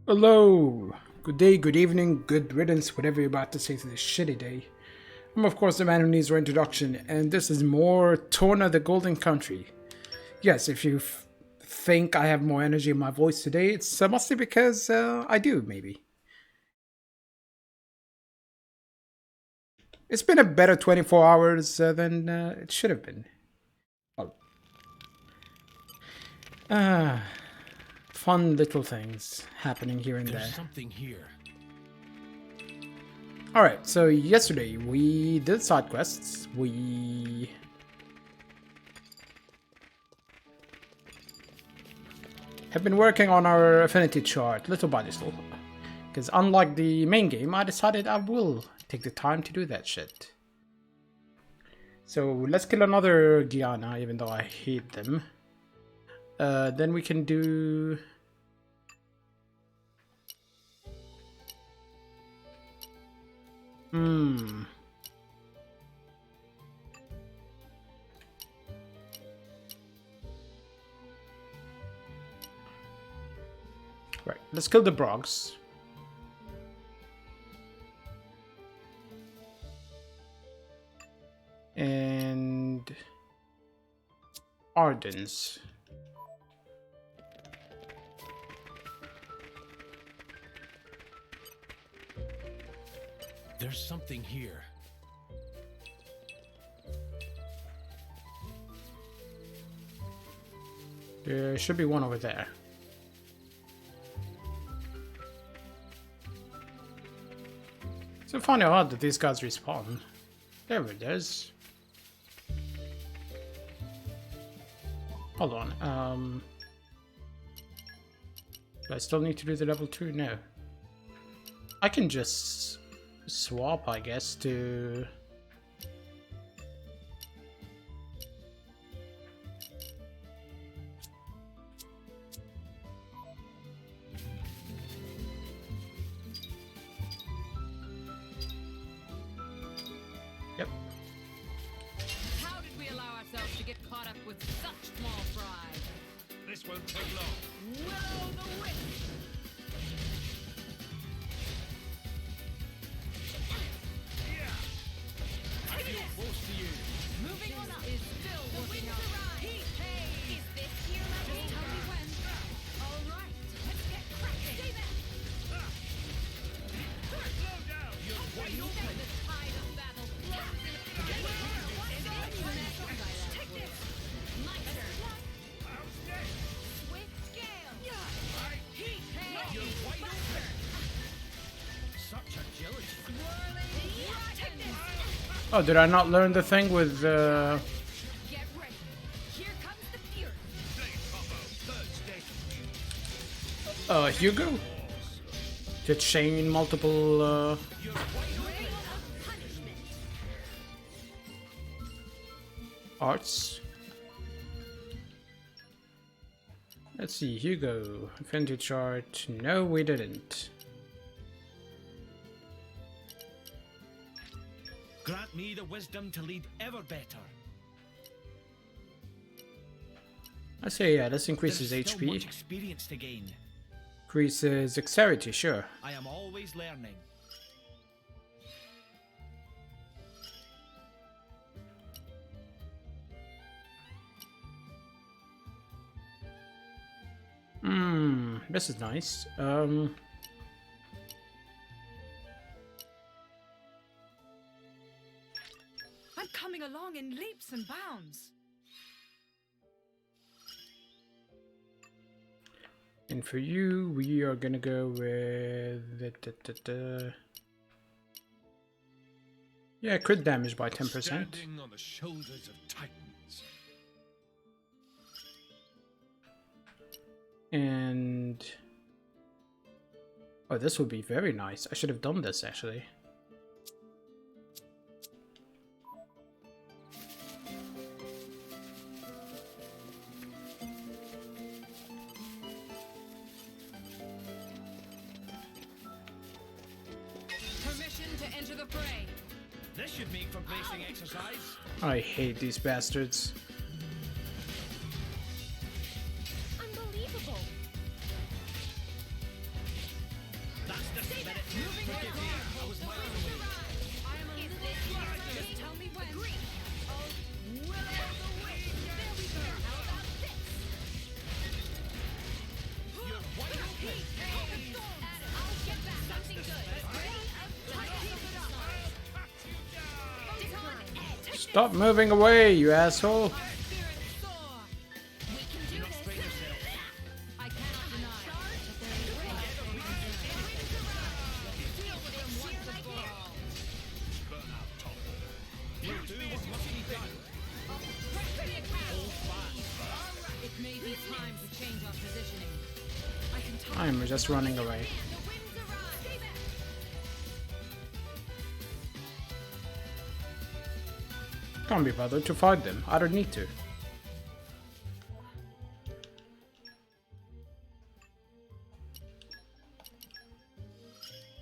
Hello, good day, good evening, good riddance, whatever you're about to say to this shitty day. I'm of course the man who needs no introduction, and this is more Torna the Golden Country. Yes, if you think I have more energy in my voice today, it's mostly because I do, maybe. It's been a better 24 hours than it should have been. Well, ah, fun little things happening here and there. There's something here. Alright, so yesterday we did side quests. We have been working on our affinity chart little by little. Because unlike the main game, I decided I will take the time to do that shit. So let's kill another Guyana, even though I hate them. Then we can do... Right, let's kill the Brogs. And... Ardens. There's something here. There should be one over there. So funny odd that these guys respawn. There it is. Hold on, do I still need to do the level 2? No. I can just swap, I guess, to... Yep. How did we allow ourselves to get caught up with such small fry? This won't take long. Willow the wisp! I feel close to you. Moving on up is still working out. Heat! Hey! Is this your level? Just tell me when. All right, let's get cracking. Stay there! Slow down. You're wide open. The tide of battle flows in. Take this! My turn. How's that? Swift gale. Heat! You're Hey! wide open. Such agility. Whirling dragon! Oh, did I not learn the thing with, Get ready. Here comes the fury. Blade combo. Third stage. Hugo? To chain multiple, You're wide open. Ring of punishment. arts? Let's see, Hugo. Affinity chart. No, we didn't. Grant me the wisdom to lead ever better. I say, yeah, this increases There's still much HP. experience to gain. Increases dexterity, sure. I am always learning. This is nice. I'm coming along in leaps and bounds. And for you, we are gonna go with... Yeah, crit damage by 10%. Standing on the shoulders of titans. And... Oh, this would be very nice. I should have done this, actually. Permission to enter the fray. This should make for bracing exercise. I hate these bastards. Just tell me when. Oh, will-o'-the-wisp. There we go. How about this? You're wide open. I'll get back. Something good. Stop moving away, you asshole. We can do this. I cannot deny that there is deal with them once and for all. It may be time to change our positioning. I can talk. I'm just running away. The winds arise. Stay back. Can't be bothered to fight them. I don't need to.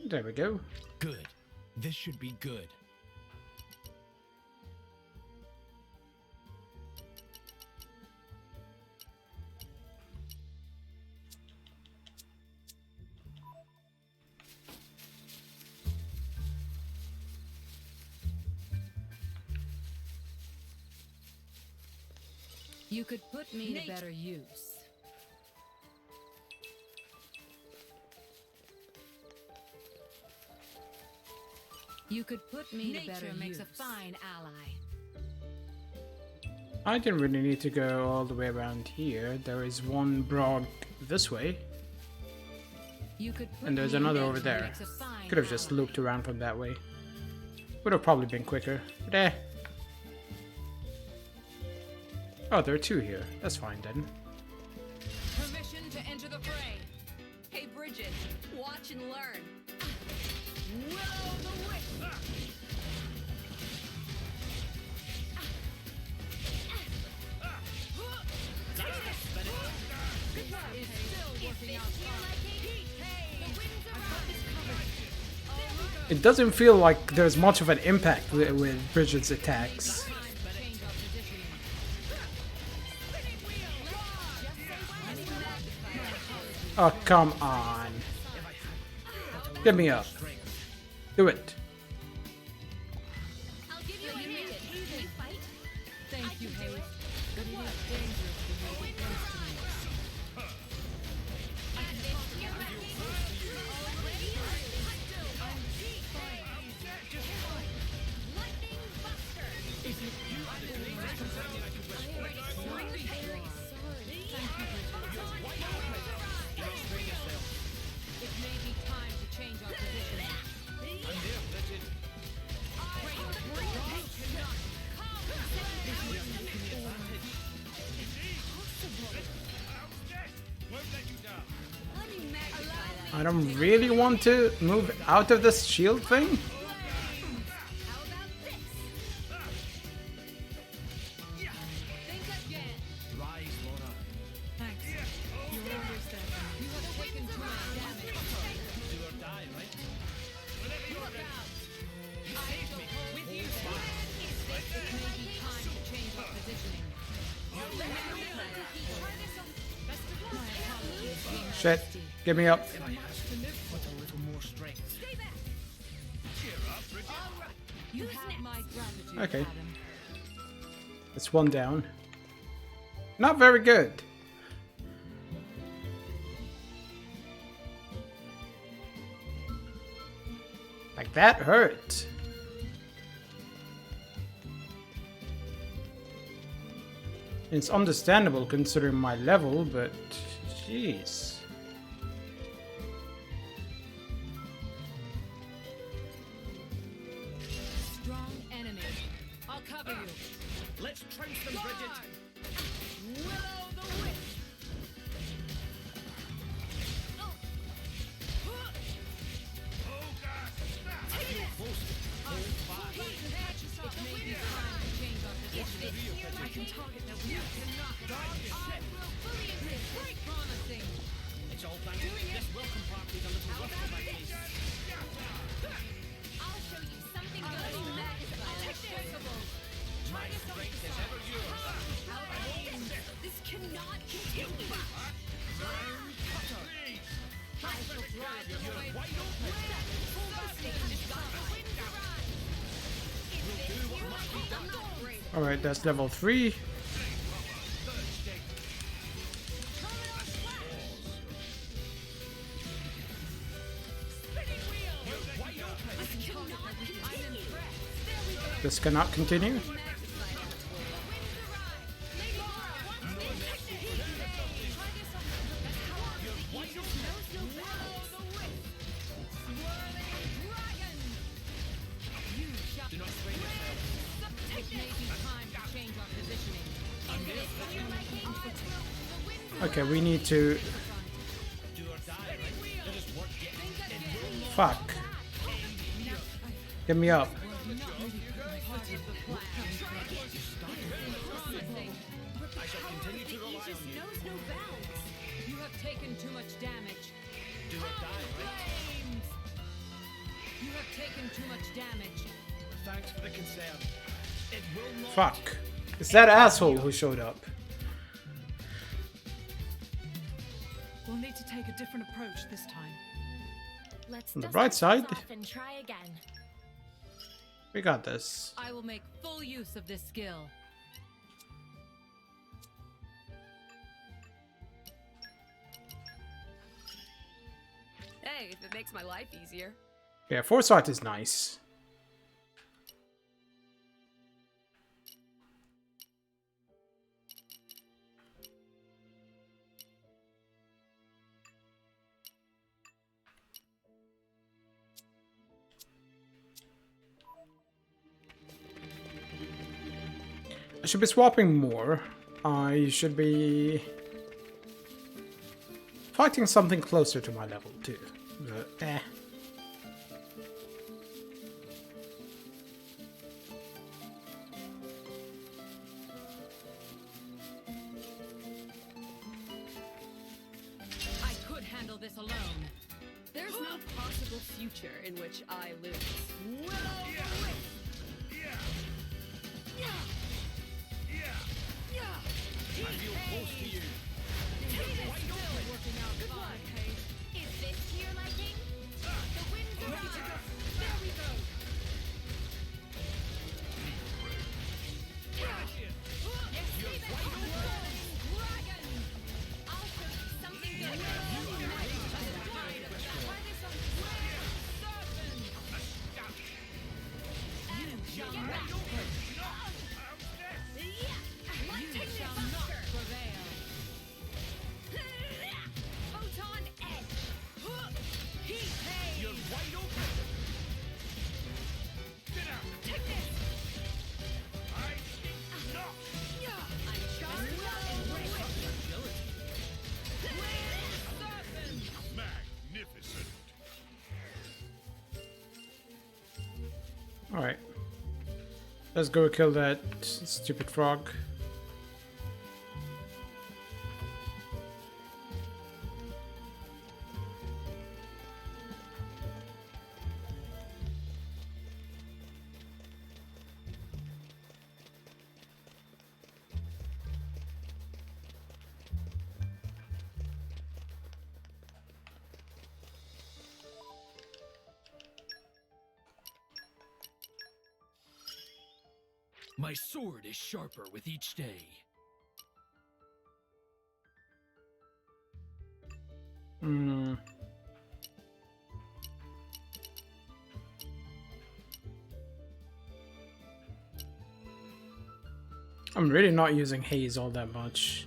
There we go. Good. This should be good. You could put me to better use. You could put me to better use. Nature makes a fine ally. I didn't really need to go all the way around here. There is one broad this way, You could put and there's me another nature over there. makes a fine Could have just ally. looped around from that way. Would have probably been quicker. But eh. Oh, there are two here. That's fine then. Permission to enter the fray. Hey, Bridget, watch and learn. Will-o'-the-wisp. Is still working out fine. The winds arise. It doesn't feel like there's much of an impact with Bridget's attacks. Time to change our positioning. Spinning wheel. Just say when. Oh, come on. Get me up. Do it. I'll give you a hand. Can you fight? Thank you, Hayes. But it is dangerous to move against me. And this you're ready. Already? Lightning Buster. Is it you? I'm very sorry. It may be time to change our position. I don't really want to move out of this shield thing. How about this? Think again. Rise, Laura. Thanks. Your orders, Stefan. You have taken too much damage. Do or die, right? Look out! I shall hold with you. It may be time to change our positioning. My apologies, King. Shit. Get me up. With a little more strength. Stay back. All right. You have my gratitude, Okay. Adam. It's one down. Not very good. Like that hurt. It's understandable considering my level, but jeez. Strong enemy. I'll cover you. Let's trounce them, Bridget. Will-o'-the-wisp. It may be time to change our position. I can target them. You cannot target. I will fully assist. Quite promising. It's all thanks to this welcome party, the little rough for my case. I'll show you something good. I'll take this. My strength is ever yours. How about this? This cannot continue. Round cutter. I shall drive them away. Wide open. Full Alright, that's level 3. This cannot continue. Okay, we need to... Fuck. Get me up. You have taken too much damage. You have taken too much damage. Thanks for the concern. It will not. Fuck. It's that asshole who showed up. We'll need to take a different approach this time. Let's On the dust bright ourselves side. off and try again. We got this. I will make full use of this skill. Hey, if it makes my life easier. Yeah, foresight is nice. I should be swapping more. I should be fighting something closer to my level too. But, I could handle this alone. There's no possible future in which I lose. I feel close to you. Working out fine. Is this to your liking? The winds are Ready to on. go. There we go. Dragon! I'll show you something good. Photon edge. You're wide open. Get out. Take this. I'm charged up and ready. magnificent. alright. Let's go kill that stupid frog. My sword is sharper with each day. Hmm. I'm really not using haze all that much.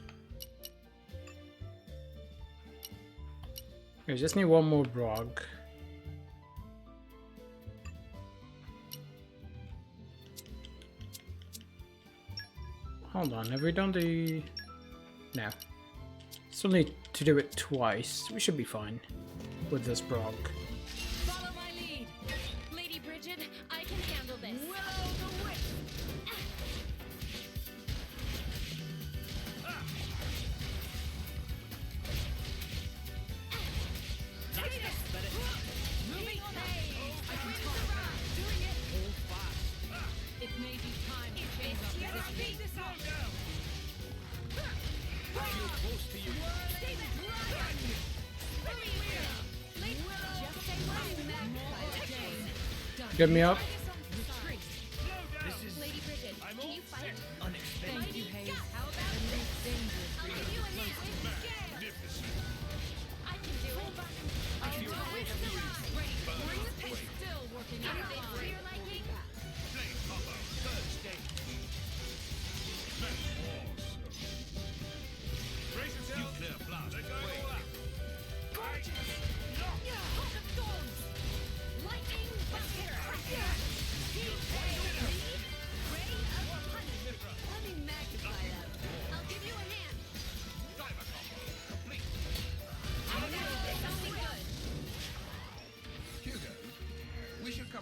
I just need one more Brog. Hold on, have we done the... No. Still need to do it twice. We should be fine with this Brog. Follow my lead. Lady Bridget, I can handle this. Moving phase. I can talk. Doing it. Hold fast. It may be time to change our position. I feel close to you. Get me up. Retreat. This is. Lady Bridget, I'm can all you fight?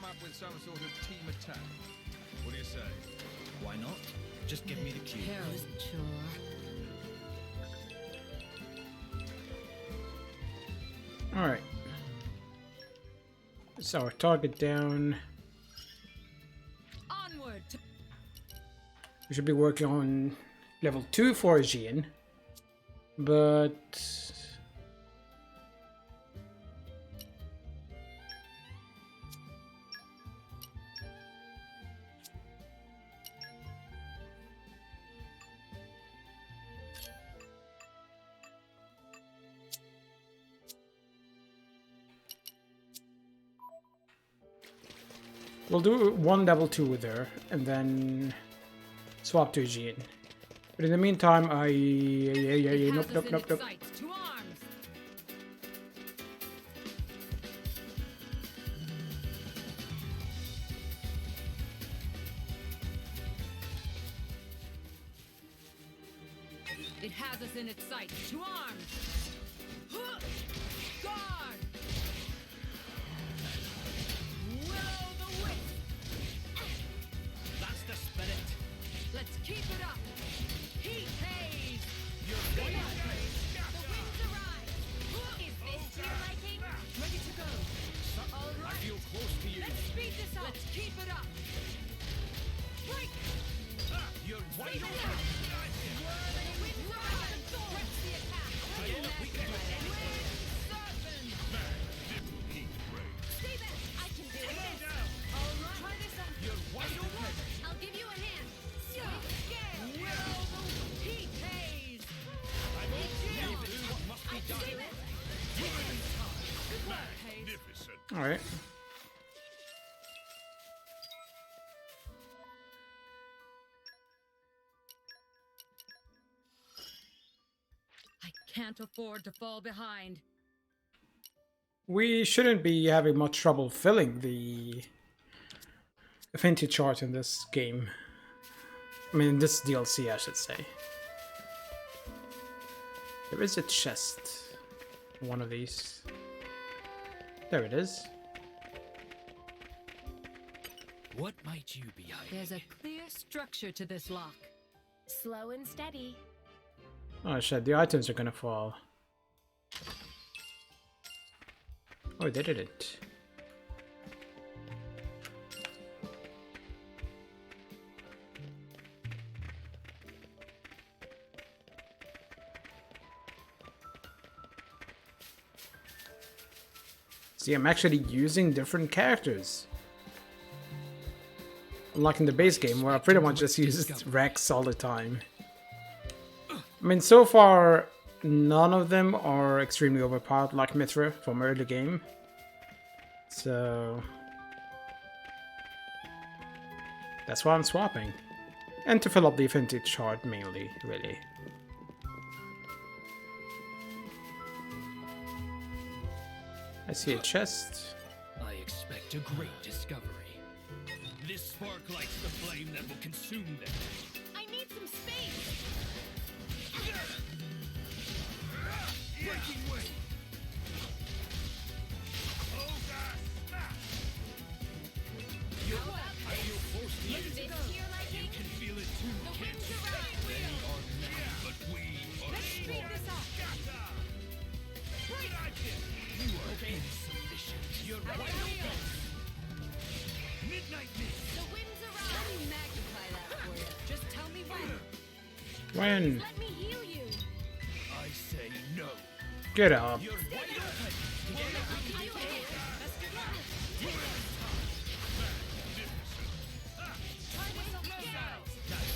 come up with some sort of team attack. What do you say? Why not? Just give me the cue. Carol's chore. Alright. So our target down. Onward to We should be working on level 2 for Aegean. But we'll do one level 2 with her and then swap to Aegean. But in the meantime, nope. sights. To arms. It has us in its sights. To arms. Guard. Will-o'-the-wisp. That's the spirit. Let's keep it up. Heat haze. The winds arise. Is this to your liking? Ready to go. All I right. feel close to you. Let's speed this up. Let's keep it up. Break. You're wide Keep it open. up. The winds arise. Press the attack. We can do it. Serpent. Stay back. I can do it. All right. Try this on. You're wide open. I'll give you a hand. Scale. Will. Heat haze. Do what must be done. Stay back. Good work, Haze. alright. I can't afford to fall behind. We shouldn't be having much trouble filling the affinity chart in this game. I mean, in this DLC, I should say. There is a chest. One of these. There it is. What might you be hiding? There's a clear structure to this lock. Slow and steady. Oh shit, the items are gonna fall. Oh, they didn't. See, I'm actually using different characters. Unlike in the base game, where I pretty much just used Rex all the time. I mean, so far, none of them are extremely overpowered like Mithra from early game. So that's why I'm swapping. And to fill up the affinity chart mainly, really. I see a chest. I expect a great discovery. This spark lights the flame that will consume them. I need some space. Breaking wave. I feel close to you. Is this to your liking? Can feel it too, The can't winds you? arise. They are many, but we are Let's speed strong. this up. You are insufficient. You're How wide about open. this? Midnight mist. The winds Let arise. me magnify that for you. Just tell me when. When? Let me heal you. I say no. Get up. You're wide open. I'll give you a hand. Best of luck. Try this on scale.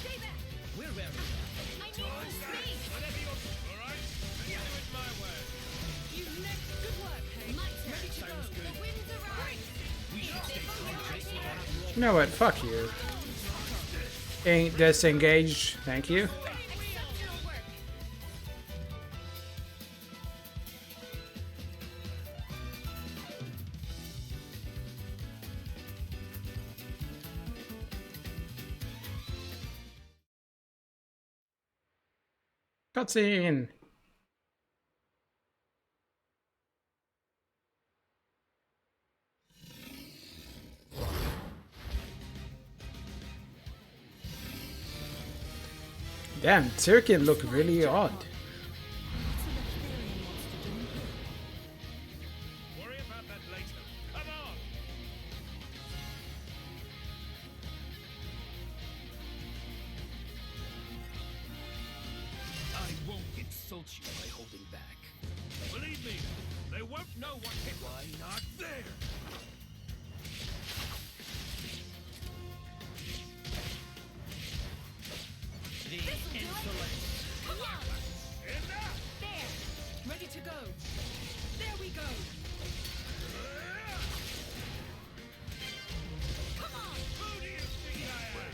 Stay back. We're where I need some space. You next. Good work, Hayes. My Ready to turn. go. The winds arise. we should stay close. You know what? Fuck you. Disengage. Thank you. Exceptional work. Cutscene. Damn, Turkin look really odd. Worry about that later. Come on! I won't insult you by holding back. Believe me, they won't know what hit. Why not there? The insolence. Come on. Enough! There. Ready to go. There we go. Come on. Who do you think I am?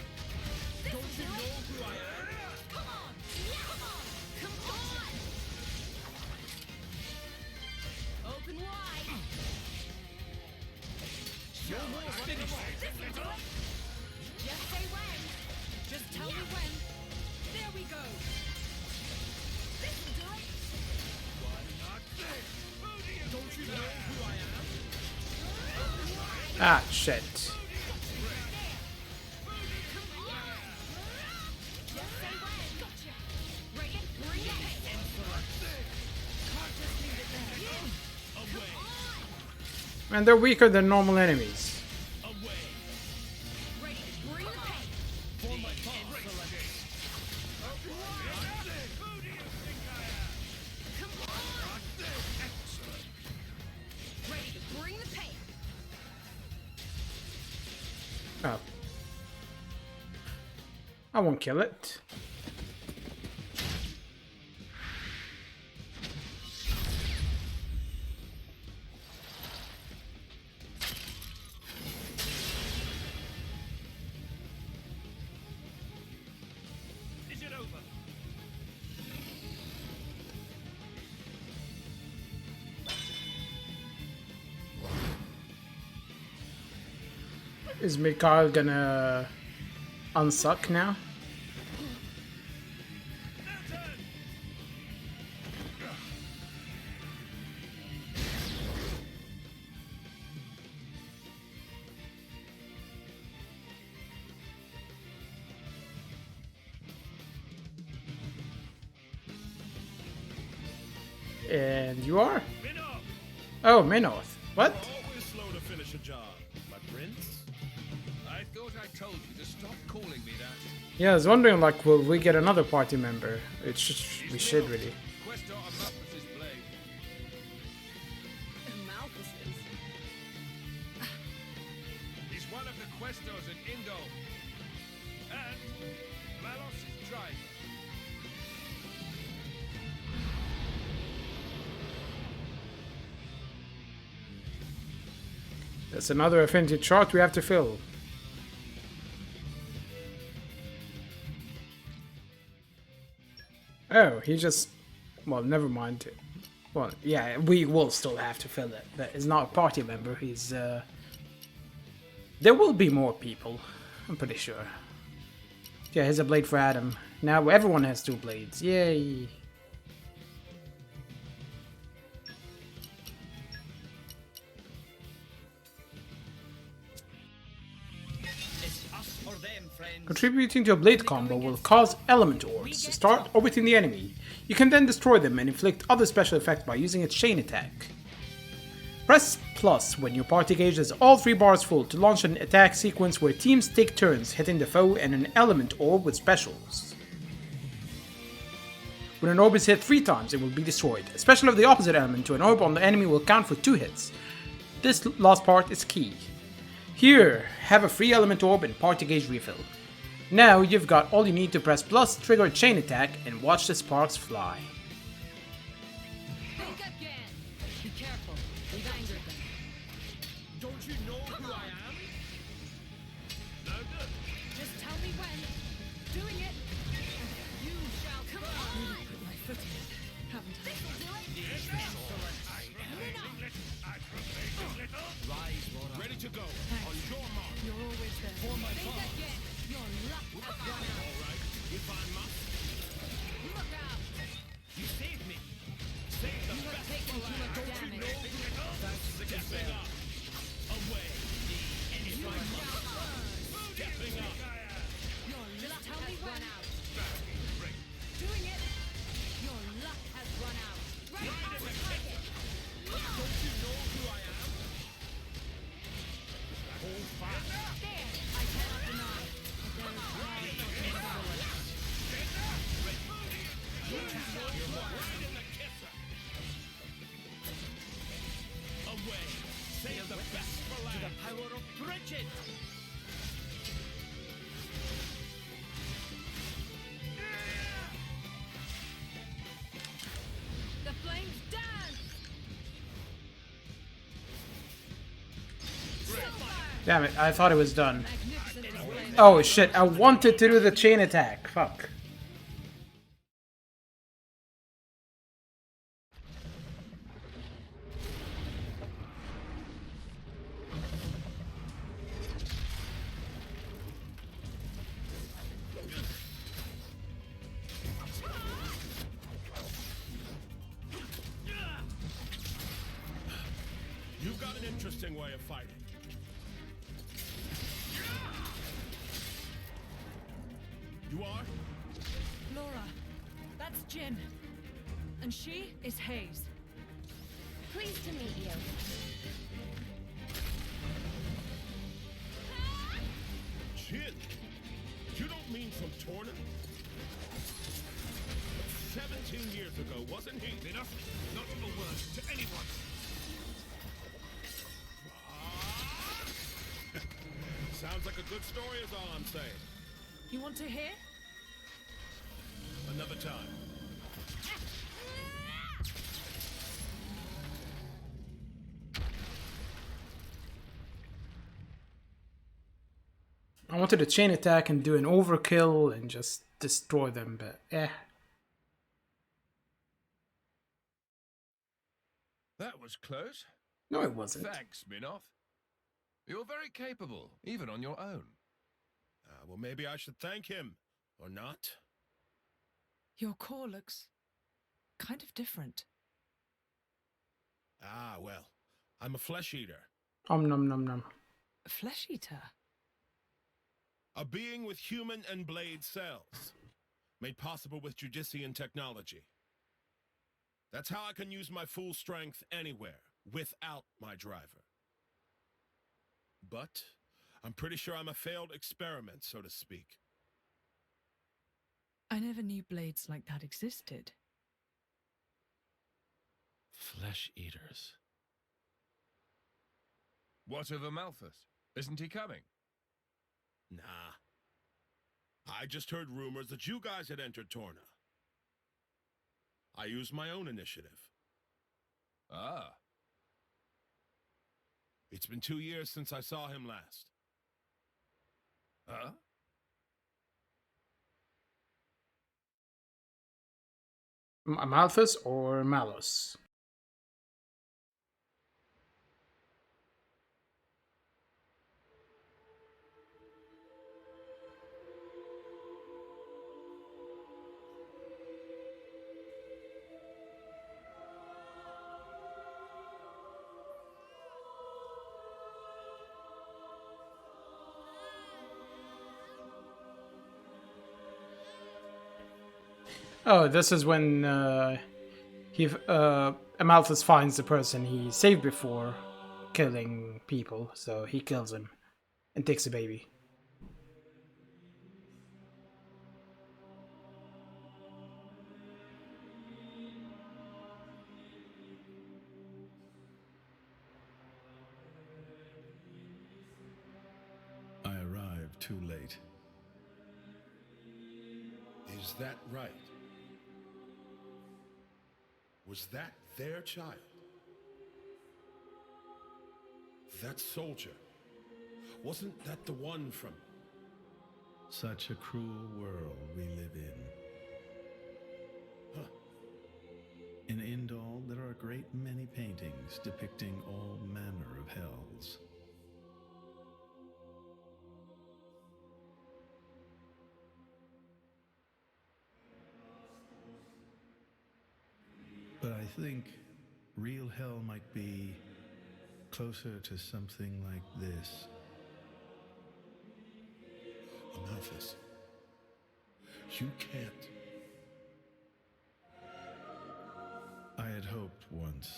Don't you know Who I am? Come on. Yeah. Come on. Open wide. Show more finish. This will do it. Just say when. Just tell me when. There we go. This will do it. Why not there? Who do you Don't you know who I am? Ah, shit. Come on. Just say when. Gotcha. Ready? Bring it. Can't just leave it there. Away. And they're weaker than normal enemies. Away. Ready? Bring the pain. For my insolence. Who do you think I am? Come on. Excellent. Ready? Bring the pain. Oh. I won't kill it. Is it over? Is Mikhail gonna unsuck now? Now turn. And you are? Minnow. Oh, Minoth. What? Always slow to finish a job, my prince. I thought I told you to stop calling me that. Yeah, I was wondering, like, will we get another party member? It's just, we should really. Questor of Malthus's blade. Malthus's. He's one of the Questors in Indo. And Malos' tribe. That's another affinity chart we have to fill. Oh, he just... Well, never mind. Well, yeah, we will still have to fill it. That is not a party member, he's... There will be more people, I'm pretty sure. Yeah, here's a blade for Adam. Now everyone has 2 blades, yay! It's us or them, friends. Contributing to a blade combo will cause element orbs to start orbiting the enemy. You can then destroy them and inflict other special effects by using a chain attack. Press plus when your party gauge has all 3 bars full to launch an attack sequence where teams take turns hitting the foe and an element orb with specials. When an orb is hit 3 times, it will be destroyed. A special of the opposite element to an orb on the enemy will count for 2 hits. This last part is key. Here, have a free element orb and party gauge refill. Now you've got all you need to press plus, trigger a chain attack, and watch the sparks fly. Think again. Be careful. We've angered them. Don't you know who I am? No good. Just tell me when. Doing it. You shall come on. Put my foot in it, haven't I? This will do it. Rise, Laura. Ready to go. On your mark. You're always there. For my Think path. again. Your luck has run out. All right. If I must. Look out. You saved me. Save the You have best taken for too last. much damage. Stepping up. Away. The enemy. Stepping up. Your luck has run out. I cannot deny that there is cause for consideration. Away! Save the best for last! To the power of Bridget! The flames dance! Damn it, I thought it was done. Magnificent display of Oh shit, I wanted to do the chain attack. Fuck. You've got an interesting way of fighting. You are? Laura, that's Jin. And she is Hayes. Pleased to meet you. Jin? You don't mean from Torna? 17 years ago, wasn't he? Enough! Not a word to anyone! Sounds like a good story is all I'm saying. You want to hear? Another time. I wanted to chain attack and do an overkill and just destroy them, but That was close. no it wasn't. Thanks, Minoff. You're very capable, even on your own. Well, maybe I should thank him. Or not? Your core looks kind of different. Well, I'm a flesh eater. Nom nom nom. A flesh eater. A being with human and blade cells. Made possible with Judician technology. That's how I can use my full strength anywhere, without my driver. But I'm pretty sure I'm a failed experiment, so to speak. I never knew blades like that existed. Flesh eaters. What of Amalthus? Isn't he coming? Nah. I just heard rumors that you guys had entered Torna. I used my own initiative. Ah. It's been 2 years since I saw him last. Huh? Amalthus or Malus? Oh, this is when Amalthus finds the person he saved before killing people, so he kills him and takes the baby. I arrived too late. Is that right? Was that their child? That soldier? Wasn't that the one from... Such a cruel world we live in. Huh. In Indal, there are a great many paintings depicting all manner of hells. But I think real hell might be closer to something like this. Amalthus. You can't. I had hoped once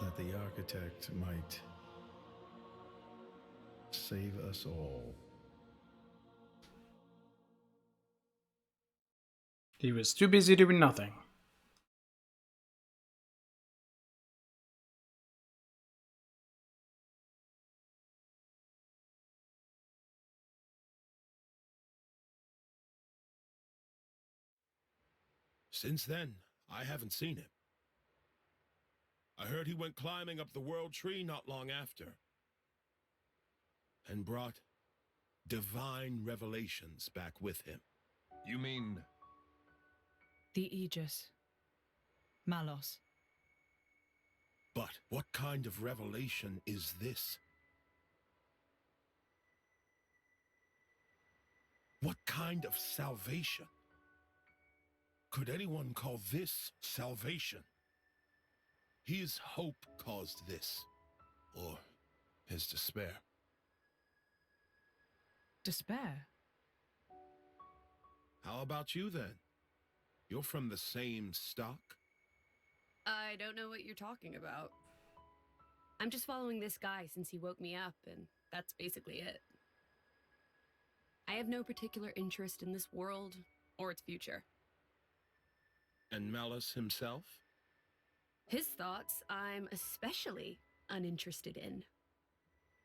that the architect might save us all. He was too busy doing nothing. Since then, I haven't seen him. I heard he went climbing up the world tree not long after, and brought divine revelations back with him. You mean The Aegis. Malos. But what kind of revelation is this? What kind of salvation? Could anyone call this salvation? His hope caused this, or his despair. Despair? How about you then? You're from the same stock? I don't know what you're talking about. I'm just following this guy since he woke me up, and that's basically it. I have no particular interest in this world or its future. And Malus himself? His thoughts I'm especially uninterested in.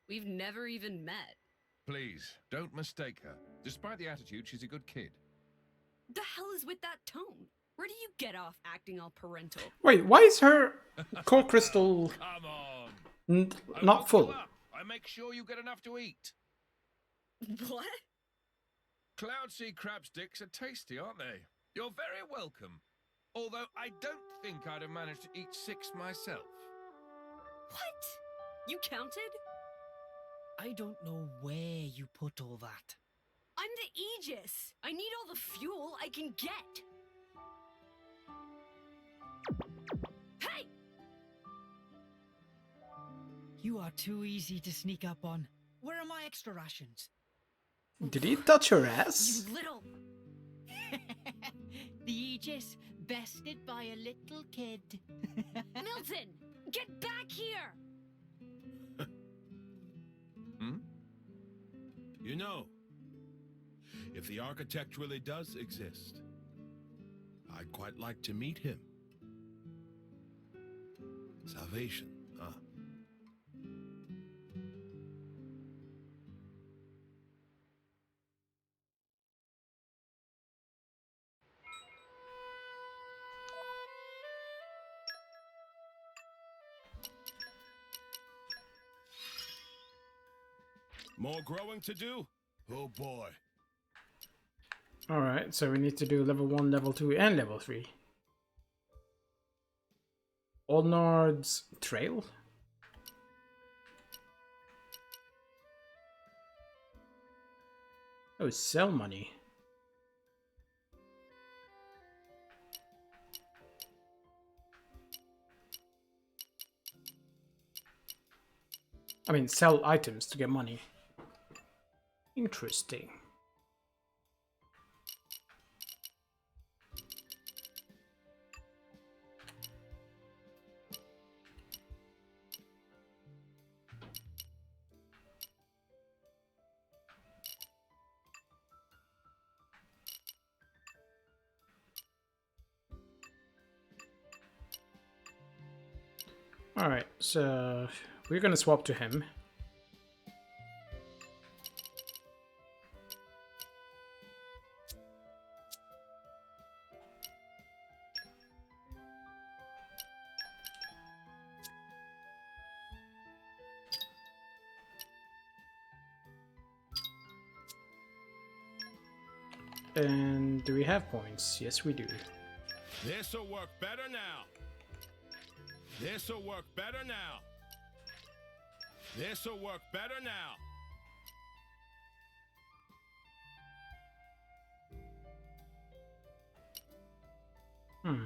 We've never even met. please, don't mistake her. Despite the attitude, she's a good kid. The hell is with that tone? Where do you get off acting all parental? Wait, why is her core crystal Come on. I not woke full? you up. I make sure you get enough to eat. What? Cloud sea crab sticks are tasty, aren't they? You're very welcome. Although I don't think I'd have managed to eat 6 myself. What? You counted? I don't know where you put all that. I'm the Aegis. I need all the fuel I can get. Hey! You are too easy to sneak up on. Where are my extra rations? Did he touch her ass? You little... The Aegis, bested by a little kid. Milton! Get back here! Hmm? You know, if the architect really does exist, I'd quite like to meet him. Salvation, huh? More growing to do? Oh boy. Alright, so we need to do level 1, level 2, and level 3. Olnard's Trail? Oh, sell money. I mean, sell items to get money. Interesting. Alright, so we're gonna swap to him. And do we have points? Yes, we do. This'll work better now. This'll work better now. This'll work better now. Hmm.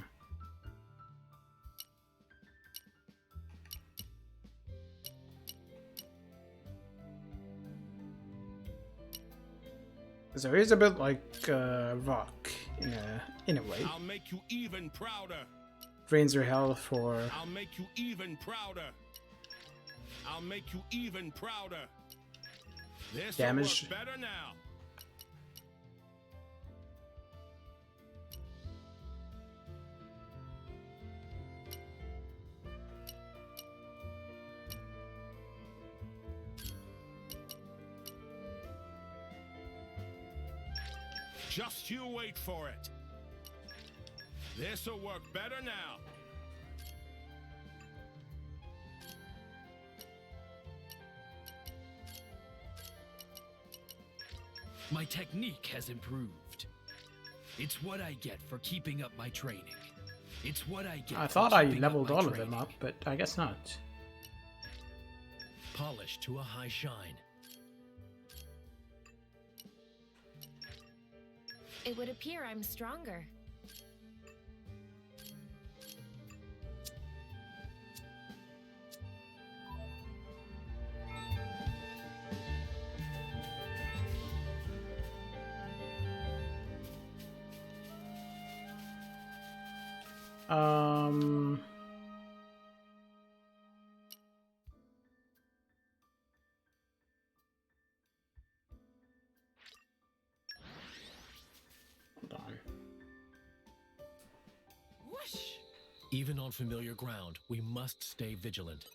So he's a bit like rock in a way. I'll make you even prouder. Drains your health for I'll make you even prouder. I'll make you even prouder. This'll damage. work better now. Just you wait for it. This'll work better now. My technique has improved. It's what I get for keeping up my training. It's what I get. I for thought I keeping up leveled my all of them training. up, but I guess not. Polished to a high shine. It would appear I'm stronger. Um. Hold on. Whoosh! Even on familiar ground, we must stay vigilant.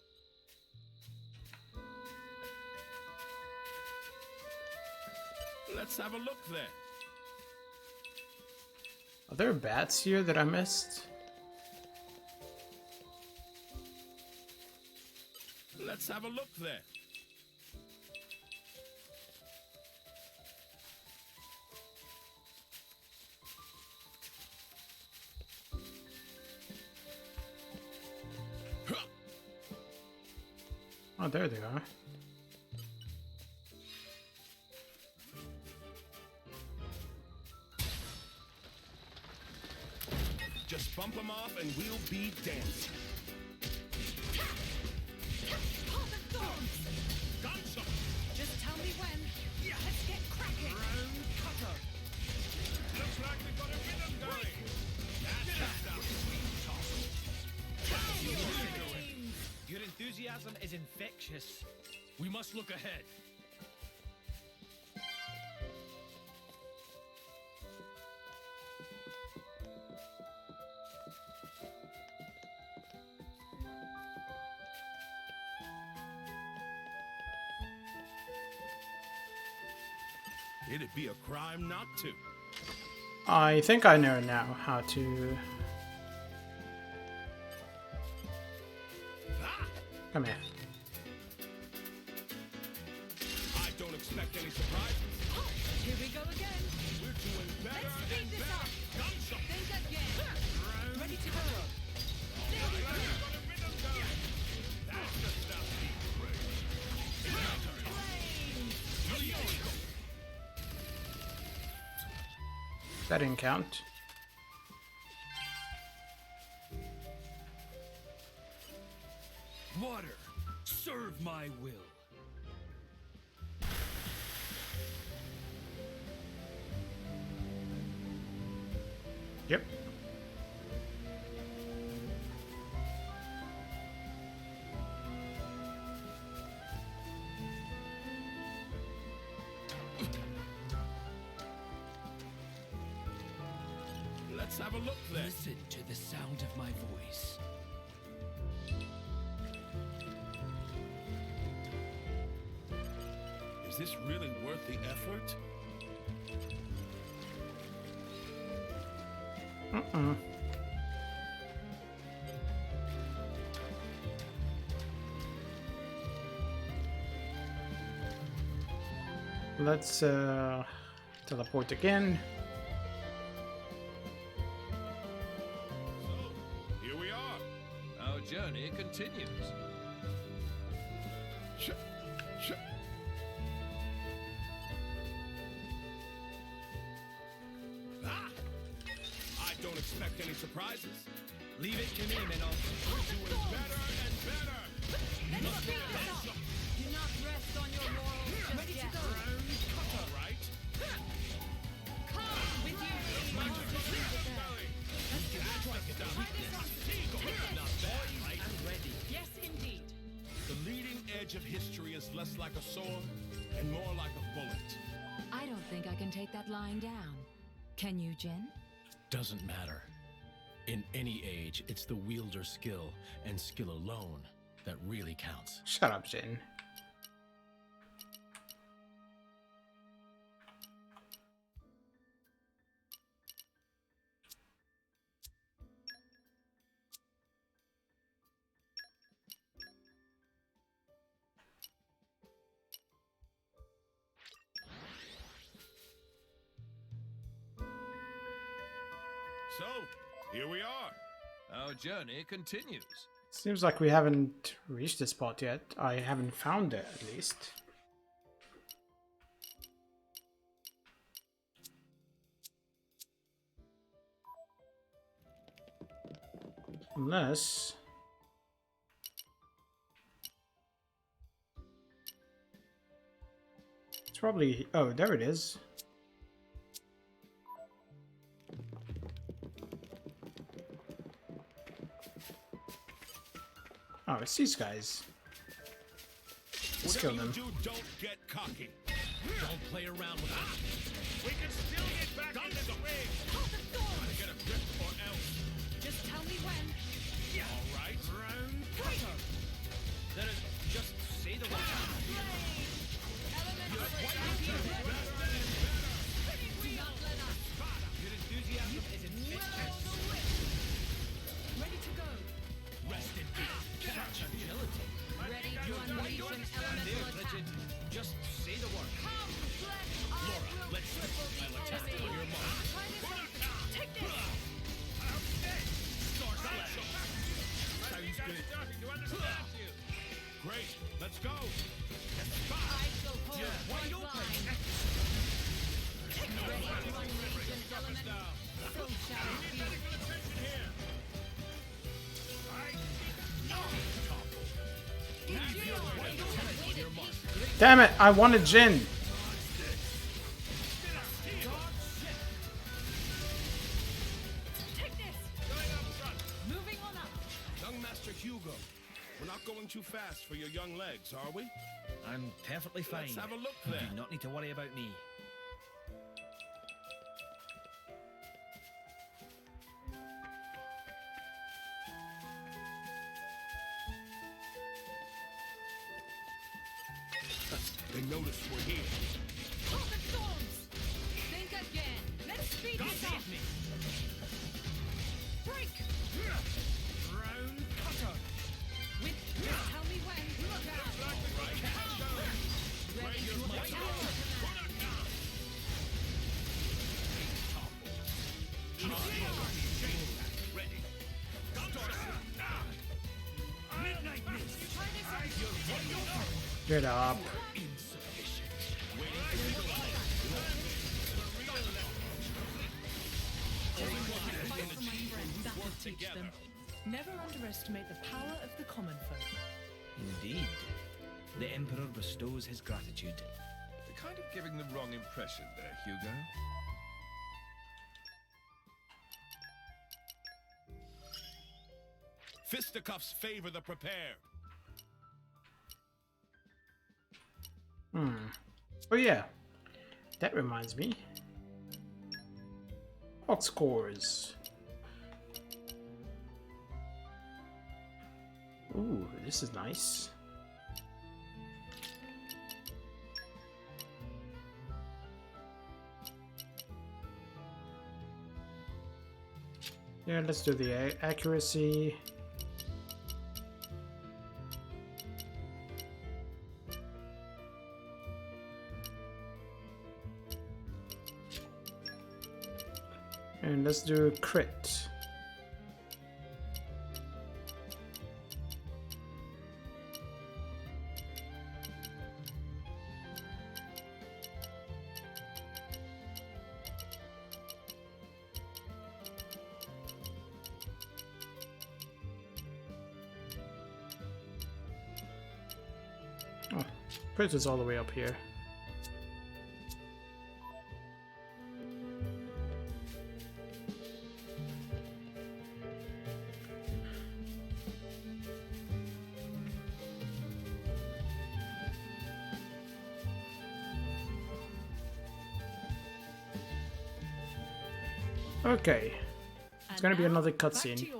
Let's have a look then. Are there bats here that I missed? Let's have a look then. Oh, there they are. Just bump them off and we'll be dancing. Just tell me when. Let's get cracking. Round cutter. Looks like we've got a rhythm going. That's the stuff. Your enthusiasm is infectious. We must look ahead. It'd be a crime not to. I think I know now how to. Come here. I don't expect any surprises. Here we go again. We're doing better Let's speed and this better. up. Gunshot. Think again. Ready to go. Got a rhythm going. That's the stuff. That didn't count. Water, serve my will. Yep. Let's have a look then. Listen to the sound of my voice. Is this really worth the effort? Let's teleport again. So, here we are. Our journey continues. Sh- sh- Ah! I don't expect any surprises. Leave it to me, Minnow. We're doing better and better. Let's speed this up. Do not rest on your laurels just Ready to yet. go. All right. Come with you. I'm ready. Yes, indeed. The leading edge of history is less like a sword and more like a bullet. I don't think I can take that lying down. Can you, Jin? Doesn't matter. In any age, it's the wielder's skill, and skill alone, that really counts. Shut up, Jin. So, here we are. Our journey continues. Seems like we haven't reached this spot yet. I haven't found it, at least. Unless... it's probably... oh, there it is. Oh, it's these guys. Let's kill them. Whatever you do, don't get cocky. Don't play around with us. We can still get back into the ring. Gotta get a grip or else. Just tell me when. All right. Round cutter. That is, just say the word. Your enthusiasm is infectious. Ready to go. Rest in peace. Such agility. Ready to unleash an And there, elemental attack. Bridget, just say the word. Laura, let's see. I'll attack on your mark. Take this. Star Slash. Sounds good. Starting to understand you. Great. Let's go. I shall hold Wide one open. line. Ready to unleash an elemental. So shall it be. Attention here. Damn it! I wanted Jin! Take this. Going up front. Moving on up. Young Master Hugo. We're not going too fast for your young legs, are we? I'm perfectly fine. Let's have a look You then. do not need to worry about me. They notice we're here. Open storms. Think again. Let's speed this up. me. Break. Round cutter. With just tell me when. Look out. Ready to attack. Get up. That'll teach them. Never underestimate the power of the common folk. Indeed. The Emperor bestows his gratitude. You're kind of giving the wrong impression there, Hugo. Fisticuffs favor the prepared. Oh yeah. That reminds me. Box scores. Ooh, this is nice. Yeah, let's do the accuracy. And let's do crit. Oh, crit is all the way up here. Okay. It's gonna be another cutscene.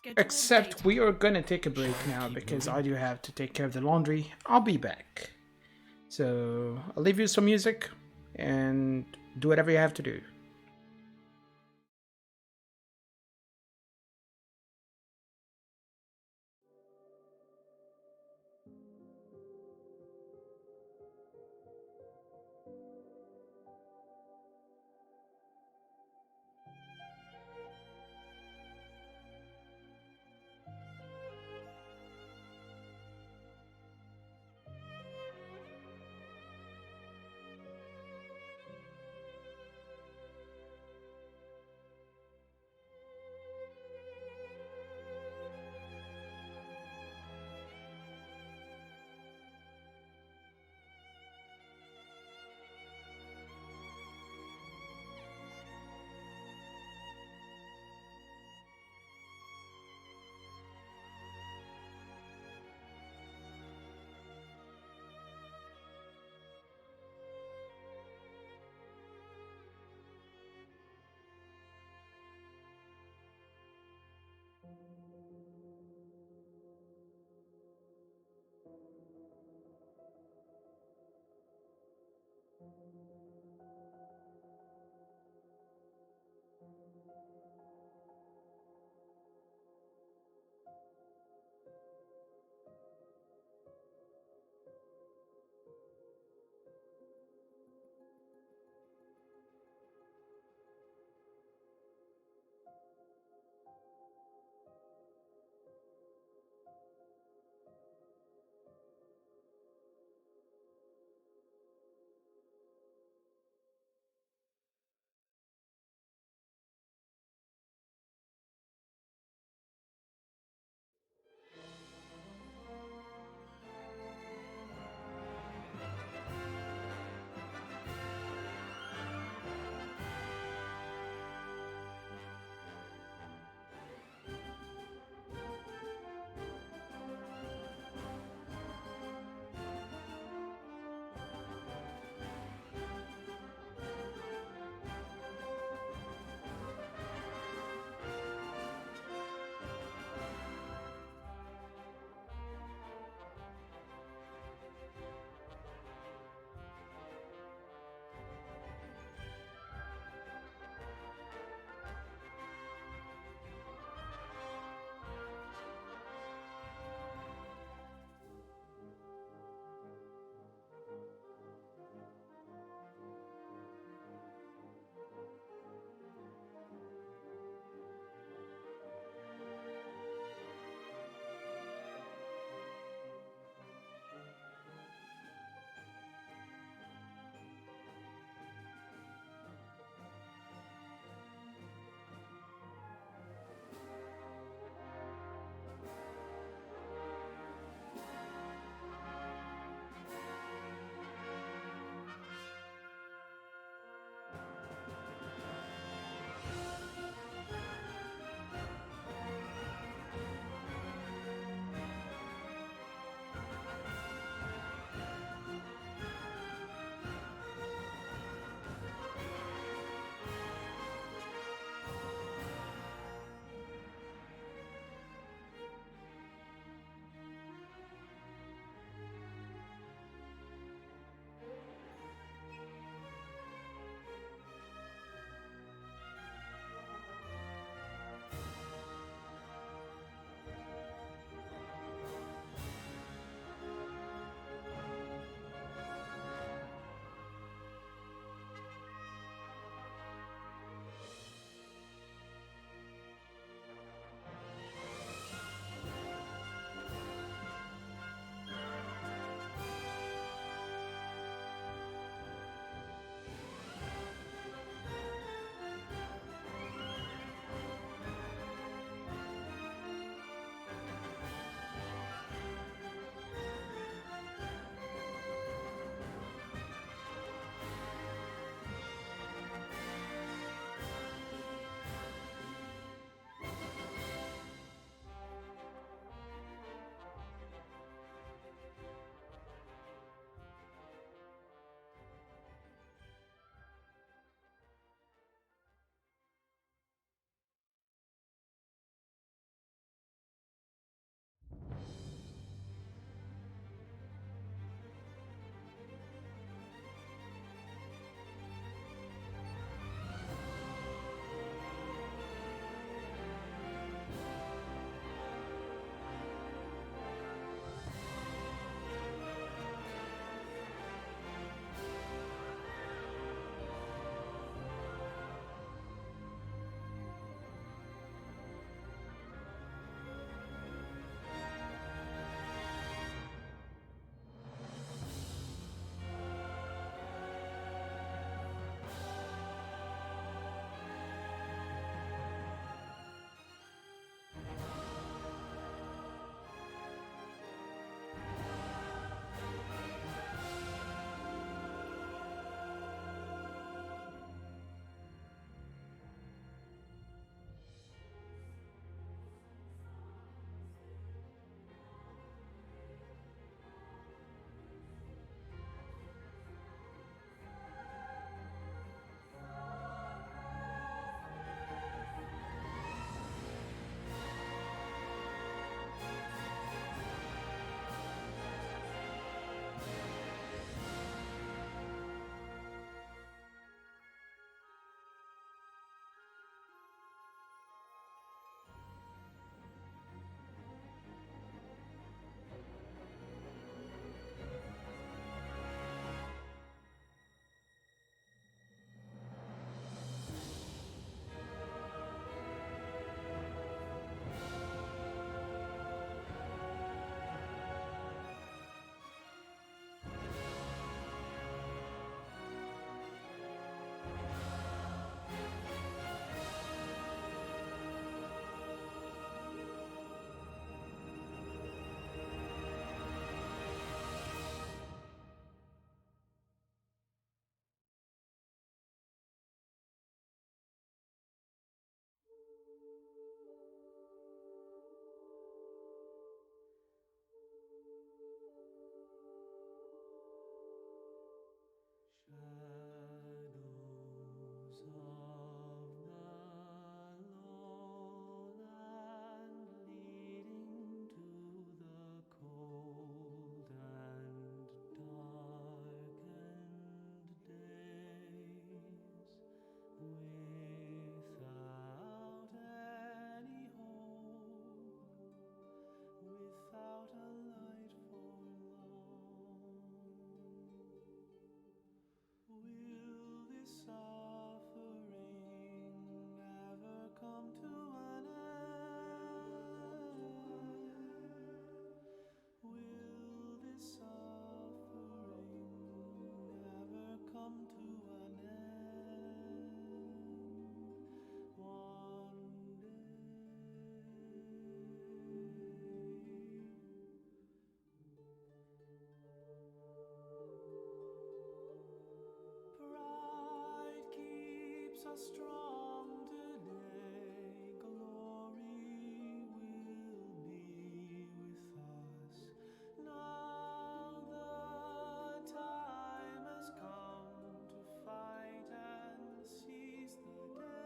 Except Except we are gonna take a break now because I do have to take care of the laundry. I'll be back. So I'll leave you some music and do whatever you have to do. strong today, glory will be with us. Now the time has come to fight and seize the day.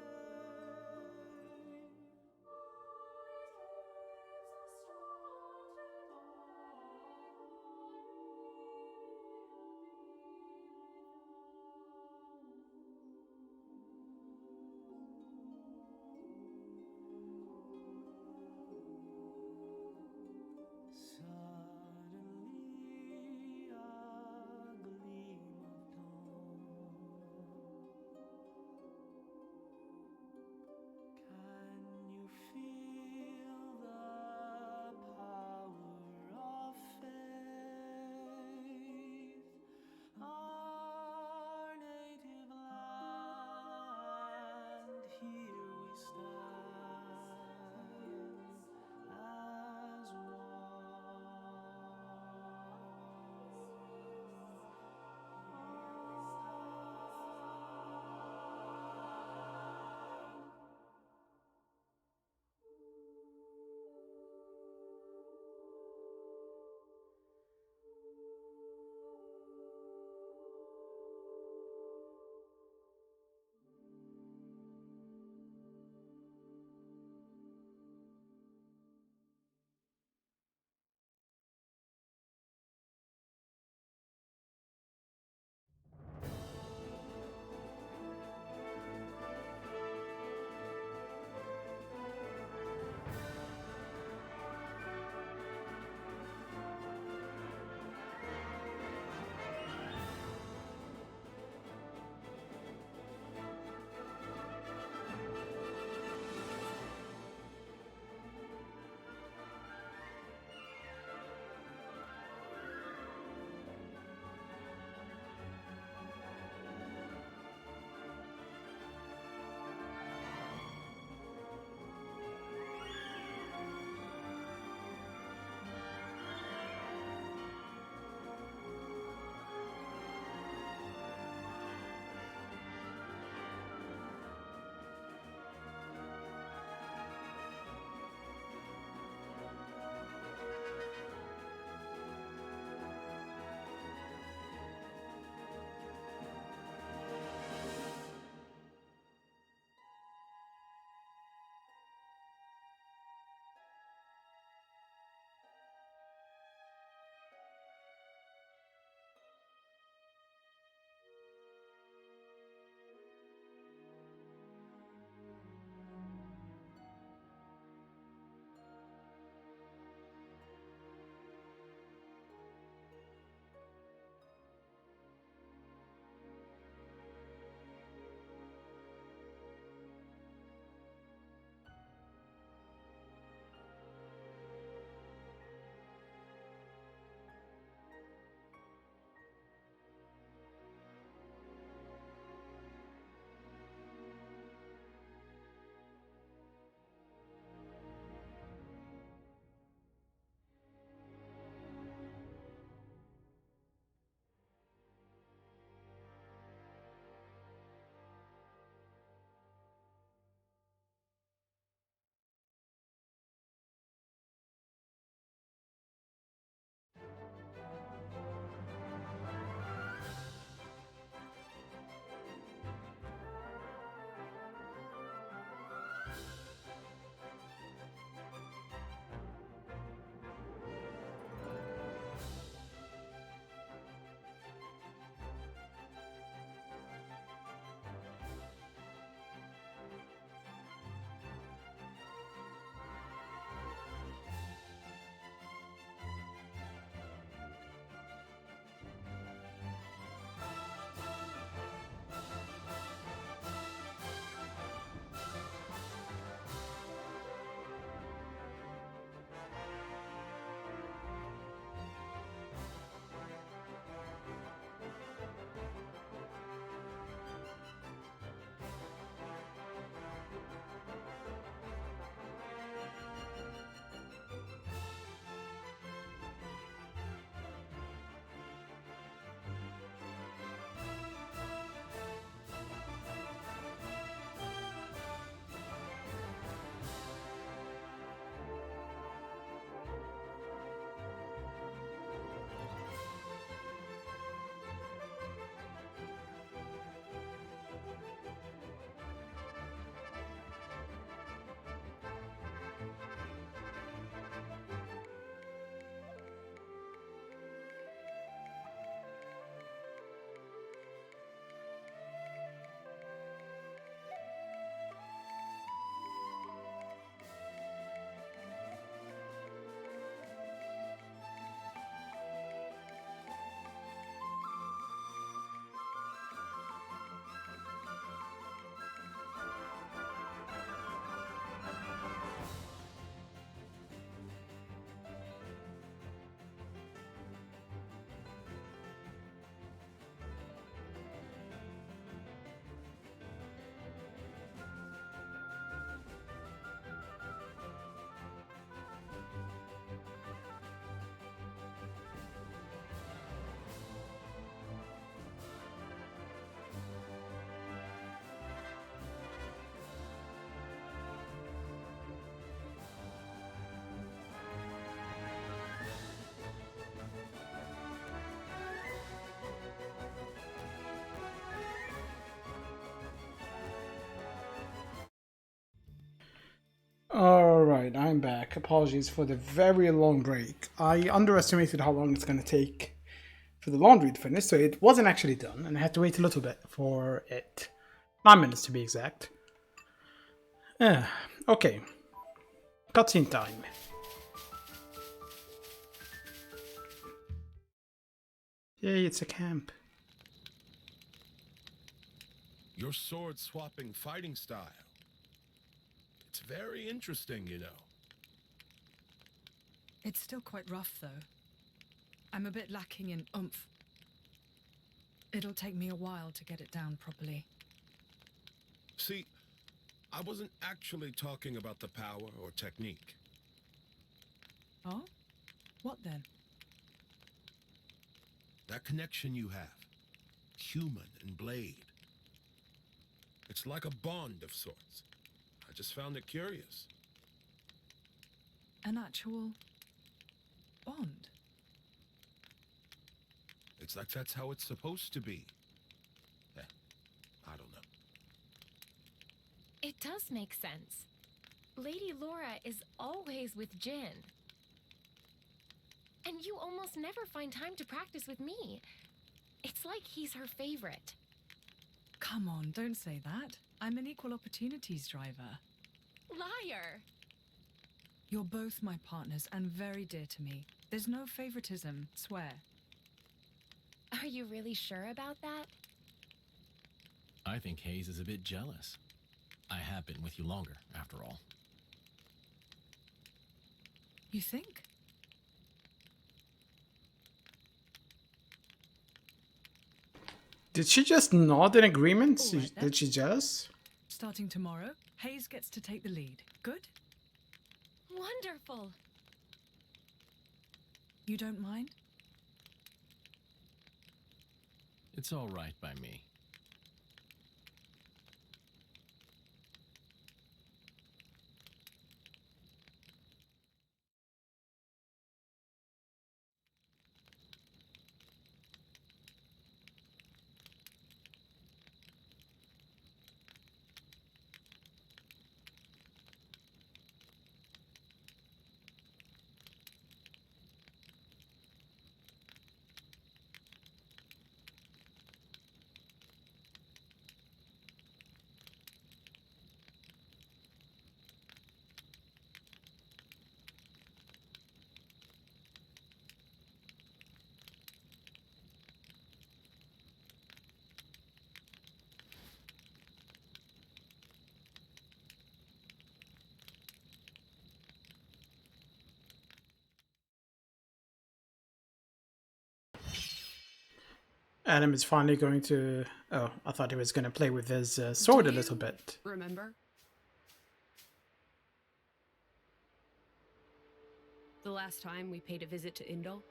Alright, I'm back. Apologies for the very long break. I underestimated how long it's gonna take for the laundry to finish, so it wasn't actually done, and I had to wait a little bit for it. 9 minutes to be exact. Okay. Cutscene time. Yay, it's a camp. Your sword-swapping fighting style. It's very interesting, you know. It's still quite rough, though. I'm a bit lacking in oomph. It'll take me a while to get it down properly. See, I wasn't actually talking about the power or technique. Oh? What then? That connection you have. Human and blade. It's like a bond of sorts. I just found it curious. An actual bond? It's like that's how it's supposed to be. I don't know. It does make sense. Lady Laura is always with Jin. And you almost never find time to practice with me. It's like he's her favorite. Come on, don't say that. I'm an equal opportunities driver. Liar! You're both my partners and very dear to me. There's no favoritism, swear. Are you really sure about that? I think Hayes is a bit jealous. I have been with you longer, after all. You think? Did she just nod in agreement? All right, then. Did she jealous? Starting tomorrow, Hayes gets to take the lead. Good? Wonderful! You don't mind? It's all right by me. Adam is finally going to... Oh, I thought he was going to play with his sword a Do little you bit. Remember? The last time we paid a visit to Indol?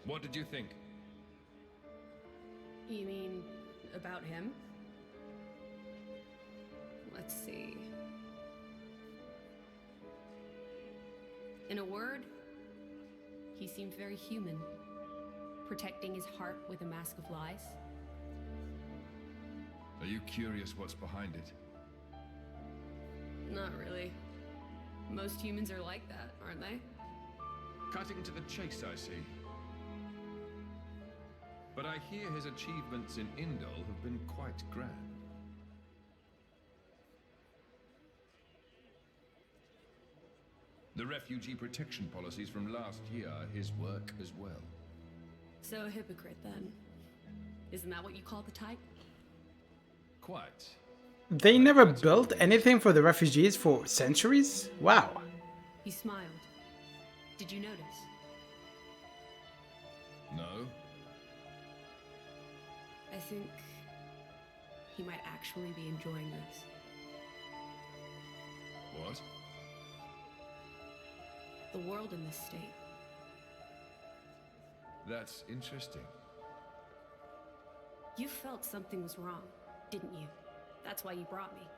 What did you think? You mean about him? Let's see. In a word, he seemed very human, protecting his heart with a mask of lies. Are you curious what's behind it? Not really. Most humans are like that, aren't they? Cutting to the chase, I see. But I hear his achievements in Indol have been quite grand. The refugee protection policies from last year are his work as well. So a hypocrite, then. Isn't that what you call the type? Quite. They never built anything for the refugees for centuries? Wow. He smiled. Did you notice? No? I think he might actually be enjoying this. What? The world in this state. That's interesting. You felt something was wrong, didn't you? That's why you brought me.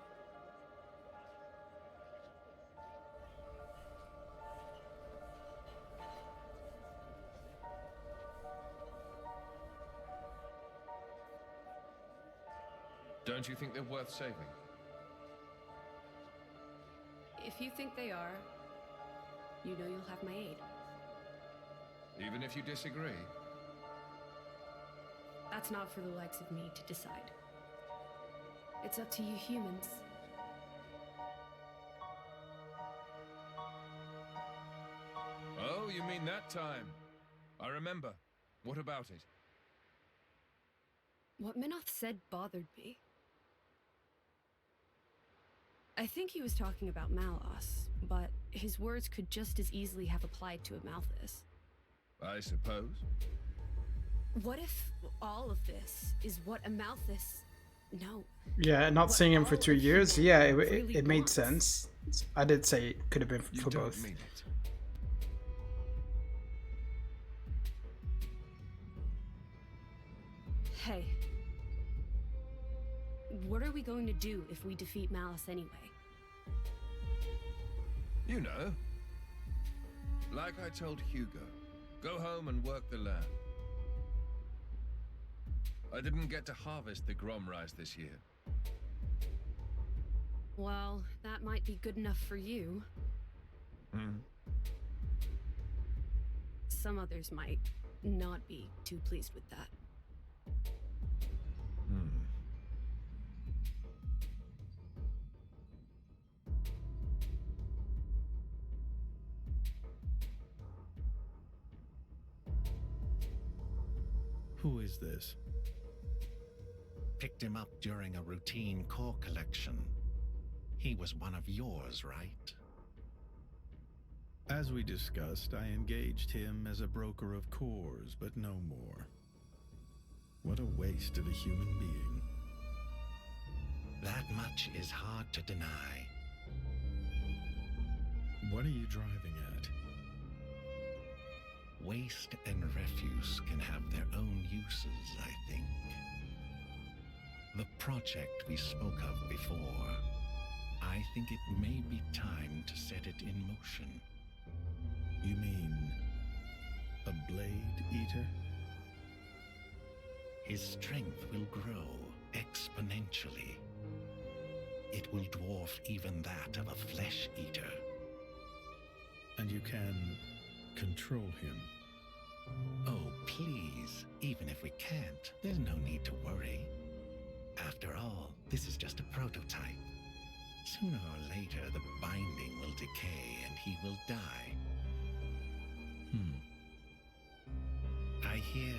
Don't you think they're worth saving? If you think they are, you know you'll have my aid. Even if you disagree? That's not for the likes of me to decide. It's up to you humans. Oh, you mean that time? I remember. What about it? What Minoth said bothered me. I think he was talking about Malos, but his words could just as easily have applied to Amalthus. I suppose. What if all of this is what Amalthus... No. Yeah, not seeing him for 2 years. Yeah, it made wants. sense. I did say it could have been for You don't both. mean it. Hey. What are we going to do if we defeat Malice anyway? You know. Like I told Hugo, go home and work the land. I didn't get to harvest the Grom rice this year. Well, that might be good enough for you. Hmm? Some others might not be too pleased with that. Hmm. Who is this? Picked him up during a routine core collection. He was one of yours, right? As we discussed, I engaged him as a broker of cores, but no more. What a waste of a human being. That much is hard to deny. What are you driving at? Waste and refuse can have their own uses, I think. The project we spoke of before, I think it may be time to set it in motion. You mean a blade eater? His strength will grow exponentially. It will dwarf even that of a flesh eater. And you can control him? Oh, please. Even if we can't, there's no need to worry. After all, this is just a prototype. Sooner or later, the binding will decay and he will die. I hear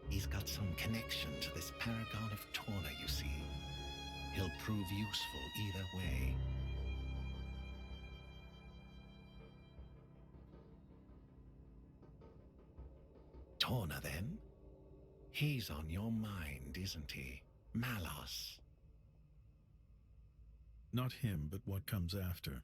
he's got some connection to this paragon of Torna, you see. He'll prove useful either way. Torna, then? He's on your mind, isn't he? Malos. Not him, but what comes after.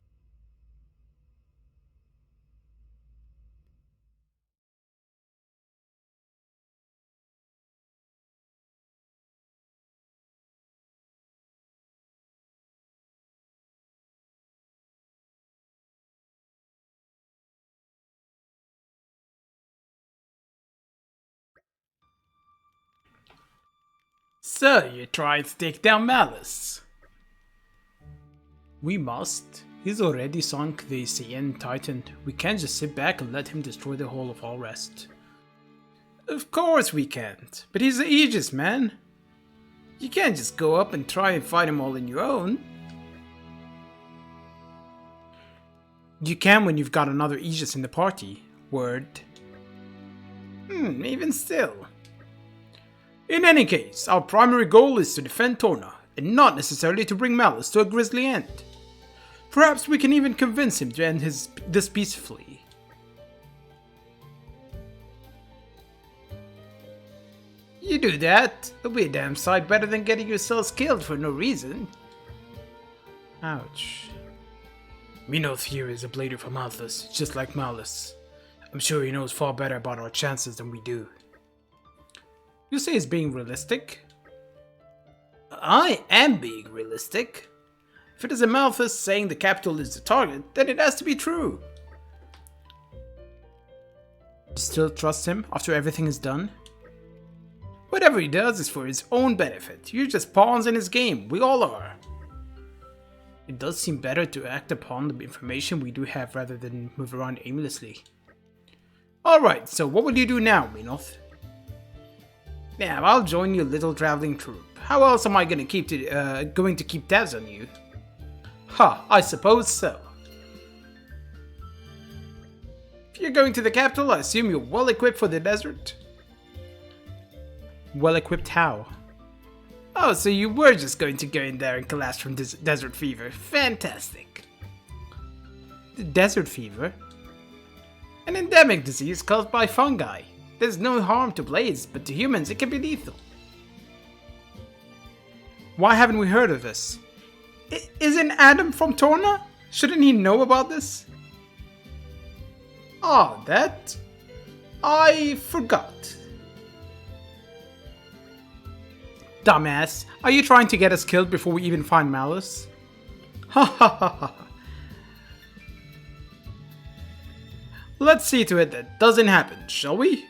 So, you tried to take down Malice? We must. He's already sunk the CN Titan. We can't just sit back and let him destroy the whole of all rest. Of course we can't, but he's the Aegis, man. You can't just go up and try and fight him all on your own. You can when you've got another Aegis in the party. Word. Even still. In any case, our primary goal is to defend Torna, and not necessarily to bring Malice to a grisly end. Perhaps we can even convince him to end this peacefully. You do that, it'll be a damn sight better than getting yourselves killed for no reason. Ouch. Minoth here is a blader from Malthus, just like Malice. I'm sure he knows far better about our chances than we do. You say he's being realistic? I am being realistic. If it is a Malthus saying the capital is the target, then it has to be true. You still trust him after everything is done? Whatever he does is for his own benefit. You're just pawns in his game. We all are. It does seem better to act upon the information we do have rather than move around aimlessly. Alright, so what will you do now, Minoth? Yeah, I'll join your little traveling troupe. How else am I going to keep tabs on you? Ha, I suppose so. If you're going to the capital, I assume you're well equipped for the desert? Well equipped how? Oh, so you were just going to go in there and collapse from desert fever. Fantastic. The desert fever? An endemic disease caused by fungi. There's no harm to blades, but to humans it can be lethal. Why haven't we heard of this? Isn't Adam from Torna? Shouldn't he know about this? Ah, that... I forgot. Dumbass, are you trying to get us killed before we even find Malice? Ha ha ha ha. Let's see to it that doesn't happen, shall we?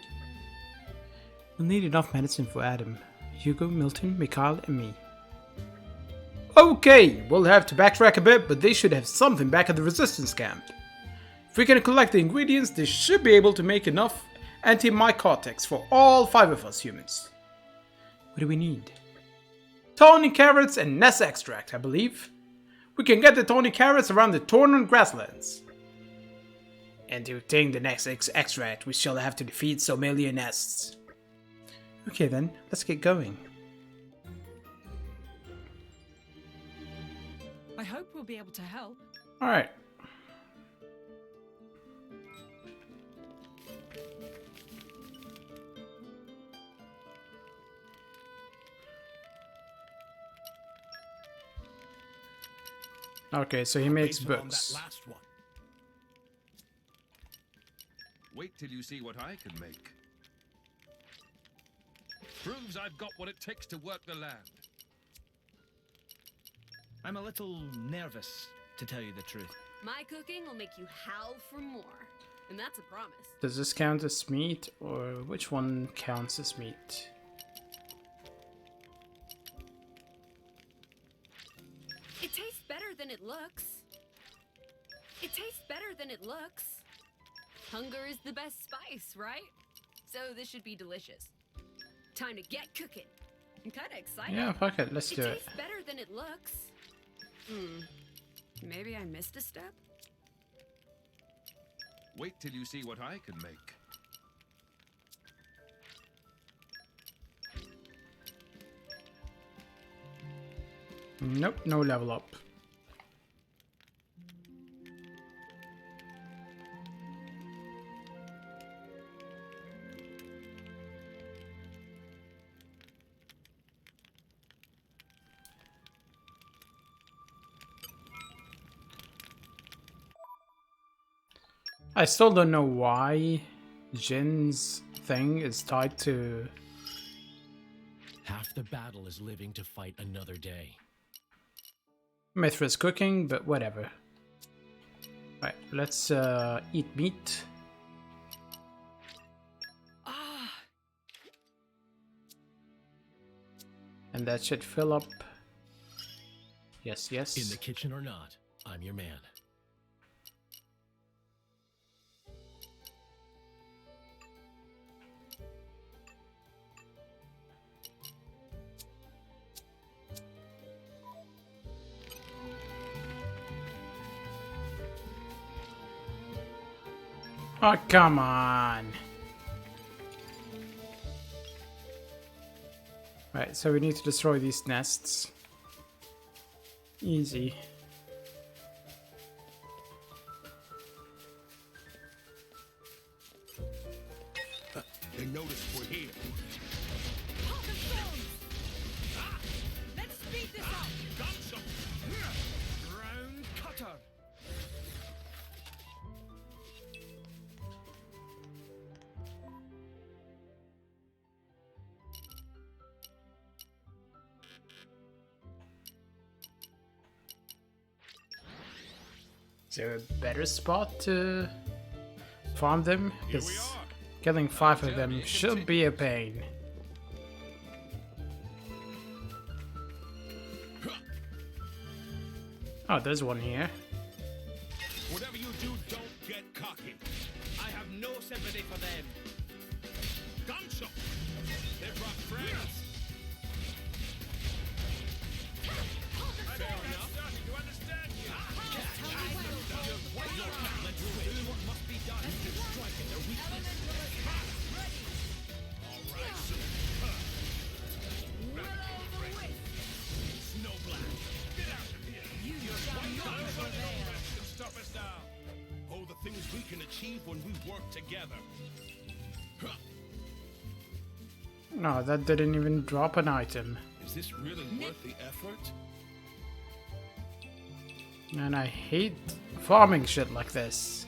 We'll need enough medicine for Adam, Hugo, Milton, Mikhail, and me. Okay, we'll have to backtrack a bit, but they should have something back at the resistance camp. If we can collect the ingredients, they should be able to make enough anti-mycotics for all 5 of us humans. What do we need? Tawny carrots and Ness extract, I believe. We can get the tawny carrots around the Torna grasslands. And to obtain the next extract, we shall have to defeat Somalia nests. Okay then, let's get going. I hope we'll be able to help. Alright. Okay, so he makes books. Wait till you see what I can make. Proves I've got what it takes to work the land. I'm a little nervous, to tell you the truth. My cooking will make you howl for more. And that's a promise. Does this count as meat, or which one counts as meat? It tastes better than it looks. It tastes better than it looks. Hunger is the best spice, right? So this should be delicious. Time to get cooking. I'm kind of excited. Yeah, fuck it, let's do it. It tastes better than it looks. Maybe I missed a step? Wait till you see what I can make. Nope, no level up. I still don't know why Jin's thing is tied to... Half the battle is living to fight another day. Mithra's cooking, but whatever. Right, let's eat meat. And that should fill up. Yes, yes. In the kitchen or not, I'm your man. Oh, come on. Right, so we need to destroy these nests. Easy. They noticed we're here. Let's speed this up. Gotcha. Ground cutter. Is there a better spot to farm them? Because killing 5 of them should be a pain. Oh, there's one here. Whatever you do, don't get cocky. I have no sympathy for them. Gunshot! They brought friends. Fair enough. Starting to understand you. Let's do what must be done to strike at their weakness. All right, so, Snow Black. Get out of here. Can stop us now. oh, the things we can achieve when we work together. Huh. No, that didn't even drop an item. Is this really worth the effort? And I hate farming shit like this.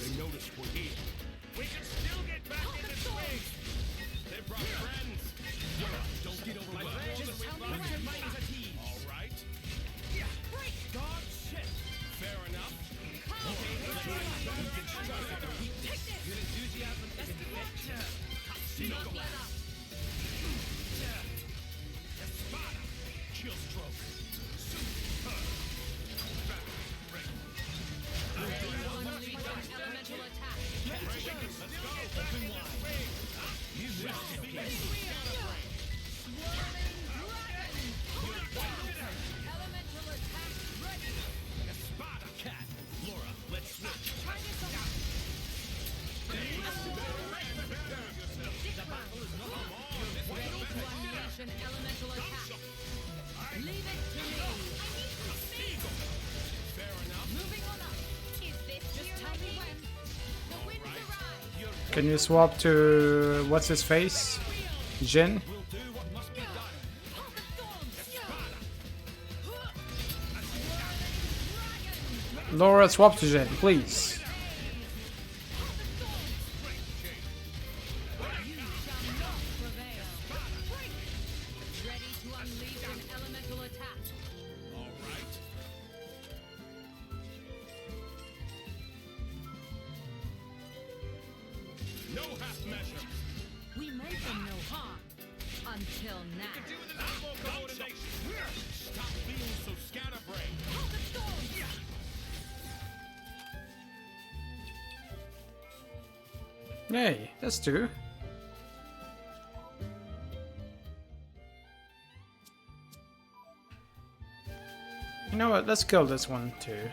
They noticed we're here. We can still get back in the swing. They brought friends. Don't get overwhelmed. All right. God shit. Fair enough. Your enthusiasm is infectious. Espada. Chill stroke. Elemental attack. Elemental attack ready. Espada. Cat. Laura, let's switch. Try this on. Ready to unleash an elemental attack. Leave it to me. Fair enough. Moving on up. Is this just tell me when? The winds arrive. Can you swap to what's his face? Jin? We'll do what must be done. Laura, swap to Jin, please. Ready to unleash an elemental attack. All right. No half measures. We meant them no harm. Until now. Stop being so scatterbrained. Hey, that's two. You know what? Let's kill this one too.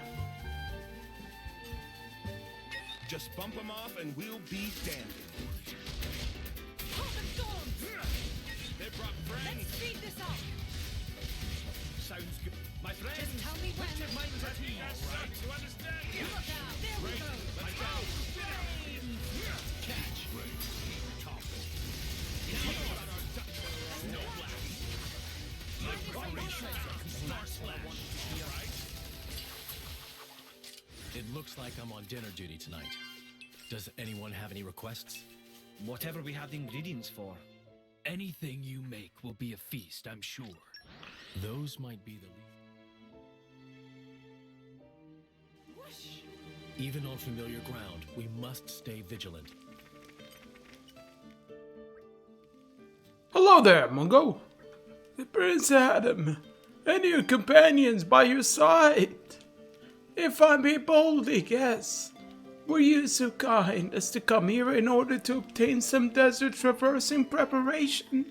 Just bump them off and we'll be dandy. They brought friends. Speed this up. Sounds good. My friends. Just tell me when. Put your minds at ease. Starting to understand you. Look out. There we go. Let's go. Catch. Topple. Snow Black. Star Slash. It looks like I'm on dinner duty tonight. Does anyone have any requests? Whatever we have the ingredients for. Anything you make will be a feast, I'm sure. Those might be the least. Even on familiar ground, we must stay vigilant. Hello there, Mungo. Prince Adam, and your companions by your side. If I may boldly guess, were you so kind as to come here in order to obtain some desert traversing preparation?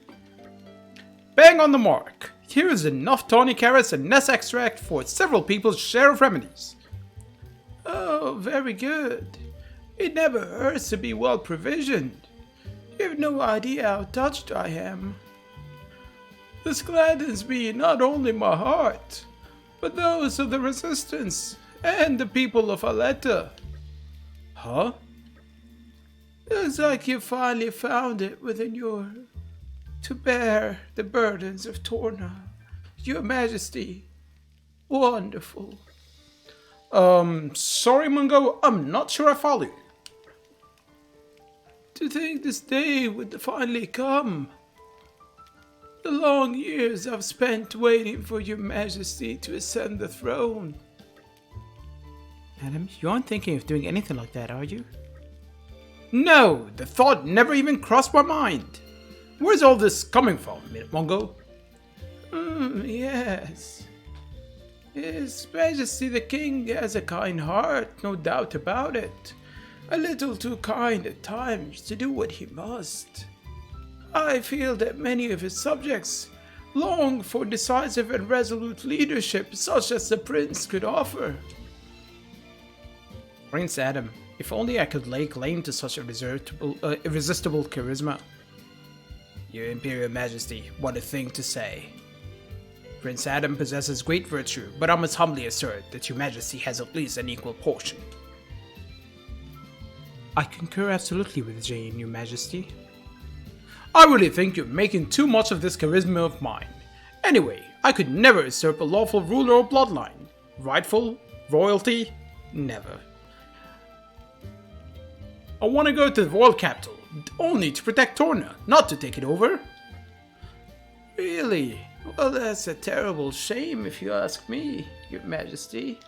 Bang on the mark. Here is enough tawny carrots and nest extract for several people's share of remedies. Oh, very good. It never hurts to be well provisioned. You have no idea how touched I am. This gladdens me not only my heart, but those of the Resistance and the people of Aletta. Huh? Looks like you finally found it within your... to bear the burdens of Torna. Your Majesty. Wonderful. Sorry Mungo, I'm not sure I follow you. To think this day would finally come. The long years I've spent waiting for your Majesty to ascend the throne. Adam, you aren't thinking of doing anything like that, are you? No, the thought never even crossed my mind. Where's all this coming from, Mongo? Yes. His Majesty the King has a kind heart, no doubt about it. A little too kind at times to do what he must. I feel that many of his subjects long for decisive and resolute leadership such as the Prince could offer. Prince Adam, if only I could lay claim to such irresistible charisma. Your Imperial Majesty, what a thing to say. Prince Adam possesses great virtue, but I must humbly assert that your Majesty has at least an equal portion. I concur absolutely with Jane, your Majesty. I really think you're making too much of this charisma of mine. Anyway, I could never usurp a lawful ruler or bloodline. Rightful? Royalty? Never. I want to go to the royal capital, only to protect Torna, not to take it over. Really? Well, that's a terrible shame if you ask me, your Majesty.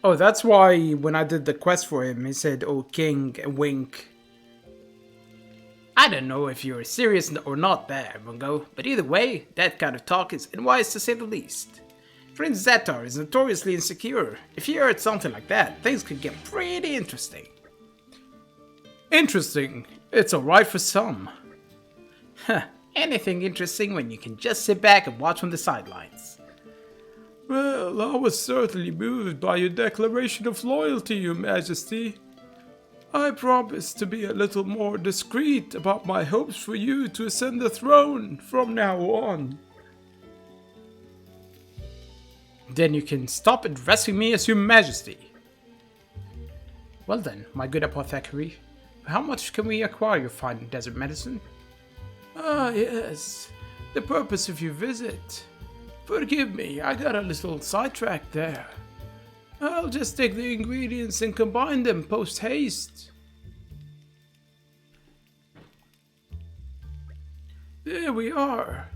Oh, that's why when I did the quest for him, he said, "Oh, King," and wink. I don't know if you're serious or not there, Mungo, but either way, that kind of talk is unwise to say the least. Prince Zetar is notoriously insecure. If you heard something like that, things could get pretty interesting. Interesting? It's alright for some. Huh, anything interesting when you can just sit back and watch from the sidelines. Well, I was certainly moved by your declaration of loyalty, your Majesty. I promise to be a little more discreet about my hopes for you to ascend the throne from now on. Then you can stop addressing me as your Majesty. Well then, my good apothecary, how much can we acquire your fine desert medicine? Ah yes, the purpose of your visit. Forgive me, I got a little sidetracked there. I'll just take the ingredients and combine them post-haste. There we are.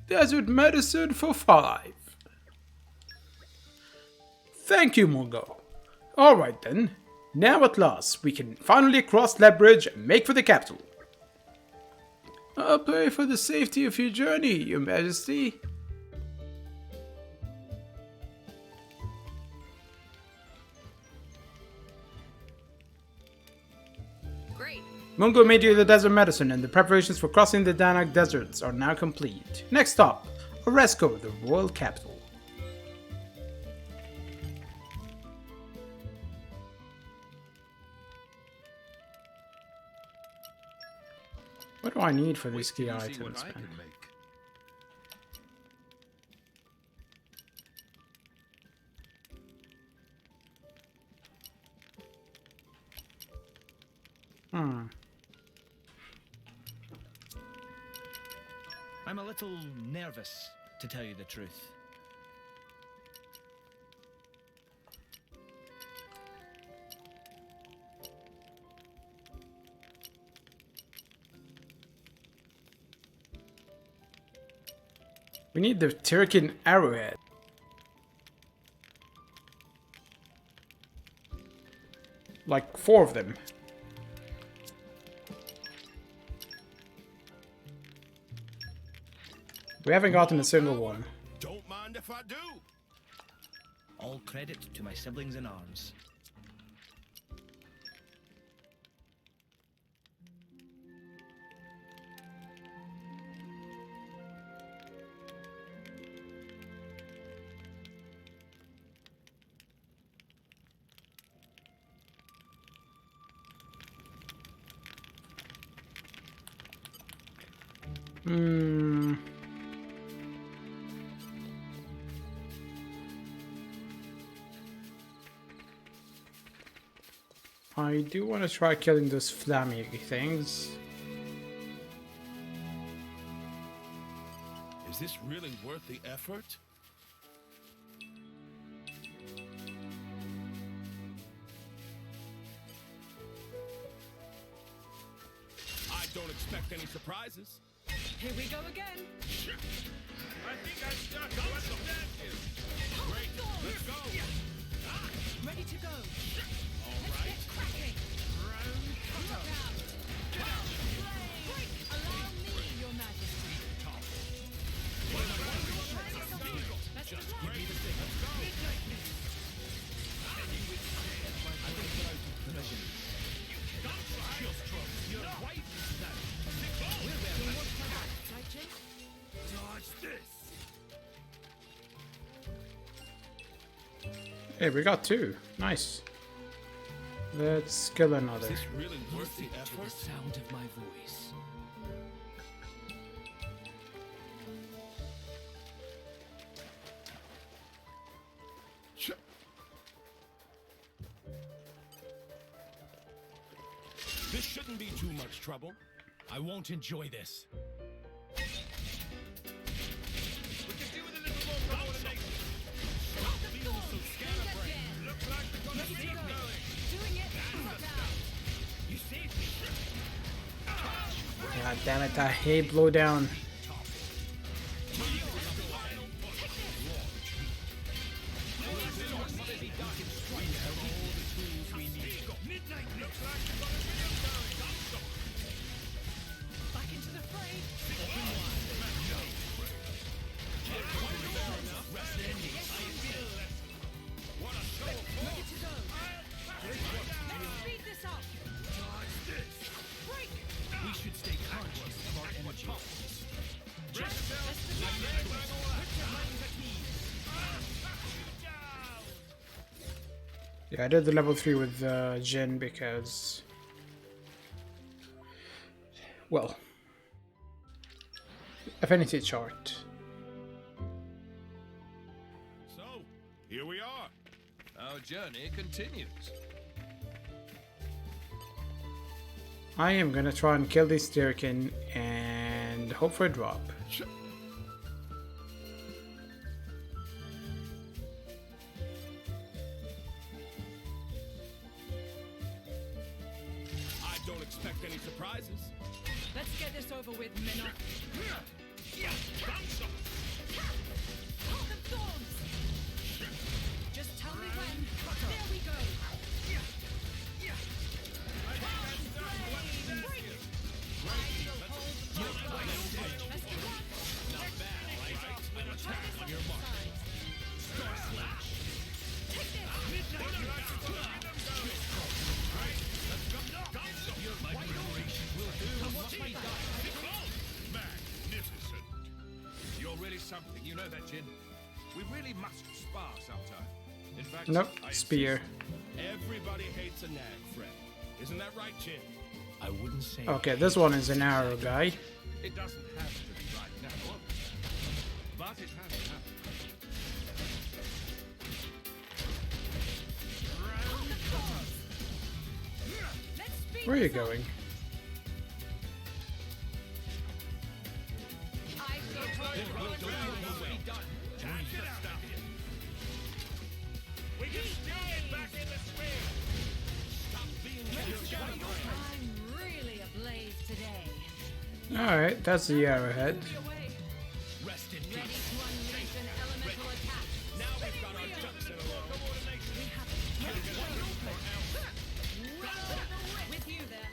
Desert medicine for 5. Thank you, Mongo. Alright then. Now at last, we can finally cross that bridge and make for the capital. I'll pray for the safety of your journey, your Majesty. Great. Mungo made you the desert medicine and the preparations for crossing the Danak deserts are now complete. Next stop, Oresco, the royal capital. What do I need for these key items, man? I'm a little nervous, to tell you the truth. We need the Turkin arrowhead. Like 4 of them. We haven't gotten a single one. Don't mind if I do. All credit to my siblings in arms. I do want to try killing those flammy things. Is this really worth the effort? I don't expect any surprises. Here we go again. I think I'm starting to understand you. Great, let's go. Ready to go. Hey, we got 2. Nice. Let's kill another. Is this really worth the To the effort? sound of my voice. This shouldn't be too much trouble. I won't enjoy this. We could do with a little more coordination. Stop being so scatterbrained. Looks like we've got a team going. Doing it. Put down. You saved me. God damn it, I hate blowdown. Back into the fray. Ready to go. Let's speed this up. Break. We should stay conscious of our energy. Yeah, I did the level 3 with Jin because, well, affinity chart. So, here we are. Our journey continues. I am gonna try and kill this Dirkin and hope for a drop. I don't expect any surprises. Let's get this over with, Minna. Heart of thorns. Just tell me when. There we go. Magnificent. You're really something, you know that, Jin. We really must spar sometime. In fact, Nope, I spear. Everybody hates a nag, friend. Isn't that right, Chin? I wouldn't say. Okay, this one is an arrow guy. insist. It doesn't have to be right now, but it has happened. Let's speed Where are you this up. going? I feel We can still get back in the swing. Stop being scatterbrained. I'm really ablaze today. Alright, that's the arrowhead. Rest in Ready peace. to unleash an elemental attack. Now we've got our ducks in a row. With you there.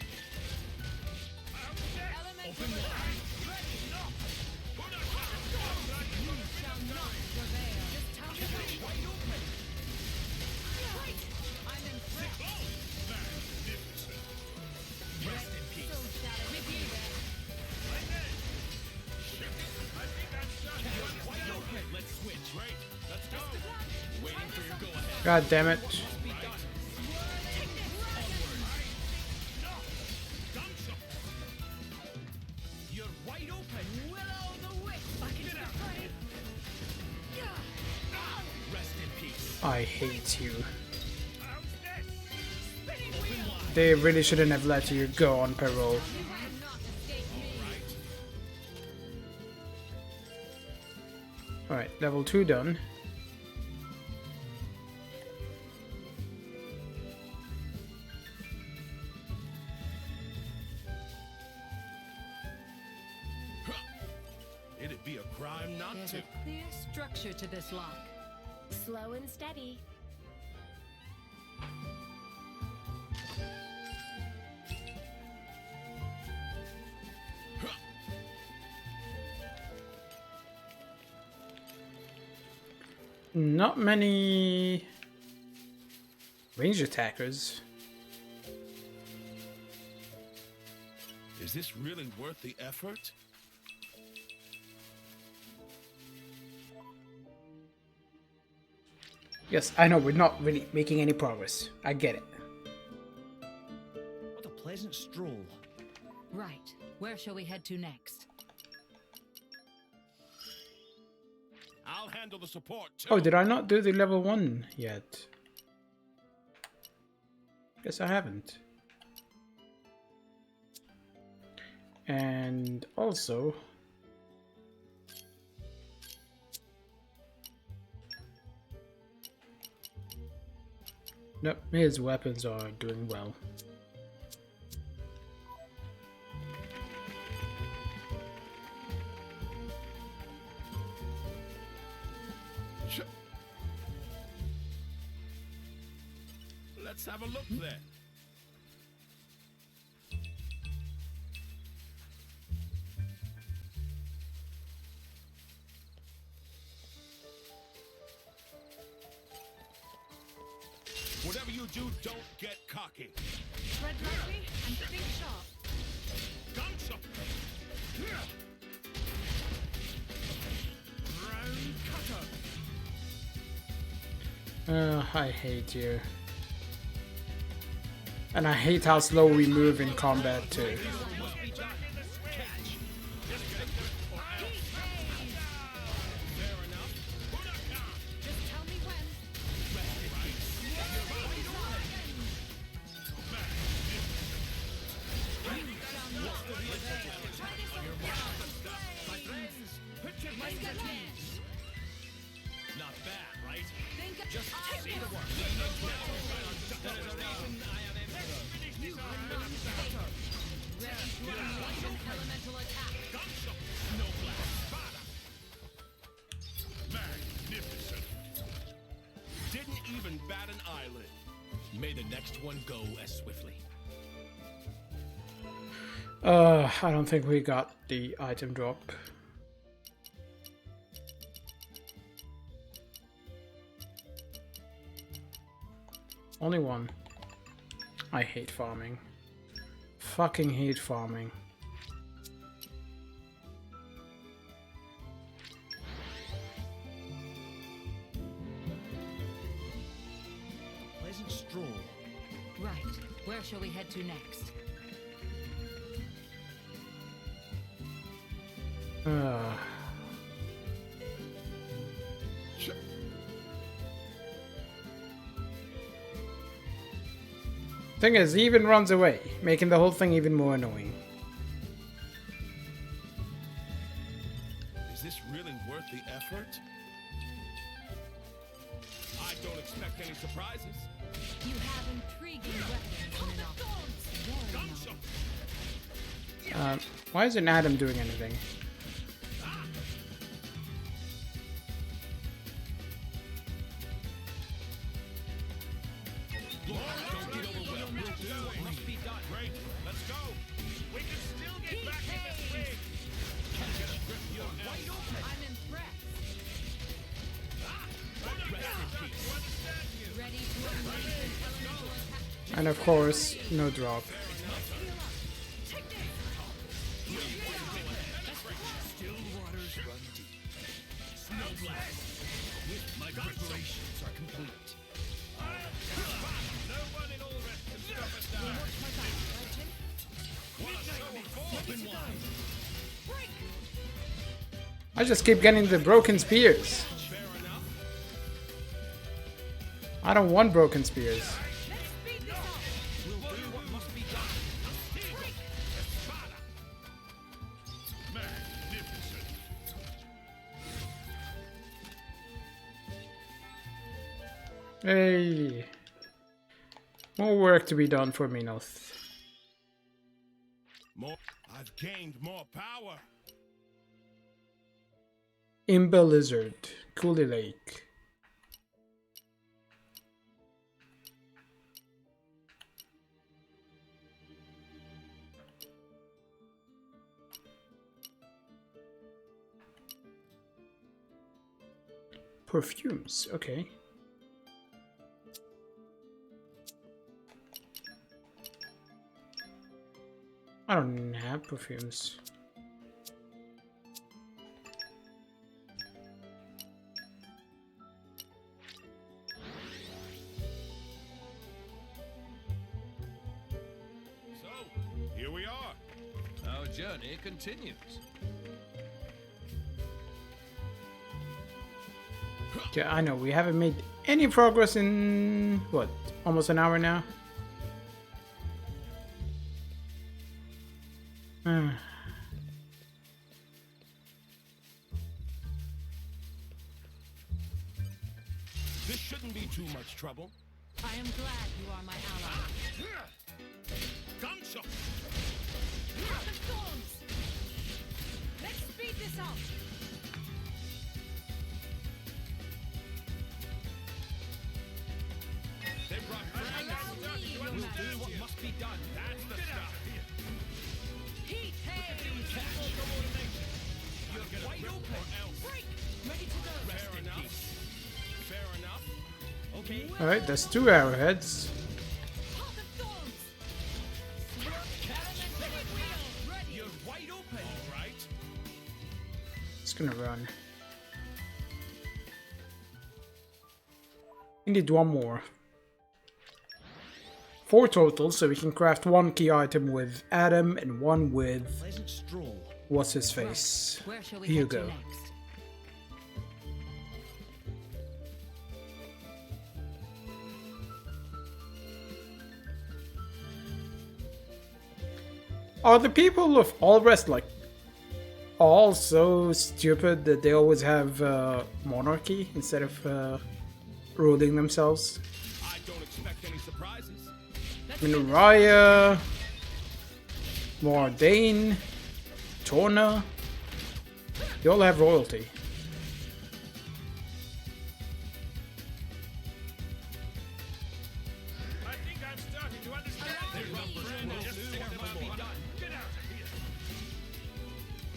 Elemental attack. You shall not prevail. Just tell me when. Right. I'm impressed. Rest in peace. So shattered. With you there. Let's switch. Great. Let's go. Waiting for your go ahead. God damn it. You're wide open. Will o' the wisp. Back into the fray. Rest in peace. I hate you. They really shouldn't have let you go on parole. You will not escape me. Alright, level 2 done. It'd be a crime not There's to. a clear structure to this lock. Slow and steady. Not many range attackers. Is this really worth the effort? Yes, I know we're not really making any progress. I get it. What a pleasant stroll. Right. Where shall we head to next? I'll handle the support too. Oh, did I not do the level 1 yet? Guess I haven't. And also... Nope, his weapons are doing well. Let's have a look then. Whatever you do, don't get cocky. Tread lightly and think sharp. Gunshot! Round cutter. I hate you. And I hate how slow we move in combat too. Not bad, right? Just see the work. There is a reason I am emperor. elemental attack. No blast. Spada. Magnificent. Didn't even bat an eyelid. May the next one go as swiftly. I don't think we got the item drop. Only one. I hate farming. Fucking hate farming. Pleasant stroll. Right. Where shall we head to next? Thing is, he even runs away, making the whole thing even more annoying. Is this really worth the effort? I don't expect any surprises. You have intriguing weapons enough. Gunshot! Why isn't Adam doing anything? Great, let's go. We can still get back in this ring. I'm impressed. Ready to unleash an elemental attack. And of course, no drop. Still waters run deep. Snow blast. My preparations are complete. No one in all rest can stop us now. Open wide. I just keep getting the broken spears. I don't want broken spears. We'll do what must be done. Magnificent. Hey. More work to be done for Minos. More. I've gained more power. Imba Lizard, Cooley Lake. Perfumes, okay. I don't have perfumes. Here we are. Our journey continues. Yeah, I know, we haven't made any progress in, what, almost an hour now? This shouldn't be too much trouble. I am glad you are my ally. Gunshot! The storms! Let's speed this up! They brought Allow me, your We'll do majesty. what must be done. That's the stuff. Heat haze! You're wide open. Break! Ready to go! Fair enough. Fair enough. Okay. Alright, that's 2 arrowheads. Path of thorns! Ready! You're wide open. All right. It's gonna run. We need 1 more. 4 total, so we can craft 1 key item with Adam and 1 with Pleasant stroll. what's his face? Where shall we Hugo. head to next? Are the people of All Rest like all so stupid that they always have monarchy instead of ruling themselves? I don't expect any surprises. Minuraya, Mordane, Torna, they all have royalty. I think I'm starting to understand. Just think what must be done. Get out of here.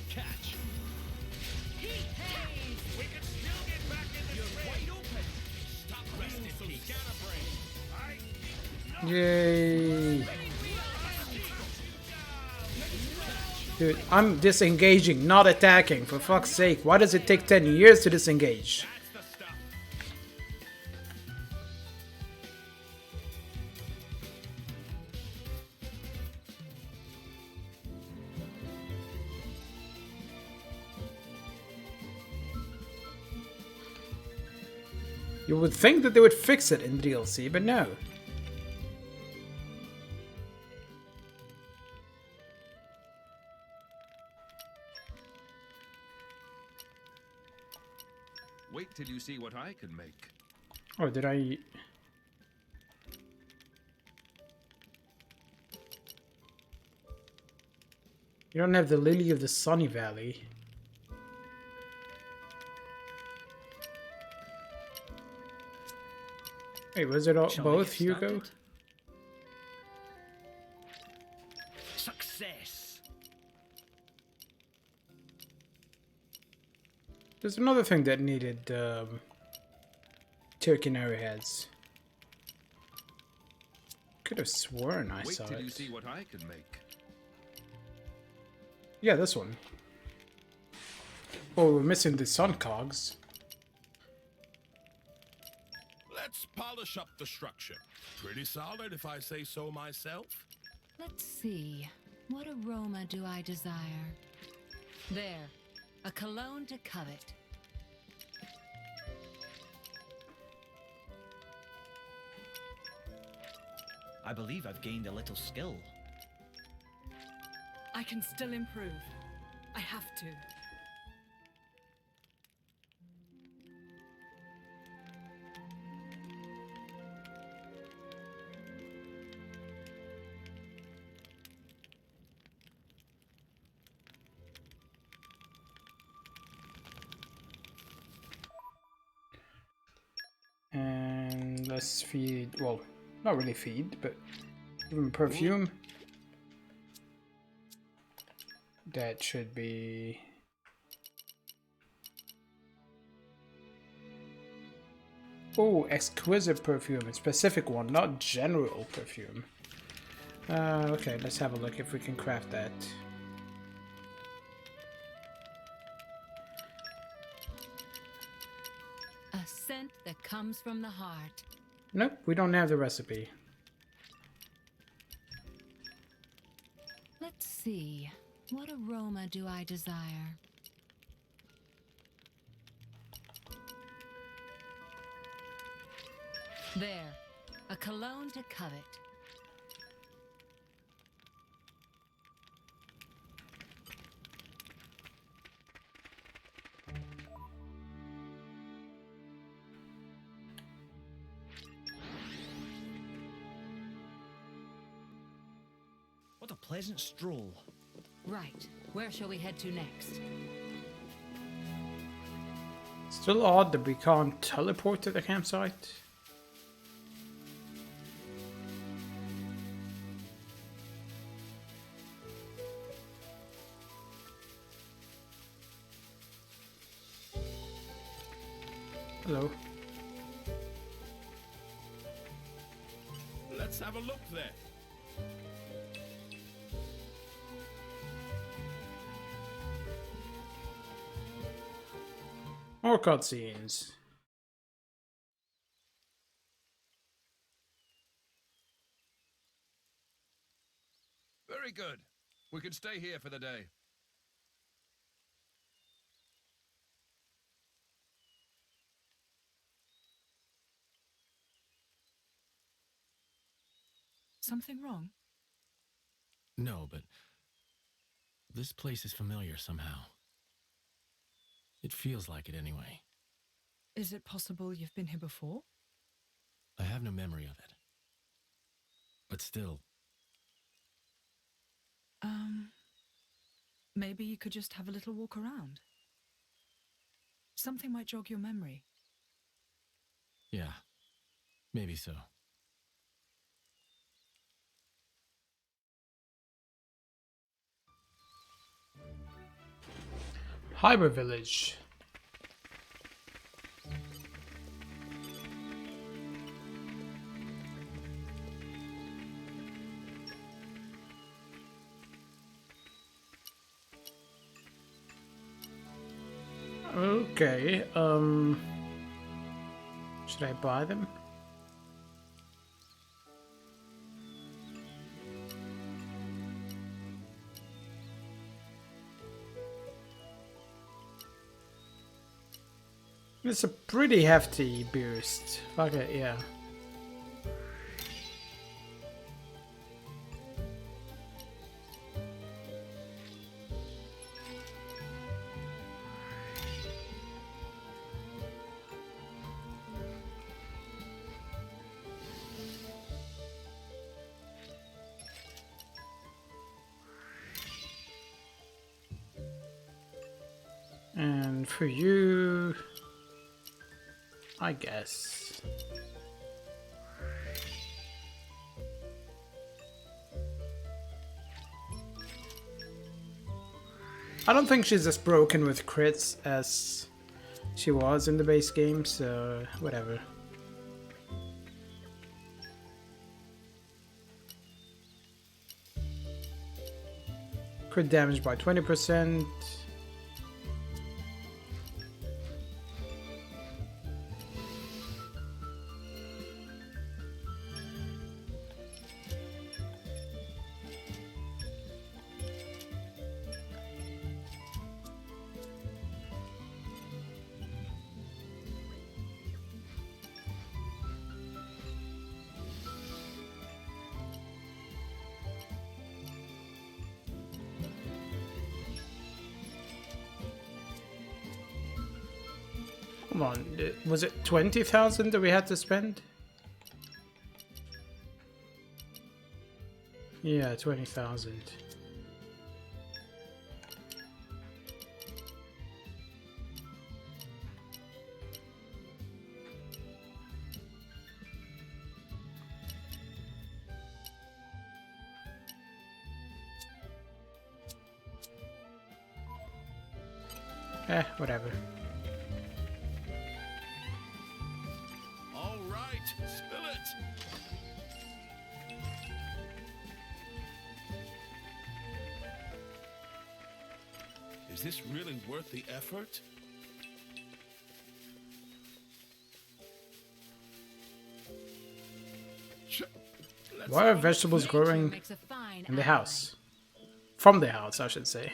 Catch. Heat haze! We can still get back in the You're wide open. Stop resting some scatterbrain. Yay! Dude, I'm disengaging, not attacking, for fuck's sake. Why does it take 10 years to disengage? That's the stuff. You would think that they would fix it in DLC, but no. Wait till you see what I can make. Oh, did I... You don't have the Lily of the Sunny Valley. Wait, was it all, Shall we both, get Hugo? started? Success. There's another thing that needed turkey arrowheads. Could have sworn I Wait saw till you it. see what I can make. Yeah, this one. Oh, we're missing the sun cogs. Let's polish up the structure. Pretty solid, if I say so myself. Let's see. What aroma do I desire? There. A cologne to covet. I believe I've gained a little skill. I can still improve. I have to. And let's feed, well, not really feed, but give him perfume. That should be... Oh, exquisite perfume, a specific one, not general perfume. Okay, let's have a look if we can craft that. A scent that comes from the heart. Nope, we don't have the recipe. Let's see. What aroma do I desire? There. A cologne to covet. What a pleasant stroll. Right. Where shall we head to next? Still odd that we can't teleport to the campsite. Hello. Let's have a look then. More cutscenes. Very good. We can stay here for the day. Something wrong? No, but this place is familiar somehow. It feels like it anyway. Is it possible you've been here before? I have no memory of it. But still, Maybe you could just have a little walk around. Something might jog your memory. yeah, maybe so. Hyper Village. Okay, should I buy them? It's a pretty hefty boost. Fuck it, yeah. And for you, I guess. I don't think she's as broken with crits as she was in the base game, so whatever. Crit damage by 20%. Come on, was it 20,000 that we had to spend? Yeah, 20,000. Whatever. All right, spill it. Is this really worth the effort? Why are vegetables growing in the house? from the house, I should say.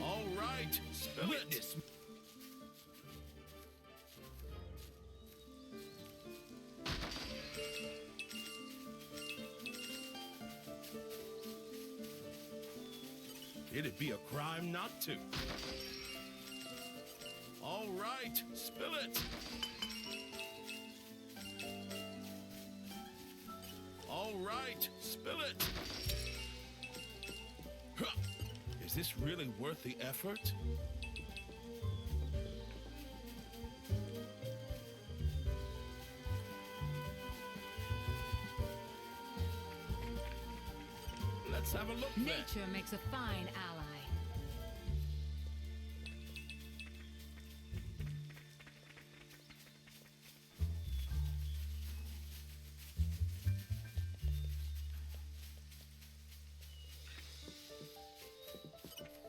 All right, spill it. It'd be a crime not to. All right, spill it. All right, spill it. Huh. Is this really worth the effort? Let's have a look then. Nature makes a fine ally.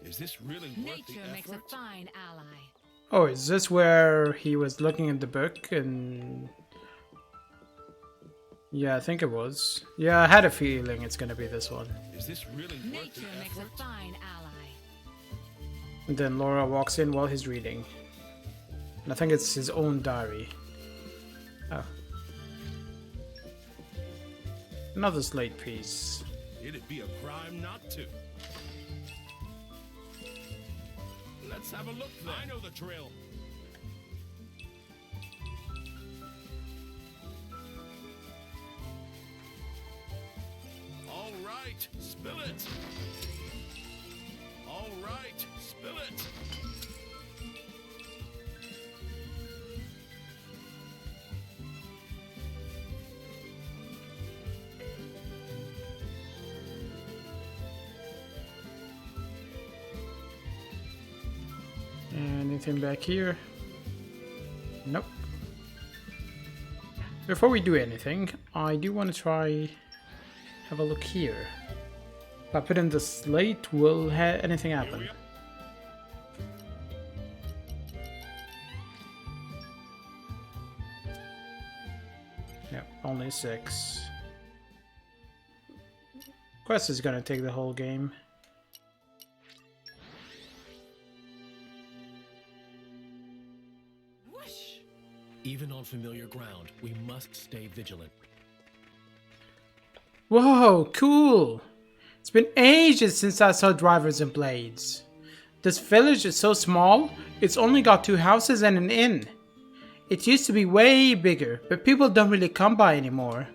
Is this really worth the Nature makes a effort? fine ally. Oh, is this where he was looking at the book and... Yeah, I think it was. Yeah, I had a feeling it's gonna be this one. Is this really worth Nature the makes effort? a fine ally. And then Laura walks in while he's reading. And I think it's his own diary. Oh. Another slate piece. It'd be a crime not to. Let's have a look then. I know the drill. All right, spill it. All right, spill it. Anything back here? Nope. Before we do anything, I do want to try have a look here. If I put in the slate, will anything happen? Yep, only 6. Quest is gonna take the whole game. Even on familiar ground, we must stay vigilant. Whoa, cool! It's been ages since I saw drivers and blades. This village is so small, it's only got 2 houses and an inn. It used to be way bigger, but people don't really come by anymore.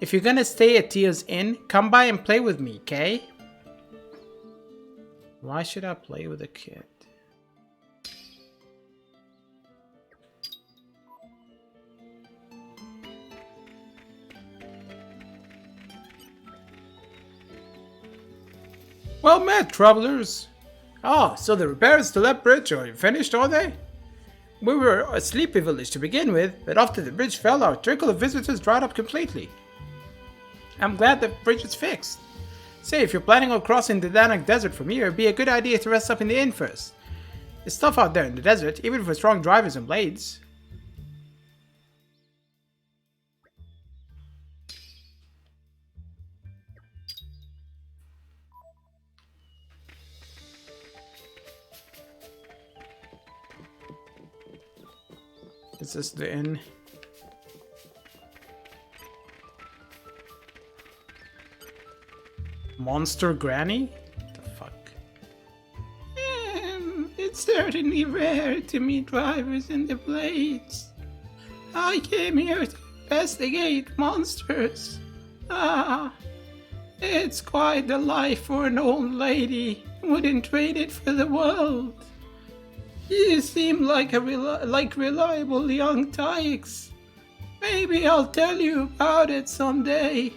If you're gonna stay at Tio's inn, come by and play with me, okay? Why should I play with a kid? Well met, travelers! Ah, so the repairs to that bridge are finished, are they? We were a sleepy village to begin with, but after the bridge fell, our trickle of visitors dried up completely. I'm glad the bridge is fixed. Say, if you're planning on crossing the Danak Desert from here, it'd be a good idea to rest up in the inn first. There's stuff out there in the desert, even for strong drivers and blades. Is this the inn? Monster Granny? What the fuck? It's certainly rare to meet drivers in the blades. I came here to investigate monsters. Ah, it's quite the life for an old lady. Wouldn't trade it for the world. You seem like reliable young tykes. Maybe I'll tell you about it someday.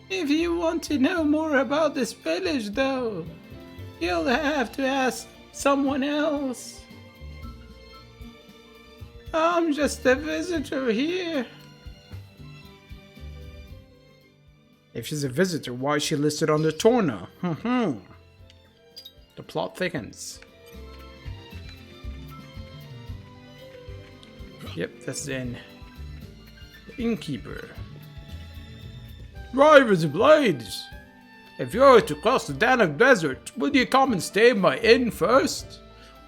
If you want to know more about this village, though, you'll have to ask someone else. I'm just a visitor here. If she's a visitor, why is she listed under Torna? The plot thickens. Yep, that's the inn. The innkeeper. Drivers and blades! If you're to cross the Danube Desert, will you come and stay in my inn first?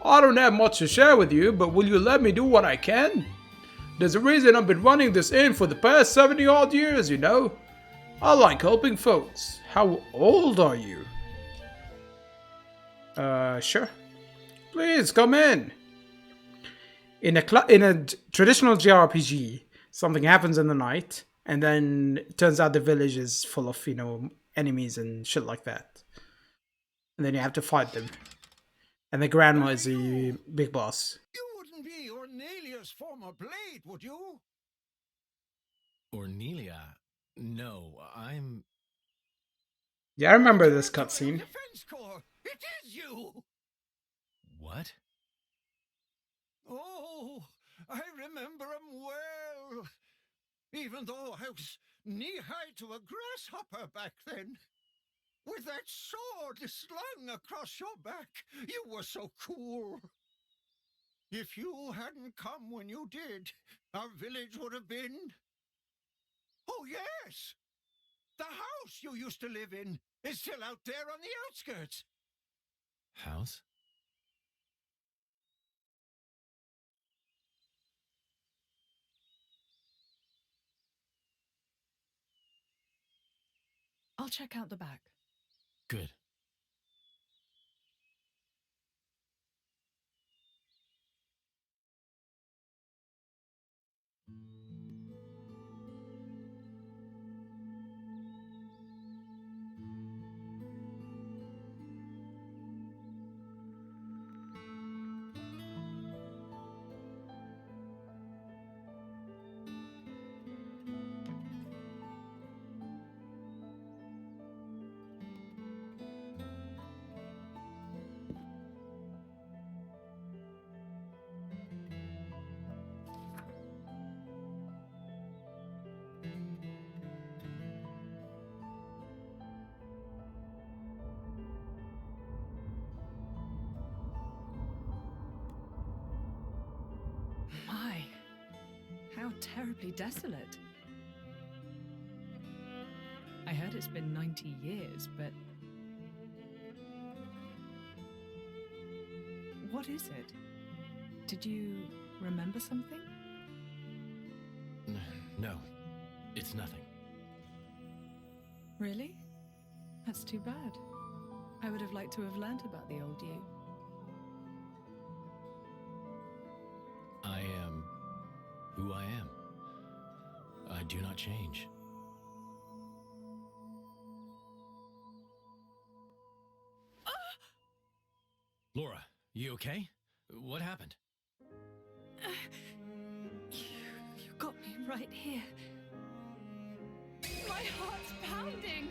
I don't have much to share with you, but will you let me do what I can? There's a reason I've been running this inn for the past 70 odd years, you know. I like helping folks. How old are you? Sure. Please come in. In a traditional JRPG, something happens in the night, and then it turns out the village is full of, you know, enemies and shit like that. And then you have to fight them. And the grandma is the big boss. You wouldn't be Ornelia's former blade, would you? Ornelia? No, I'm... Yeah, I remember this cutscene. Defense Corps! It is you! What? Oh, I remember him well. Even though I was knee-high to a grasshopper back then. With that sword slung across your back, you were so cool. If you hadn't come when you did, our village would have been... Oh, yes! The house you used to live in is still out there on the outskirts. House? I'll check out the back. Good. My, how terribly desolate. I heard it's been 90 years, but... What is it? Did you remember something? No, it's nothing. Really? That's too bad. I would have liked to have learnt about the old you. I am who I am. I do not change. Laura, you okay? What happened? You got me right here. My heart's pounding.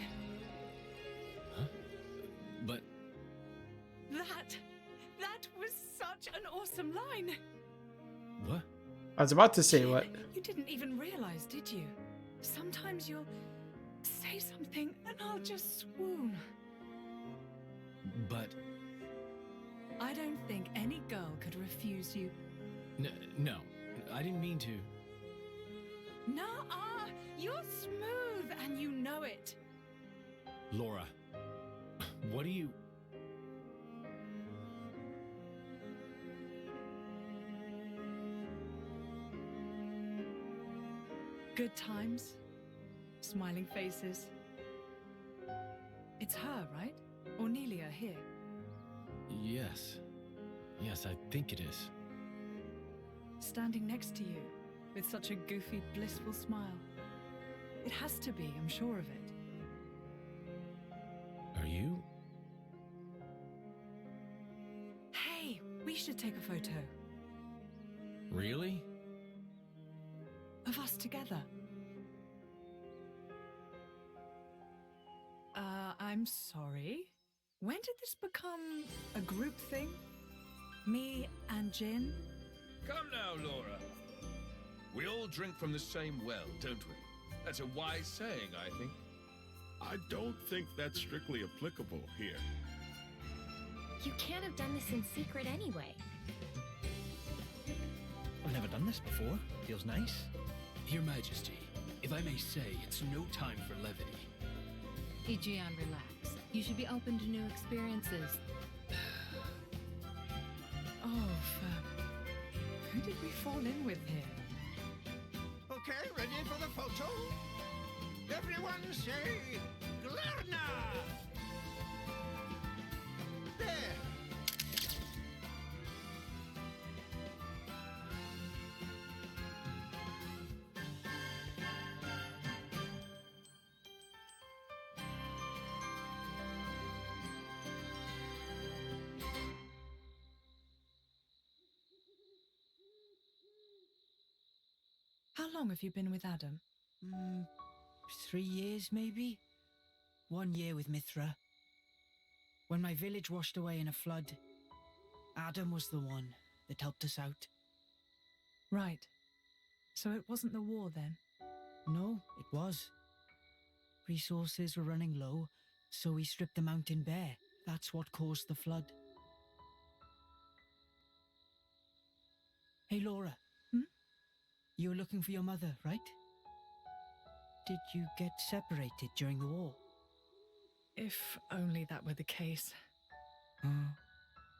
Huh? But... That was such an awesome line. What? I was about to say what? You didn't even realize, did you? Sometimes you'll say something and I'll just swoon. But... I don't think any girl could refuse you. No, I didn't mean to. Nuh-uh! You're smooth and you know it. Laura, what do you... Good times, smiling faces. It's her, right? Ornelia here. Yes. Yes, I think it is. Standing next to you, with such a goofy, blissful smile. It has to be, I'm sure of it. Are you? Hey, we should take a photo. Really? Of us together. I'm sorry. When did this become a group thing? Me and Jin? Come now, Laura. We all drink from the same well, don't we? That's a wise saying, I think. I don't think that's strictly applicable here. You can't have done this in secret anyway. I've never done this before. Feels nice. Your Majesty, if I may say, it's no time for levity. Ijian, relax. You should be open to new experiences. Oh, who did we fall in with here? Okay, ready for the photo? Everyone say Glerna! There! How long have you been with Adam? 3 years, maybe? 1 year with Mithra. When my village washed away in a flood, Adam was the one that helped us out. Right. So it wasn't the war then? No, it was. Resources were running low, so we stripped the mountain bare. That's what caused the flood. Hey, Laura. You were looking for your mother, right? Did you get separated during the war? If only that were the case.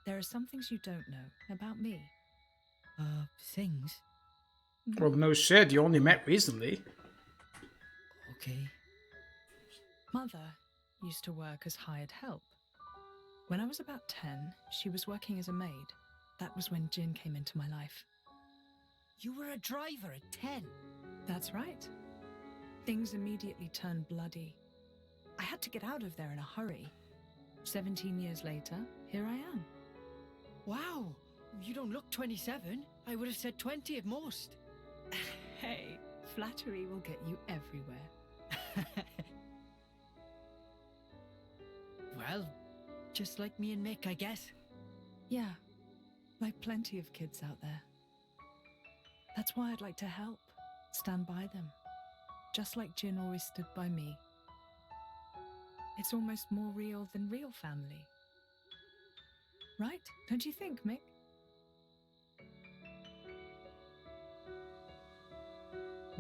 There are some things you don't know about me. Things? Well, no shit, you only met recently. Okay. Mother used to work as hired help. When I was about 10, she was working as a maid. That was when Jin came into my life. You were a driver at 10? That's right. Things immediately turned bloody. I had to get out of there in a hurry. 17 years later, here I am. Wow, you don't look 27. I would have said 20 at most. Hey, flattery will get you everywhere. Well, just like me and Mick, I guess. Yeah, like plenty of kids out there. That's why I'd like to help, stand by them, just like Jin always stood by me. It's almost more real than real family. Right? Don't you think, Mick?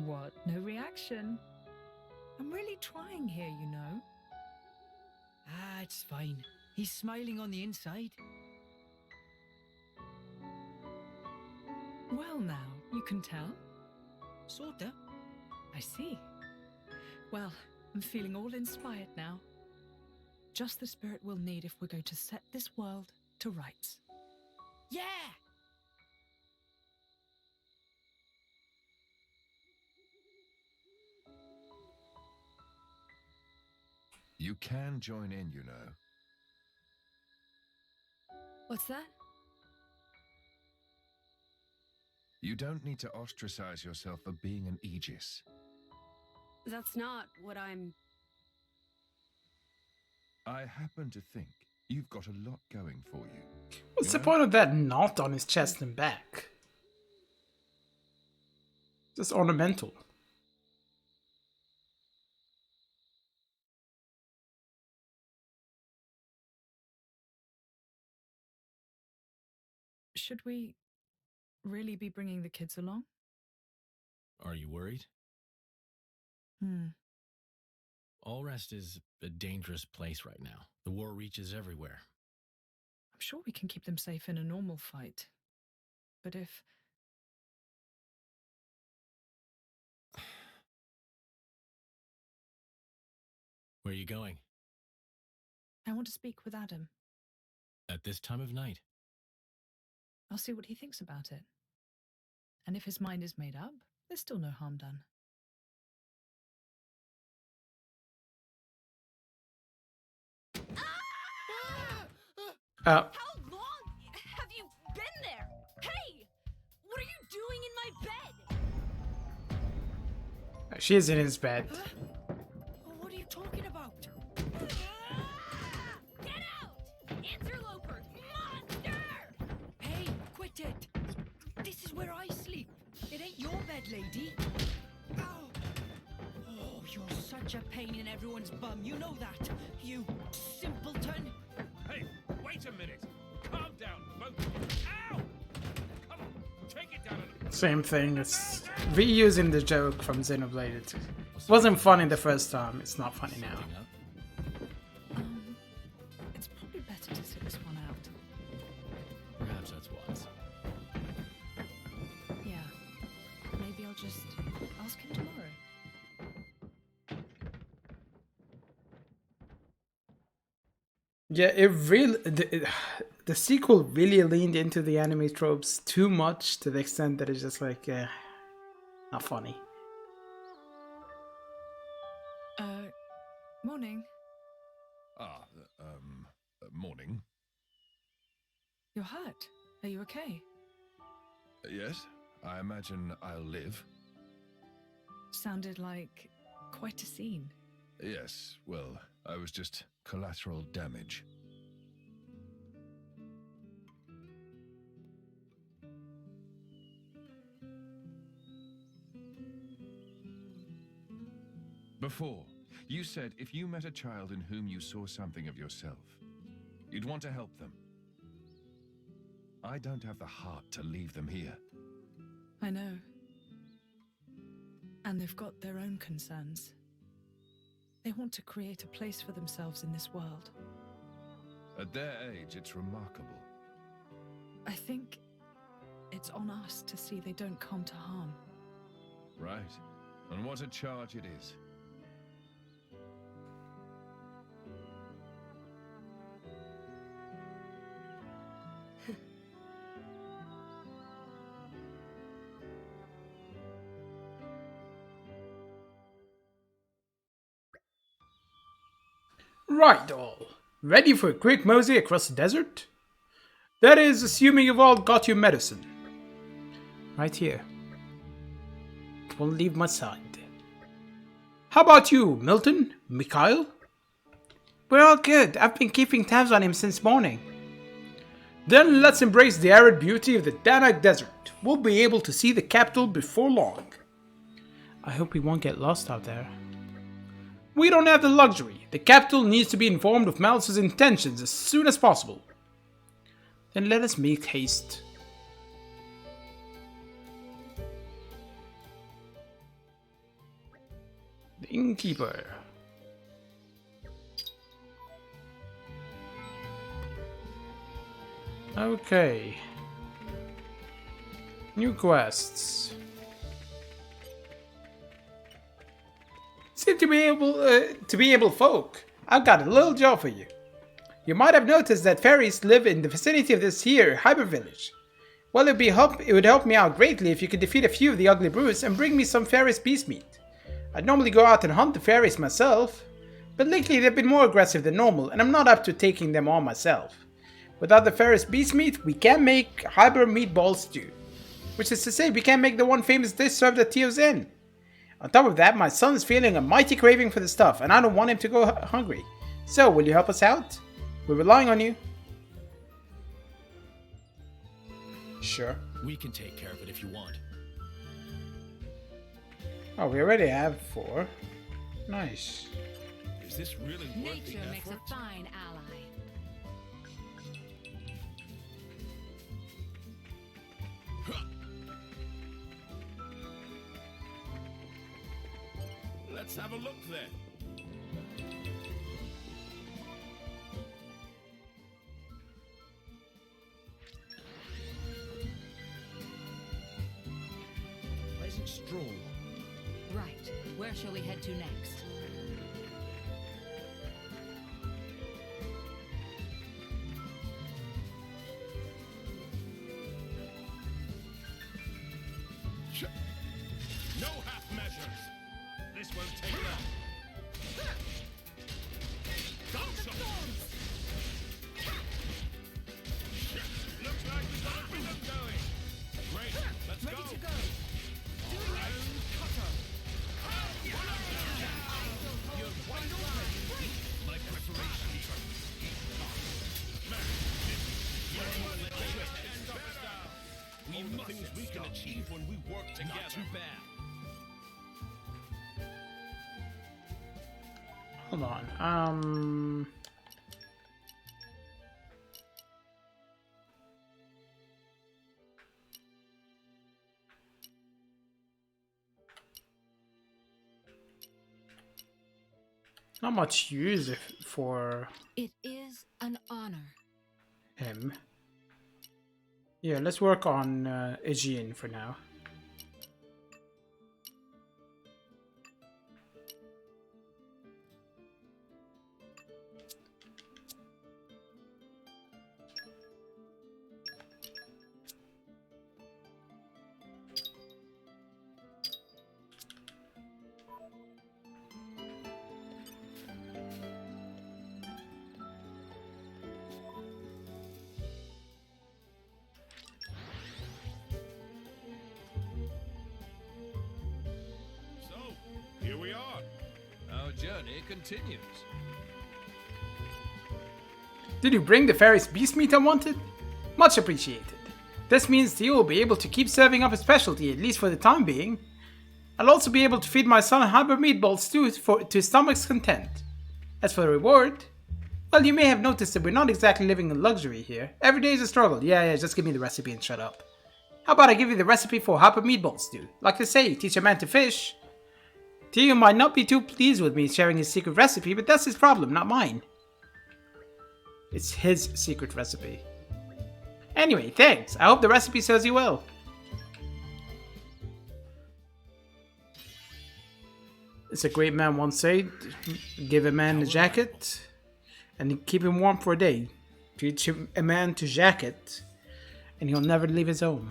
What? No reaction? I'm really trying here, you know. It's fine. He's smiling on the inside. Well now, you can tell. Sorta. I see. Well, I'm feeling all inspired now. Just the spirit we'll need if we're going to set this world to rights. Yeah! You can join in, you know. What's that? You don't need to ostracize yourself for being an Aegis. That's not what I'm... I happen to think you've got a lot going for you. What's the point of that knot on his chest and back? Just ornamental. Should we really be bringing the kids along? Are you worried? Allrest is a dangerous place right now. The war reaches everywhere. I'm sure we can keep them safe in a normal fight. But if... Where are you going? I want to speak with Adam. At this time of night? I'll see what he thinks about it. And if his mind is made up, there's still no harm done. How long have you been there? Hey! What are you doing in my bed? She is in his bed. What are you talking about? Get out! Interloper! Monster! Hey, quit it! This is where I sleep. It ain't your bed, lady. Ow! Oh, you're such a pain in everyone's bum. You know that, you simpleton. Hey, wait a minute. Calm down, both of you. Ow! Come on, take it down a little. Same thing. It's reusing the joke from Xenoblade. It wasn't funny the first time. It's not funny now. Yeah, it really the sequel really leaned into the anime tropes too much to the extent that it's just like not funny. Morning. Morning. You're hurt. Are you okay? Yes, I imagine I'll live. Sounded like quite a scene. Yes, well, I was just collateral damage. Before, you said if you met a child in whom you saw something of yourself, you'd want to help them. I don't have the heart to leave them here. I know. And they've got their own concerns. They want to create a place for themselves in this world. At their age, it's remarkable. I think it's on us to see they don't come to harm. Right. And what a charge it is. Right, all. Ready for a quick mosey across the desert? That is, assuming you've all got your medicine. Right here. Won't leave my side. How about you, Milton? Mikhail? We're all good. I've been keeping tabs on him since morning. Then let's embrace the arid beauty of the Danakh Desert. We'll be able to see the capital before long. I hope we won't get lost out there. We don't have the luxury. The capital needs to be informed of Malice's intentions as soon as possible. Then let us make haste. The innkeeper. Okay. New quests. Seem to be able folk. I've got a little job for you. You might have noticed that fairies live in the vicinity of this here Hyper Village. Well, it would help me out greatly if you could defeat a few of the ugly brutes and bring me some fairies beast meat. I'd normally go out and hunt the fairies myself, but lately they've been more aggressive than normal, and I'm not up to taking them on myself. Without the fairies beast meat, we can't make Hyper meatball stew, which is to say, we can't make the one famous dish served at Tio's Inn. On top of that, my son is feeling a mighty craving for the stuff, and I don't want him to go hungry. So, will you help us out? We're relying on you. Sure. We can take care of it if you want. Oh, we already have 4. Nice. Is this really worth the Nature makes effort? a fine ally. Let's have a look then. Pleasant stroll. Right. Where shall we head to next? No half measures. This won't take long. Gotcha. Looks like we've got a rhythm going. Great, let's Ready go. to go. Doing it. Cutter. You're wide open. My preparations are we must things we can achieve when we work together. Not too bad. Hold on. Not much use for It is an honor. him. Yeah, let's work on Aegean for now. Here we are. Our journey continues. Did you bring the Ferris beast meat I wanted? Much appreciated. This means Theo will be able to keep serving up a specialty, at least for the time being. I'll also be able to feed my son hyper meatballs too, to his stomach's content. As for the reward, well, you may have noticed that we're not exactly living in luxury here. Every day is a struggle. Yeah, just give me the recipe and shut up. How about I give you the recipe for hyper meatball stew? Like they say, teach a man to fish. Theo might not be too pleased with me sharing his secret recipe, but that's his problem, not mine. It's his secret recipe. Anyway, thanks. I hope the recipe serves you well. It's a great man once said, give a man a jacket and keep him warm for a day. Teach a man to jacket and he'll never leave his home.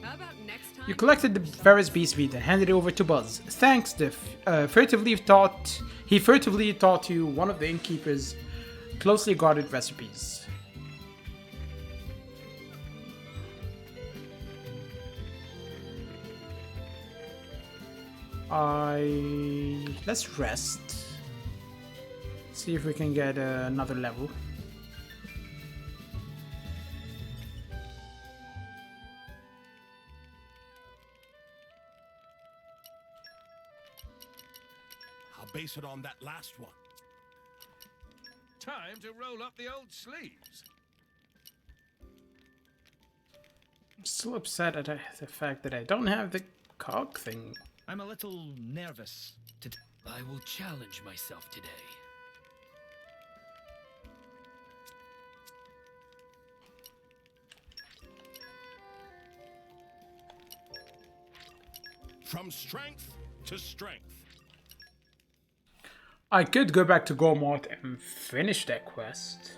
How about next time? You collected the Ferris beast meat and handed it over to Buzz. Thanks, he furtively taught you one of the innkeeper's closely guarded recipes. Let's rest. See if we can get another level. I'll base it on that last one. Time to roll up the old sleeves. I'm still upset at the fact that I don't have the cog thing. I'm a little nervous. I will challenge myself today. From strength to strength. I could go back to Gormott and finish that quest.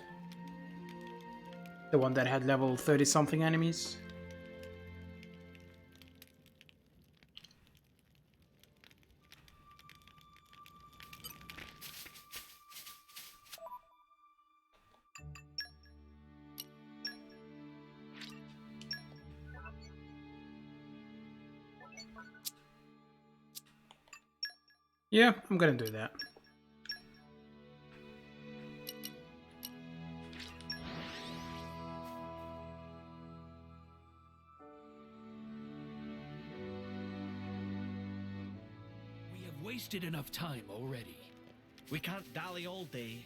The one that had level 30 something enemies. Yeah, I'm gonna do that. We have wasted enough time already. We can't dally all day.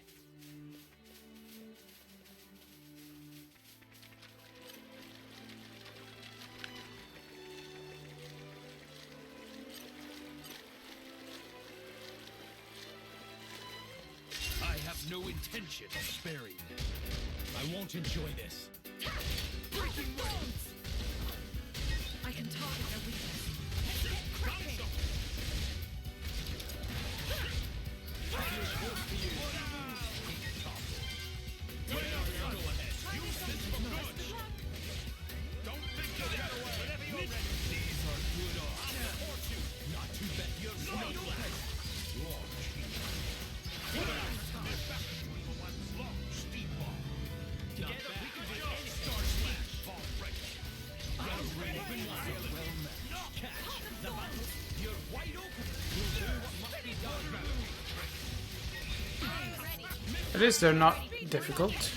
I have no intention of sparing them. I won't enjoy this. Breaking bones! I can target their weakness. Cracking! At least they're not difficult.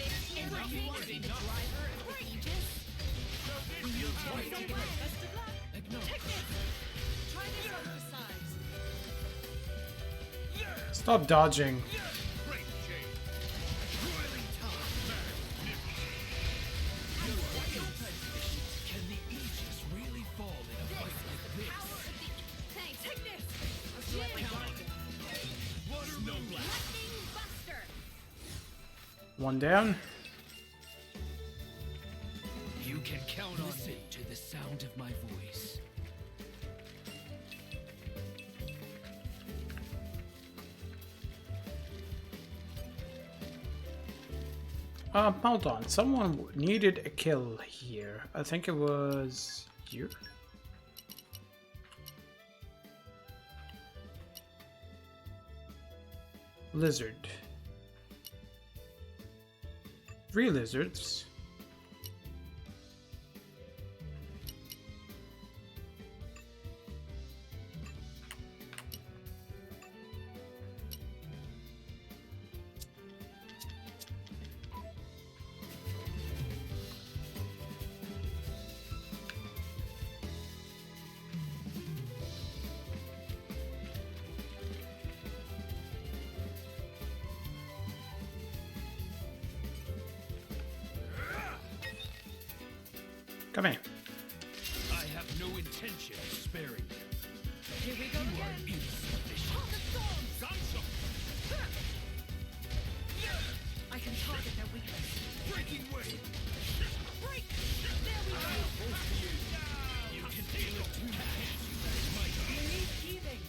Stop dodging. Can the Aegis really fall in a fight like this? Thanks. Take this! One down. You can count on me to the sound of my voice. Hold on. Someone needed a kill here. I think it was you. Lizard. 3 lizards. Come here. I have no intention of sparing you. Here we go again. Pocket storm. I can target their weakness. Breaking wave. Break. There we go. You can feel it too. My Relief healing.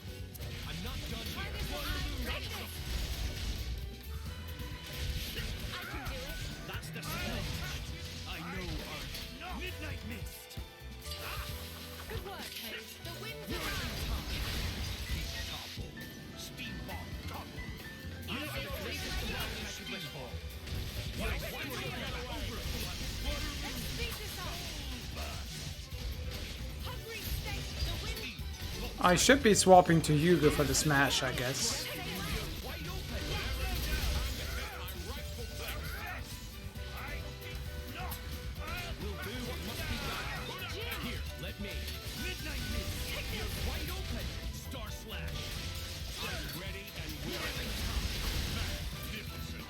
I'm not done Try here. this one. Ready this. I can do it. That's the sponge. I know art. Midnight mist. Good work, Hayes. The winds are on. Topple. Speed bomb. Topple. Speed ball. Let's speed this up. Hungry state. The wind. I should be swapping to Hugo for the smash, I guess. Here, let me. Midnight mist. You're wide open. Star slash. I'm ready and willing. Magnificent.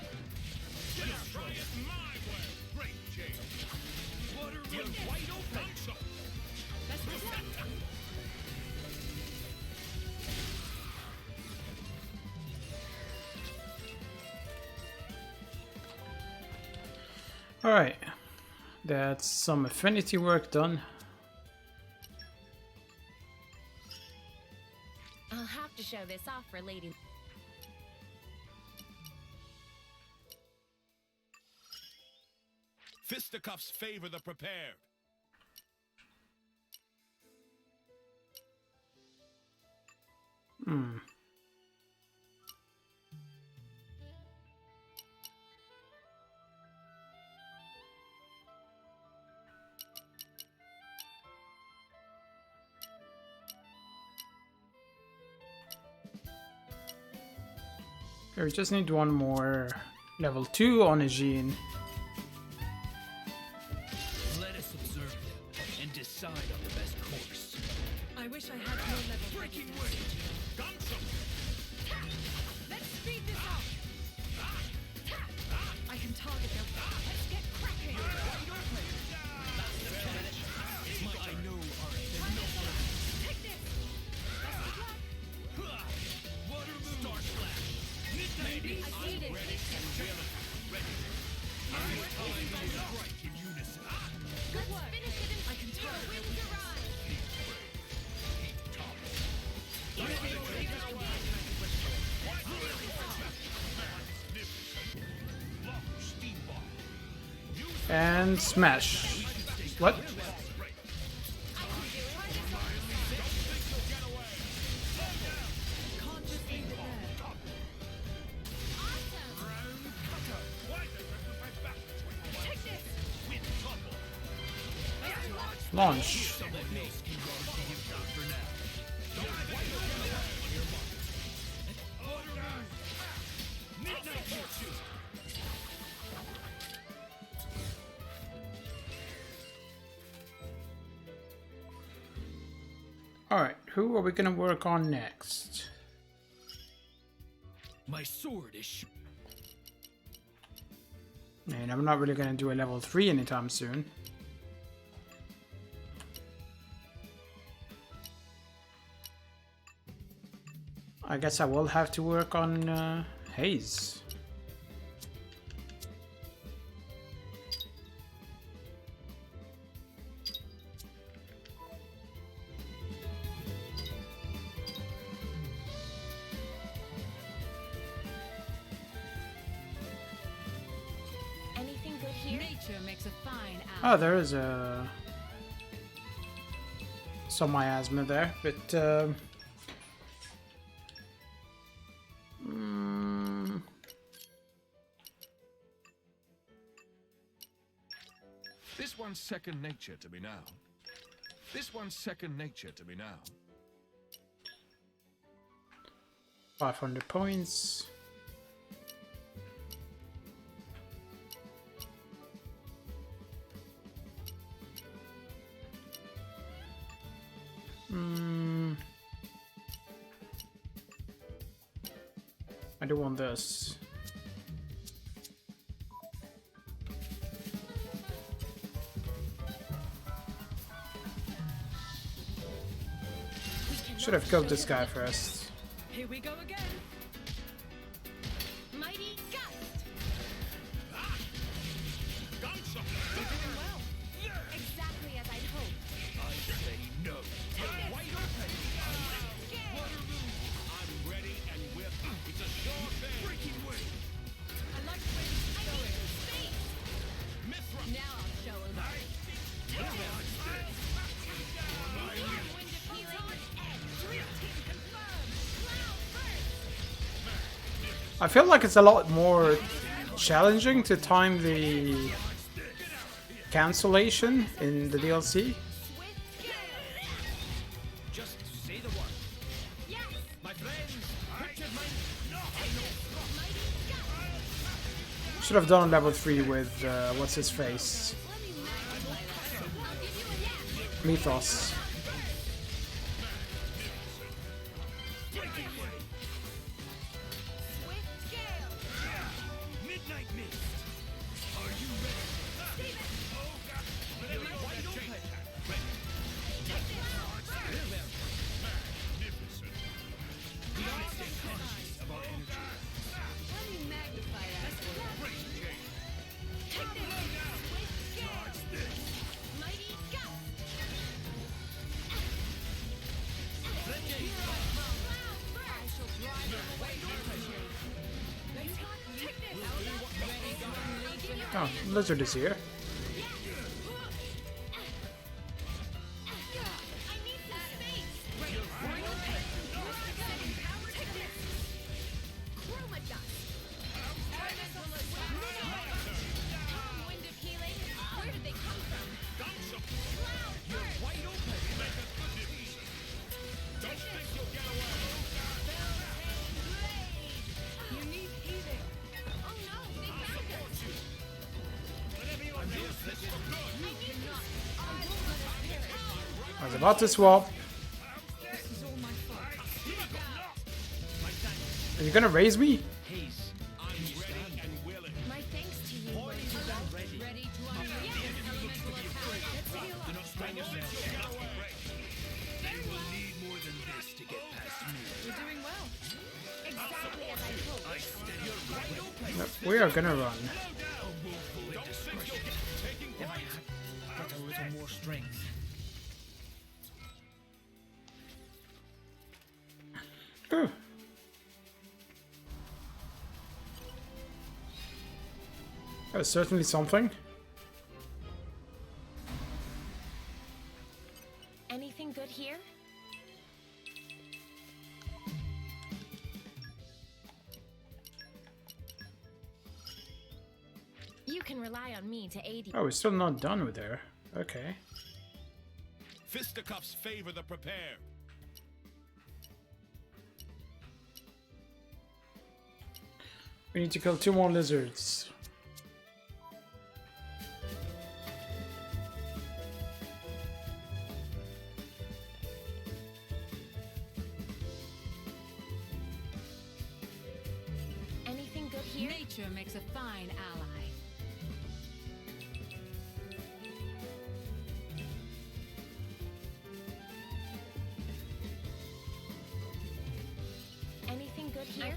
Just try it my way. Great change. Water you're wide open. Best of luck. Alright. That's some affinity work done. I'll have to show this off for Lady. Fisticuffs favor the prepared. Hmm. Okay, we just need one more level 2 on a Jean. Let us observe them and decide on the best course. I wish I had your level. Breaking readiness. wave. Let's speed this up. I can target their. Let's get cracking. I know art. Take this. Best of luck. Water moon. Star slash. Midnight mist. I see this. Strike in unison. Good work. Finish it in. I can target The their winds are on. And smash. What? Can't just leave it there. Take this. Launch. Alright, who are we gonna work on next? My sword is. And I'm not really gonna do a level 3 anytime soon. I guess I will have to work on Haze. Anything good here? Nature makes a fine Oh, apple. there is a some miasma there, but This one's second nature to me now. This one's second nature to me now. 500 points. I do want this. Should have killed this guy first. Here we go again. Mighty gust. You're doing well. Exactly as I'd hoped. I say no. Wide open. I'm ready and with. It's a sure thing. Breaking wing. I like where this is going. Mithra. Now I'll show him. Wind of healing. I feel like it's a lot more challenging to time the cancellation in the DLC. Just say the word. Yes. My friends, pictured my... Should have done level 3 with what's his face? Mythos. Midnight mist. Are you ready? Oh God. You're wide open. Magnificent. We gotta stay conscious of our energy. Let me magnify that for you. Great change. Take this. Charge this. Mighty gust. I shall drive them away. Oh, Lizard is here. I was about to swap. Are you gonna raise me? Haze, can you stand? My thanks to you. Ready to unleash an elemental attack. Do not strain yourself. They will need more than this to get past me. You're doing well. Exactly as I hoped. I steady your wide open. Nope, we are gonna run. A woeful indiscretion. If I had but a little more strength. Ooh. That was certainly something. Anything good here? You can rely on me to aid you. Oh, we're still not done with her. Okay. Fisticuffs favor the prepared. We need to kill 2 more lizards. Anything good here? Nature makes a fine ally. Anything good here?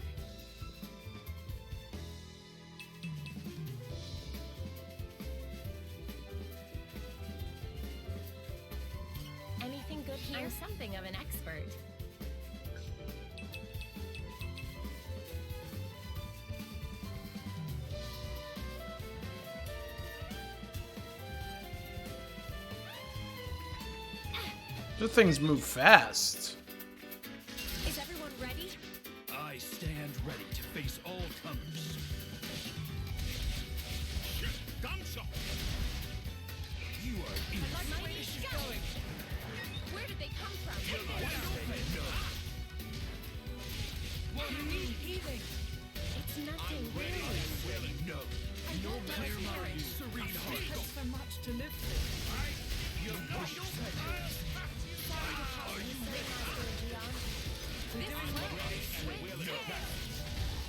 Anything good here? I'm something of an expert. The things move fast. Is everyone ready? I stand ready to face all comers. Gunshot. like the way this is going. Where did they come from? You need healing. It's nothing really. No clear mind, serene heart. Has so much to live for.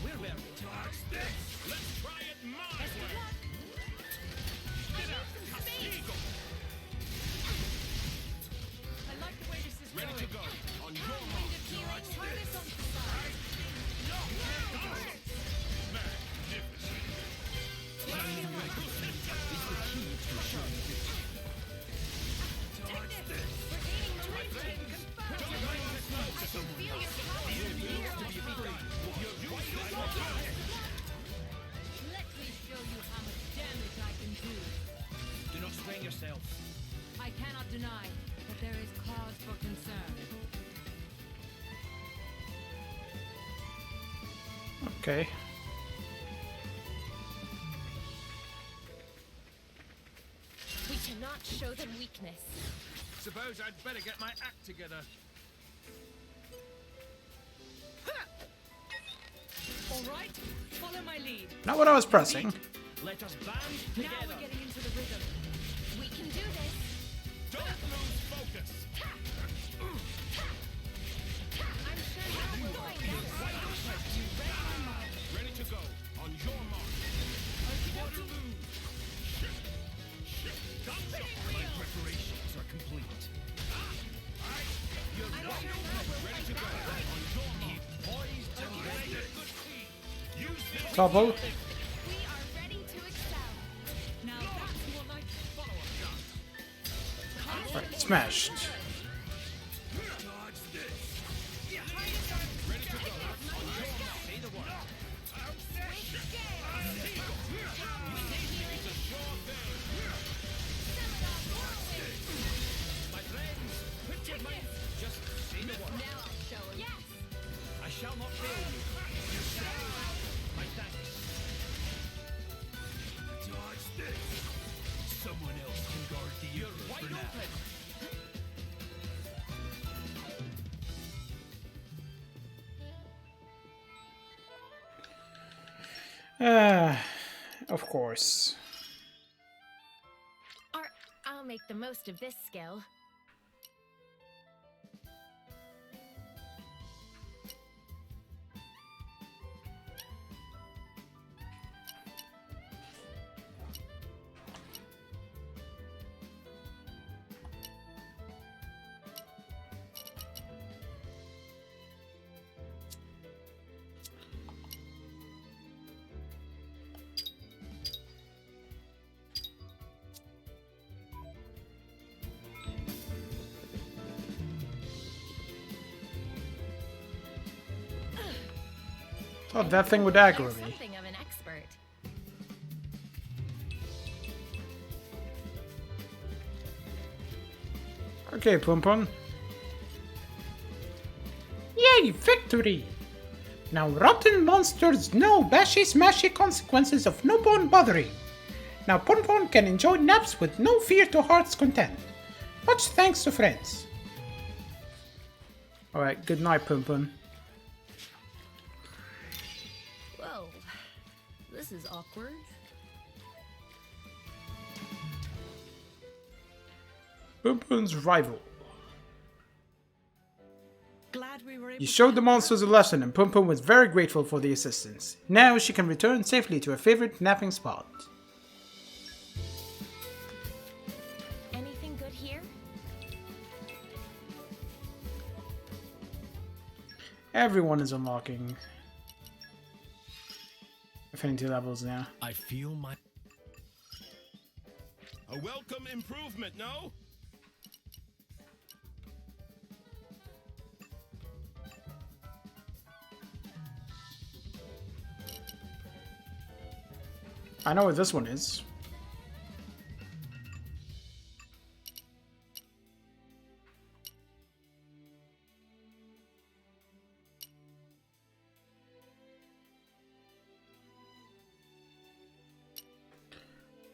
We're where we talk. Let's try it my way. I like the way this is Ready going. to go. On your mark. Try this on the side. Let me show you how much damage I can do. Do not strain yourself. I cannot deny that there is cause for concern. Okay. We cannot show them weakness. Suppose I'd better get my act together. All right, follow my lead. Not what I was pressing. Let us band Now together. we're getting into the rhythm. We can do this. Don't lose focus. I'm sure you will find out. Ready to go. On your mark. My preparations are complete. Ready to go. On your mark. Poised and ready. Use this. Double. We are ready to excel. Now that's more like Right, smashed. Dodge this. Ready to go. On your mark. Say the word. It's a sure thing. My friends, put your mind. Just say the word. Now I'll show him. Yes. I shall not fail you. My thanks. Dodge this. Someone else can guard the You're wide open. Of course. Or I'll make the most of this skill. Oh, that thing would aggro You're me. something of an expert. Okay, Pum Pum. Yay, victory! Now rotten monsters know bashy smashy consequences of no bone bothering. Now Pum Pum can enjoy naps with no fear to heart's content. Much thanks to friends. Alright, good night, Pum Pum. Whoa, this is awkward. Pum Pum's rival. Glad we were able You to showed the help monsters a lesson and Pum Pum was very grateful for the assistance. Now she can return safely to her favorite napping spot. Anything good here? Everyone is unlocking affinity levels now. I feel my... A welcome improvement, no? I know what this one is.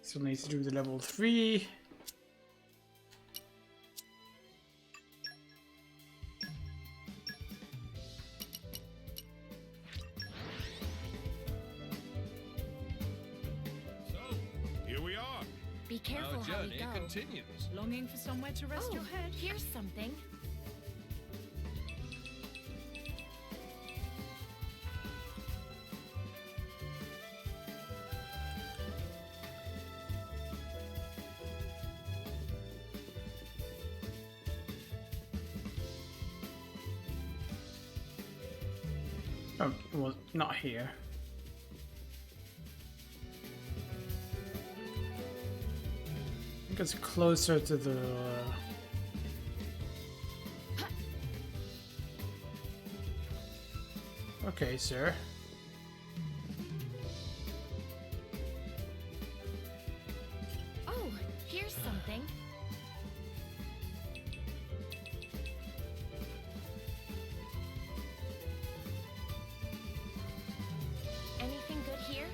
Still needs to do the level 3. Be careful Our how we journey go. continues. Longing for somewhere to rest Oh, your head? here's something. Oh, well, not here. I think it's closer to the... Okay, sir. Oh, here's something. Anything good here?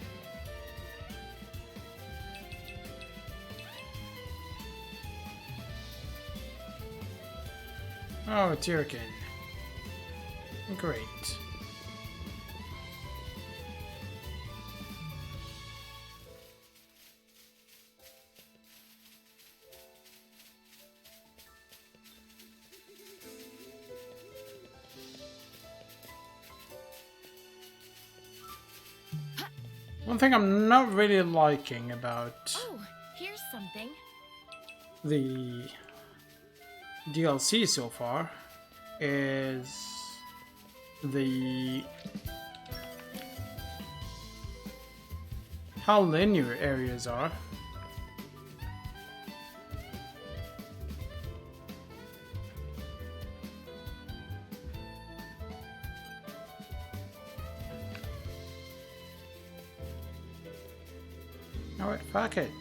Oh, Tyrkin. Great. One thing I'm not really liking about Oh, here's something. the DLC so far is the how linear areas are. Alright, fuck it.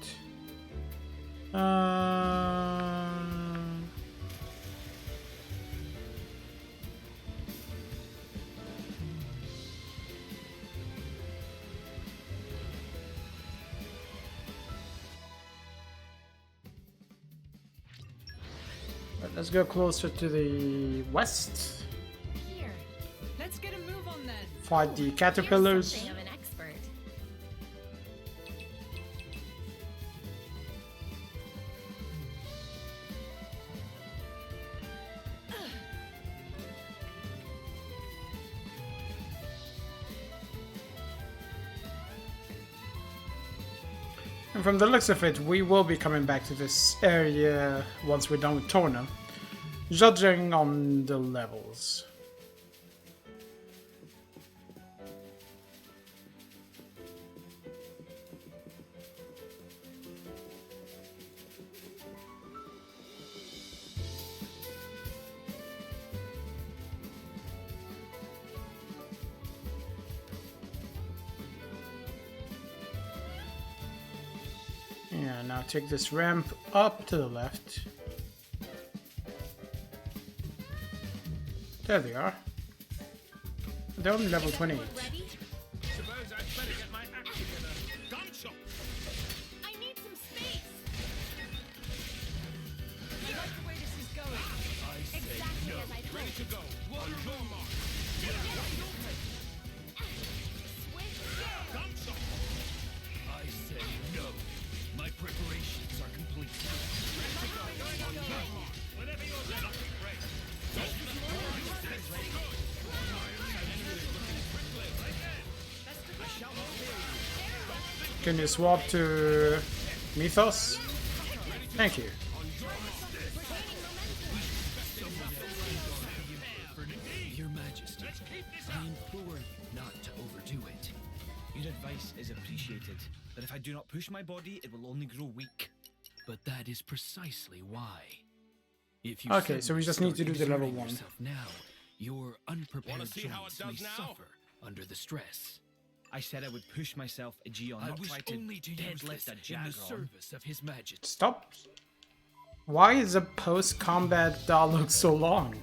Let's go closer to the west. Here. Let's get a move on then. Fight the Here's caterpillars. something of an expert. And from the looks of it, we will be coming back to this area once we're done with Torna, judging on the levels. Yeah, now take this ramp up to the left. There they are. They're only level 28. Ready? Suppose I'd better get my act together. Gunshot! I need some space. I like the way this is going. Exactly as I Ready hoped. to go. On your mark. Gunshot! I say no. My preparations are complete. Whatever you're ready. Nothing great. Can you swap to Mythos? Thank you. Your Majesty, I implore you not to overdo it. Your advice is appreciated, but if I do not push my body, it will only grow weak. But that is precisely why. If you Okay, so we just need to do the level exerting 1. yourself now, your unprepared Wanna see how it joints may does now? suffer under the stress. I said I would push myself, Aegeon, not try to only to use this in the service of His Majesty. Stop. Why is the post-combat dialogue so long?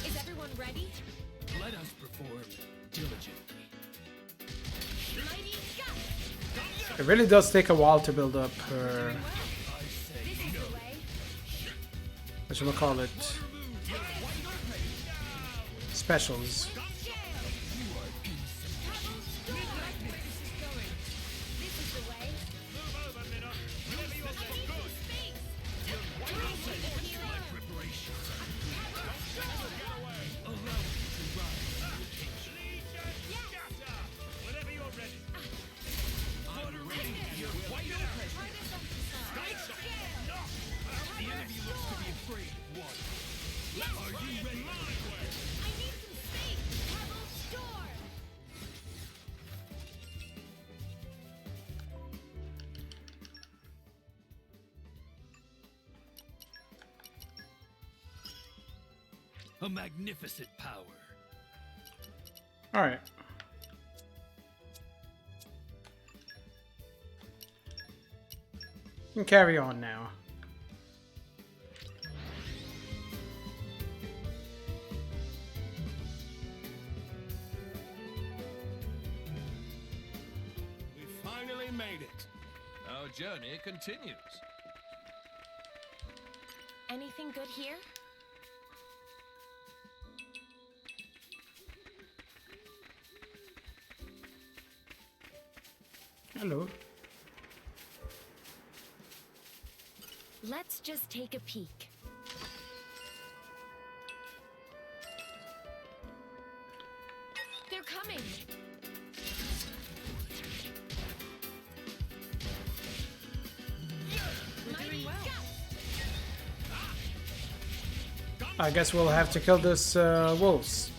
Is everyone ready? Let us perform diligently. Mighty gust. It really does take a while to build up her, This is the way. what should we call it, specials. This is the way. A magnificent power. Alright. We can carry on now. We finally made it. Our journey continues. Anything good here? Hello. Let's just take a peek. They're coming. Mighty gust. I guess we'll have to kill this wolves.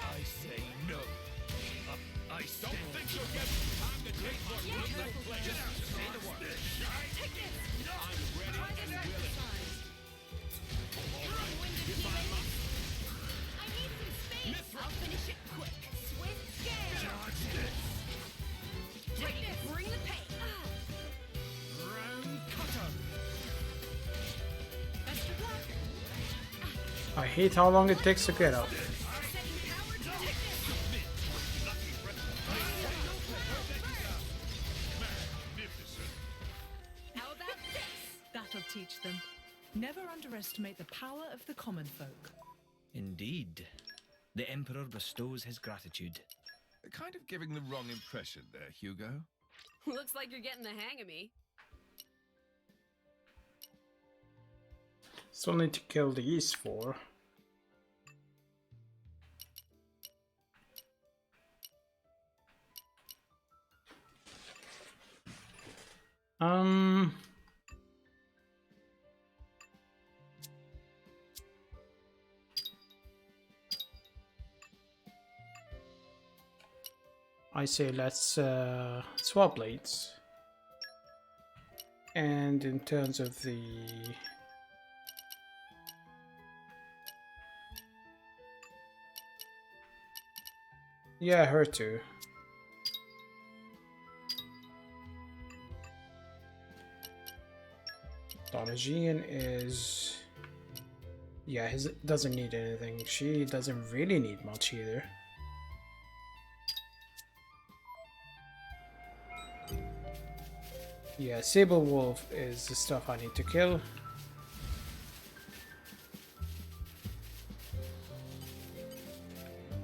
I say no. I say don't think you'll get time to take what we know. Just say the word. I'm ready and willing. I need some space. I'll finish it quick. Swift scale. Dodge this. Take this. Bring the pain. Round cutter. Best of luck. I hate how long it takes to get up. How about this? That'll teach them. Never underestimate the power of the common folk. Indeed. The Emperor bestows his gratitude. Kind of giving the wrong impression there, Hugo. Looks like you're getting the hang of me. Still need to kill these four. I say let's swap blades. And in terms of the yeah, her too. Donnajian is yeah, his doesn't need anything. She doesn't really need much either. Yeah, Sable Wolf is the stuff I need to kill.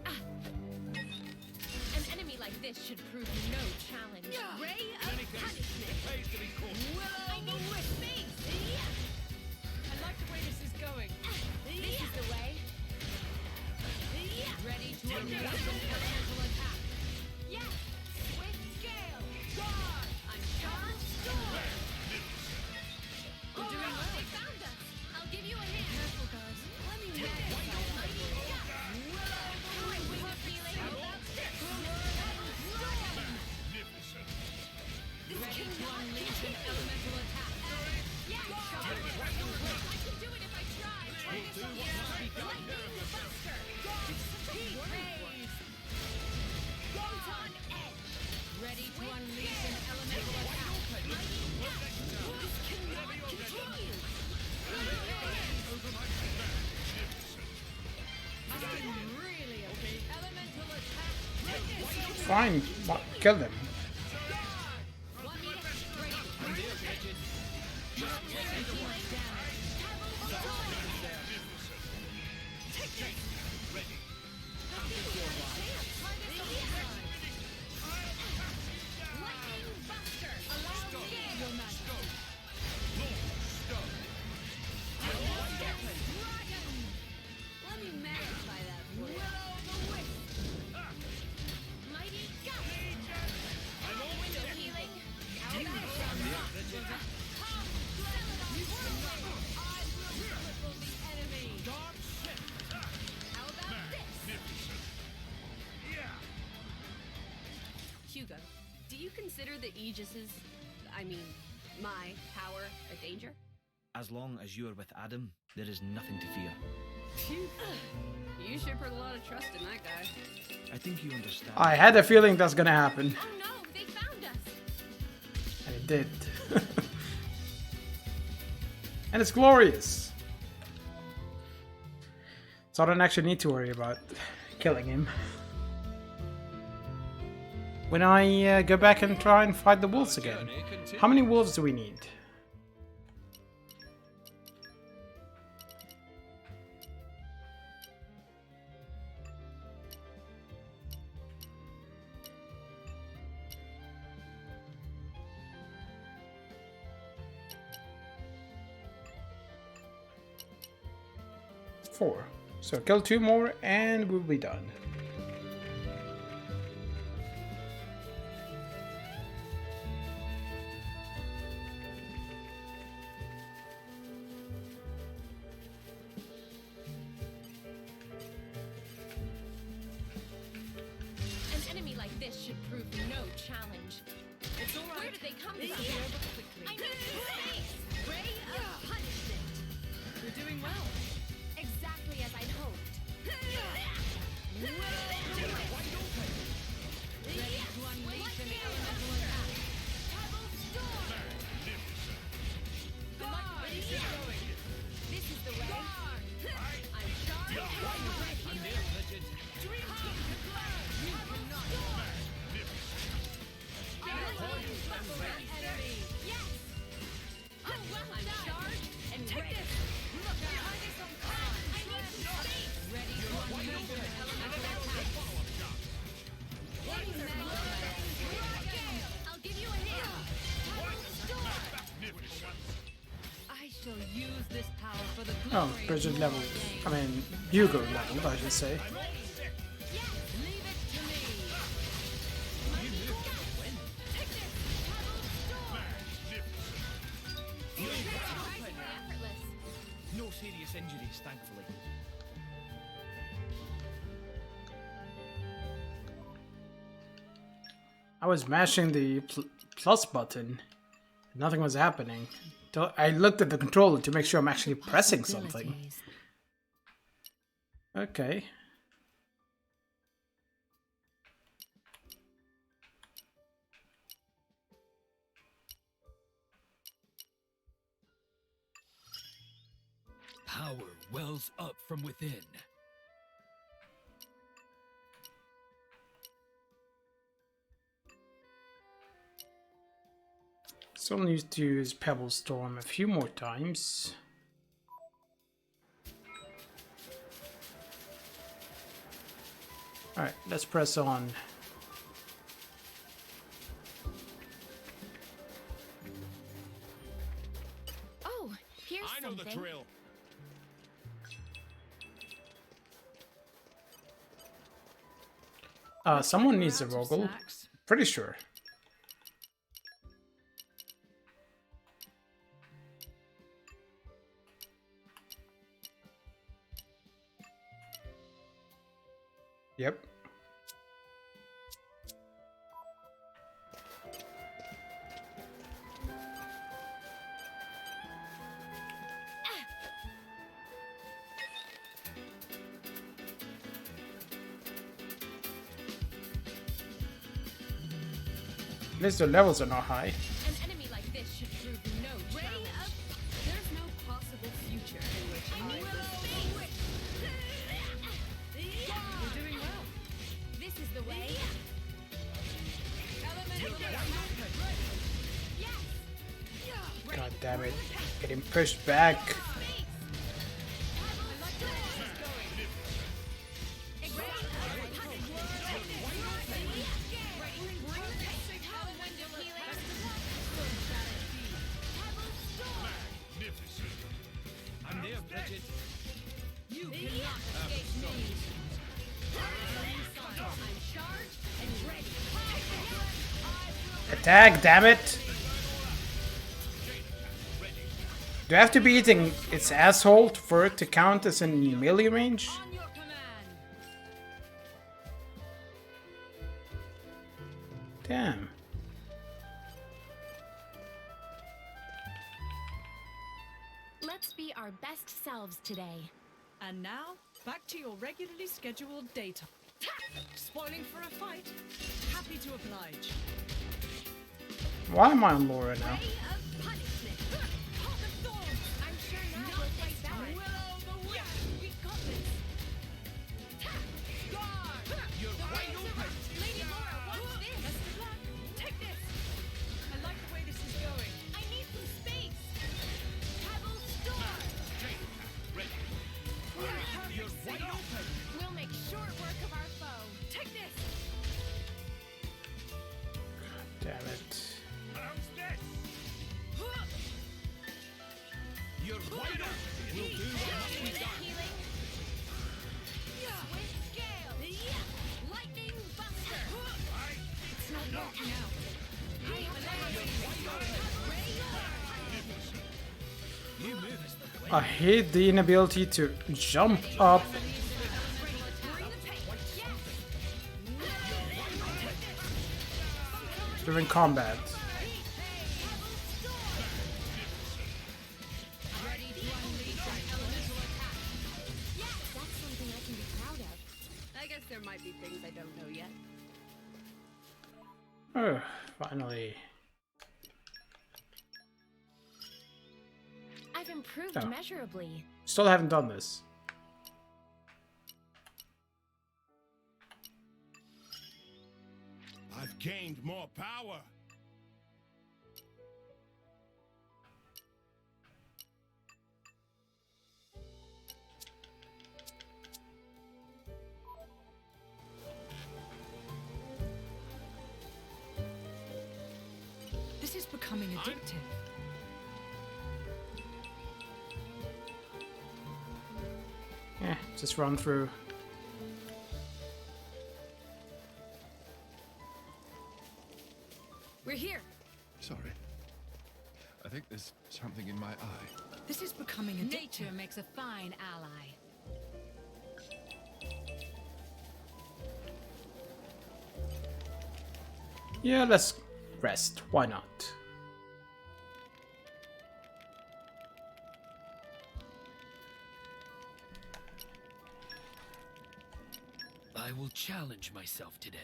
An enemy like this should prove no challenge. Ray of punishment. I need more space. I like the way this is going. This is the way. Ready to Take unleash this. an elemental attack. Yes. Swift scale. Guard. I'm charged. Storm. We're doing well. They found us. I'll give you a hand. Careful, guys. Let me magnify that. Time with healing. How about this? This cannot Unleash an elemental attack. Yeah, charge. I can do it if I try. Try this on here. Lightning Buster. Heat rays. Photon edge. Ready to unleash an elemental attack. This cannot continue. I'm really okay. Elemental attack. Fine, kill them. Want me to ready? I'm there, Bridget. Lightning Buster. Allow me. Your majesty. Let me magnify that for you. Mighty gust. go. Do you consider the Aegis's, I mean, my power a danger? As long as you are with Adam, there is nothing to fear. You sure put a lot of trust in that guy. I think you understand. I had a feeling that's gonna happen. Oh no, they found us! And it did. And it's glorious. So I don't actually need to worry about killing him. When I go back and try and fight the wolves again. How many wolves do we need? Four. So kill 2 more and we'll be done. An enemy like this should prove no challenge. It's all right. Where did they come This from? is over quickly. I need space! Ray of punishment! You're doing well. Exactly as I'd hoped. Ready to unleash an elemental attack. Pebble storm! Guard! This is the way. I'm charged. I'm there, Bridget. You cannot. Yes! Oh, well, I'm charged and ready. Look, I need some space. Ready to unleash an elemental attack. I'll give you a hand. I shall use this power for the Oh, glory of Bridget your level. name. I mean, Hugo level, I should say. Leave it to me. Effortless. No serious injuries, thankfully. I was mashing the plus button. Nothing was happening. Till I looked at the controller to make sure I'm actually pressing something. Okay. Power wells up from within. Still need to use Pebble Storm a few more times. Alright, let's press on. Oh, here's I know the something. drill. Someone needs a Rogel. Pretty sure. Yep. At least the levels are not high. An enemy like this should prove no challenge. There's no possible future in which I will You're doing well. This is the way. God damn it. Getting pushed back. I'm there, Bridget. You cannot escape me. I'm charged and ready. Attack, damn it! Do I have to be eating its asshole for it to count as in melee range? On your command. Damn. Let's be our best selves today. And now, back to your regularly scheduled daytime. Spoiling for a fight? Happy to oblige. Why am I on Laura now? Ray of punishment. Hawk of thorns. I'm sure now we'll face that. Willow the wisp. We got this. Guard. You're wide open. Lady Laura, what's this? Best of luck. Take this. I like the way this is going. I need some space. Pebble storm. Ready. You're wide open. We'll make short work of our foe. Take this. Damn it. How's this? You're wide open. We'll do what must be done. Healing. Swift gale. Lightning buster. It's not working out. You move us the way. I hate the inability to jump up during combat. That's something I can be proud of. I guess there might be things I don't know yet. Finally. I've improved Oh. measurably. Still haven't done this. I've gained more power. This is becoming addictive. Just run through. We're here. Sorry. I think there's something in my eye. This is becoming addictive. Nature makes a fine ally. Yeah, let's rest. Why not? I will challenge myself today.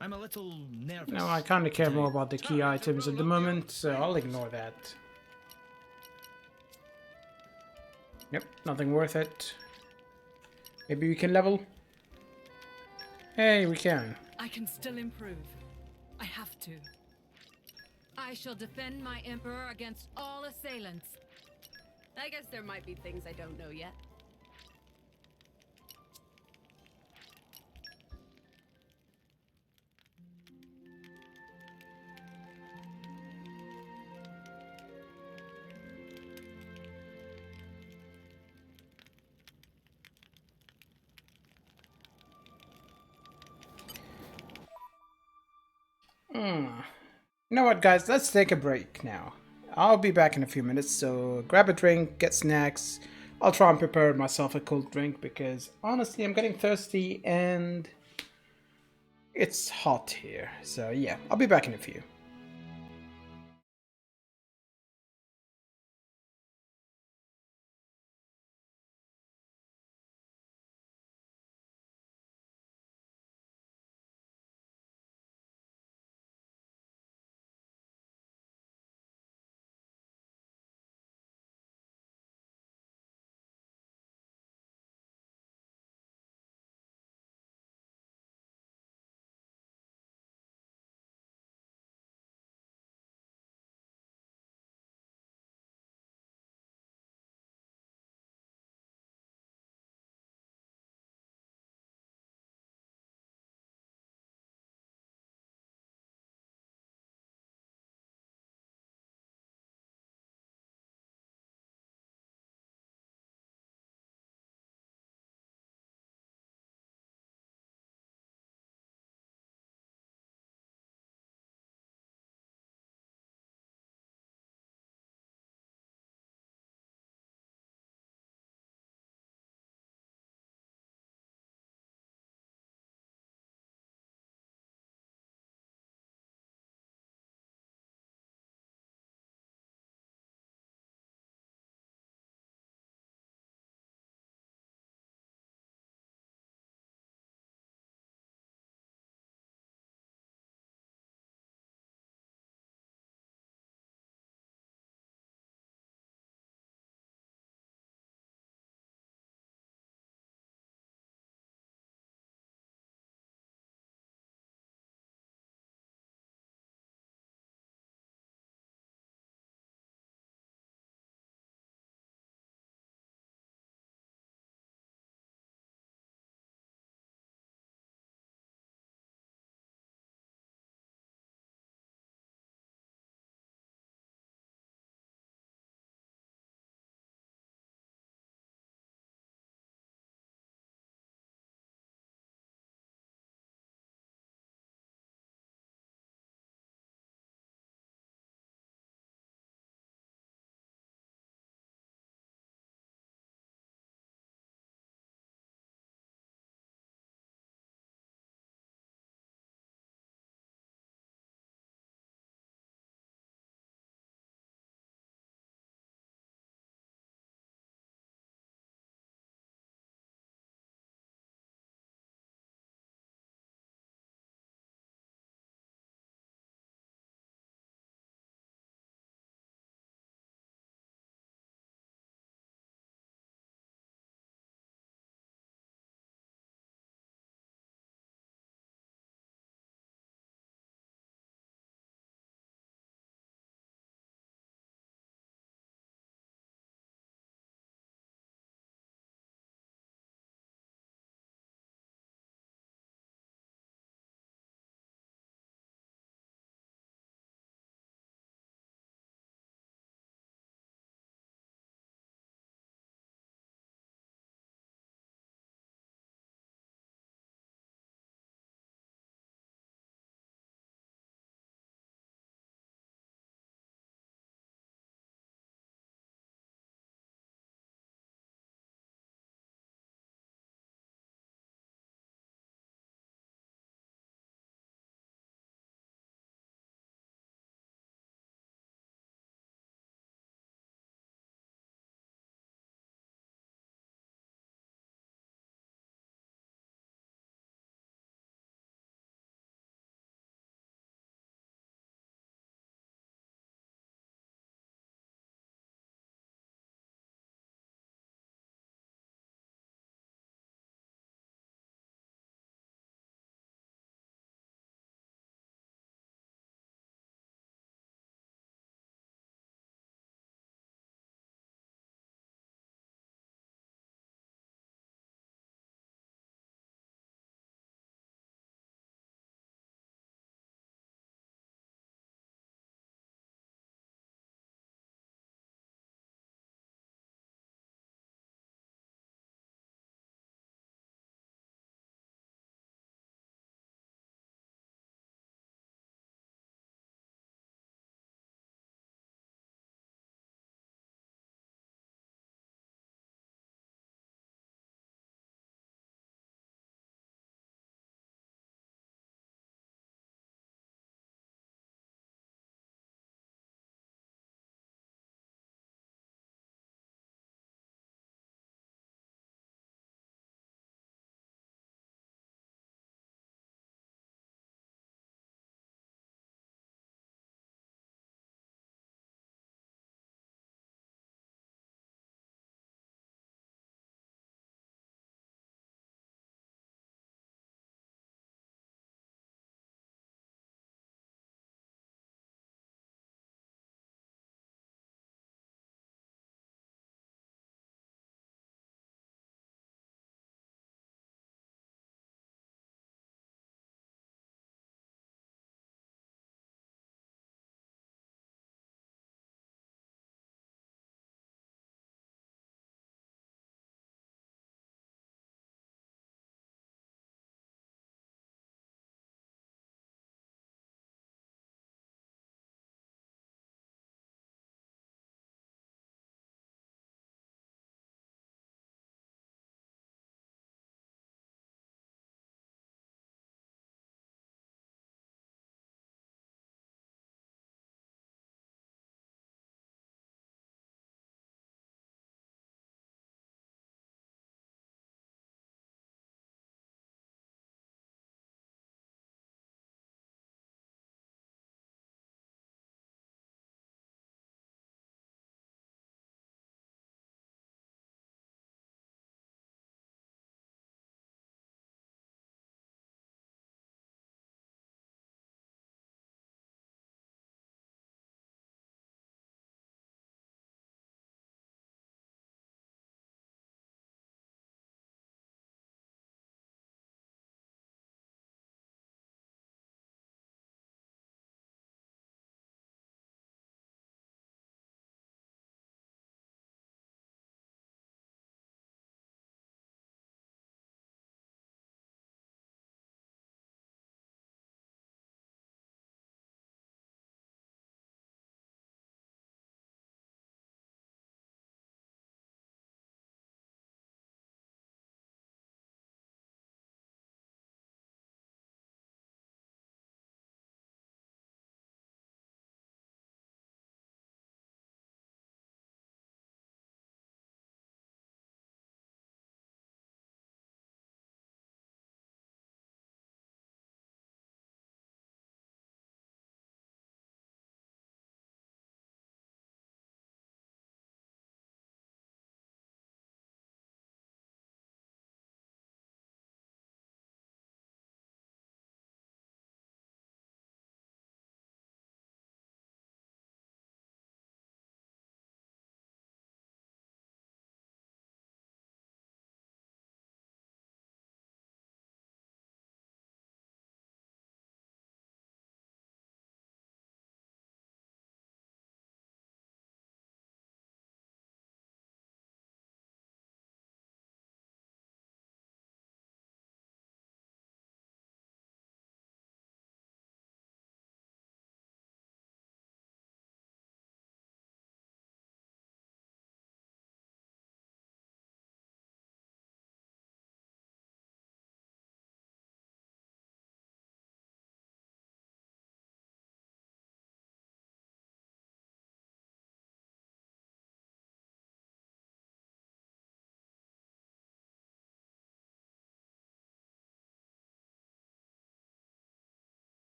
I'm a little nervous. No, I kind of care more about the key items at the moment, so I'll ignore that. Yep, nothing worth it. Maybe we can level? Hey, we can. I can still improve. I have to. I shall defend my emperor against all assailants. I guess there might be things I don't know yet. You know what, guys? Let's take a break now. I'll be back in a few minutes, so grab a drink, get snacks. I'll try and prepare myself a cold drink because honestly, I'm getting thirsty and it's hot here. So yeah, I'll be back in a few.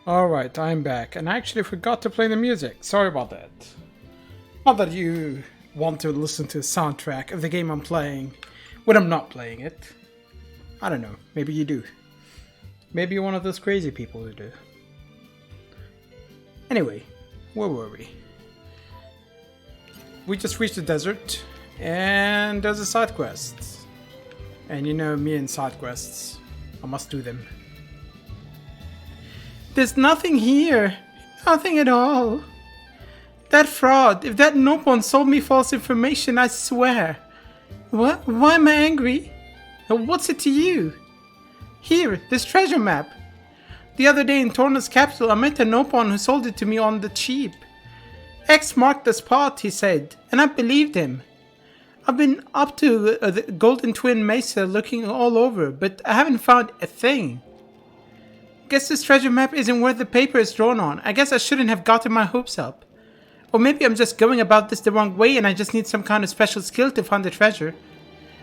Alright, I'm back, and I actually forgot to play the music. Sorry about that. Not that you want to listen to the soundtrack of the game I'm playing when I'm not playing it. I don't know, maybe you do. Maybe you're one of those crazy people who do. Anyway, where were we? We just reached the desert, and there's a side quest. And you know me and side quests, I must do them. There's nothing here. Nothing at all. That fraud, if that Nopon sold me false information, I swear. What? Why am I angry? What's it to you? Here, this treasure map. The other day in Torna's capital, I met a Nopon who sold it to me on the cheap. X marked the spot, he said, and I believed him. I've been up to the Golden Twin Mesa looking all over, but I haven't found a thing. Guess this treasure map isn't worth the paper it's drawn on. I guess I shouldn't have gotten my hopes up. Or maybe I'm just going about this the wrong way and I just need some kind of special skill to find the treasure.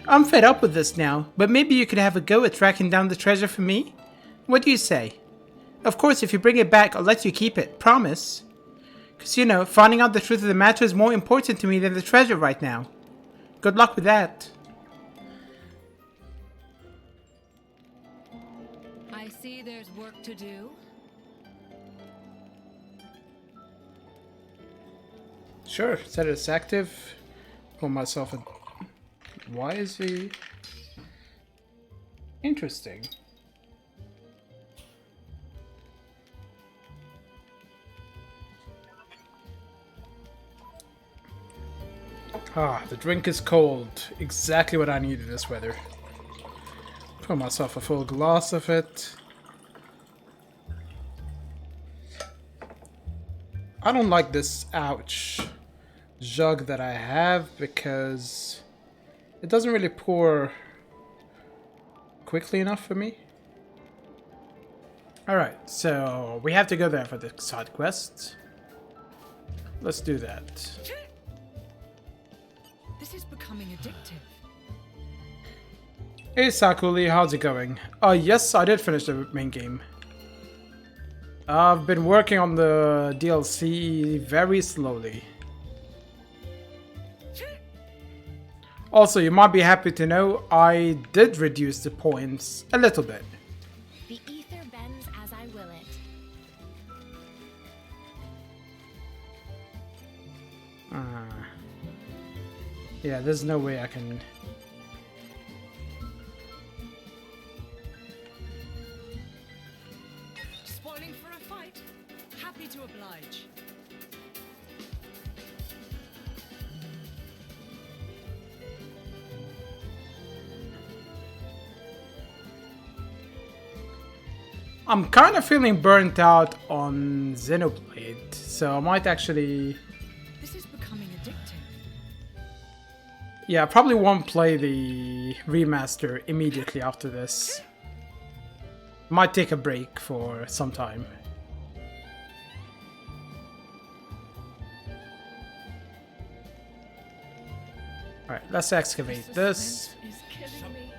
I'm fed up with this now, but maybe you could have a go at tracking down the treasure for me? What do you say? Of course, if you bring it back, I'll let you keep it. Promise. Because, you know, finding out the truth of the matter is more important to me than the treasure right now. Good luck with that. I see there's work to do. Sure, set it as active. Pull myself in. Why is he... Interesting. Ah, the drink is cold. Exactly what I need in this weather. Pour myself a full glass of it. I don't like this, ouch, jug that I have because it doesn't really pour quickly enough for me. Alright, so we have to go there for the side quest. Let's do that. This is becoming addictive. Hey Sakuli, how's it going? Yes, I did finish the main game. I've been working on the DLC very slowly. Also, you might be happy to know I did reduce the points a little bit. The ether bends as I will it. Yeah, there's no way I can... Spoiling for a fight? Happy to oblige. I'm kind of feeling burnt out on Xenoblade, so I might actually... This is becoming addictive. Yeah, I probably won't play the remaster immediately after this. Might take a break for some time. Alright, let's excavate this. Is killing me.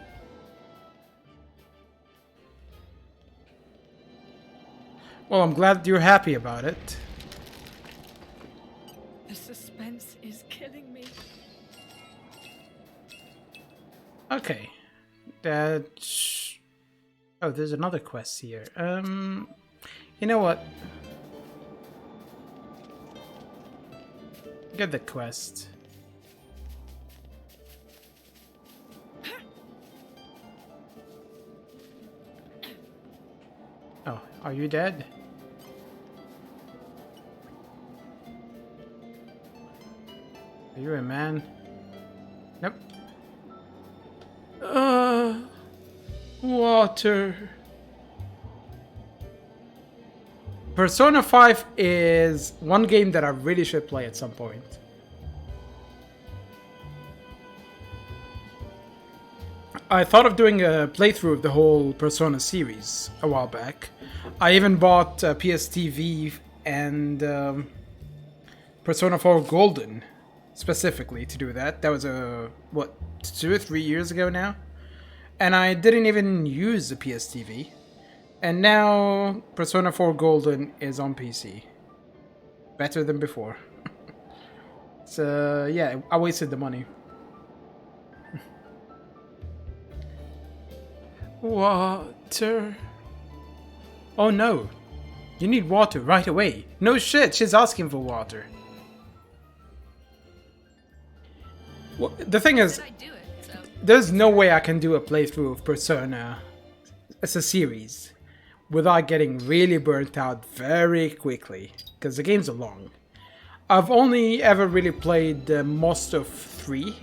Well, I'm glad you're happy about it. The suspense is killing me. Okay. Oh, there's another quest here. You know what? Get the quest. Oh, are you dead? Are you a man? Nope. Water. Persona 5 is one game that I really should play at some point. I thought of doing a playthrough of the whole Persona series a while back. I even bought PSTV and Persona 4 Golden specifically to do that. That was what, 2 or 3 years ago now? And I didn't even use the PSTV. And now Persona 4 Golden is on PC. Better than before. So yeah, I wasted the money. Water. Oh no. You need water right away. No shit, she's asking for water. Well, the thing is, there's no way I can do a playthrough of Persona as a series without getting really burnt out very quickly, because the games are long. I've only ever really played most of 3.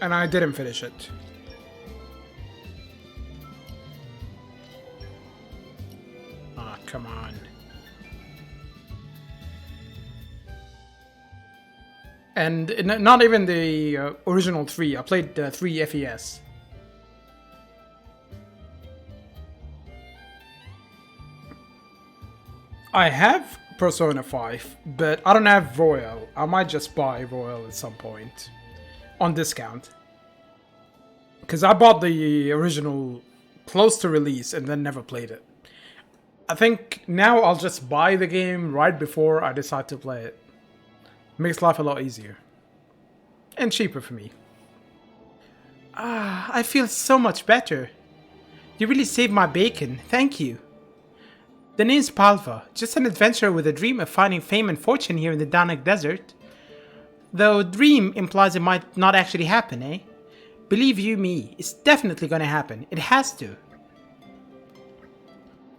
And I didn't finish it. Ah, come on. And not even the original 3. I played 3 FES. I have Persona 5, but I don't have Royal. I might just buy Royal at some point. On discount. Because I bought the original close to release and then never played it. I think now I'll just buy the game right before I decide to play it. Makes life a lot easier. And cheaper for me. Ah, I feel so much better. You really saved my bacon, thank you. The name's Palva, just an adventurer with a dream of finding fame and fortune here in the Danak Desert. Though dream implies it might not actually happen, eh? Believe you me, it's definitely gonna happen. It has to.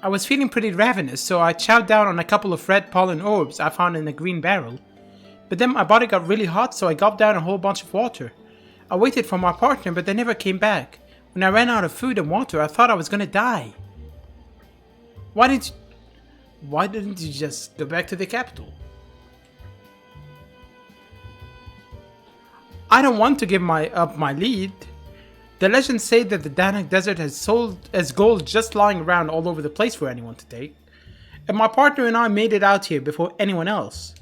I was feeling pretty ravenous, so I chowed down on a couple of red pollen orbs I found in a green barrel. But then my body got really hot, so I gulped down a whole bunch of water. I waited for my partner, but they never came back. When I ran out of food and water, I thought I was gonna die. Why didn't you just go back to the capital? I don't want to give up my lead. The legends say that the Danak Desert has sold as gold just lying around all over the place for anyone to take. And my partner and I made it out here before anyone else.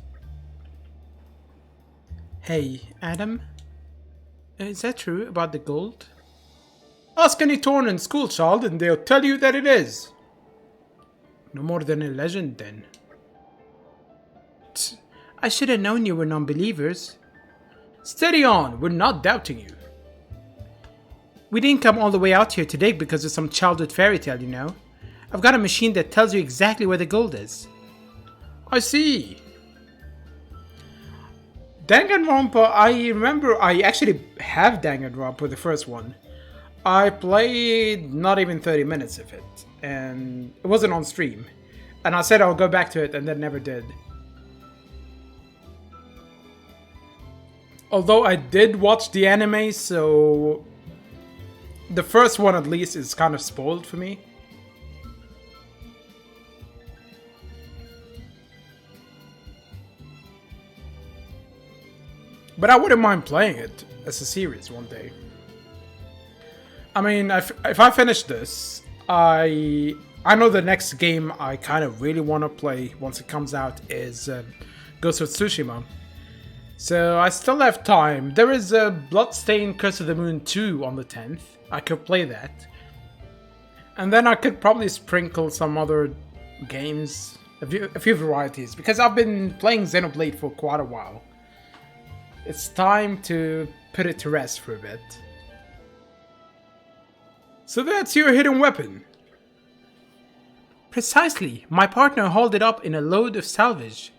Hey, Adam? Is that true about the gold? Ask any Torna school child and they'll tell you that it is. No more than a legend then. I should have known you were non-believers. Steady on, we're not doubting you. We didn't come all the way out here today because of some childhood fairy tale, you know. I've got a machine that tells you exactly where the gold is. I see. Danganronpa, I remember I actually have Danganronpa, the first one. I played not even 30 minutes of it, and it wasn't on stream. And I said I'll go back to it, and then never did. Although I did watch the anime, so the first one at least is kind of spoiled for me. But I wouldn't mind playing it as a series one day. I mean, if I finish this, I know the next game I kind of really want to play once it comes out is Ghost of Tsushima. So I still have time. There is a Bloodstained Curse of the Moon 2 on the 10th. I could play that. And then I could probably sprinkle some other games, a few varieties, because I've been playing Xenoblade for quite a while. It's time to put it to rest for a bit. So that's your hidden weapon. Precisely. My partner hauled it up in a load of salvage.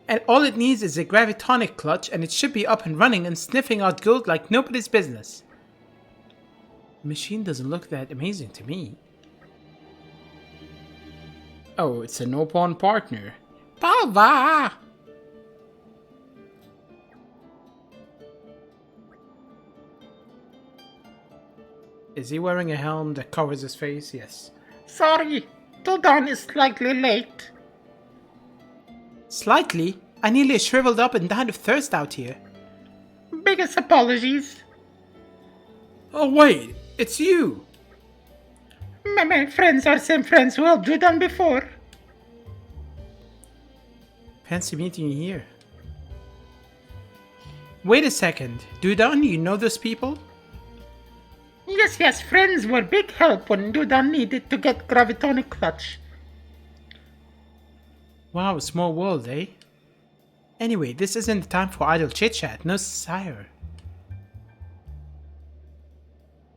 And all it needs is a gravitonic clutch and it should be up and running and sniffing out gold like nobody's business. The machine doesn't look that amazing to me. Oh, it's a no-pawn partner. Palva! Is he wearing a helm that covers his face? Yes. Sorry, the dawn is slightly late. Slightly? I nearly shriveled up and died of thirst out here. Biggest apologies. Oh wait, it's you! My friends are same friends who helped Judan before. Fancy meeting you here. Wait a second, Dudan, you know those people? Yes, friends were big help when Judan needed to get gravitonic clutch. Wow, small world, eh? Anyway, this isn't the time for idle chit-chat, no sire.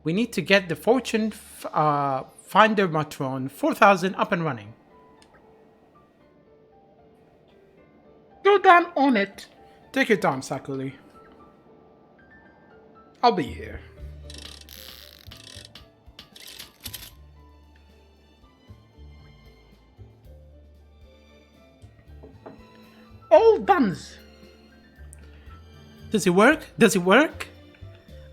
We need to get the Fortune Finder Matron 4000 up and running. Judan on it. Take your time, Sakuli. I'll be here. All done. Does it work? Does it work?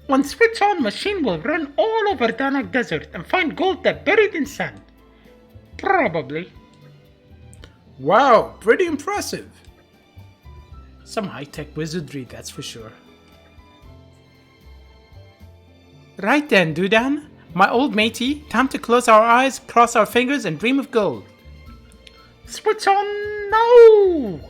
When switch on, machine will run all over Danak Desert and find gold that's buried in sand. Probably. Wow, pretty impressive. Some high-tech wizardry, that's for sure. Right then, Dudan, my old matey, time to close our eyes, cross our fingers, and dream of gold. Switch on now!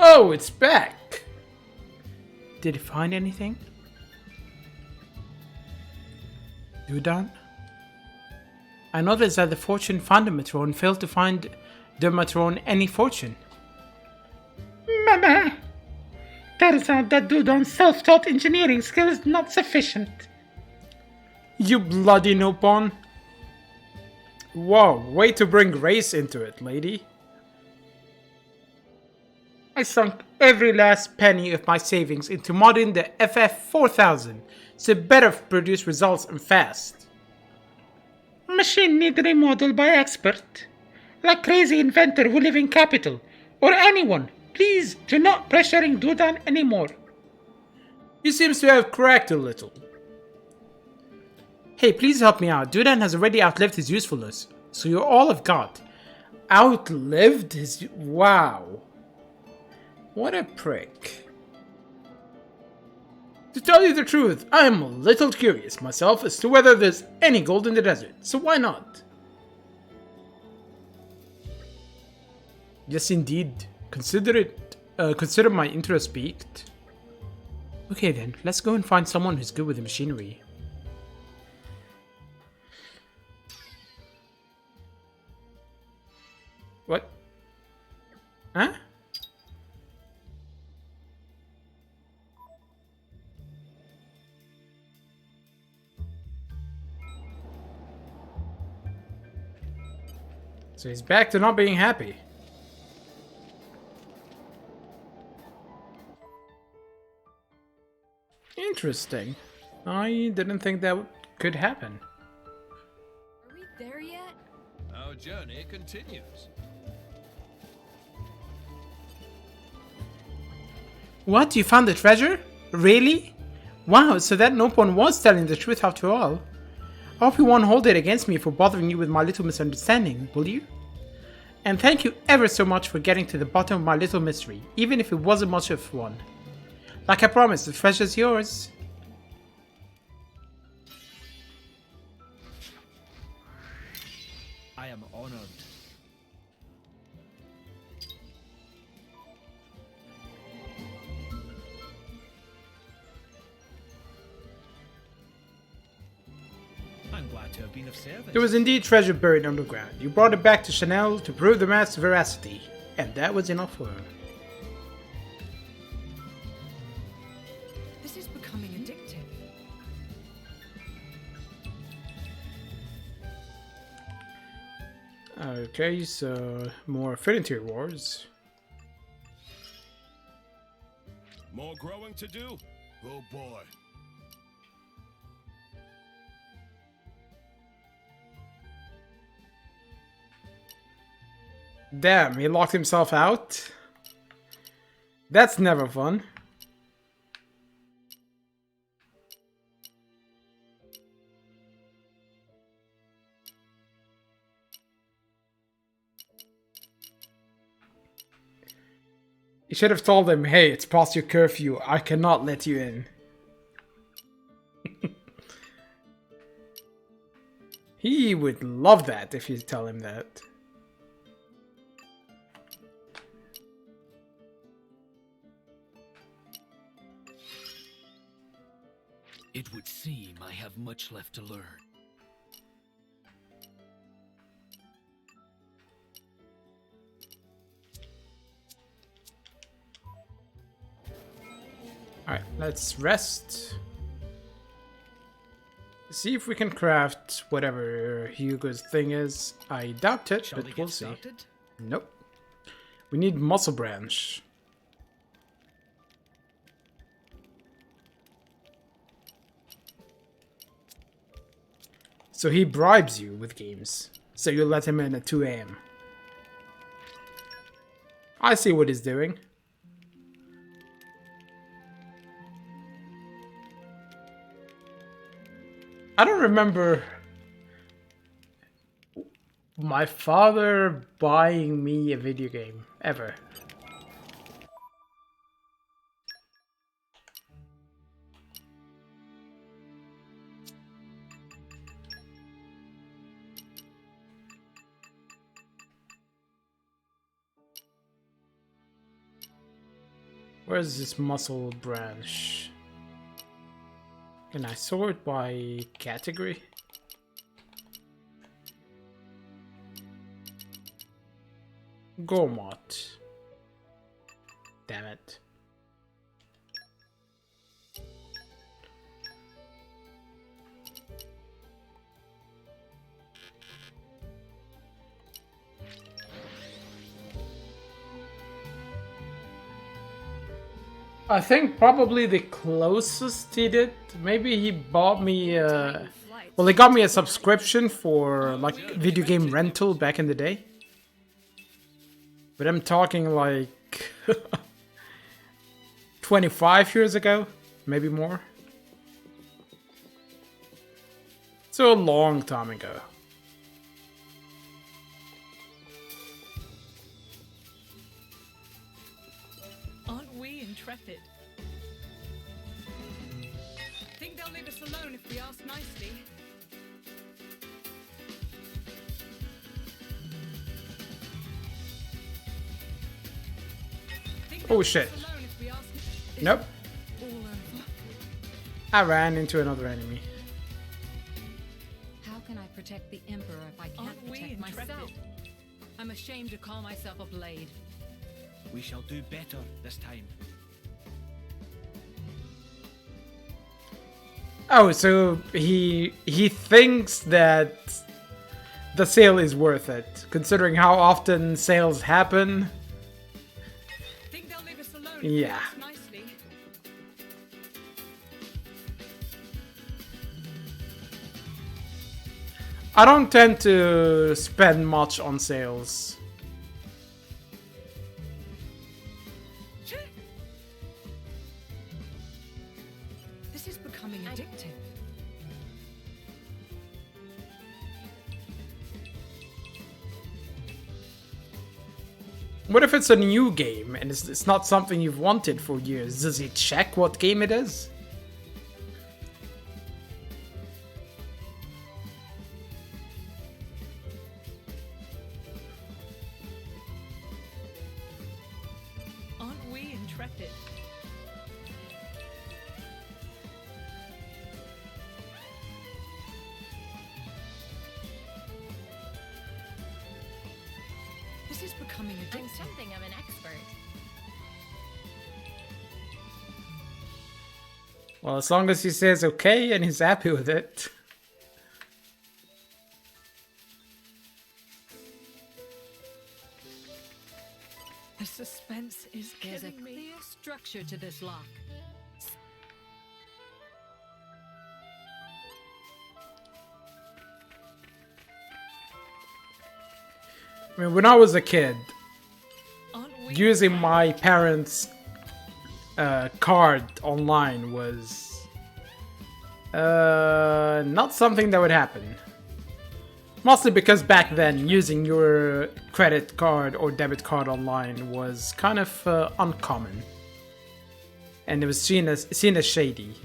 Oh, it's back! Did it find anything? Dudan? I noticed that the Fortune Finder Matron failed to find the Matron any fortune. Mama! Turns out that Dudan's self-taught engineering skill is not sufficient. You bloody Nopon! Whoa, way to bring race into it, lady. I sunk Every last penny of my savings into modding the FF4000 so it better produce results and fast. Machine need remodel by expert. Like crazy inventor who live in capital. Or anyone. Please do not pressuring Dudan anymore. He seems to have cracked a little. Hey, please help me out. Dudan has already outlived his usefulness. So you're all I've got. Outlived his... Wow. What a prick. To tell you the truth, I am a little curious myself as to whether there's any gold in the desert, so why not? Yes, indeed. Consider my interest piqued. Okay then, let's go and find someone who's good with the machinery. What? Huh? So he's back to not being happy. Interesting. I didn't think that could happen. Are we there yet? Our journey continues. What? You found the treasure? Really? Wow, so that Nopon was telling the truth after all. I hope you won't hold it against me for bothering you with my little misunderstanding, will you? And thank you ever so much for getting to the bottom of my little mystery, even if it wasn't much of one. Like I promised, the treasure's yours. I am honored. I'm glad to have been of service. There was indeed treasure buried underground. You brought it back to Chanel to prove the math's veracity, and that was enough for her. This is becoming addictive. Okay, so more affinity wars. More growing to do? Oh boy. Damn, he locked himself out? That's never fun. You should have told him, hey, it's past your curfew. I cannot let you in. He would love that if you tell him that. It would seem I have much left to learn. Alright, let's rest. See if we can craft whatever Hugo's thing is. I doubt it, Shall but we we'll get see. started? Nope. We need muscle branch. So he bribes you with games. So you let him in at 2 AM. I see what he's doing. I don't remember my father buying me a video game, ever. Where's this muscle branch? Can I sort by category? Gormot. Damn it. I think probably the closest he did, maybe he bought me well, he got me a subscription for like video game rental back in the day. But I'm talking like 25 years ago, maybe more. So a long time ago. Aren't we intrepid? Think they'll leave us alone if we ask nicely? Oh shit. Nope. I ran into another enemy. How can I protect the Emperor if I can't Aren't we protect intrepid? myself? I'm ashamed to call myself a blade. We shall do better this time. Oh, so he thinks that the sale is worth it, considering how often sales happen. Think they'll leave us alone Yeah. if we ask nicely? I don't tend to spend much on sales. This is becoming addictive. What if it's a new game and it's not something you've wanted for years? Does he check what game it is? Aren't we intrepid? This is becoming I'm addictive. something of an expert. Well, as long as he says okay and he's happy with it. The suspense is There's a killing me. clear structure to this lock. I mean, when I was a kid, Aren't we using my parents' card online was not something that would happen. Mostly because back then, using your credit card or debit card online was kind of uncommon. And it was seen as shady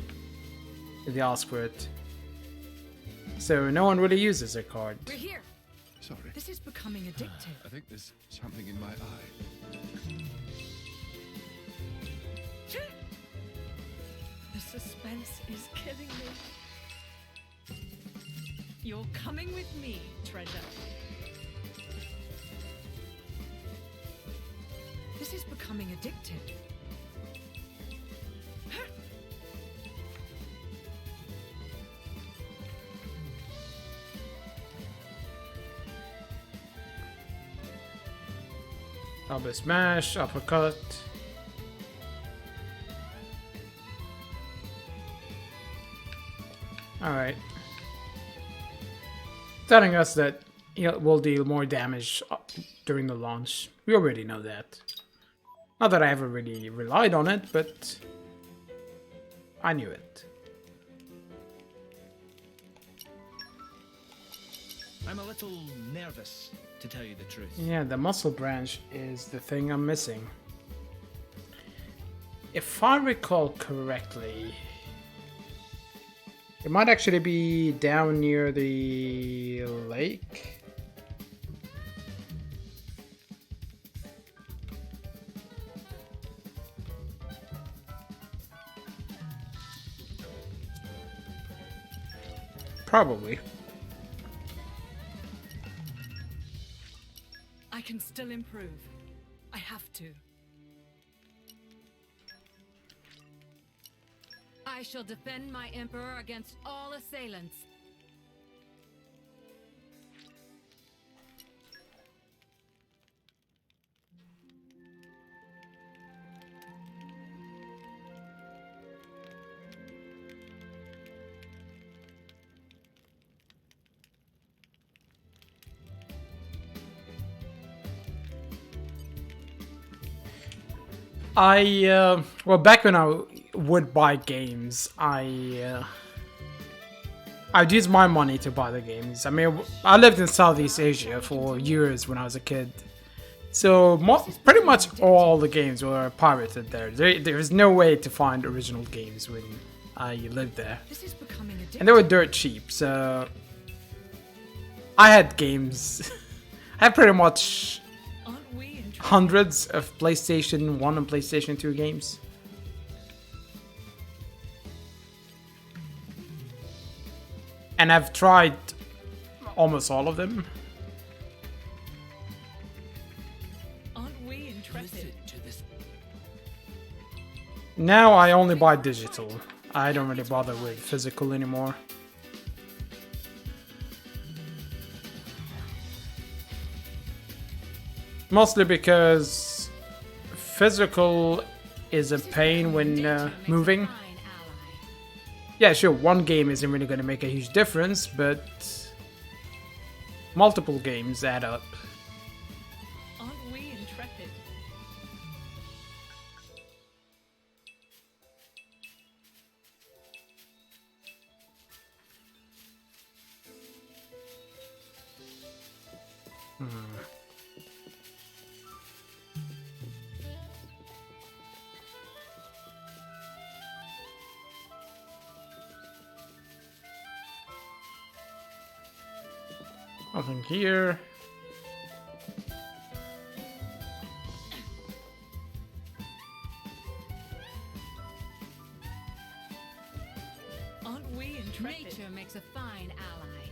if you ask for it. So no one really uses their card. We're here. Sorry. This is becoming addictive. I think there's something in my eye. The suspense is killing me. You're coming with me, treasure. This is becoming addictive. Elbow smash, uppercut. Alright. Telling us that it will deal more damage during the launch. We already know that. Not that I ever really relied on it, but I knew it. I'm a little nervous, to tell you the truth. Yeah, the muscle branch is the thing I'm missing. If I recall correctly, it might actually be down near the lake. Probably. I can still improve. I have to. I shall defend my emperor against all assailants. Well, back when I would buy games, I'd use my money to buy the games. I mean, I lived in Southeast Asia for years when I was a kid. So pretty much all the games were pirated there. There was no way to find original games when I lived there. This is becoming addictive. And they were dirt cheap, so I had games. I had pretty much hundreds of PlayStation 1 and PlayStation 2 games. And I've tried almost all of them. Aren't we interested? Now I only buy digital. I don't really bother with physical anymore. Mostly because physical is a pain when moving. Yeah, sure, one game isn't really going to make a huge difference, but multiple games add up. Aren't we intrepid? Nothing here. Aren't we intrepid? Nature makes a fine ally.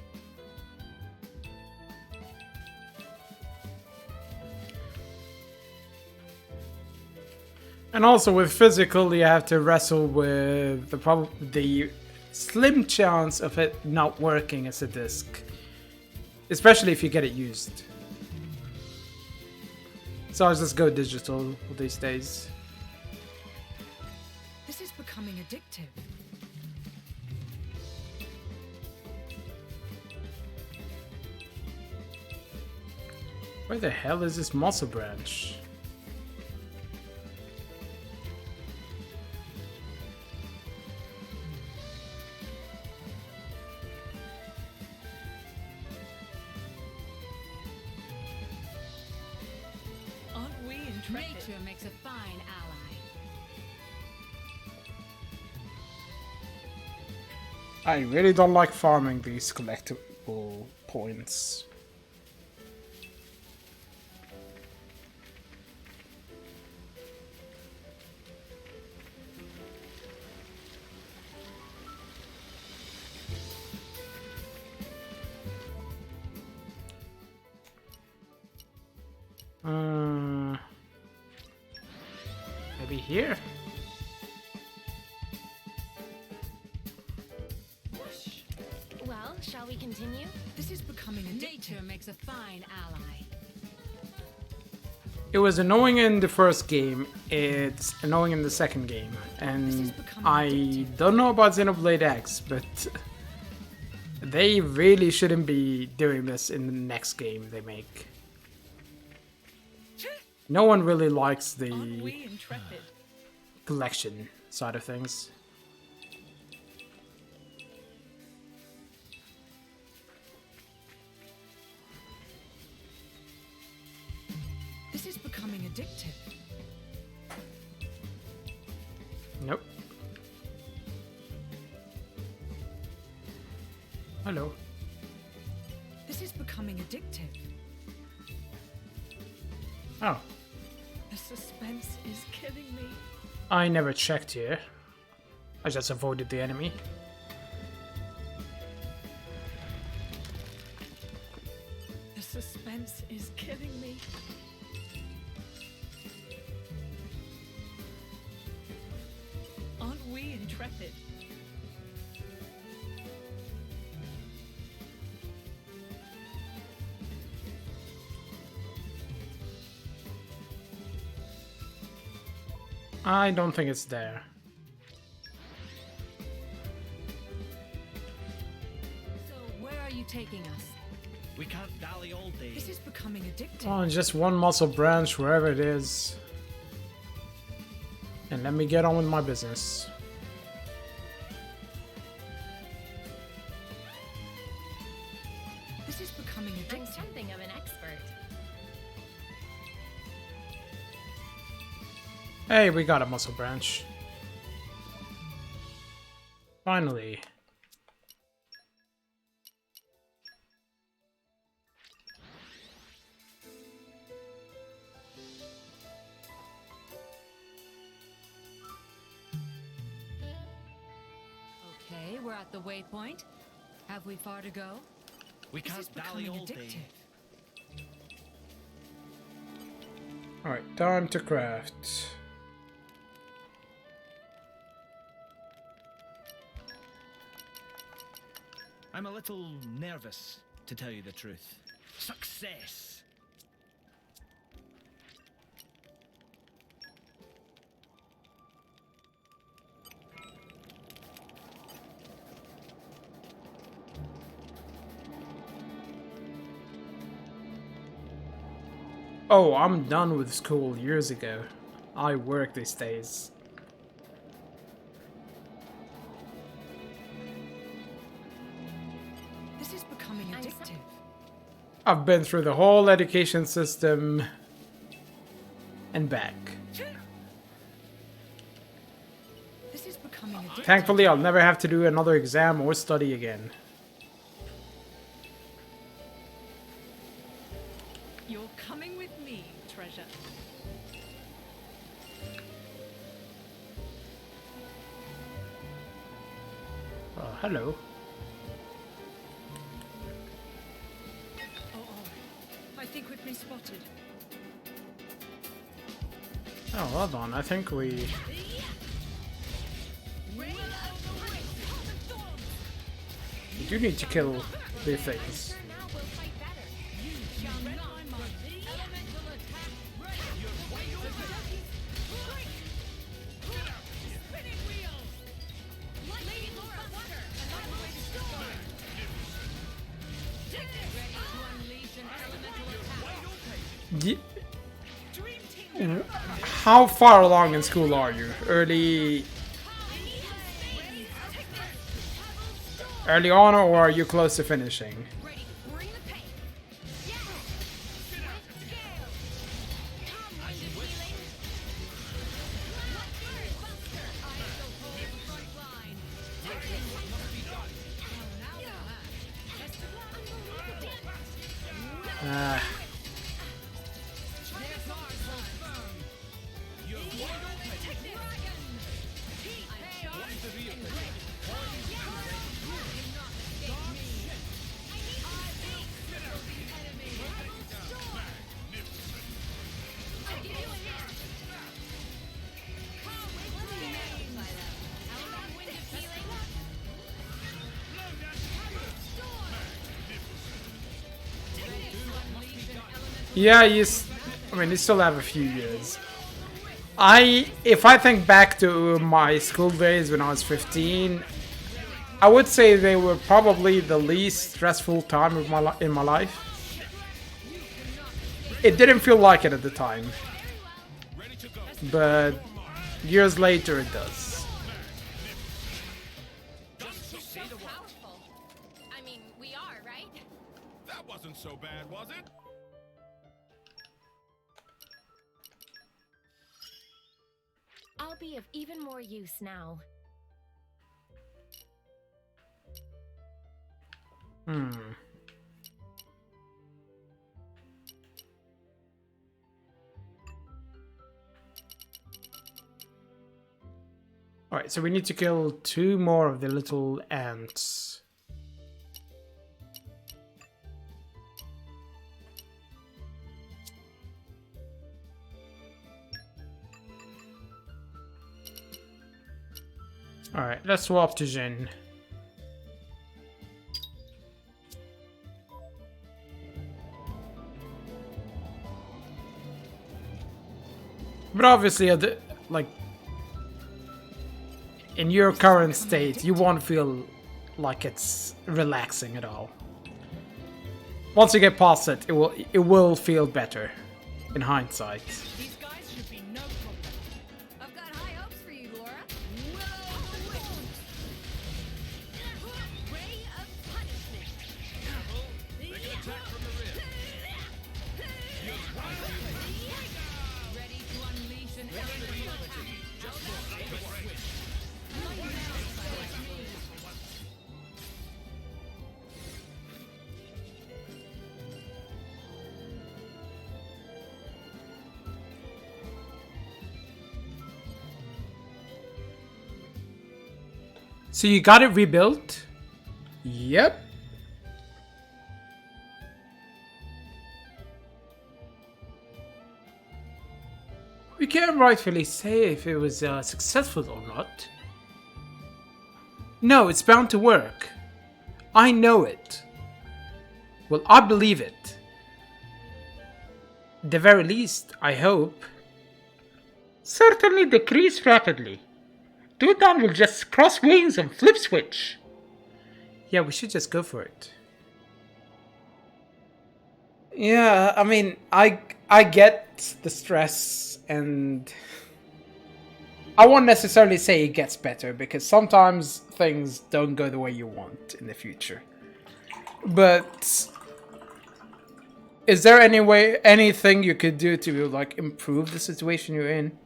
And also with physical, you have to wrestle with the slim chance of it not working as a disc. Especially if you get it used. So I'll just go digital these days. This is becoming addictive. Where the hell is this muscle branch? intrepid. Nature makes a fine ally. I really don't like farming these collectible points. Maybe here? Well, shall we continue? This is becoming a Nature makes a fine ally. It was annoying in the first game, it's annoying in the second game, and I don't know about Xenoblade X, but they really shouldn't be doing this in the next game they make. No one really likes the collection side of things. This is becoming addictive. Nope. Hello. This is becoming addictive. Oh. The suspense is killing me. I never checked here. I just avoided the enemy. The suspense is killing me. Aren't we intrepid? I don't think it's there. So where are you taking us? We can't dally all day. This is becoming addictive. Oh, just one muscle branch, wherever it is. And let me get on with my business. This is becoming I'm addictive. something of an expert. Hey, we got a muscle branch. Finally. Okay, we're at the waypoint. Have we far to go? We This is can't dally becoming all day. addictive. Alright, time to craft. I'm a little nervous, to tell you the truth. Success! Oh, I'm done with school years ago. I work these days. This is becoming addictive. I've been through the whole education system and back. This is becoming addictive. Thankfully, I'll never have to do another exam or study again. You're coming with me, treasure. Hello. I think we've been spotted. Oh, hold on. I think we... We do need to kill the things. Ye- How far along in school are you? Early on, or are you close to finishing? Ah. Yeah, I mean, you still have a few years. If I think back to my school days when I was 15, I would say they were probably the least stressful time of in my life. It didn't feel like it at the time, but years later it does. So powerful. I mean, we are, right? That wasn't so bad, was it? I'll be of even more use now. Alright, so we need to kill 2 more of the little ants. Alright, let's swap to Jin. But obviously, like, in your current state, you won't feel like it's relaxing at all. Once you get past it, it will feel better in hindsight. These guys should be no problem. I've got high hopes for you, Laura. Ray of punishment. They can attack from the rear. Ready to unleash an So you got it rebuilt? Yep. We can't rightfully say if it was successful or not. No, it's bound to work. I know it. Well, I believe it. At the very least, I hope. Certainly decrease rapidly. Dudan will just cross wings and flip switch. Yeah, we should just go for it. Yeah, I mean, I get the stress, and I won't necessarily say it gets better, because sometimes things don't go the way you want in the future. But is there anything you could do to, like, improve the situation you're in?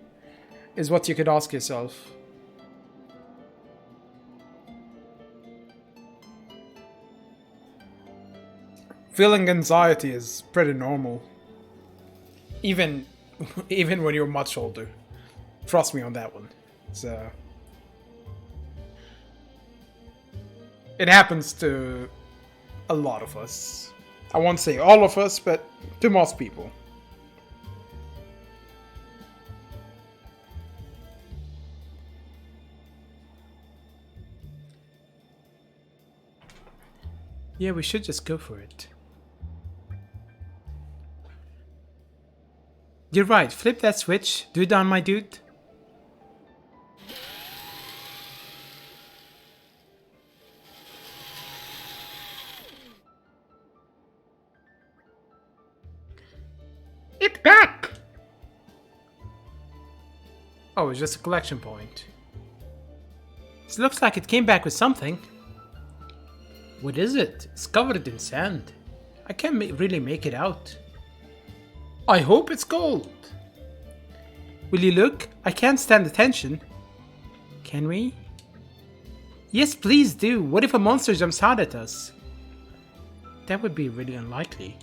Is what you could ask yourself. Feeling anxiety is pretty normal. Even when you're much older. Trust me on that one. So it happens to a lot of us. I won't say all of us, but to most people. Yeah, we should just go for it. You're right, flip that switch. Do it down, my dude. It back! Oh, it's just a collection point. It looks like it came back with something. What is it? It's covered in sand. I can't really make it out. I hope it's gold. Will you look? I can't stand the tension. Can we? Yes, please do. What if a monster jumps out at us? That would be really unlikely.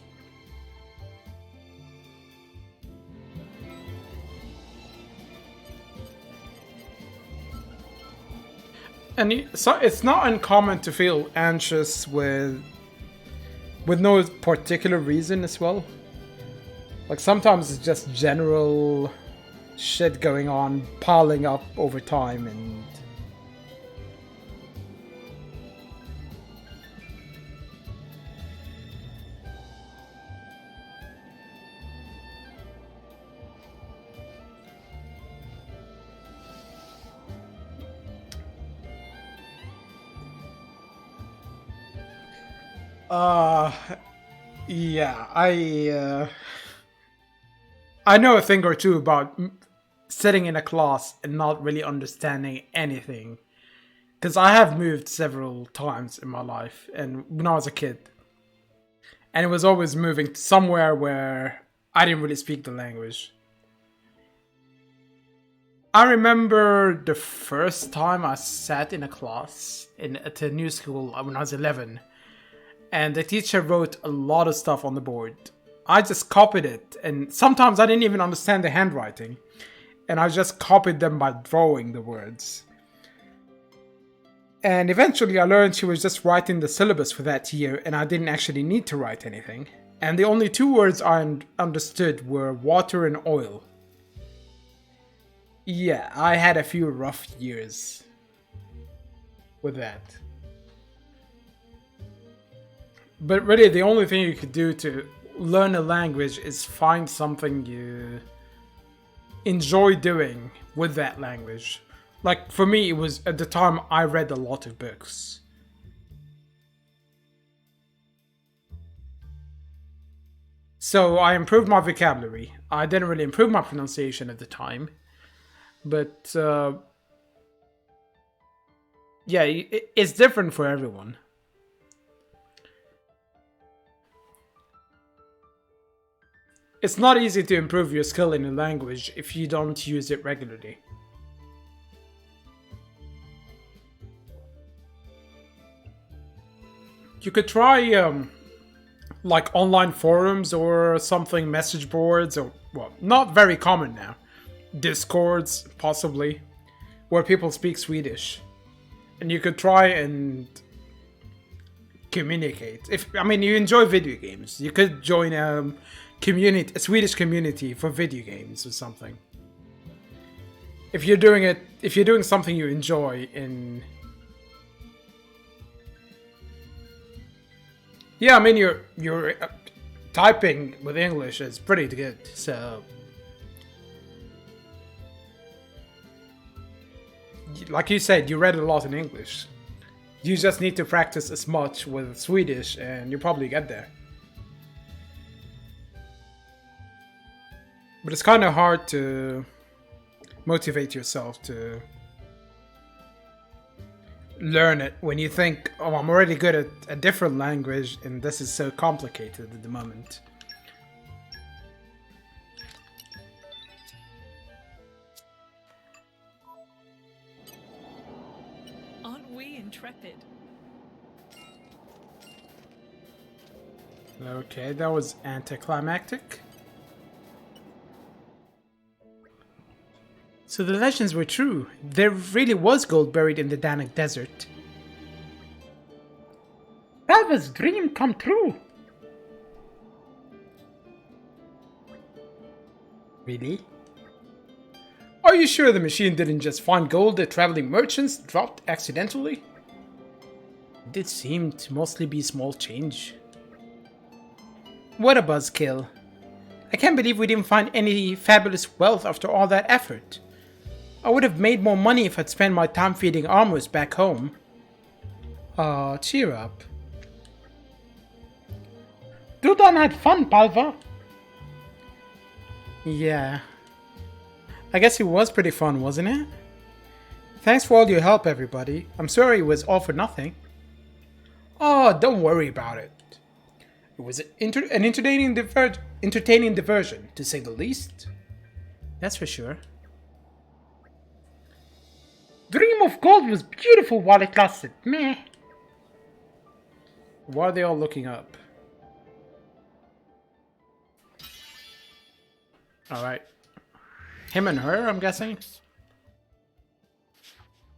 And so it's not uncommon to feel anxious with no particular reason as well. Like sometimes it's just general shit going on, piling up over time, and yeah, I know a thing or two about sitting in a class and not really understanding anything. Because I have moved several times in my life, and when I was a kid. And it was always moving to somewhere where I didn't really speak the language. I remember the first time I sat in a class at a new school when I was 11. And the teacher wrote a lot of stuff on the board. I just copied it, and sometimes I didn't even understand the handwriting. And I just copied them by drawing the words. And eventually I learned she was just writing the syllabus for that year, and I didn't actually need to write anything. And the only two words I understood were water and oil. Yeah, I had a few rough years with that. But really, the only thing you could do to learn a language is find something you enjoy doing with that language. Like, for me, it was, at the time, I read a lot of books. So I improved my vocabulary. I didn't really improve my pronunciation at the time. But, yeah, it's different for everyone. It's not easy to improve your skill in a language if you don't use it regularly. You could try like online forums or something, message boards, or, well, not very common now. Discords, possibly, where people speak Swedish. And you could try and communicate. If you enjoy video games, you could join a Swedish community for video games or something. If you're doing something you enjoy in... Yeah, you're typing with English is pretty good, so... Like you said, you read a lot in English. You just need to practice as much with Swedish and you probably get there. But it's kind of hard to motivate yourself to learn it when you think, oh, I'm already good at a different language and this is so complicated at the moment. Aren't we intrepid? Okay, that was anticlimactic. So the legends were true. There really was gold buried in the Danak Desert. Balva's dream come true. Really? Are you sure the machine didn't just find gold that traveling merchants dropped accidentally? It did seem to mostly be small change. What a buzzkill. I can't believe we didn't find any fabulous wealth after all that effort. I would have made more money if I'd spent my time feeding armors back home. Aw, cheer up. Dudan had fun, Balva. Yeah. I guess it was pretty fun, wasn't it? Thanks for all your help, everybody. I'm sorry it was all for nothing. Oh, don't worry about it. It was an entertaining diversion, to say the least. That's for sure. Dream of gold was beautiful while it lasted. Meh. Why are they all looking up? Alright. Him and her, I'm guessing?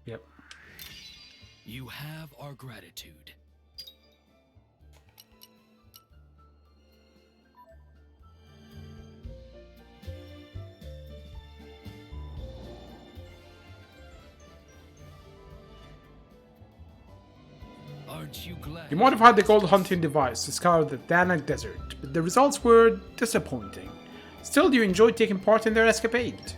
Yep. You have our gratitude. Aren't you glad? You modified the gold hunting device to scour the Dana Desert, but the results were disappointing. Still, you enjoyed taking part in their escapade.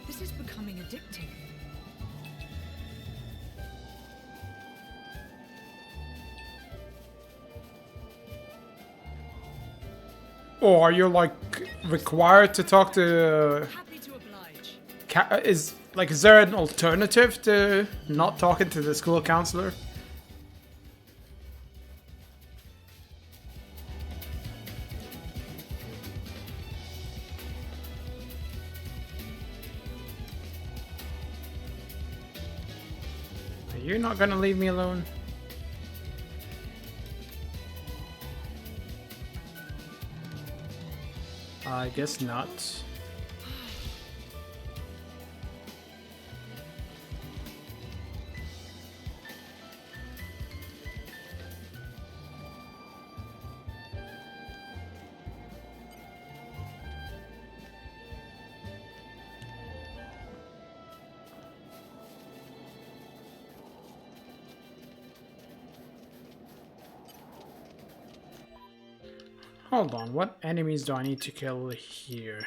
This is becoming addicting. Or are you like required to talk to? Happy to oblige. Is there an alternative to not talking to the school counselor? Are you not gonna leave me alone? I guess not. Hold on, what enemies do I need to kill here?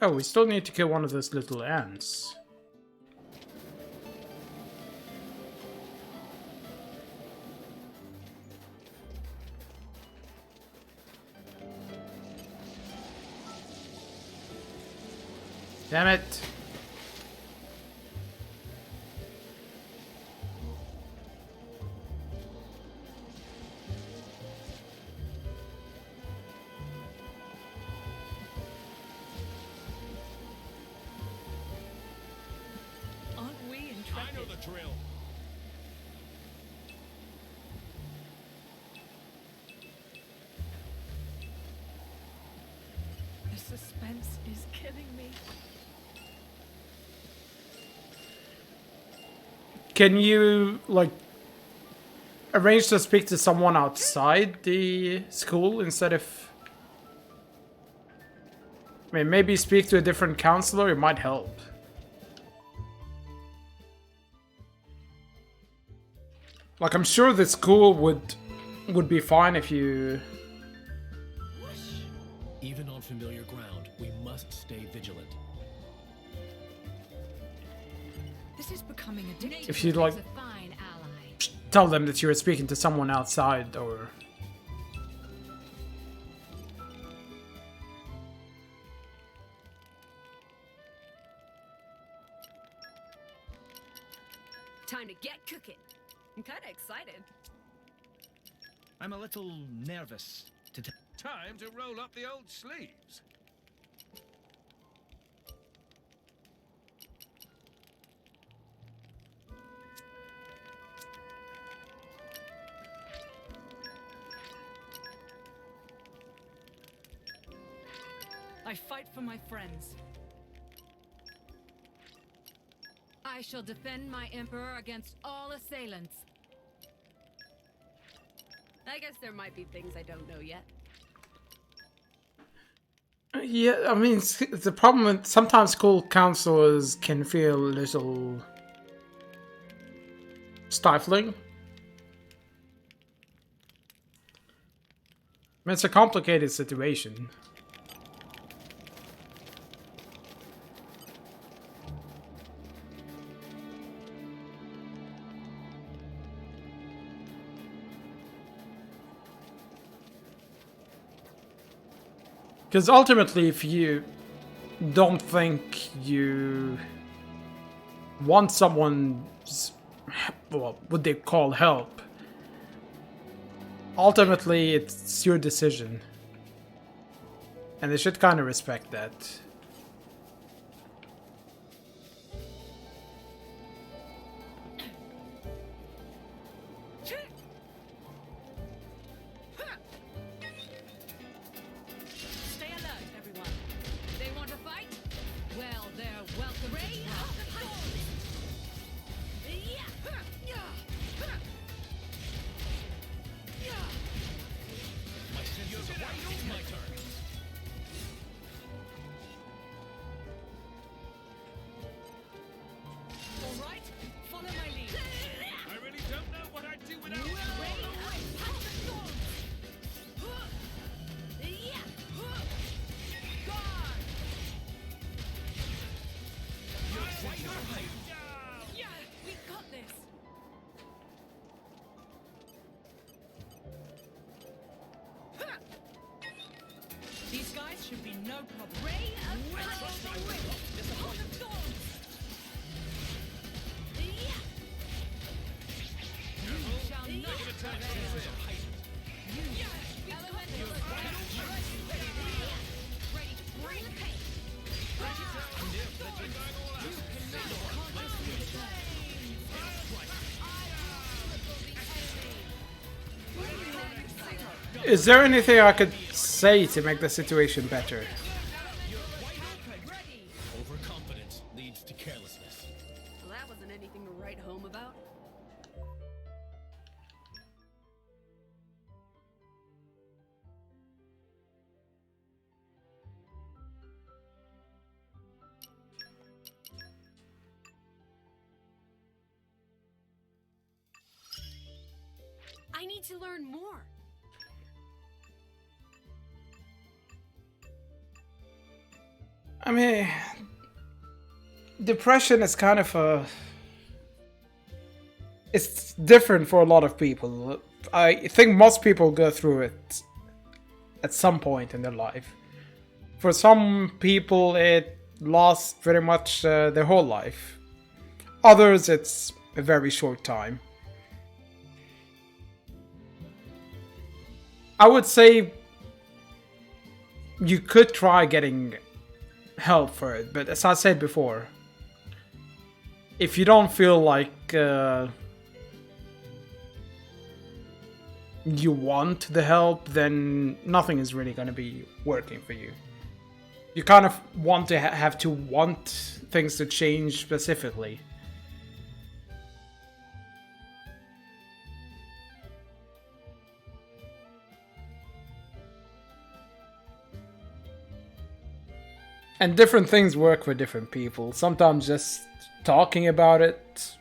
Oh, we still need to kill one of those little ants. Damn it! Aren't we intrepid? I know the drill. The suspense is killing me. Can you, like, arrange to speak to someone outside the school instead of... I mean, maybe speak to a different counselor, it might help. Like, I'm sure the school would be fine if you... Even on familiar ground, we must stay vigilant. This is becoming addicting. If you'd like... A fine ally. Tell them that you're speaking to someone outside, or... Time to get cooking. I'm kind of excited. I'm a little nervous to Time to roll up the old sleeves. I fight for my friends. I shall defend my emperor against all assailants. I guess there might be things I don't know yet. Yeah, I mean, the problem with sometimes school counselors can feel a little stifling. I mean, it's a complicated situation. Because ultimately, if you don't think you want someone's, well, what they call help, ultimately it's your decision. And they should kind of respect that. Stay alert, everyone. They want to fight? Well, they're welcome Ray to of try. the My senses are right. It's my turn. All right, follow my lead. I really don't know what I'd do without you. Yeah, we got this. These guys should be no problem. Ray of Shall not Ready to bring the pain. Is there anything I could say to make the situation better? Overconfidence leads to carelessness. Well, that wasn't anything to write home about. I need to learn more. I mean, depression is kind of a... It's different for a lot of people. I think most people go through it at some point in their life. For some people, it lasts pretty much their whole life. Others, it's a very short time. I would say you could try getting help for it, but as I said before, if you don't feel like you want the help, then nothing is really going to be working for you. You kind of want to have to want things to change specifically. And different things work for different people. Sometimes just talking about it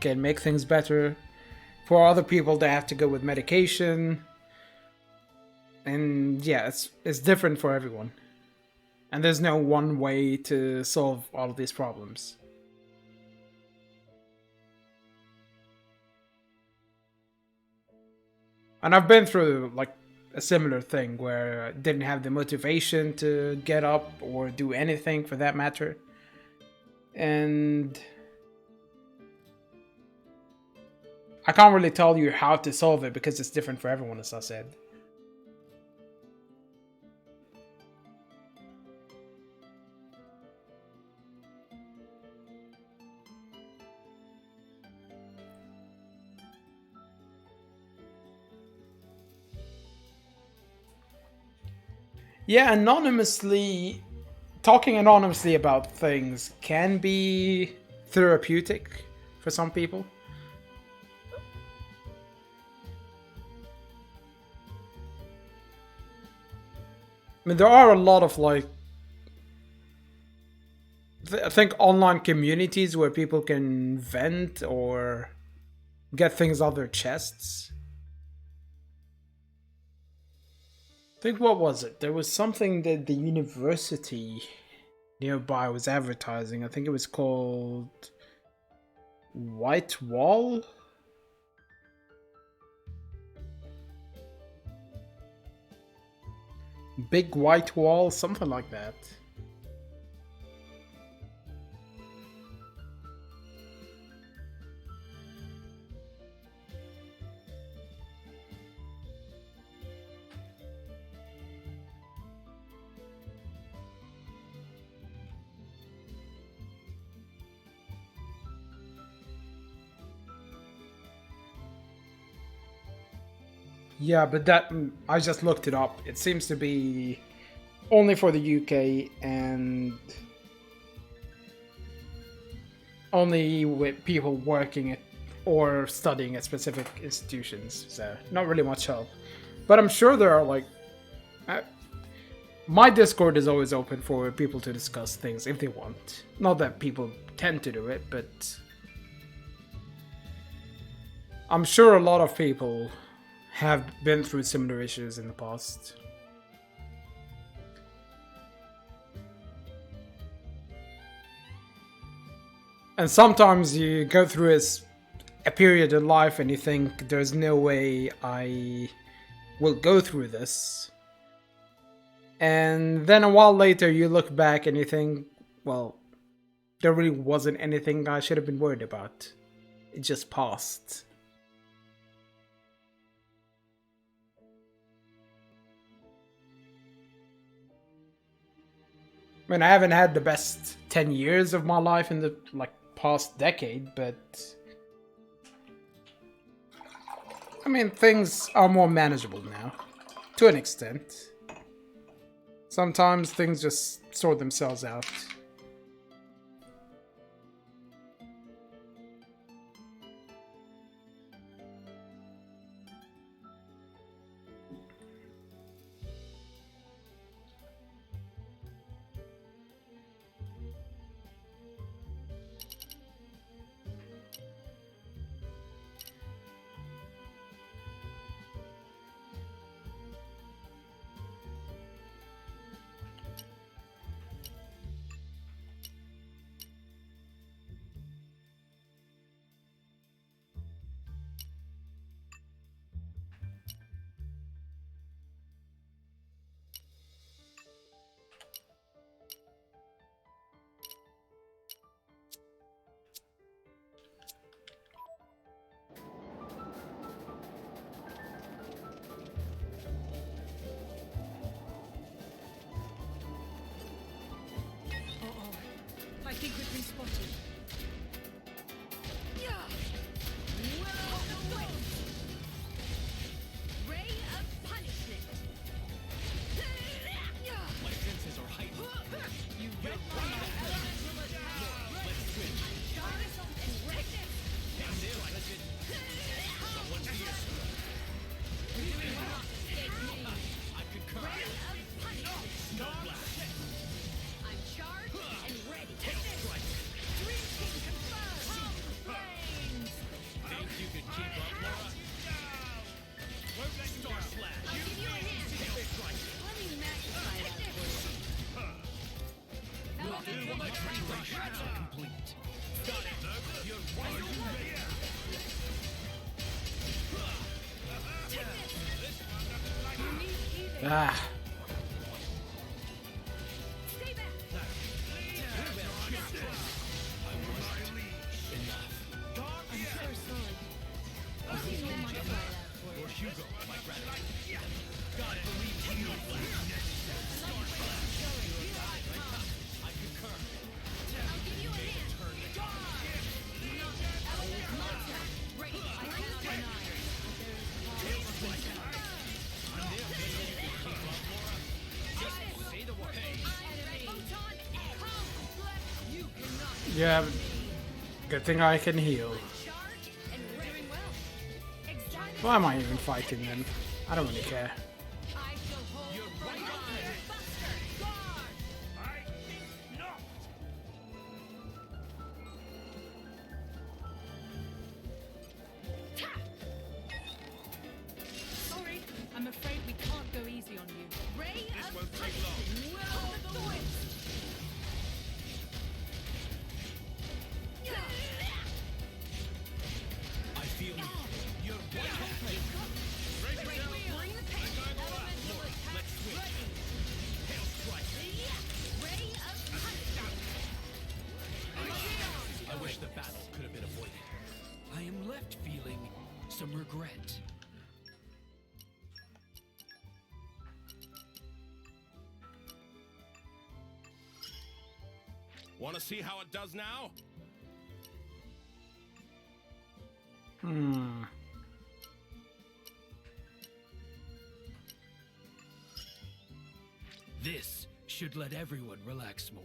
can make things better. For other people, they have to go with medication. And yeah, it's different for everyone. And there's no one way to solve all of these problems. And I've been through like a similar thing where I didn't have the motivation to get up or do anything for that matter. And I can't really tell you how to solve it because it's different for everyone, as I said. Yeah, talking anonymously about things can be therapeutic for some people. I mean, there are a lot of like, I think online communities where people can vent or get things off their chests. I think, what was it? There was something that the university nearby was advertising. I think it was called White Wall. Big white wall, something like that. Yeah, but that I just looked it up. It seems to be only for the UK and only with people working at or studying at specific institutions. So not really much help. But I'm sure there are like my Discord is always open for people to discuss things if they want. Not that people tend to do it, but I'm sure a lot of people have been through similar issues in the past. And sometimes you go through a period in life and you think there's no way I will go through this. And then a while later you look back and you think, well, there really wasn't anything I should have been worried about. It just passed. I mean, I haven't had the best 10 years of my life in the past decade, but I mean, things are more manageable now, to an extent. Sometimes things just sort themselves out. I think we've been spotted. Ray of punishment. My senses are heightened. You read my elemental attack. Let's switch. Jarvis and Rickness. Down there, listen. Someone's here. I concur. Ray of punishment. Star blast. I'm charged and ready. Strike. Dream King confirmed. Brains. Think you could keep up, Laura? Star slash. I'll give you a hand. Let me magnify that for you. Elemental maturation complete. Got it. You're right away. Ah. Stay back. I'm so sorry. I'll see you modify that for you. Or Hugo, my brother. Gotta believe you. I concur. I'll give you a hand. Elemental attack. Ready. I cannot deny. There is power within. Just say the word. Photon complex. You cannot Yeah, good thing I can heal. charge and doing well. Exactly. Why am I even fighting then? I don't really care. I shall hold for Monster Buster. Guard. Sorry, I'm afraid we can't go easy on you. Ray of won't take long. punishment. Will of the wisp. I feel you. You're right. Bring the pain. Elemental attack. Let's switch. Ready. the battle could have been avoided. I am left feeling some regret. Want to see how it does now? This should let everyone relax more.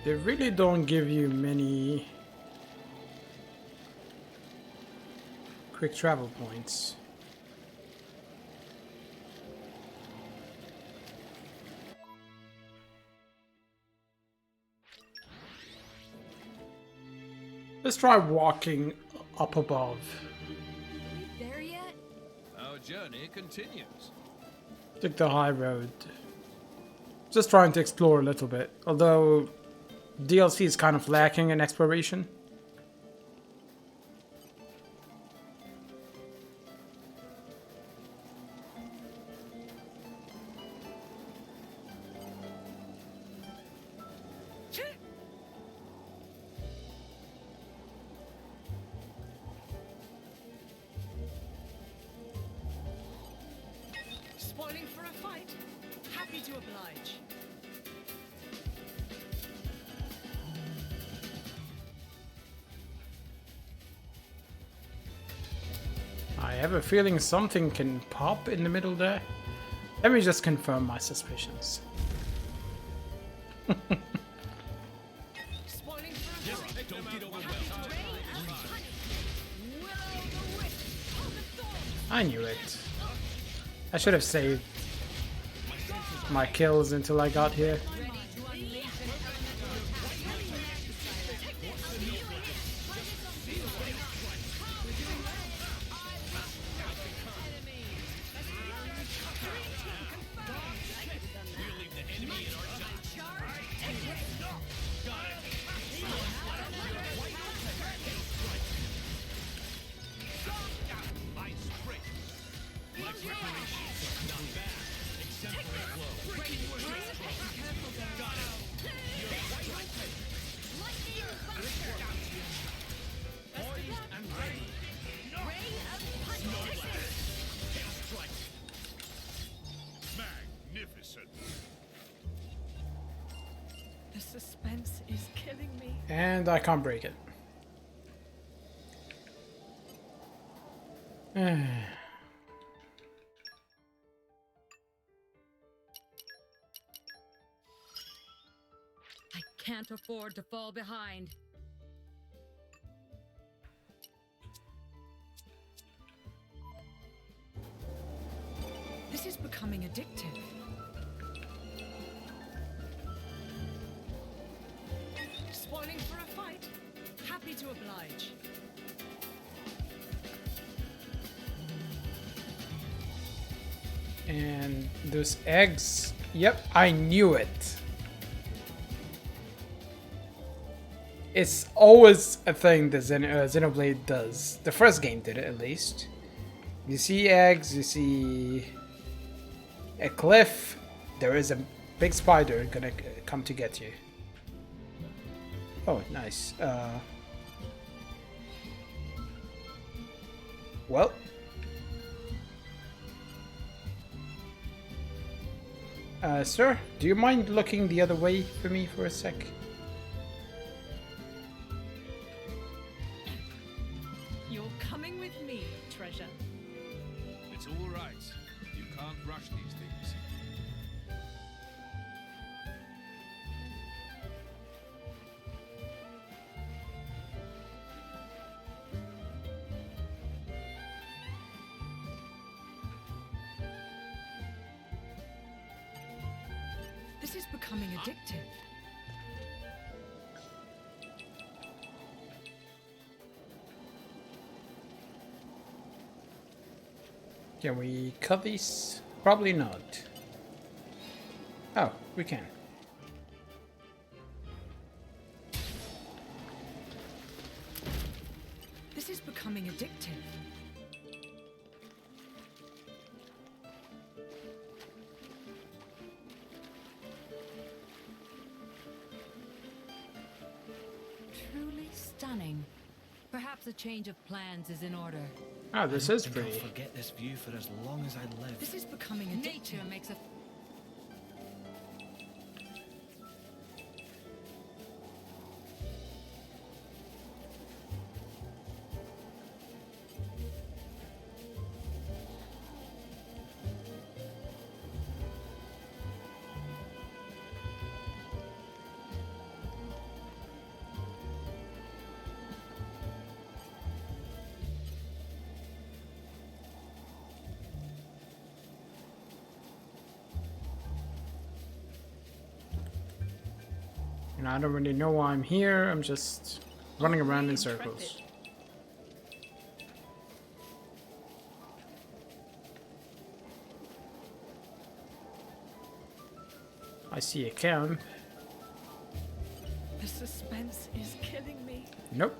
They really don't give you many quick travel points. Let's try walking up above. There yet? Our journey continues. Take the high road. Just trying to explore a little bit, although DLC is kind of lacking in exploration. Spoiling for a fight? Happy to oblige. I have a feeling something can pop in the middle there. Let me just confirm my suspicions. Spoiling for a fight. Don't get overwhelmed. I knew it. I should have saved my kills until I got here. Magnificent. The suspense is killing me. And I can't break it. I can't afford to fall behind. This is becoming addictive. Spoiling for a fight? Happy to oblige. And those eggs. Yep, I knew it. It's always a thing that Xenoblade does. The first game did it, at least. You see eggs, you see a cliff, there is a big spider gonna come to get you. Oh, nice. Well. Sir, do you mind looking the other way for me for a sec? You're coming with me, treasure. It's all right. You can't rush these things. This is becoming addictive. Can we cut these? Probably not. Oh, we can. This is becoming addictive. Truly stunning. Perhaps a change of plans is in order. Oh, this is pretty. I'll forget this view for as long as I live. This is becoming addictive. Nature makes a And I don't really know why I'm here. I'm just running around in circles. I see a camp. The suspense is killing me. Nope.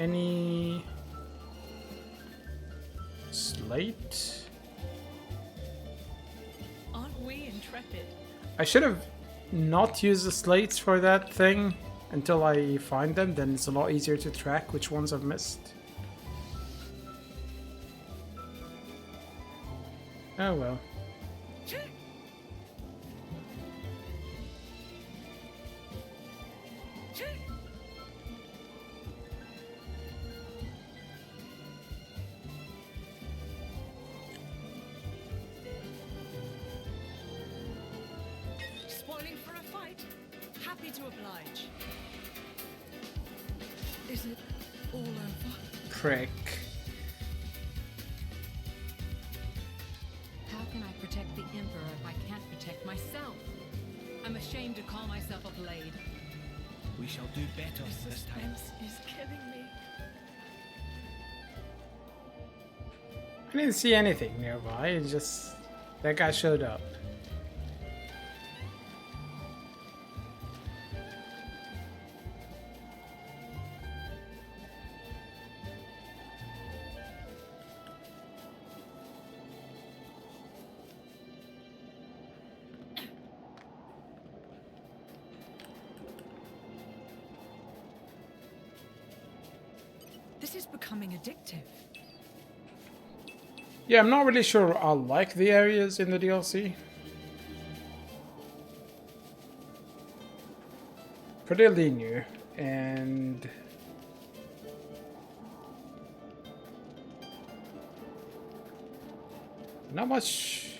Any slate? Aren't we intrepid? I should have not used the slates for that thing until I find them, then it's a lot easier to track which ones I've missed. Oh well. Spoiling for a fight? Happy to oblige. Is it all over? Prick. How can I protect the Emperor if I can't protect myself? I'm ashamed to call myself a blade. We shall do better The this time. suspense is killing me. I didn't see anything nearby, it's just that guy showed up. This is becoming addictive. Yeah, I'm not really sure I like the areas in the DLC. Pretty linear and not much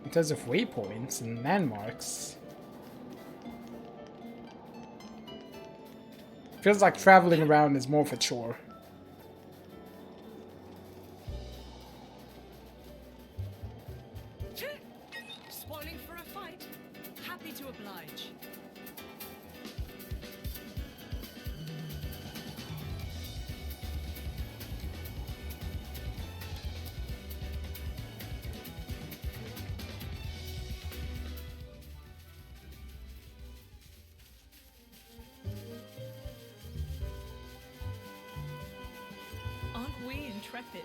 in terms of waypoints and landmarks. Feels like traveling around is more of a chore. Spoiling for a fight? Happy to oblige. Aren't we intrepid?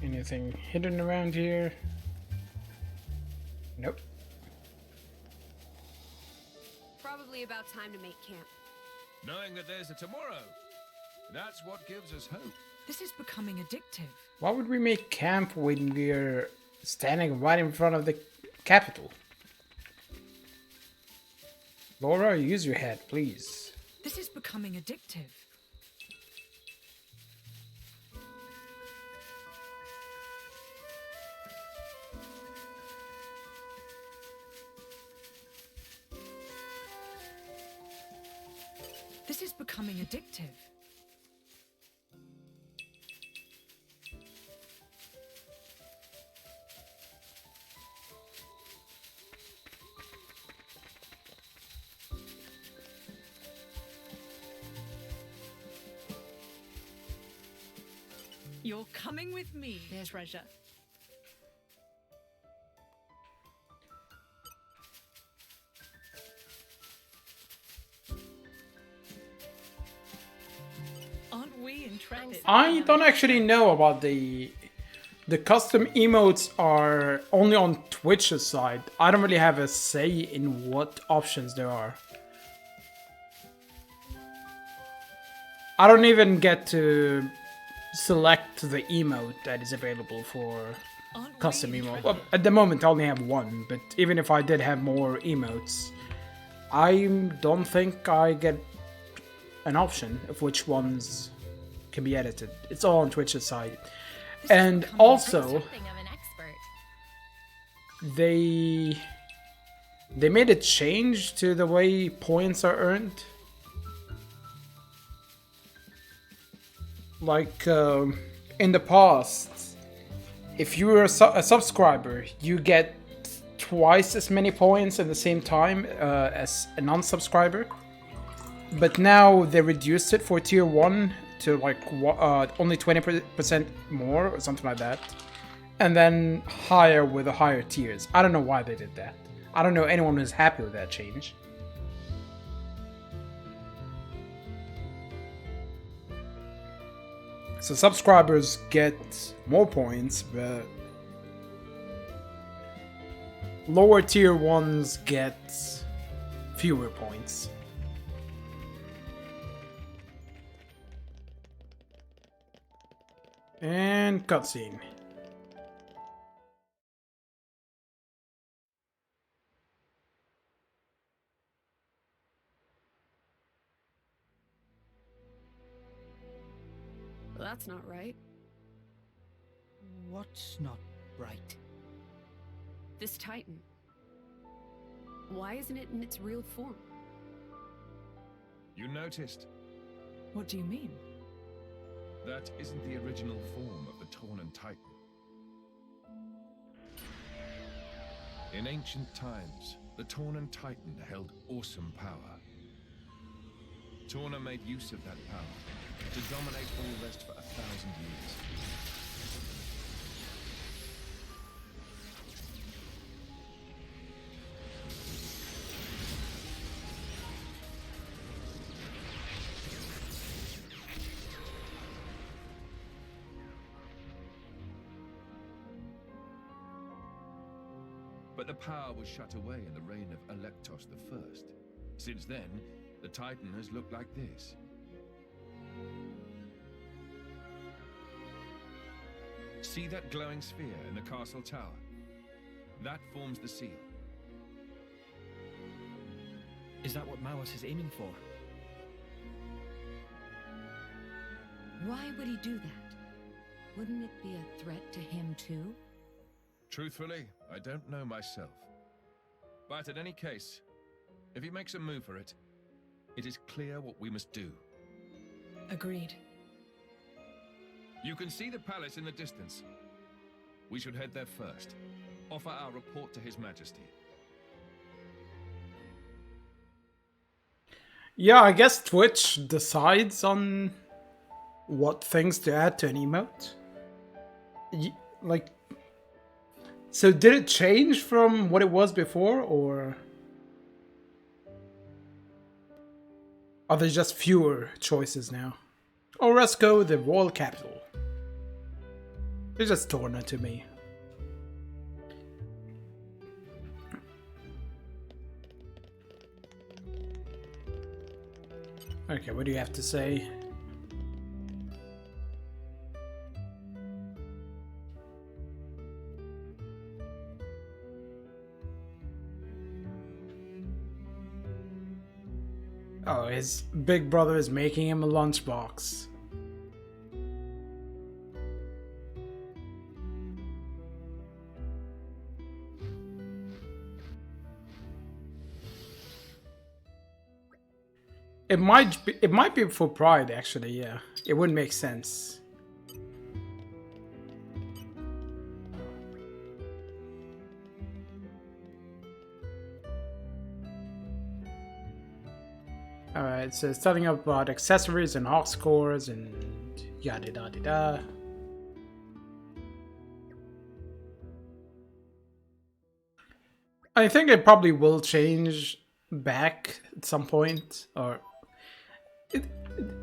Anything hidden around here? Nope. Probably about time to make camp. Knowing that there's a tomorrow. That's what gives us hope. This is becoming addictive. Why would we make camp when we're standing right in front of the capital? Laura, use your head, please. This is becoming addictive. This is becoming addictive. You're coming with me, treasure. Aren't we intrepid? I don't actually know about the custom emotes are only on Twitch's side. I don't really have a say in what options there are. I don't even get to select the emote that is available for custom emote. Well, at the moment I only have one, but even if I did have more emotes, I don't think I get an option of which ones can be edited. It's all on Twitch's side. And also, they made a change to the way points are earned. Like in the past, if you were a subscriber, you get twice as many points at the same time as a non-subscriber. But now they reduced it for tier 1 to like only 20% more or something like that. And then higher with the higher tiers. I don't know why they did that. I don't know anyone who's happy with that change. So subscribers get more points, but lower tier ones get fewer points. And cutscene. Well, that's not right. What's not right? This Titan. Why isn't it in its real form? You noticed? What do you mean? That isn't the original form of the Tornan Titan. In ancient times, the Tornan Titan held awesome power. Torna made use of that power to dominate all rest for 1,000 years. But the power was shut away in the reign of Electos I. Since then, the Titan has looked like this. See that glowing sphere in the castle tower? That forms the seal. Is that what Maus is aiming for? Why would he do that? Wouldn't it be a threat to him too? Truthfully, I don't know myself. But in any case, if he makes a move for it, it is clear what we must do. Agreed. You can see the palace in the distance. We should head there first. Offer our report to His Majesty. Yeah, I guess Twitch decides on what things to add to an emote. Like, so did it change from what it was before, or are there just fewer choices now? Or let's go the royal capital. It's just Torna to me. Okay, what do you have to say? Oh, his big brother is making him a lunchbox. It might be for pride, actually. Yeah, it would make sense. Alright, so it's telling about accessories and aux cores and yada da da da. I think it probably will change back at some point, or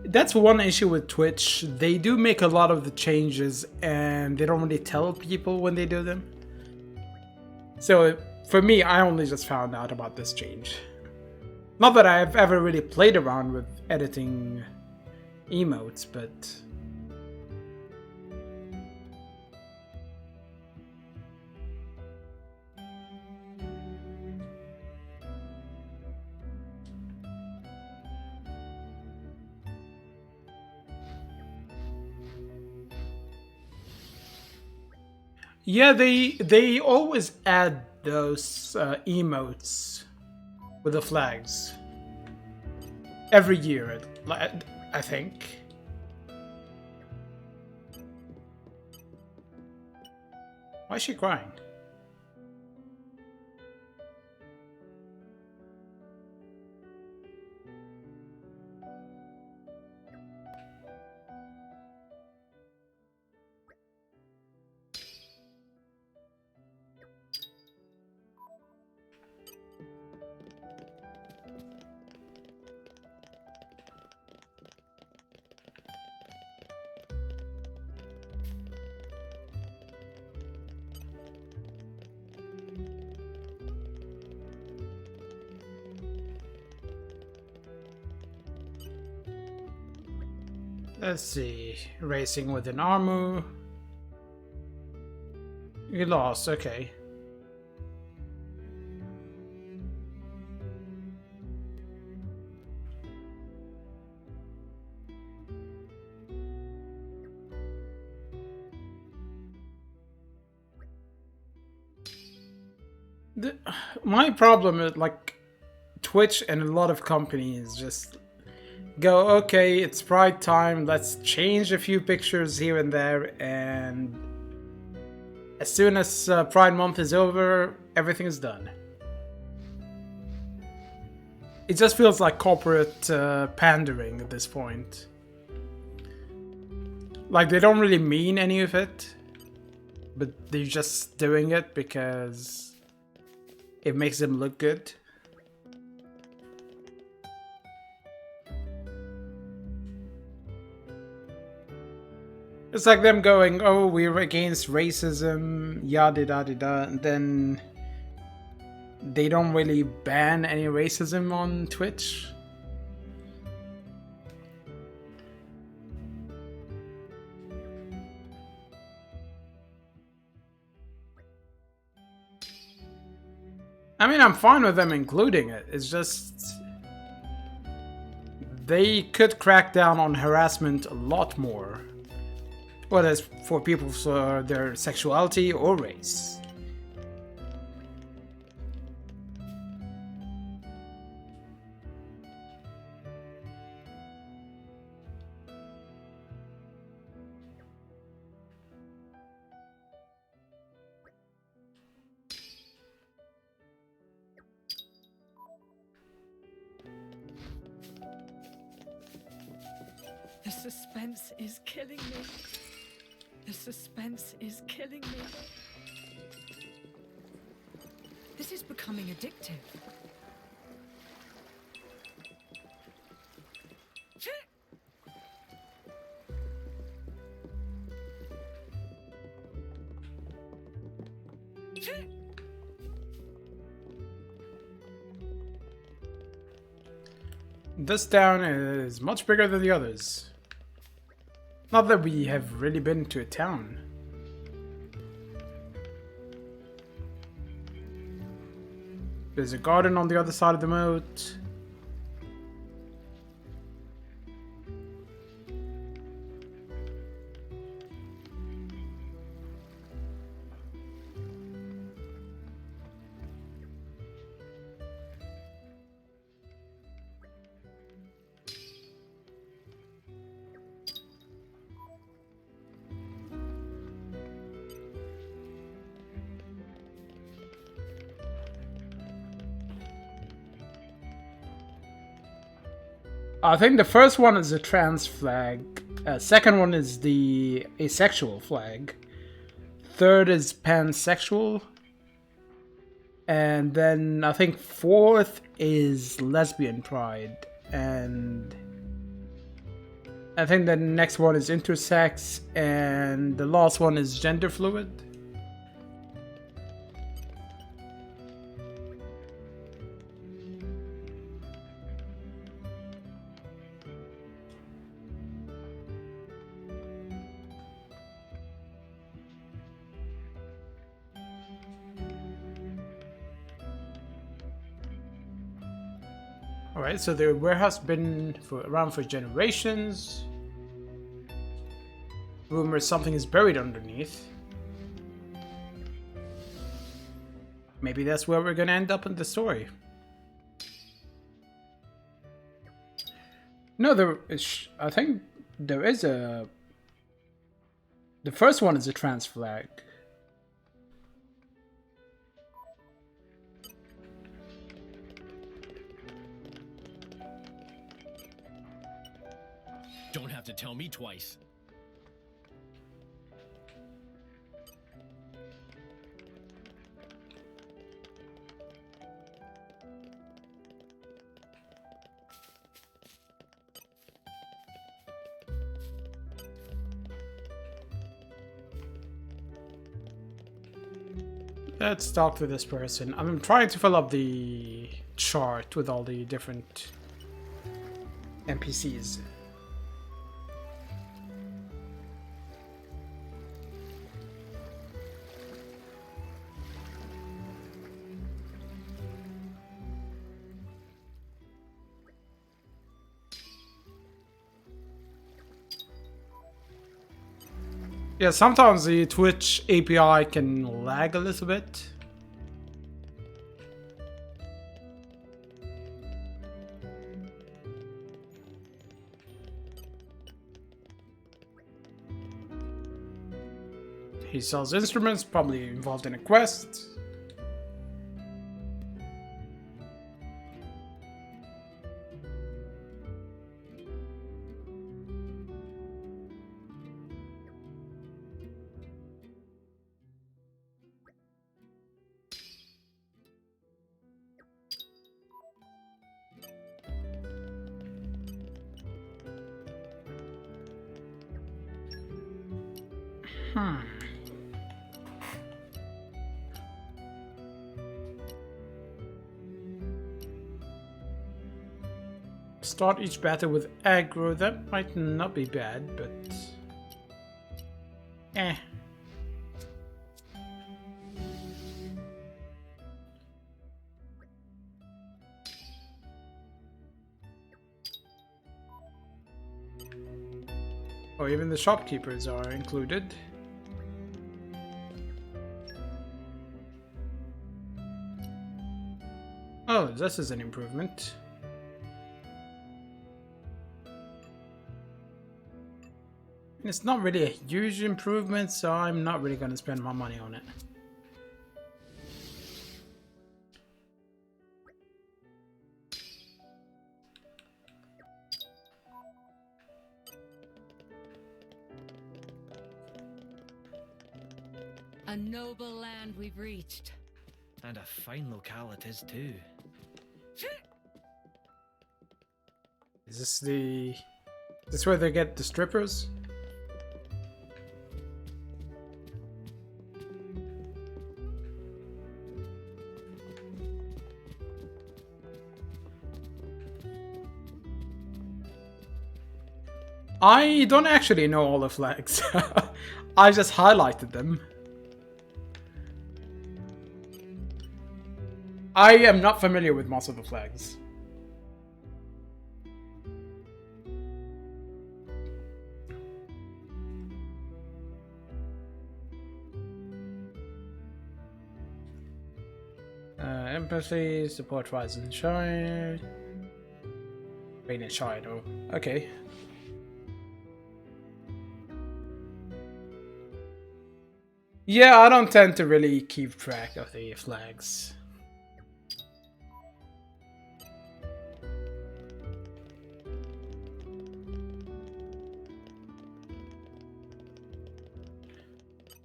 that's one issue with Twitch. They do make a lot of the changes and they don't really tell people when they do them. So for me, I only just found out about this change. Not that I've ever really played around with editing emotes, but yeah, they always add those emotes with the flags every year, I think. Why is she crying? Let's see. Racing with an armor. You lost, okay. My problem is, like, Twitch and a lot of companies just go, okay, it's Pride time, let's change a few pictures here and there, and as soon as Pride month is over, everything is done. It just feels like corporate pandering at this point. Like, they don't really mean any of it, but they're just doing it because it makes them look good. It's like them going, oh, we're against racism, yada da da da, and then they don't really ban any racism on Twitch. I mean, I'm fine with them including it. It's just they could crack down on harassment a lot more. Whether it's for people for their sexuality or race. The suspense is killing me. The suspense is killing me. This is becoming addictive. This town is much bigger than the others. Not that we have really been to a town. There's a garden on the other side of the moat. I think the first one is a trans flag. Second one is the asexual flag. Third is pansexual. And then I think fourth is lesbian pride, and I think the next one is intersex, and the last one is gender fluid. Alright, so the warehouse been around for generations. Rumors something is buried underneath. Maybe that's where we're gonna end up in the story. No, there is, I think there is a... The first one is a trans flag. Don't have to tell me twice. Let's talk to this person. I'm trying to fill up the chart with all the different NPCs. Yeah, sometimes the Twitch API can lag a little bit. He sells instruments, probably involved in a quest. Start each battle with aggro. That might not be bad, but... eh. Oh, even the shopkeepers are included. Oh, this is an improvement. It's not really a huge improvement, so I'm not really going to spend my money on it. A noble land we've reached. And a fine locale it is too. Is this the... Is this where they get the strippers? I don't actually know all the flags. I just highlighted them. I am not familiar with most of the flags. Empathy, support rise and shine. Rain and shine, oh, okay. Yeah, I don't tend to really keep track of the flags.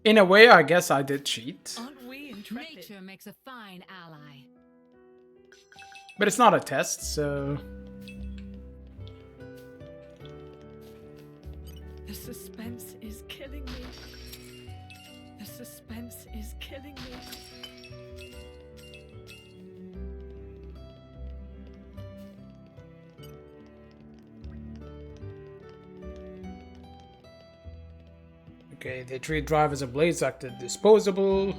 In a way, I guess I did cheat. Aren't we intrepid? Nature makes a fine fine ally. But it's not a test, so... The suspense is killing me. The suspense is killing me. Okay, they treat drivers of Blaze Act as disposable.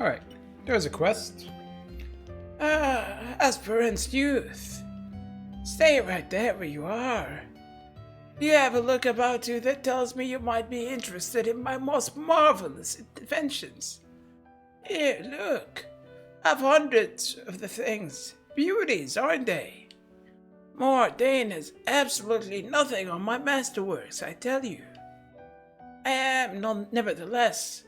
Alright, there's a quest. Aspirant's youth. Stay right there where you are. You have a look about you that tells me you might be interested in my most marvelous inventions. Here, look. I've hundreds of the things. Beauties, aren't they? More Dane has absolutely nothing on my masterworks, I tell you. I am, nevertheless,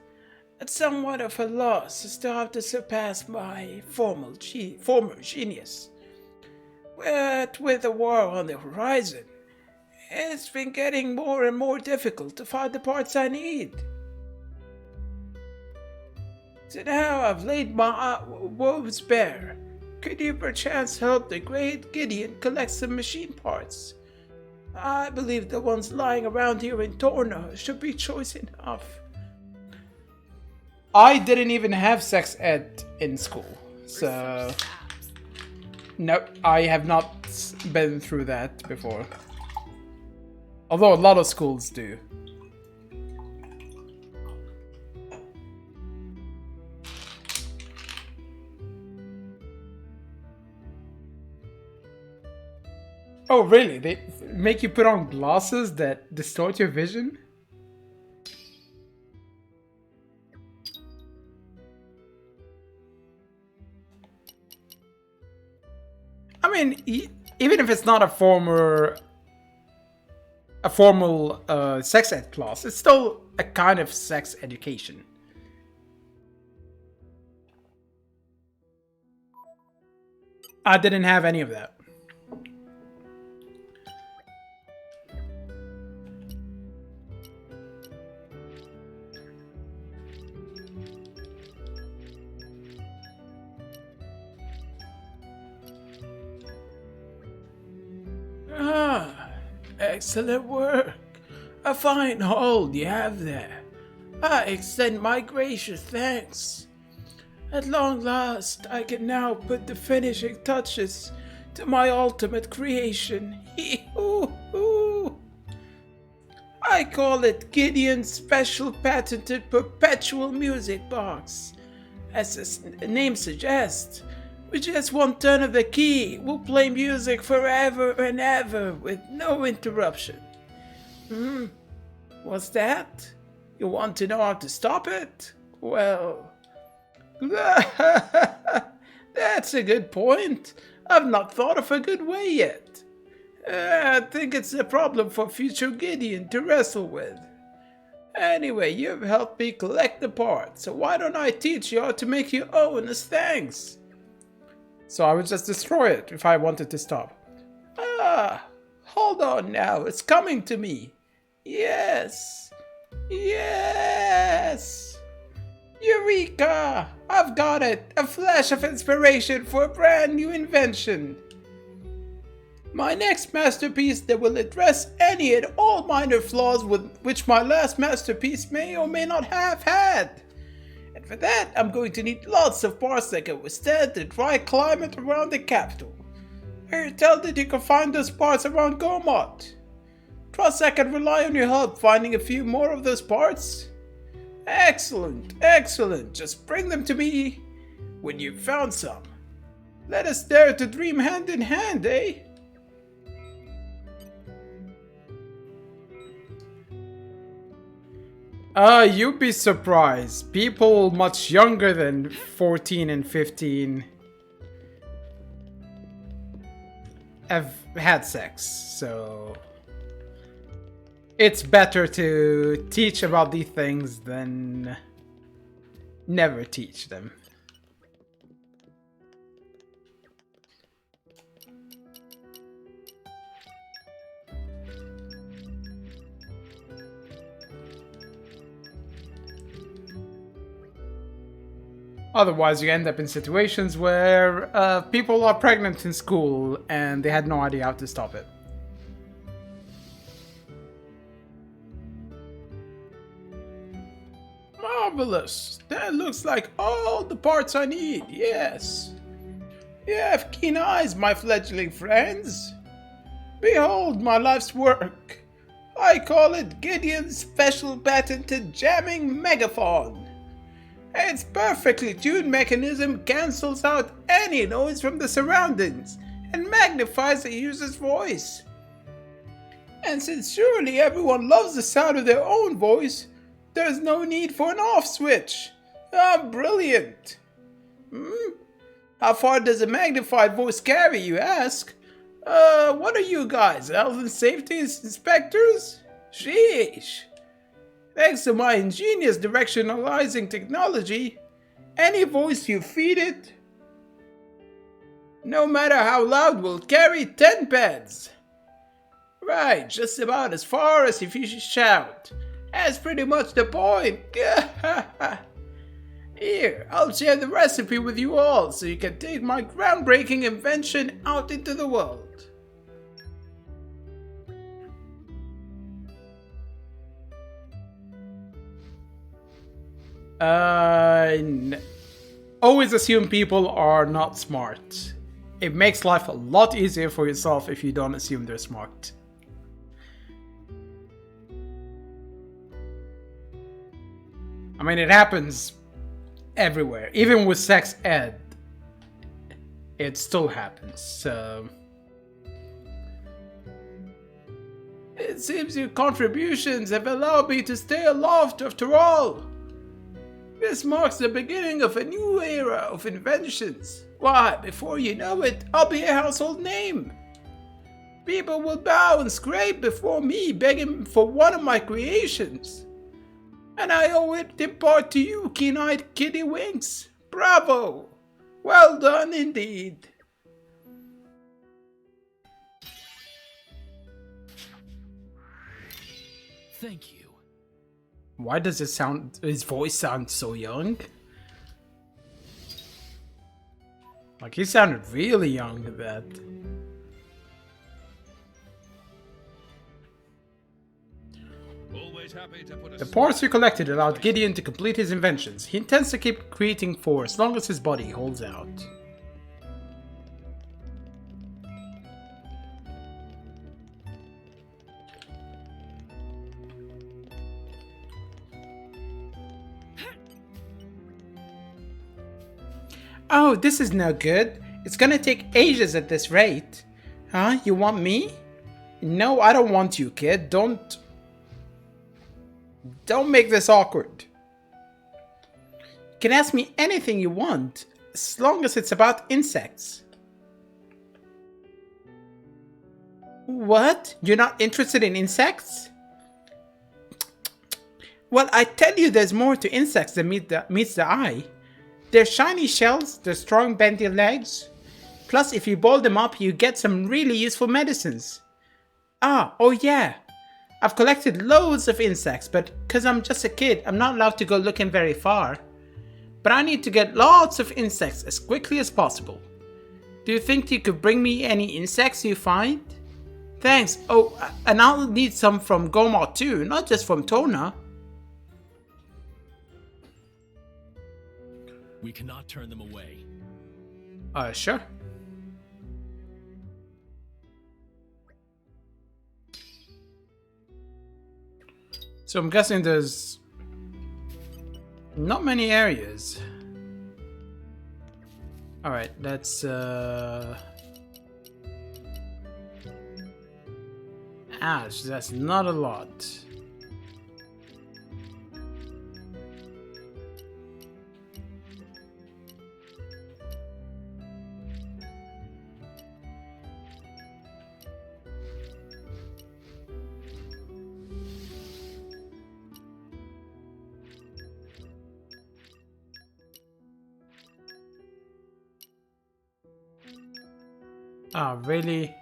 at somewhat of a loss as to how to surpass my former genius. But with the war on the horizon, it's been getting more and more difficult to find the parts I need. So now I've laid my woes bare. Could you perchance help the great Gideon collect some machine parts? I believe the ones lying around here in Torna should be choice enough. I didn't even have sex ed in school, so... Nope, I have not been through that before. Although a lot of schools do. Oh, really? They make you put on glasses that distort your vision? I mean, even if it's not a formal sex ed class, it's still a kind of sex education. I didn't have any of that. Ah, excellent work. A fine hold you have there. I extend my gracious thanks. At long last, I can now put the finishing touches to my ultimate creation. Hee-hoo-hoo. I call it Gideon's special patented perpetual music box. As the name suggests, with just one turn of the key, we'll play music forever and ever with no interruption. What's that? You want to know how to stop it? Well, that's a good point. I've not thought of a good way yet. I think it's a problem for future Gideon to wrestle with. Anyway, you've helped me collect the parts, so why don't I teach you how to make your own as thanks? So I would just destroy it if I wanted to stop. Hold on now, it's coming to me. Yes! Eureka! I've got it! A flash of inspiration for a brand new invention! My next masterpiece that will address any and all minor flaws with which my last masterpiece may or may not have had. And for that, I'm going to need lots of parts that can withstand the dry climate around the capital. I tell that you can find those parts around Gormott. Trust I can rely on your help finding a few more of those parts? Excellent, excellent. Just bring them to me when you've found some. Let us dare to dream hand in hand, eh? You'd be surprised. People much younger than 14 and 15 have had sex, so it's better to teach about these things than never teach them. Otherwise, you end up in situations where people are pregnant in school and they had no idea how to stop it. Marvelous! That looks like all the parts I need, yes. You have keen eyes, my fledgling friends. Behold my life's work. I call it Gideon's special patented jamming megaphone. Its perfectly tuned mechanism cancels out any noise from the surroundings and magnifies the user's voice. And since surely everyone loves the sound of their own voice, there's no need for an off switch. Ah, brilliant! How far does a magnified voice carry, you ask? What are you guys, health and safety inspectors? Sheesh! Thanks to my ingenious directionalizing technology, any voice you feed it, no matter how loud, will carry 10 pads. Right, just about as far as if you shout. That's pretty much the point. Here, I'll share the recipe with you all so you can take my groundbreaking invention out into the world. Always assume people are not smart. It makes life a lot easier for yourself if you don't assume they're smart. I mean, it happens everywhere. Even with sex ed, it still happens. So it seems your contributions have allowed me to stay aloft after all. This marks the beginning of a new era of inventions. Why, before you know it, I'll be a household name. People will bow and scrape before me, begging for one of my creations. And I owe it in part to you, keen-eyed kitty winks. Bravo! Well done indeed. Thank you. Why does his voice sound so young? Like, he sounded really young to that. Always happy to put The parts you collected allowed Gideon to complete his inventions. He intends to keep creating for as long as his body holds out. Oh, this is no good. It's gonna take ages at this rate. Huh? You want me? No, I don't want you, kid. Don't make this awkward. You can ask me anything you want, as long as it's about insects. What? You're not interested in insects? Well, I tell you there's more to insects than meets the eye. Their shiny shells, their strong bendy legs. Plus, if you boil them up, you get some really useful medicines. Oh yeah. I've collected loads of insects, but because I'm just a kid, I'm not allowed to go looking very far. But I need to get lots of insects as quickly as possible. Do you think you could bring me any insects you find? Thanks. Oh, and I'll need some from Goma too, not just from Torna. We cannot turn them away. Sure. So I'm guessing there's not many areas. Alright, that's ash, that's not a lot. Ah, really?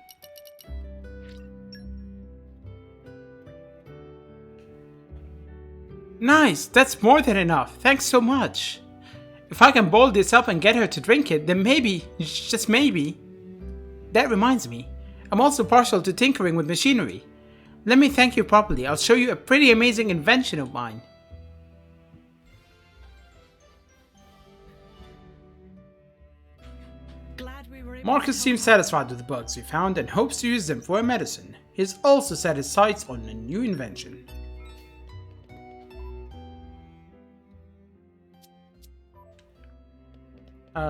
Nice! That's more than enough! Thanks so much! If I can boil this up and get her to drink it, then maybe, just maybe... That reminds me, I'm also partial to tinkering with machinery. Let me thank you properly. I'll show you a pretty amazing invention of mine. Glad we were able Marcus to seems satisfied with the bugs we found and hopes to use them for a medicine. He's also set his sights on a new invention.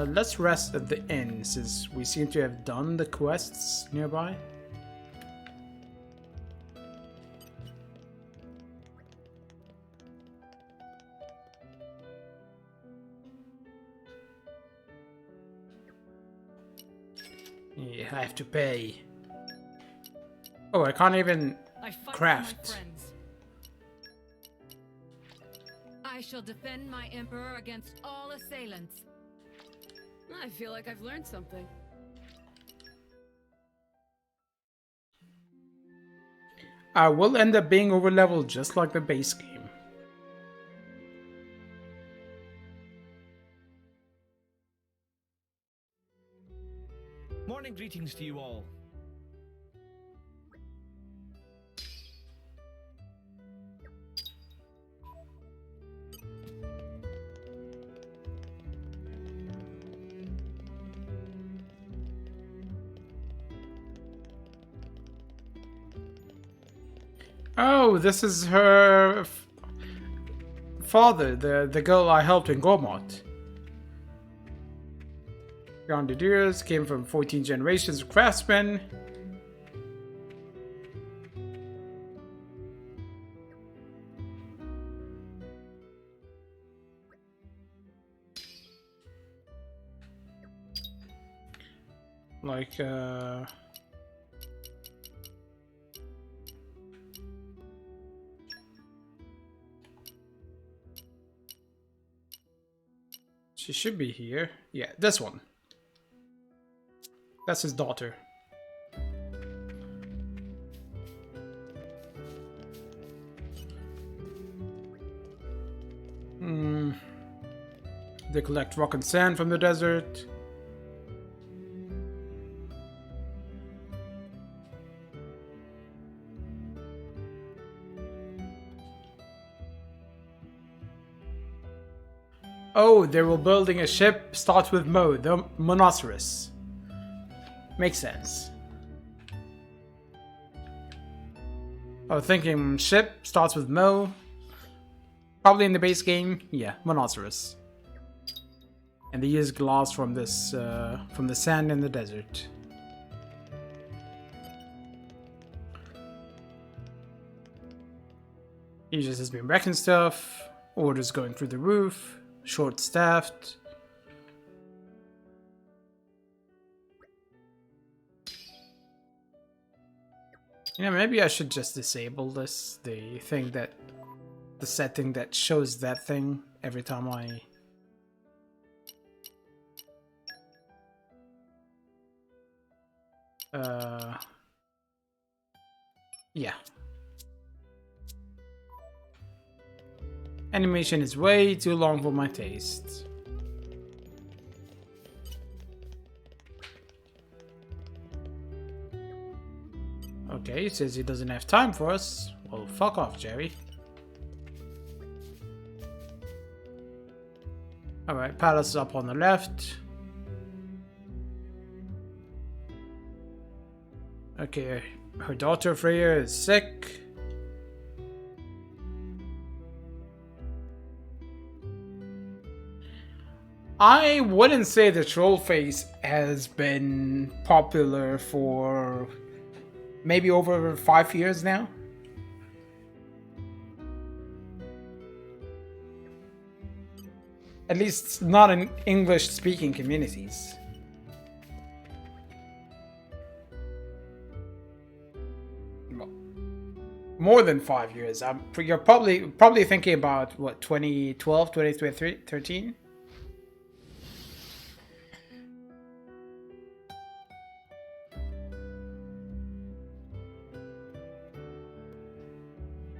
Let's rest at the inn since we seem to have done the quests nearby. Yeah, I have to pay. Oh, I can't even craft. I shall defend my emperor against all assailants. I feel like I've learned something. I will end up being overleveled just like the base game. Morning greetings to you all. Oh, this is her father, the girl I helped in Gormott. Grenadiers came from 14 generations of craftsmen. Like, she should be here. Yeah, this one. That's his daughter. They collect rock and sand from the desert. Oh, they were building a ship. Starts with Mo, the Monoceros. Makes sense. I was thinking ship starts with Mo. Probably in the base game. Yeah, Monoceros. And they use glass from this, from the sand in the desert. He just has been wrecking stuff. Orders going through the roof. Short-staffed. You know, maybe I should just disable this. The thing that... The setting that shows that thing every time I... Yeah. Animation is way too long for my taste. Okay, it says he doesn't have time for us. Well, fuck off, Jerry. Alright, palace is up on the left. Okay, her daughter Freya is sick. I wouldn't say the Trollface has been popular for maybe over 5 years now. At least not in English-speaking communities. More than 5 years. You're probably thinking about what, 2012, 2013?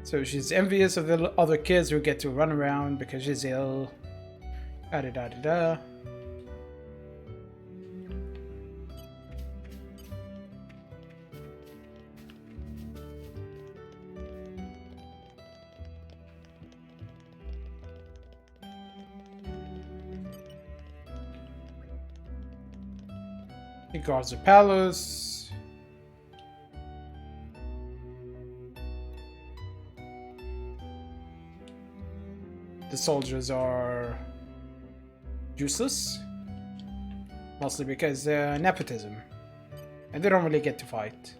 So she's envious of the other kids who get to run around because she's ill. Da-da-da-da-da. He guards the palace. The soldiers are useless, mostly because nepotism, and they don't really get to fight.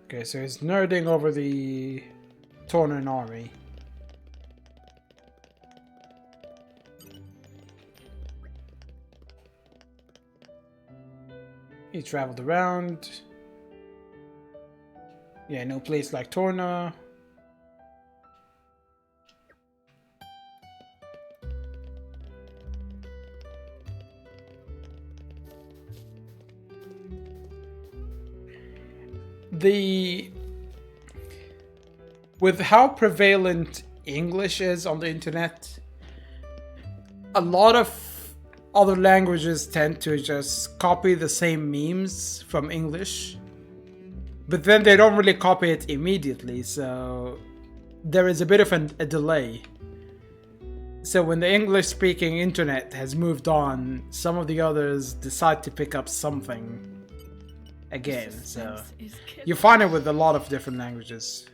Okay, so he's nerding over the Torna army. He traveled around. Yeah, no place like Torna. With how prevalent English is on the internet, a lot of other languages tend to just copy the same memes from English, but then they don't really copy it immediately, so there is a bit of a delay. So when the English-speaking internet has moved on, some of the others decide to pick up something again, so you find it with a lot of different languages.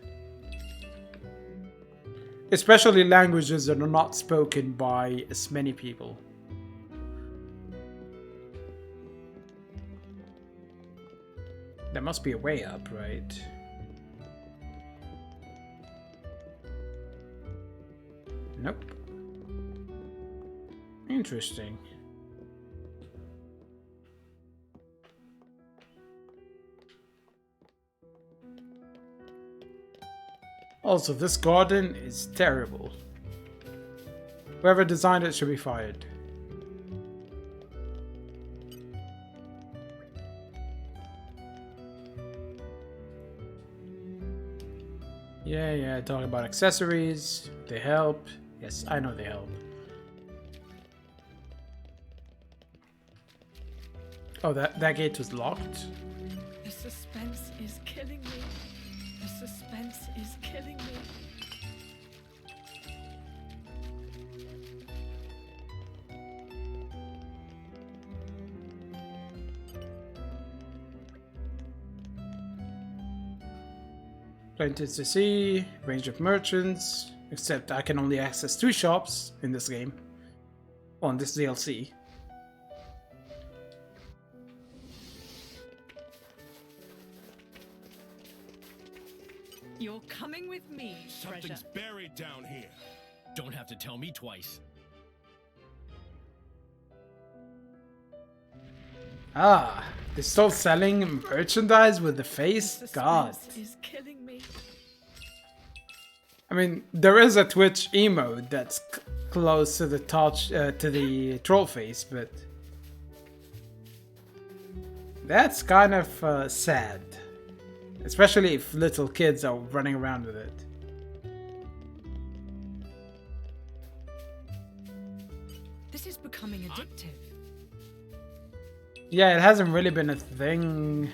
Especially languages that are not spoken by as many people. There must be a way up, right? Nope. Interesting. Also, this garden is terrible. Whoever designed it should be fired. Yeah, talking about accessories. They help. Yes, I know they help. Oh, that gate was locked? The suspense is killing me. The suspense is killing me. Plenty to see, range of merchants, except I can only access 2 shops in this game, on this DLC. You're coming with me, treasure. Something's buried down here. Don't have to tell me twice. Ah, they're still selling merchandise with the face? God. Is killing me. I mean, there is a Twitch emote that's close to the to the troll face, but that's kind of sad. Especially if little kids are running around with it. This is becoming addictive. Yeah, it hasn't really been a thing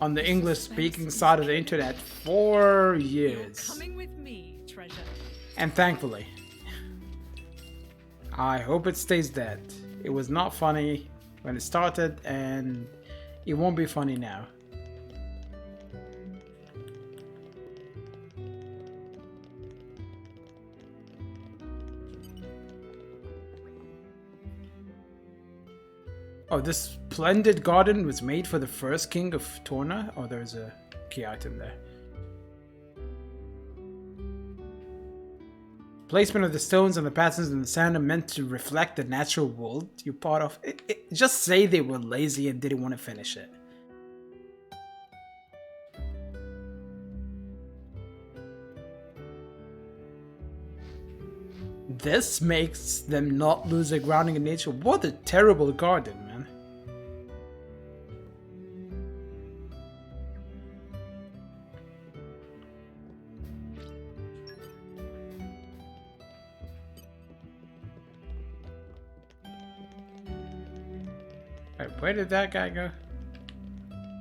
on the English-speaking side of the internet for years. You're coming with me, treasure. And thankfully. I hope it stays that. It was not funny when it started, and it won't be funny now. Oh, this splendid garden was made for the first king of Torna? Oh, there's a key item there. Placement of the stones and the patterns in the sand are meant to reflect the natural world you're part of. Just say they were lazy and didn't want to finish it. This makes them not lose their grounding in nature. What a terrible garden, man. Wait, where did that guy go?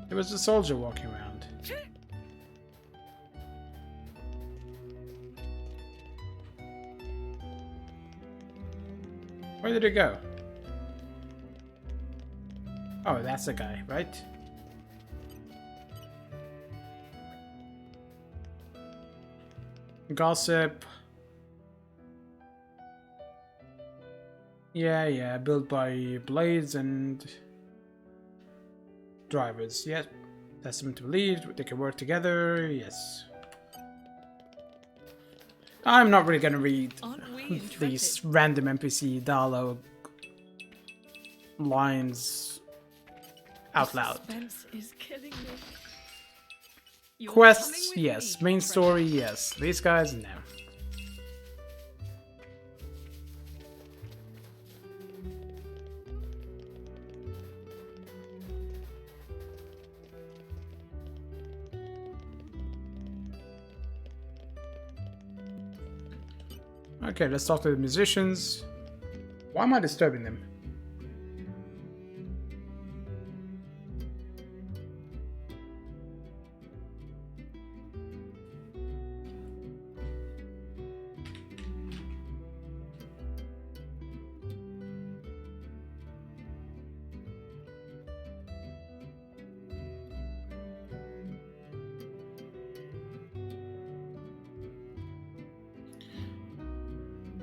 There was a soldier walking around. Where did it go? Oh, that's the guy, right? Gossip. Yeah, built by blades and drivers. Yep, that's them to believe. They can work together. Yes. I'm not really gonna read these random NPC dialogue lines out loud. Suspense is killing me. You're Quests, coming with yes. me, Main Trevor. story, yes. These guys, no. Okay, let's talk to the musicians. Why am I disturbing them?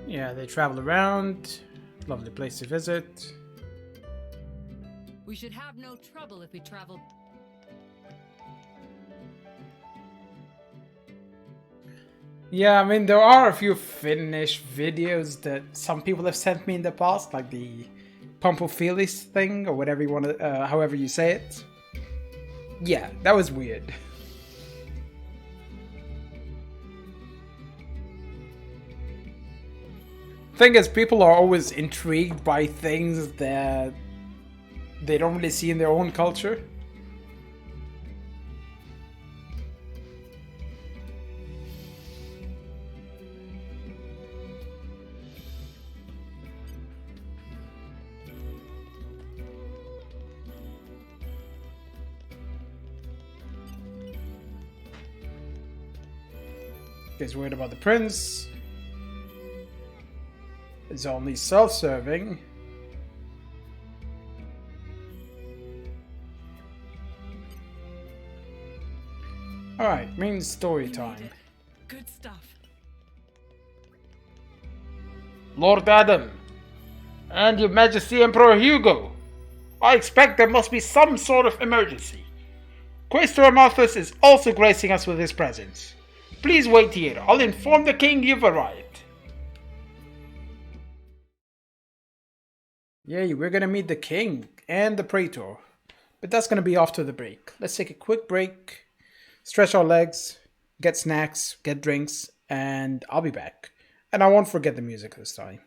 Yeah, they travel around. Lovely place to visit. We should have no trouble if we travel. Yeah, I mean, there are a few Finnish videos that some people have sent me in the past, like the Pompophilis thing, or whatever you want to, however you say it. Yeah, that was weird. Thing is, people are always intrigued by things that they don't really see in their own culture. Gets worried about the prince. It's only self-serving. Alright, main story time. Good stuff. Lord Adam, and Your Majesty Emperor Hugo, I expect there must be some sort of emergency. Quaestor Amalthus is also gracing us with his presence. Please wait here. I'll inform the king you've arrived. Yay, we're gonna meet the king and the praetor. But that's gonna be after the break. Let's take a quick break, stretch our legs, get snacks, get drinks, and I'll be back. And I won't forget the music this time.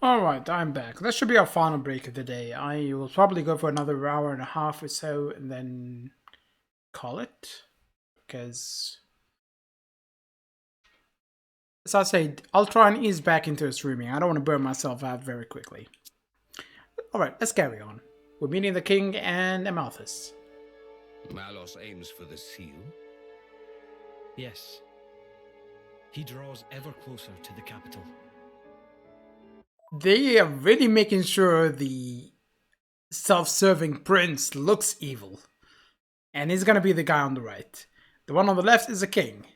Alright, I'm back. That should be our final break of the day. I will probably go for another hour and a half or so and then call it. Because, as I said, I'll try and ease back into streaming. I don't want to burn myself out very quickly. Alright, let's carry on. We're meeting the king and Amalthus. Malos aims for the seal. Yes. He draws ever closer to the capital. They are really making sure the self-serving prince looks evil. And he's gonna be the guy on the right. The one on the left is a king.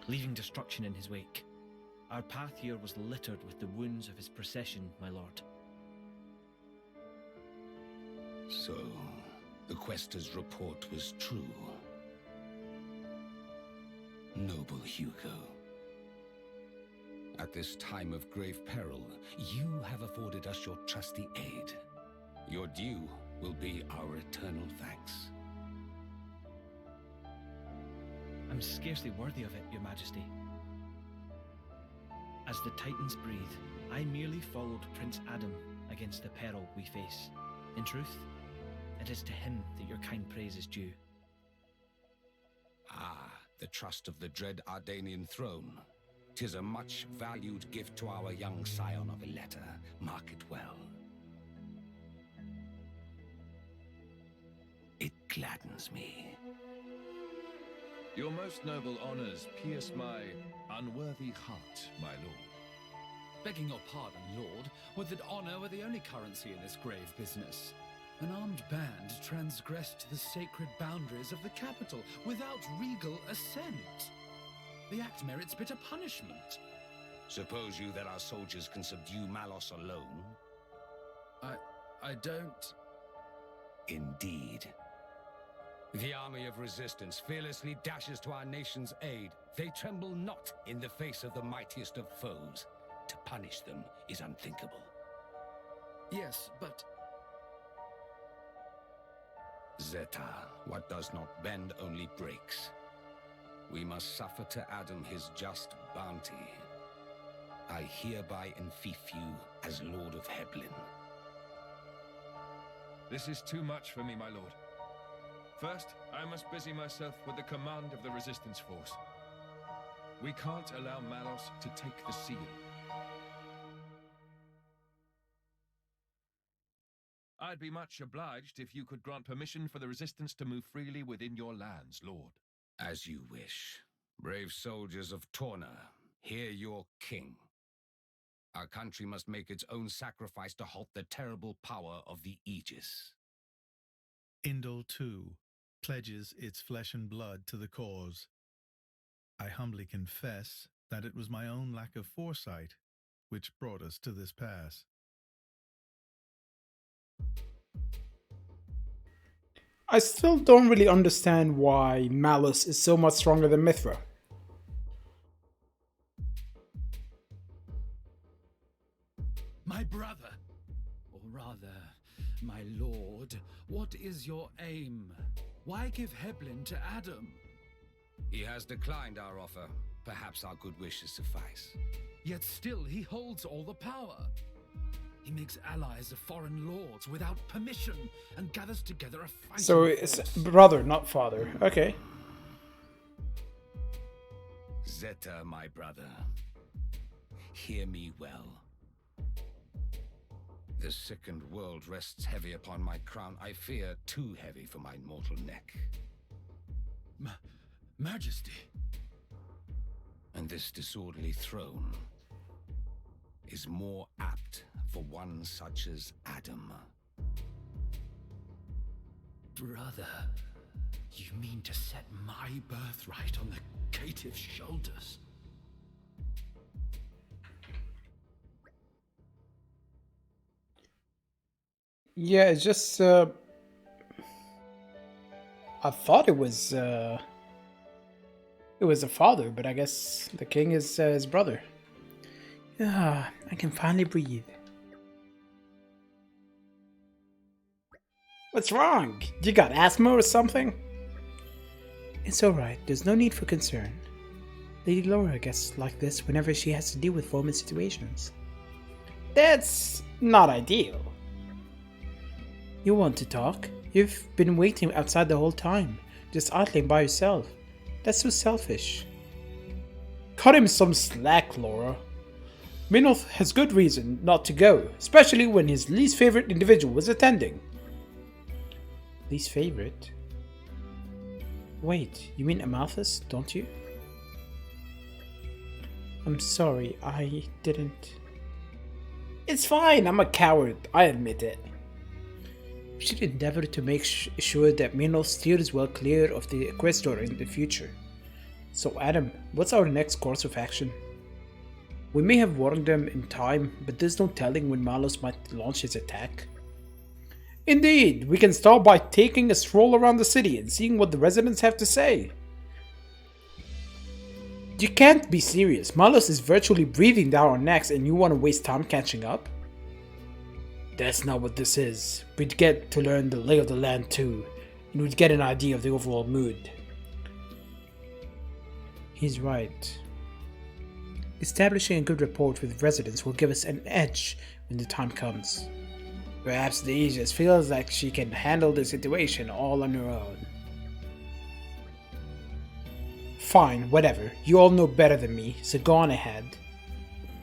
Leaving destruction in his wake. Our path here was littered with the wounds of his procession, my lord. So, the Quester's report was true. Noble Hugo. At this time of grave peril, you have afforded us your trusty aid. Your due will be our eternal thanks. I'm scarcely worthy of it, your majesty. As the Titans breathe, I merely followed Prince Adam against the peril we face. In truth, it is to him that your kind praise is due. Ah, the trust of the dread Ardanian throne. 'Tis a much valued gift to our young scion of Ileta. Mark it well. It gladdens me. Your most noble honors pierce my unworthy heart, my lord. Begging your pardon, Lord, would that honor were the only currency in this grave business? An armed band transgressed the sacred boundaries of the capital without regal assent. The act merits bitter punishment. Suppose you that our soldiers can subdue Malos alone? I don't... Indeed. The army of resistance fearlessly dashes to our nation's aid. They tremble not in the face of the mightiest of foes. To punish them is unthinkable. Yes, but... Zeta, what does not bend only breaks. We must suffer to Adam his just bounty. I hereby enfeoff you as Lord of Heblin. This is too much for me, my lord. First, I must busy myself with the command of the resistance force. We can't allow Malos to take the seal. I'd be much obliged if you could grant permission for the resistance to move freely within your lands, lord. As you wish. Brave soldiers of Torna, hear your king. Our country must make its own sacrifice to halt the terrible power of the Aegis. Indol, too, pledges its flesh and blood to the cause. I humbly confess that it was my own lack of foresight which brought us to this pass. I still don't really understand why Malus is so much stronger than Mithra. My brother, or rather, my lord, what is your aim? Why give Heblin to Adam? He has declined our offer. Perhaps our good wishes suffice. Yet still he holds all the power. He makes allies of foreign lords without permission and gathers together a fighting So it's brother, not father. Okay. Zeta, my brother, hear me well. The sickened world rests heavy upon my crown. I fear too heavy for my mortal neck. Majesty. And this disorderly throne is more apt for one such as Adam. Brother, you mean to set my birthright on the caitiff's shoulders? Yeah, it's just I thought it was a father, but I guess the king is his brother. Ah, I can finally breathe. What's wrong? You got asthma or something? It's alright, there's no need for concern. Lady Laura gets like this whenever she has to deal with Roman situations. That's not ideal. You want to talk? You've been waiting outside the whole time, just idling by yourself. That's so selfish. Cut him some slack, Laura. Minoth has good reason not to go, especially when his least favorite individual was attending. Least favorite? Wait, you mean Amalthus, don't you? I'm sorry, I didn't... It's fine, I'm a coward, I admit it. We should endeavor to make sure that Minoth steers well clear of the Equestor in the future. So Adam, what's our next course of action? We may have warned them in time, but there's no telling when Malos might launch his attack. Indeed, we can start by taking a stroll around the city and seeing what the residents have to say. You can't be serious. Malos is virtually breathing down our necks and you want to waste time catching up? That's not what this is. We'd get to learn the lay of the land too, and we'd get an idea of the overall mood. He's right. Establishing a good rapport with residents will give us an edge when the time comes. Perhaps the Aegis feels like she can handle the situation all on her own. Fine, whatever. You all know better than me, so go on ahead.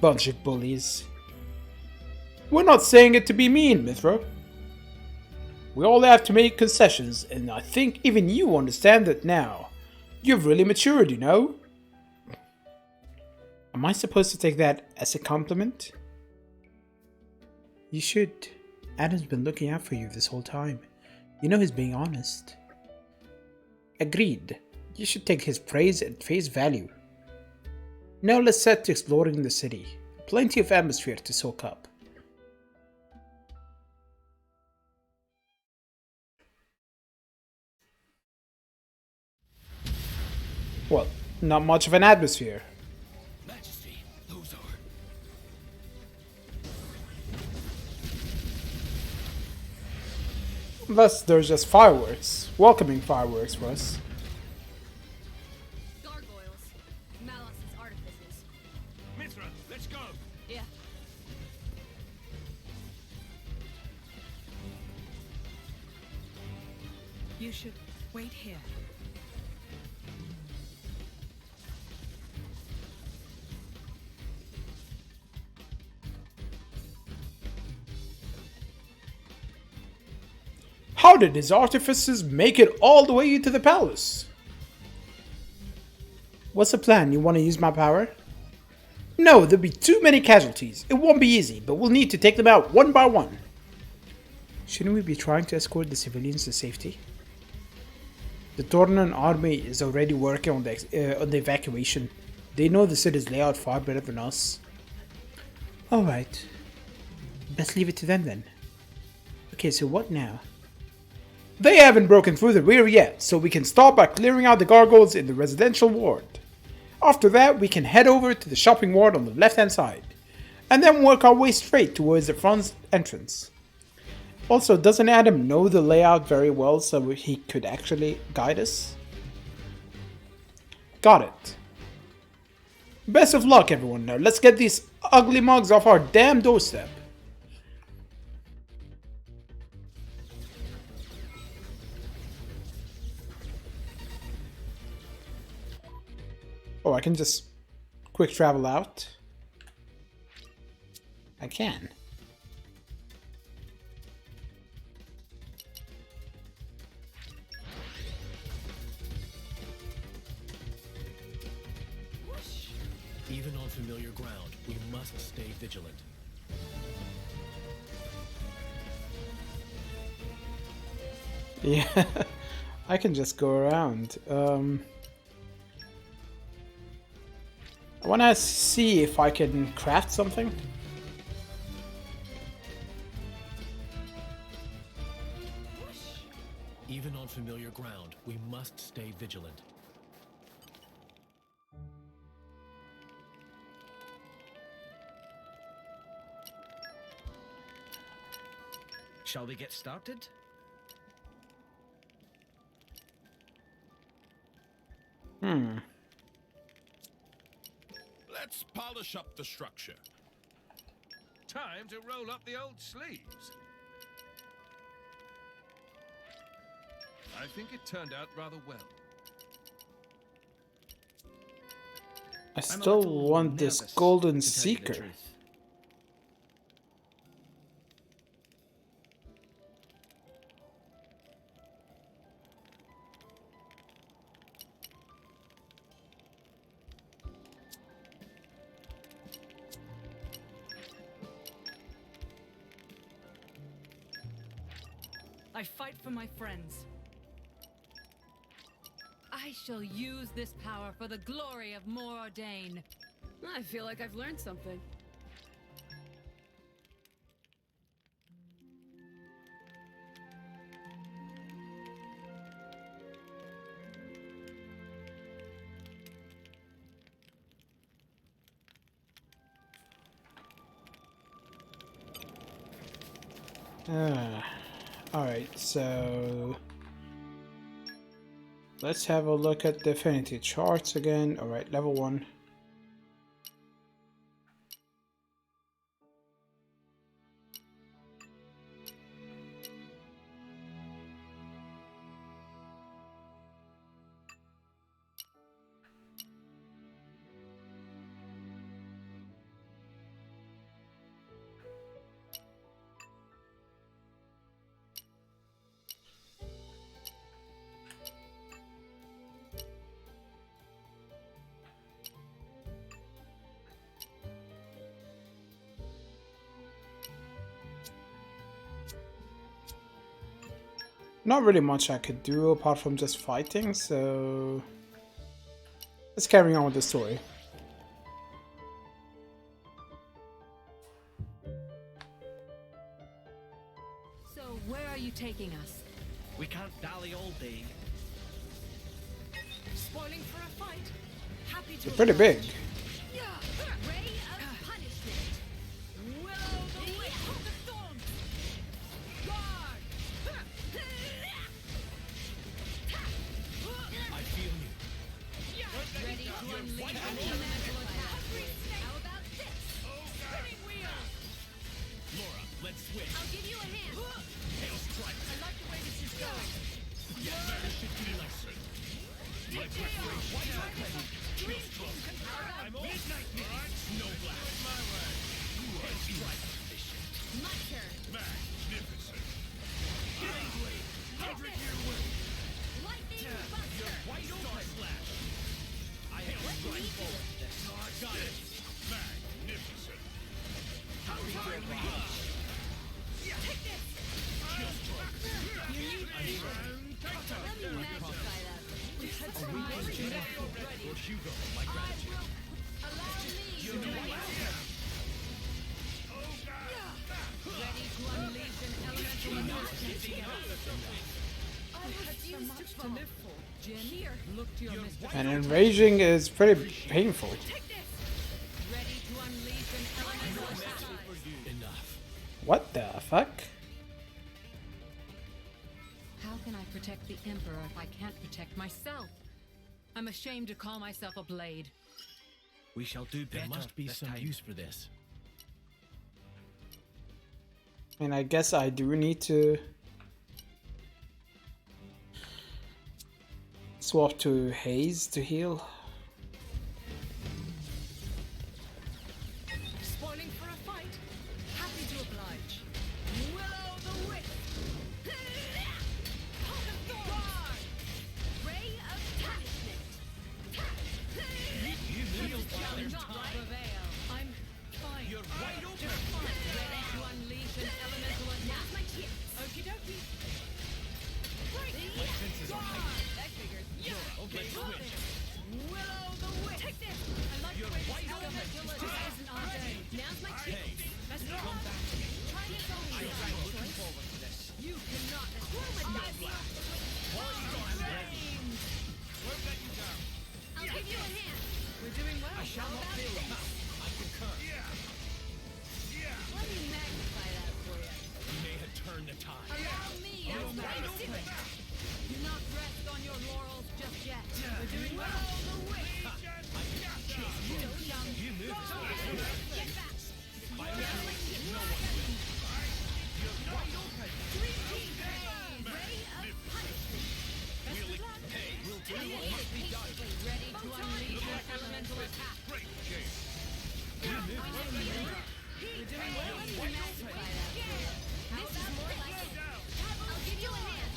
Bunch of bullies. We're not saying it to be mean, Mithra. We all have to make concessions, and I think even you understand that now. You've really matured, you know? Am I supposed to take that as a compliment? You should. Adam's been looking out for you this whole time. You know he's being honest. Agreed. You should take his praise at face value. Now let's set to exploring the city. Plenty of atmosphere to soak up. Well, not much of an atmosphere. Majesty, those are... Unless there's just fireworks. Welcoming fireworks for us. Gargoyles. Malos' artifices. Mithra, let's go. Yeah. You should wait here. How did his artificers make it all the way into the palace? What's the plan? You want to use my power? No, there'll be too many casualties. It won't be easy, but we'll need to take them out one by one. Shouldn't we be trying to escort the civilians to safety? The Torna army is already working on the evacuation. They know the city's layout far better than us. Alright. Let's leave it to them then. Okay, so what now? They haven't broken through the rear yet, so we can start by clearing out the gargoyles in the residential ward. After that, we can head over to the shopping ward on the left hand side, and then work our way straight towards the front entrance. Also, doesn't Adam know the layout very well so he could actually guide us? Got it. Best of luck everyone, now let's get these ugly mugs off our damn doorstep. Oh, I can just quick travel out. I can. Even on familiar ground, we must stay vigilant. Yeah, I can just go around. I want to see if I can craft something. Even on familiar ground, we must stay vigilant. Shall we get started? Let's polish up the structure. Time to roll up the old sleeves. I think it turned out rather well. I still want this golden seeker. I fight for my friends. I shall use this power for the glory of Mordain. I feel like I've learned something. Alright, so let's have a look at the affinity charts again. Alright, level 1. Not really much I could do apart from just fighting, so let's carry on with the story. So, where are you taking us? We can't dally all day. Spoiling for a fight. Happy to They're pretty big. Ray of punishment. Willow the Wisp. Hook of Thorns. Guard. I feel you. Ready to unleash an elemental attack. How about this? Spinning wheel. Laura, let's switch. I'll give you a hand. Hail strike. I like the way this is going. Yeah, this should be lesson. My preparation. Chill stroke. I'm on. Midnight Midnight. Snow blast. My way. Hail strike. My turn. Magnificent. Flame blade. 100-year wave. Lightning buster. White star slash. I hail strike forward. Got it. Magnificent. Take this. Chill stroke. Let me magnify that. For Hugo, my gratitude. Allow me to ready to unleash an elemental attack. I had so much to live for. Jin, here. Look to your mistress. And enraging is pretty painful. Take this. Ready to unleash an elemental attack. Enough. What the fuck? How can I protect the Emperor if I can't protect myself? I'm ashamed to call myself a blade. We shall do better. There must be this some time. use for this. And I guess I do need to swap to Haze to heal. Spoiling for a fight. Happy to oblige. Willow the Wisp. Hook of Thorns. Ray of punishment. Shall not prevail. I'm fine. You're wide open. Just fine. Ready to unleash an elemental attack. My chance. Okie dokie. My senses are heightened. That figures. Okay, switch. Willow the Wisp. Take this. I like the way this is going. This isn't our day. Now's my Hey, chance. Let's go. come back to me. Try this on I me. am looking forward to this. You cannot screw with No this. blast. Won't let you down. I'll give you a hand. We're doing well. I shall not fail the path. I concur. Let me magnify that for you. You may have turned the tide. Allow me to wide secret. Do not rest on your laurels just yet. We're doing well. You move. elemental attack. Great game. You're doing well. This is more like it. I'll give you a hand.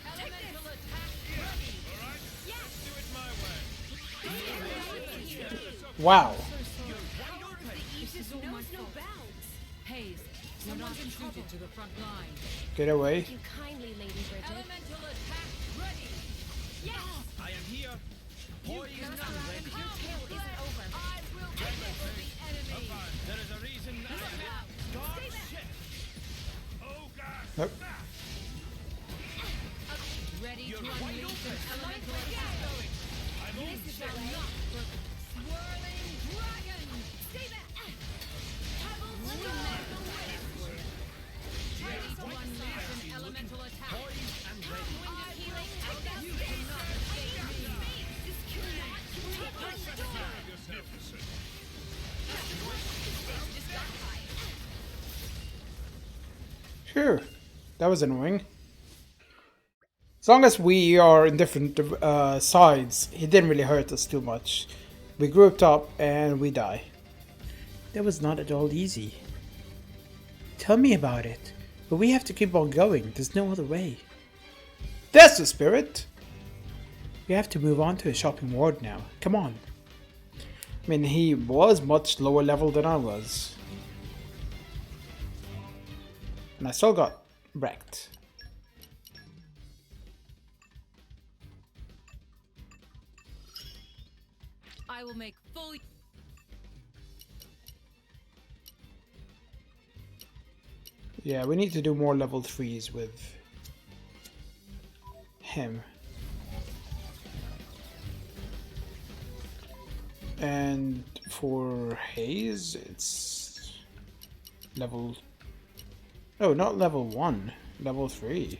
Elemental attack ready. Yes. Do it my way. Wow. This knows no bounds. Hayes, you're not intruted to the front line. Get away. Thank you kindly, Lady Bridget. Elemental attack ready. Yes. I am here. Poised and ready. Your tale isn't over. I will tackle the enemy. There is a reason I have dark shit. Oh, God. Nope. Ready You're to wide unleash open. an elemental attack. I'm on This shall not work. Swirling dragon. Stay back. Pebble storm. Ready to unleash an elemental attack. Poised and ready. Wind of healing. You cannot escape me. This cannot take my storm. magnificent. Phew. That was annoying. As long as we are in different sides, he didn't really hurt us too much. We grouped up and we die. That was not at all easy. Tell me about it. But we have to keep on going. There's no other way. That's the spirit! We have to move on to a shopping ward now. Come on. I mean, he was much lower level than I was. And I still got wrecked. I will make full. Yeah, we need to do more level 3s with him. And for Hayes, it's level... Oh, not level 1, level 3.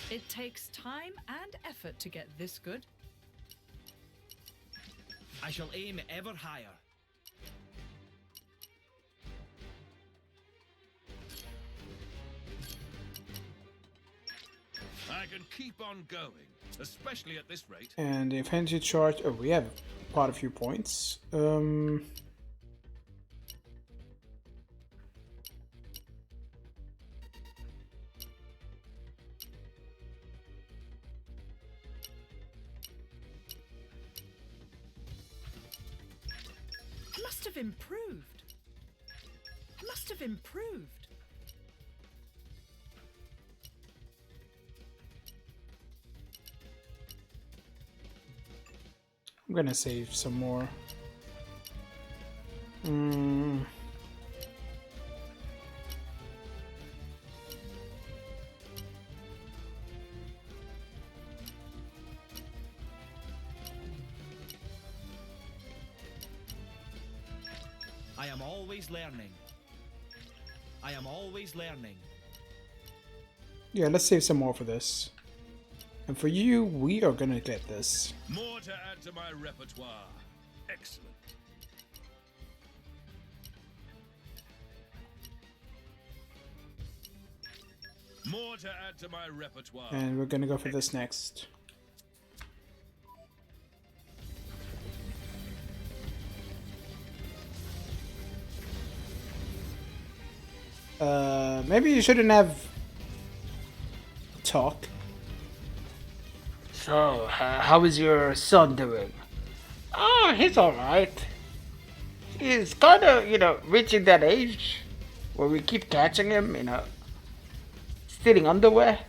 It takes time and effort to get this good. I shall aim ever higher. I can keep on going, especially at this rate. And the infantry charge... Oh, we have quite a few points. I must have improved. I must have improved. I'm gonna save some more. I am always learning. I am always learning. Yeah, let's save some more for this. And for you, we are gonna get this. More to add to my repertoire. Excellent. More to add to my repertoire. And we're gonna go for this next. Maybe you shouldn't have talk. So, how is your son doing? Oh, he's alright. He's kind of, reaching that age where we keep catching him, stealing underwear.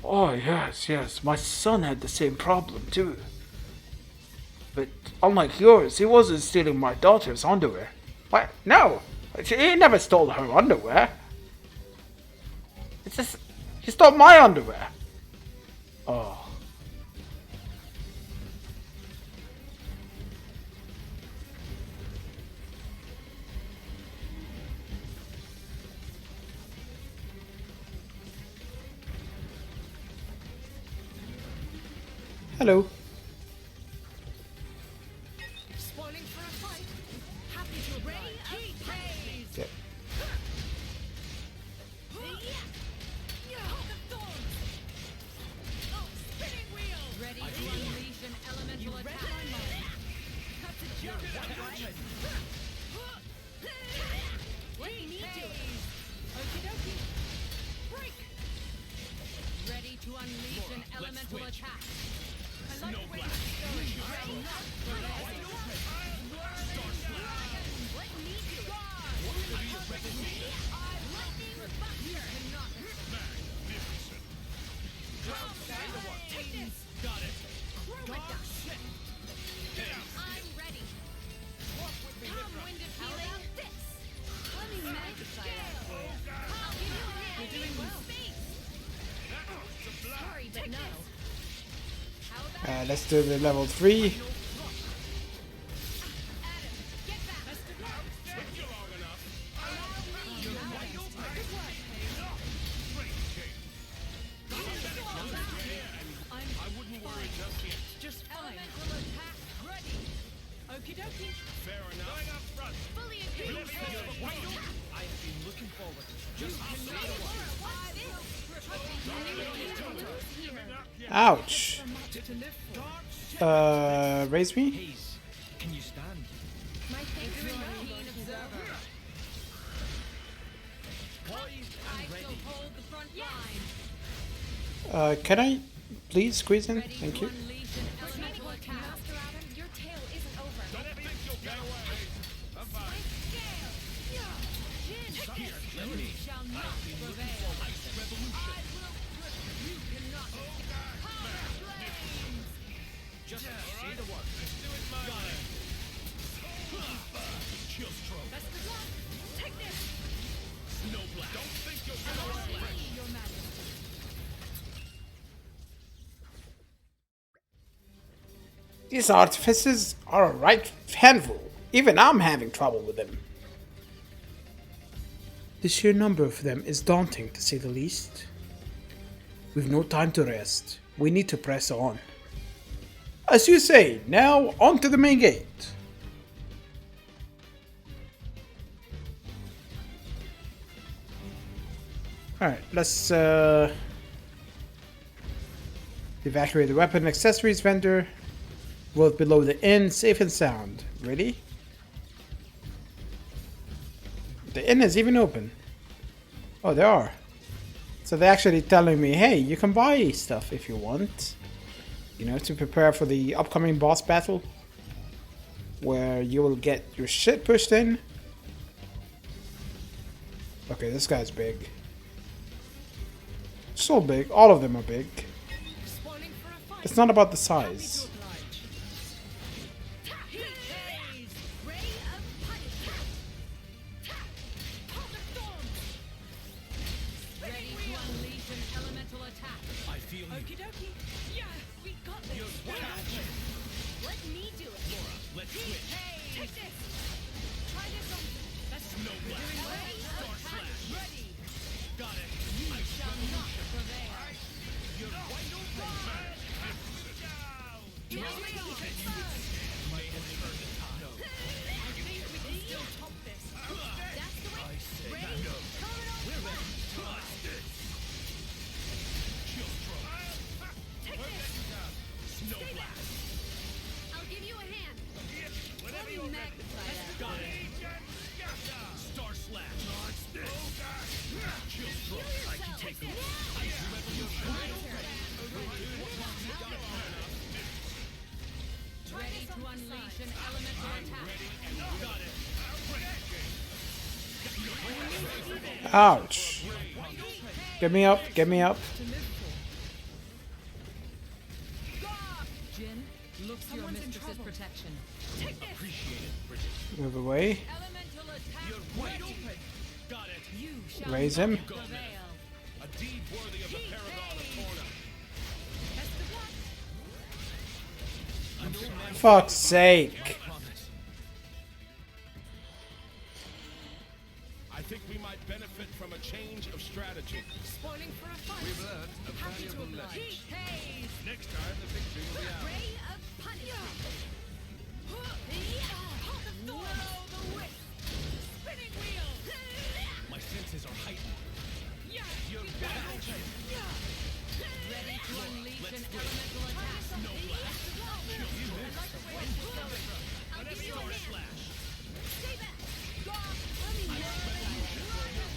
Oh, yes, my son had the same problem too. But unlike yours, he wasn't stealing my daughter's underwear. What? No, he never stole her underwear. It's just, he stole my underwear. Oh. Hello. Spoiling for a fight. Happy to oblige. Yep. Spinning wheel. Ready to unleash an elemental attack. Cut to jump. Let me do it. Okie dokie. Break. Ready to unleash an elemental attack. I like the way this is going. Let me do it. Lightning Buster. Take this. Got it. Chromodust. I'm ready. Come, wind of healing. This. Let me magnify that for you. I'll give you a hand. You're doing well. Space. Sorry, but no. How about Let's do the level 3. I wouldn't worry just yet. Just fine. elemental attack ready? Okie dokie. Fair enough. Going up front. Fully engaged. I have been looking forward to just Ouch. Raise me? Hayes, can you stand? My thanks to my keen observer. Poised I and shall ready. hold the front line. Can I please squeeze in? Thank you. Unleash an elemental attack. Master Adam, your tale isn't over. Don't think you'll get away. Bye-bye. Scale. Jin. Let me. Shall not prevail. Revolution. You cannot. Power flames. Just say the word. Let's do it my way. Chill stroke. Best of luck. Take this. Snow blast. Don't think you'll get away. Your Majesty. These artificers are a right handful. Even I'm having trouble with them. The sheer number of them is daunting, to say the least. We've no time to rest. We need to press on. As you say, now on to the main gate. Alright, let's evacuate the weapon and accessories vendor. World below the inn, safe and sound. Really? The inn is even open. Oh, they are. So they're actually telling me, hey, you can buy stuff if you want. You know, to prepare for the upcoming boss battle. Where you will get your shit pushed in. Okay, this guy's big. So big. All of them are big. Spoiling for a fight. It's not about the size. Ray of punishment. Ready to unleash an elemental attack. I feel you. Okie dokie. Yeah, we got this. Let me do it. Let's switch. Take this. Try this on. That's No blast. Star slash. Ready. Got it. You shall not prevail. You're wide open. You will be confirmed. Might have turned the tide. No. I think we can still top this. That's the way. I say Ready? no. Terminal. We're ready. Chill stroke. Take this. Snow blast. I'll give you a hand. Let me magnify that. Got it. Star slash. Chill stroke. I can take it. Ice revolution. Ready to unleash an elemental attack. Got it. Ouch. Get me up, get me up. Jin, look to your mistress's protection. Take this. Appreciate it, Bridget. Move away. Elemental attack. You're wide open. Got it. You shall Raise not him. Go, prevail. man. A deed worthy of the Paragon of Torna. Best of luck. Fuck's sake. I think we might benefit from a change of strategy. Spoiling for a fight. We've learned a Happy to valuable oblige. lesson. Haze. Next time, the victory will be ours. Ray of punishment. Hold the thorn. The whip. Spinning wheel. My senses are heightened. You're back. Ready to unleash an elemental attack. No blast. I'll give you a hand. Slash. Stay back. Let me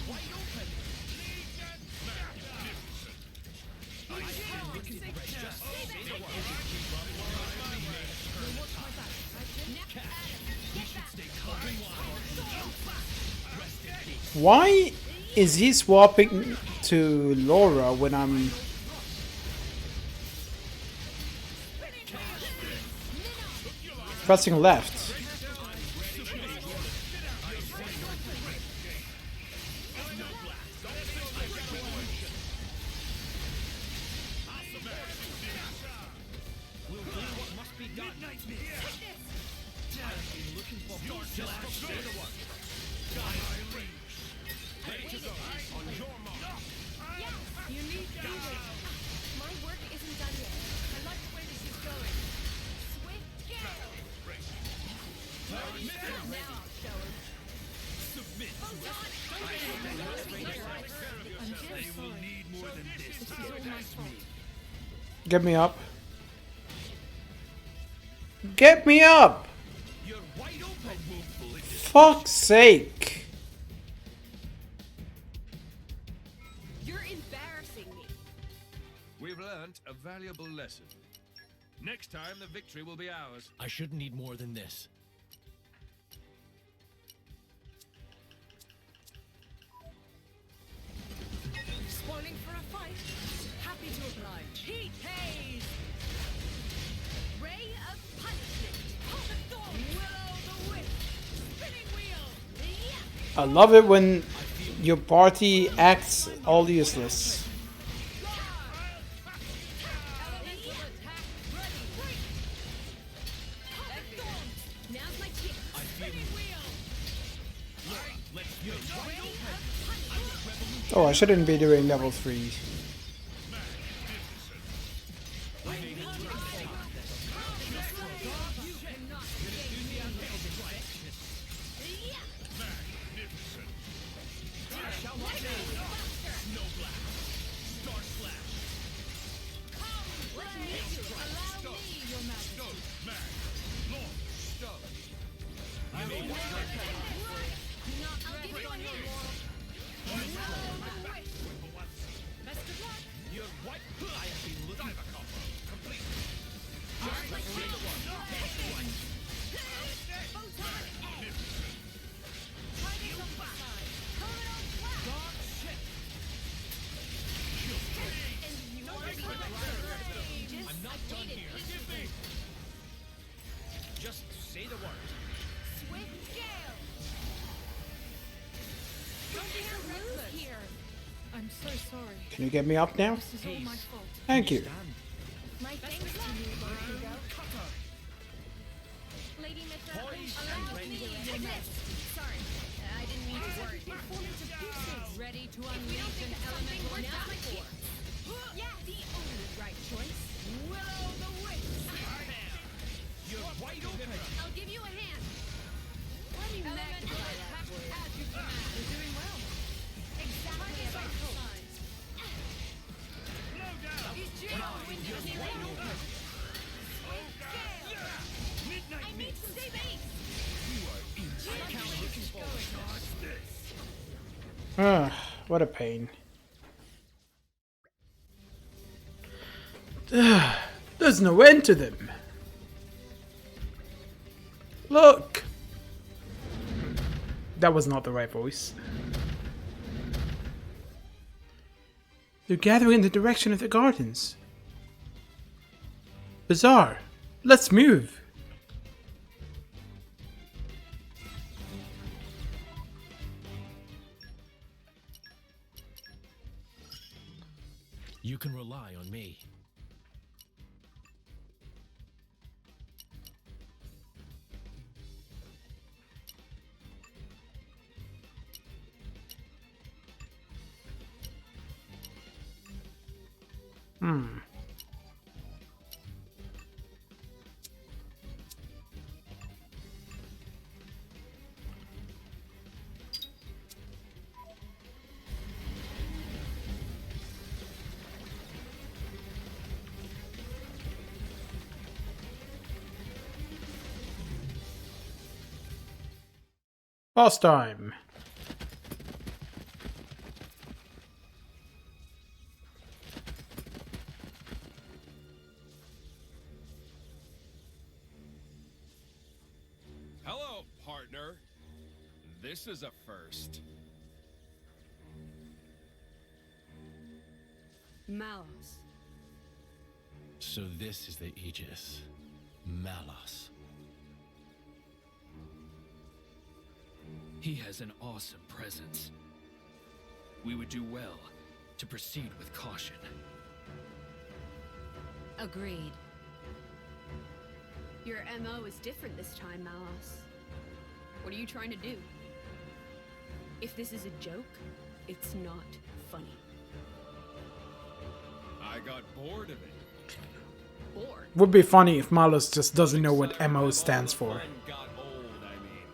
Wide open. Why is he swapping to Laura when I'm... pressing left? You need to do this. My work isn't done yet. I like the way this is going. Swift gale. Now I'll show him. Submit. They will need more than this. This is all my fault. Get me up. Get me up! You're wide open. Fuck's sake! You're embarrassing me. We've learned a valuable lesson. Next time, the victory will be ours. I shouldn't need more than this. Spoiling for a fight. Happy to oblige. Heat haze. Ray of punishment. Hold the thorn. Willow the whip. Spinning wheel. I love it when your party acts all useless. Now's my chance. Spinning wheel. Oh, I shouldn't be doing level 3. I'll give you a hand. Best of luck. You're white. I have been looking. Complete. I'm not done here. Just say the word. Swift gale. Don't be so rude here. I'm so sorry. Can you get me up now? This is all my fault. Thank you. My thanks to you, Lord Hugo. Lady Mithra, allow me to assist. Sorry, I didn't mean to worry. Ready to unleash an elemental attack. Yeah, the only right choice. Willow the whip. You're wide open. I'll give you a hand. Let me magnify that for you. You're doing well. Exactly as I hoped. I need to save Ace. Ah, what a pain. There's no end to them. Look! That was not the right voice. They're gathering in the direction of the gardens. Bizarre. Let's move. You can rely on me. Hmm. Boss time. Hello, partner. This is a first. Malos. So this is the Aegis. Malos. He has an awesome presence. We would do well to proceed with caution. Agreed. Your MO is different this time, Malos. What are you trying to do? If this is a joke, it's not funny. I got bored of it. Bored? Would be funny if Malus just doesn't know what MO stands for. Got old, I mean.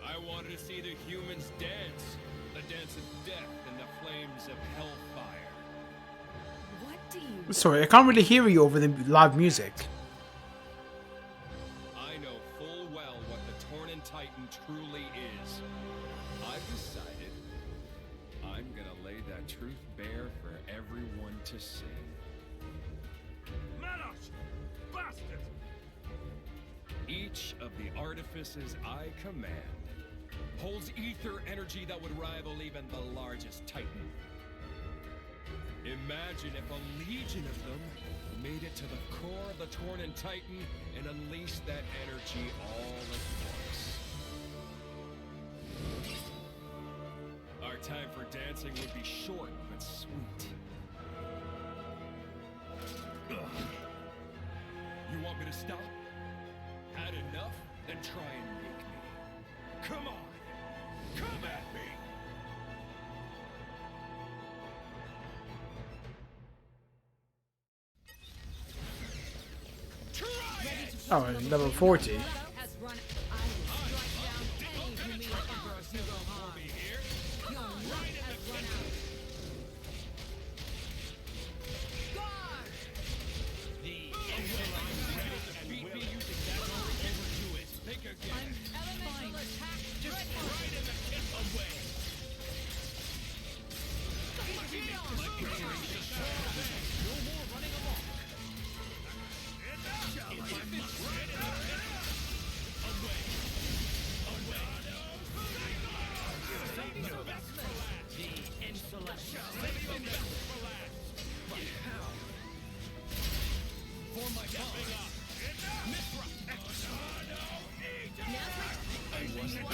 I wanted to see the humans dance. The dance of death in the flames of hellfire. What do you... Sorry, I can't really hear you over the live music. I know full well what the Tornan Titan truly is. I've decided I'm gonna lay that truth bare for everyone to see. Manos! Bastard! Each of the artifices I command holds ether energy that would rival even the largest Titan. Imagine if a legion of them made it to the core of the Tornan Titan and unleashed that energy all at once. Our time for dancing would be short but sweet. Ugh. You want me to stop? Had enough? Then try and make me. Come on! Come at me! Oh, and level 40. Has run. I will strike down any who meet Emperor Hugo harm. Your luck has run out. Guard! The insolent beat me using that overdo it. Think again. Elemental attack. Just right in the kiss away. No more running along.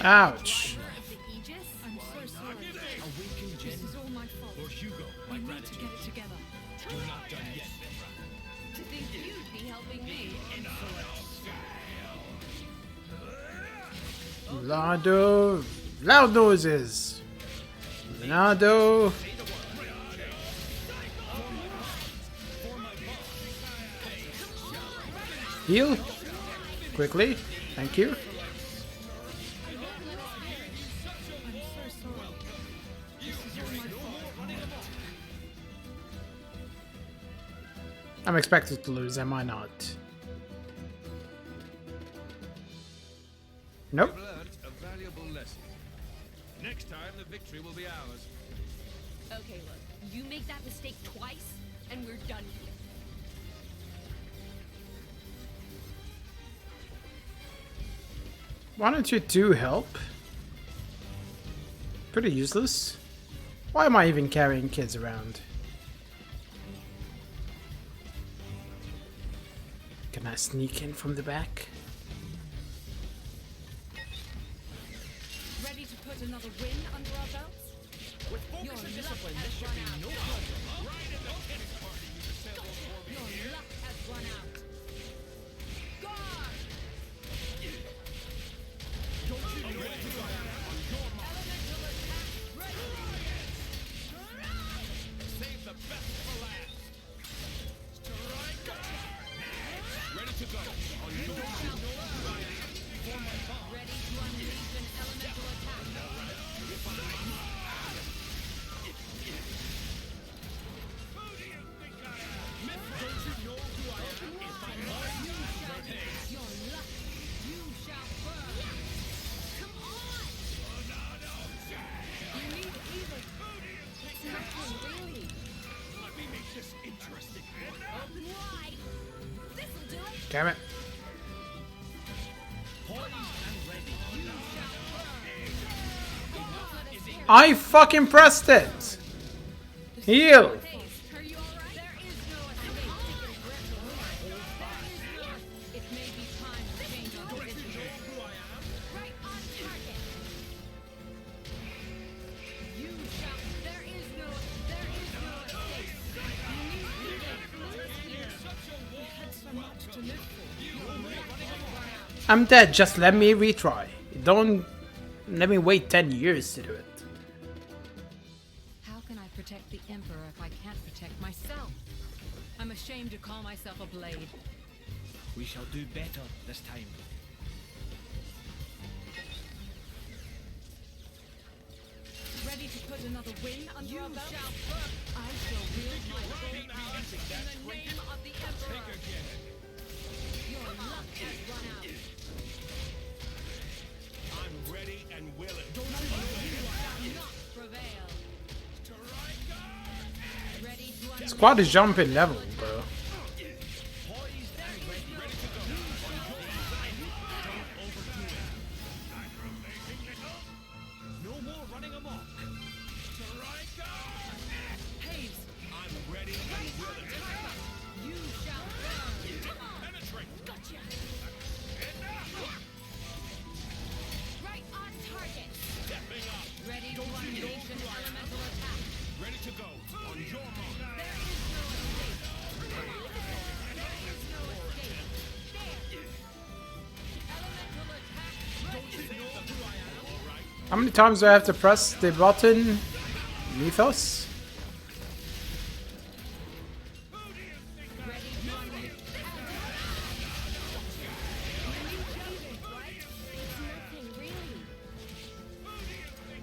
Ouch. I'm so sorry. This is all my fault. Lord Hugo, We need to get it together. you're not done yet, To think you'd be helping me. Leonardo. Loud noises. Leonardo. Heal. Quickly. Thank you. I'm expected to lose, am I not? Nope. You've learned a valuable lesson. Next time, the victory will be ours. Okay, look. You make that mistake twice, and we're done here. Why don't you two help? Pretty useless. Why am I even carrying kids around? Can I sneak in from the back? Ready to put another win under our belts? With focus and discipline, this should be no problem. Right in the tennis party, you assembled for me Your here. luck has run out. Guard! Don't you be ready to go on your mark. Elemental attack. Ready. Save the best for last. Damn it. I fucking pressed it! Heal! I'm dead, just let me retry. Don't let me wait 10 years to do it. How can I protect the Emperor if I can't protect myself? I'm ashamed to call myself a blade. We shall do better this time. Ready to put another win under our belt? I shall wield my full power in the name of the Emperor. Your luck has run out. I'm ready and willing. You shall not prevail. Ready to Squad is jumping level, bro. No more running amok. I'm ready and willing. You shall burn. Come on. Penetrate. Gotcha. Right on target. Stepping up. Ready to unleash an elemental attack. Ready to go. On your mark. There is no escape. There is no escape. There. Elemental attack. How many times do I have to press the button? Mythos?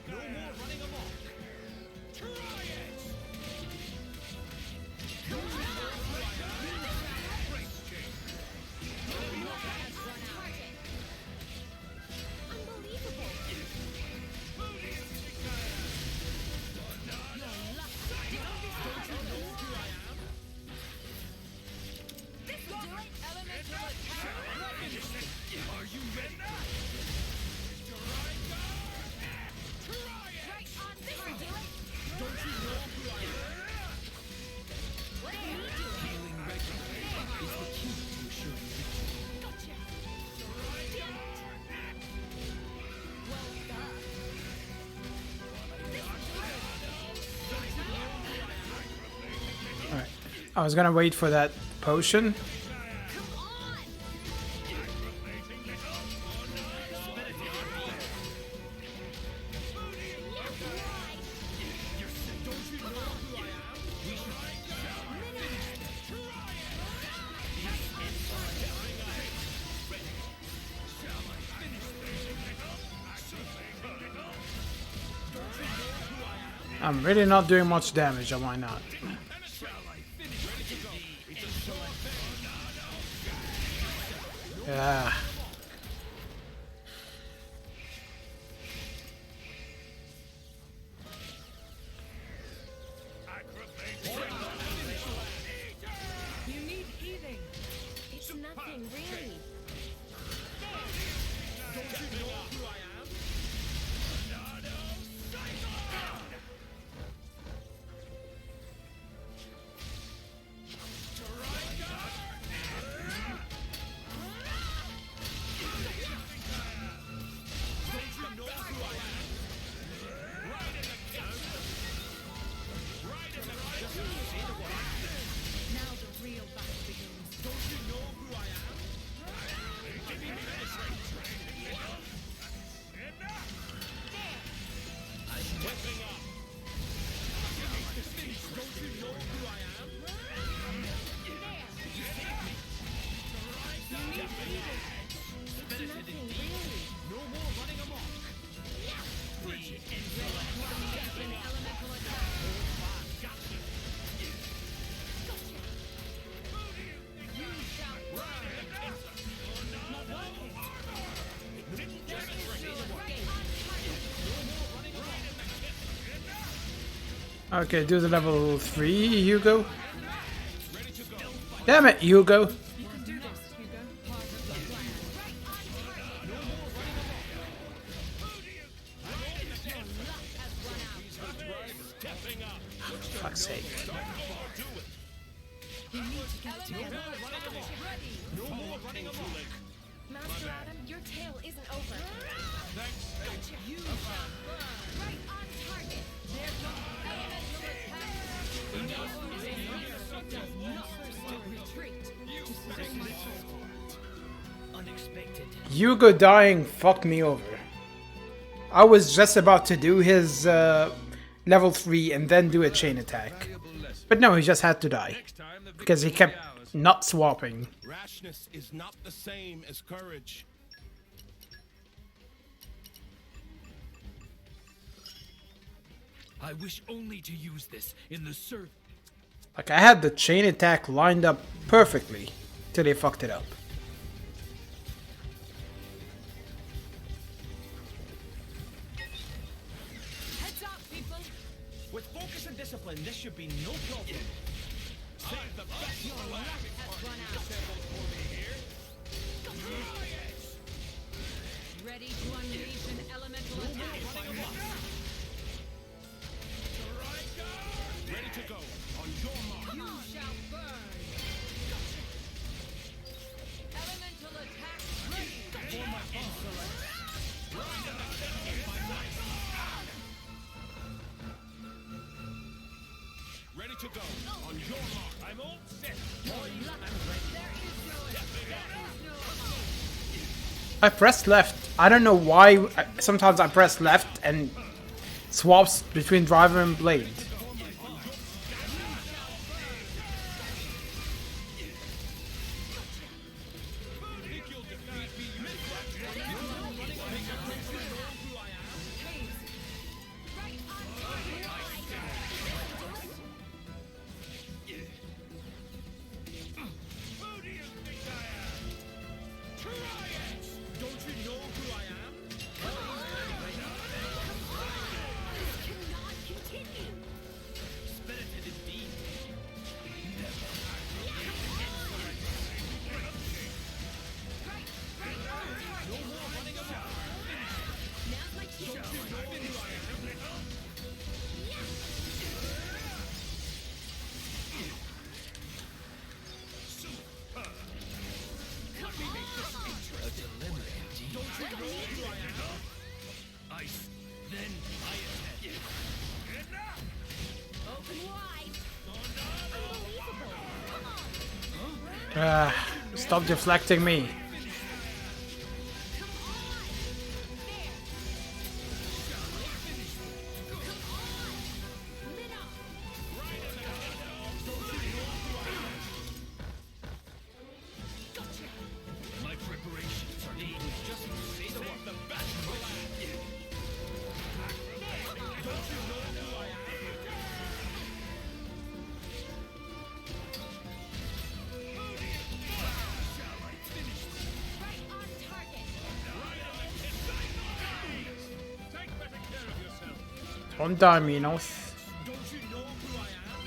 No more running amok. Try it. Are you ready? Healing regularly is the key to assuring victory. Alright. I was gonna wait for that potion. I'm really not doing much damage, am I not? Yeah. You need healing. It's nothing really. Now the real battle begins. Don't you know who I am? Give me I'm whipping up. Don't you know who I am? No more running amok. Okay, do the level 3, Hugo. Damn it, Hugo. You can do this, Hugo. We need to get it together. No more running amok. Master Adam, your tale isn't over. Thanks. Gotcha. You shall burn. Right on target. There comes elemental attack. Retreat. Unexpected. Hugo dying fucked me over. I was just about to do his level 3 and then do a chain attack. But no, he just had to die. Because he kept not swapping. Rashness is not the same as courage. I wish only to use this in the service. Like, I had the chain attack lined up perfectly till they fucked it up. Heads up, people! With focus and discipline, this should be no problem. Save the best for last. Ready to unleash an elemental attack. Ready to go. On your mark. You shall burn. Elemental attack ready. For my insolence. Ready to go. On your mark. I'm all set. I pressed left. I don't know why. Sometimes I press left and swaps between driver and blade. Stop deflecting me. My preparations are needed. Just say the word. The best for last. Don't you know who I am? Shall I finish this? Right on target. Take better care of yourself. Don't die, Minos. Don't you know who I am?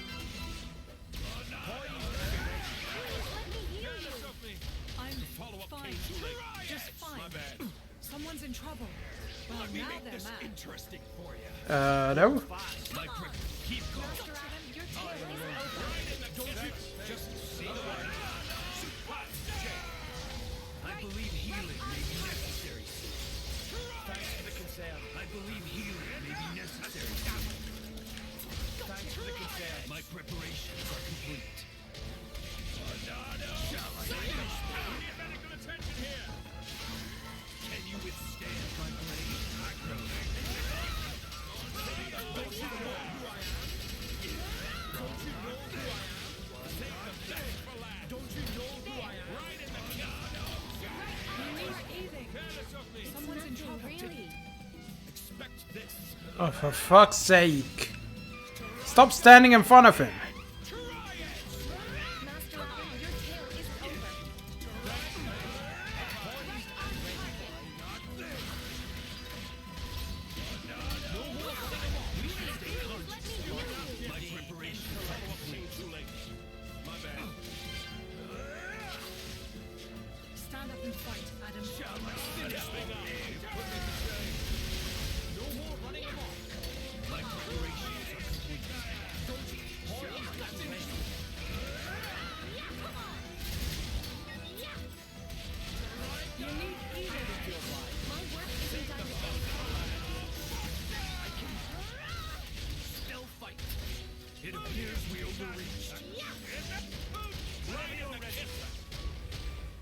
I'm fine. Just fine. My bad. Someone's in trouble. Well, Let me now make they're this mad. interesting for you. No. My keep going. Master Adam, your tale isn't over. Don't you just say the word. I believe healing may be necessary. Thanks for the concern. I believe healing may be necessary. Thanks for the concern. My preparations are complete. Shall I finish? Medical attention here. Can you withstand my blade? Don't you know who I am? Don't you know who I am? Save the best for last. Don't you know who I am? Right in the You're eating. Someone's in trouble. Really? Expect this. Oh, for fuck's sake. Stop standing in front of him. Master Adam, your tale isn't over. My preparations are complete. Too late. My bad. Stand up and fight, Adam. Shall I finish thing up? No more running amok. My preparations are complete. Don't you?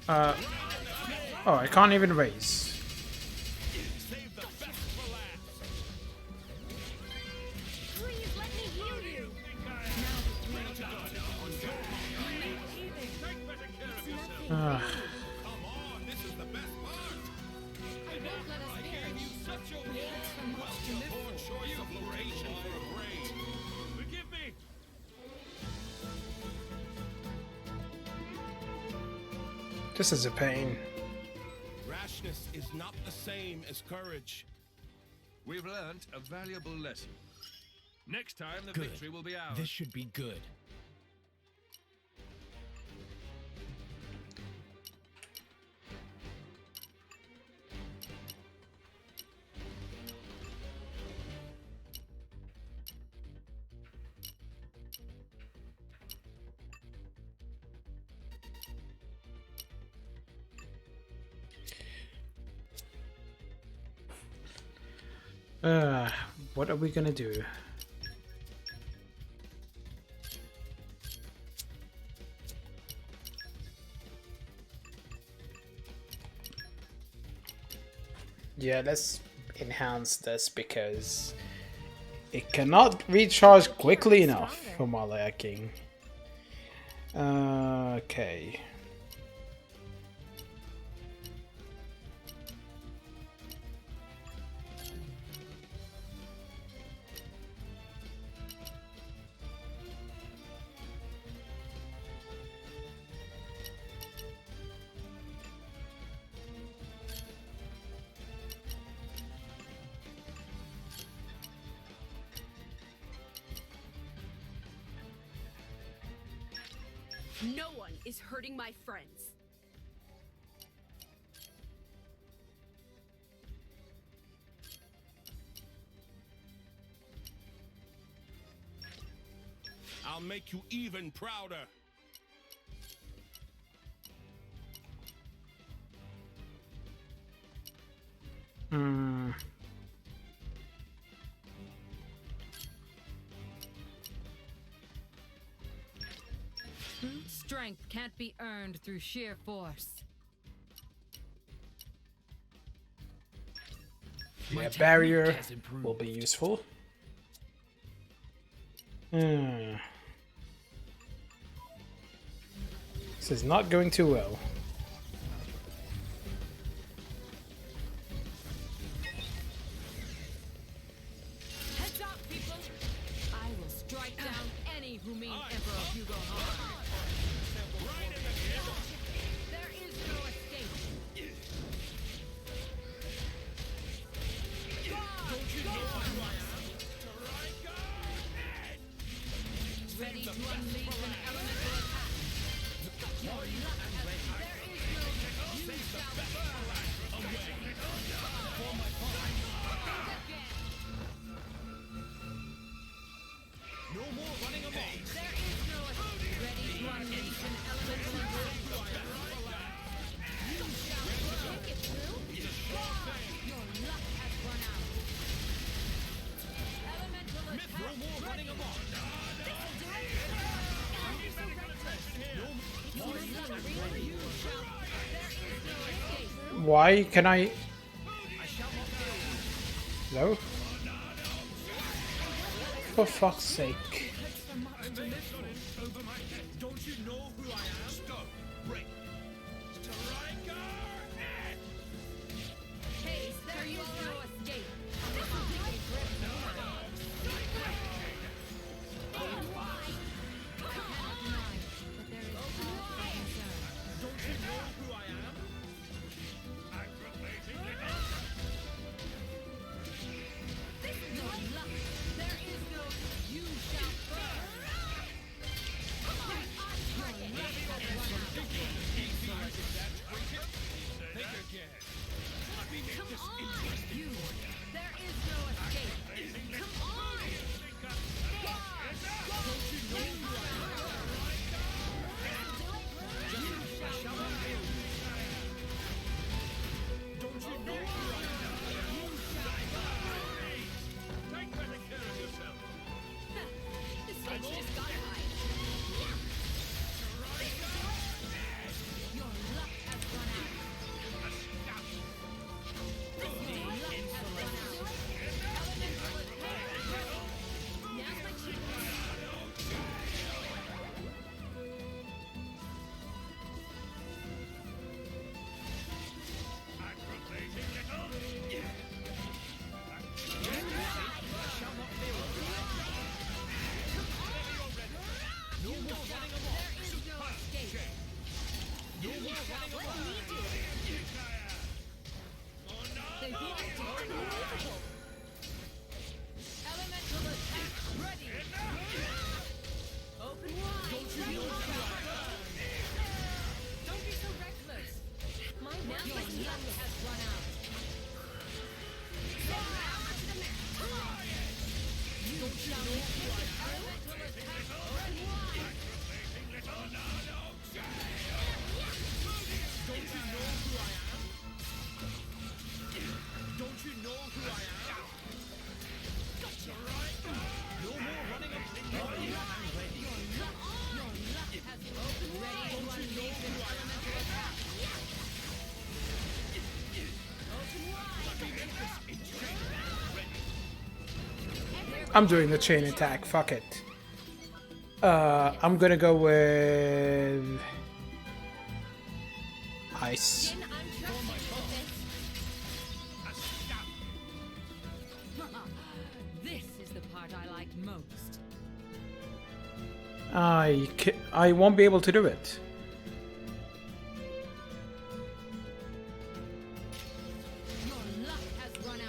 Oh, I can't even raise. Please let me heal you. Ah. This is a pain. Rashness is not the same as courage. We've learnt a valuable lesson. Next time, the Good. victory will be ours. This should be good. What are we gonna do? Yeah, let's enhance this because it cannot recharge quickly enough for my liking. Okay. No one is hurting my friends. I'll make you even prouder. Hmm. Strength can't be earned through sheer force. Yeah, barrier will be useful. Hmm. This is not going too well. Heads up, people! I will strike down any who mean Emperor Hugo harm. There is no escape. Ready to unleash an elemental attack. Your luck has there is no you shall No more running amok. There is no escape. Ready to unleash an elemental attack. You shall think it through. Your luck has run out. Elemental attack. No more running amok. Why can I? No? For fuck's sake. Don't you know who I am? Stop. Break. Hey, there is no escape. Don't you know who I am? Your luck. There is no you shall I'm doing the chain attack. Fuck it. I'm gonna go with ice. Jin, I'm trusting you with this. This is the part I like most. I won't be able to do it. Your luck has run out.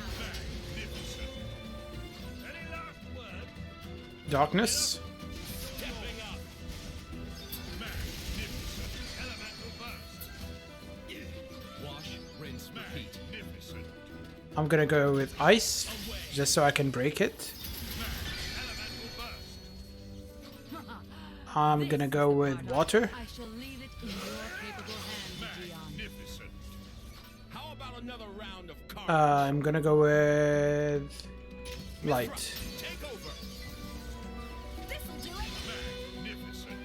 Darkness. Wash, rinse, repeat. I'm gonna go with ice, just so I can break it. I'm gonna go with water. I shall leave it in your capable hands, Dion. How about another round of cards? I'm gonna go with light. Take over. This'll do it. Magnificent.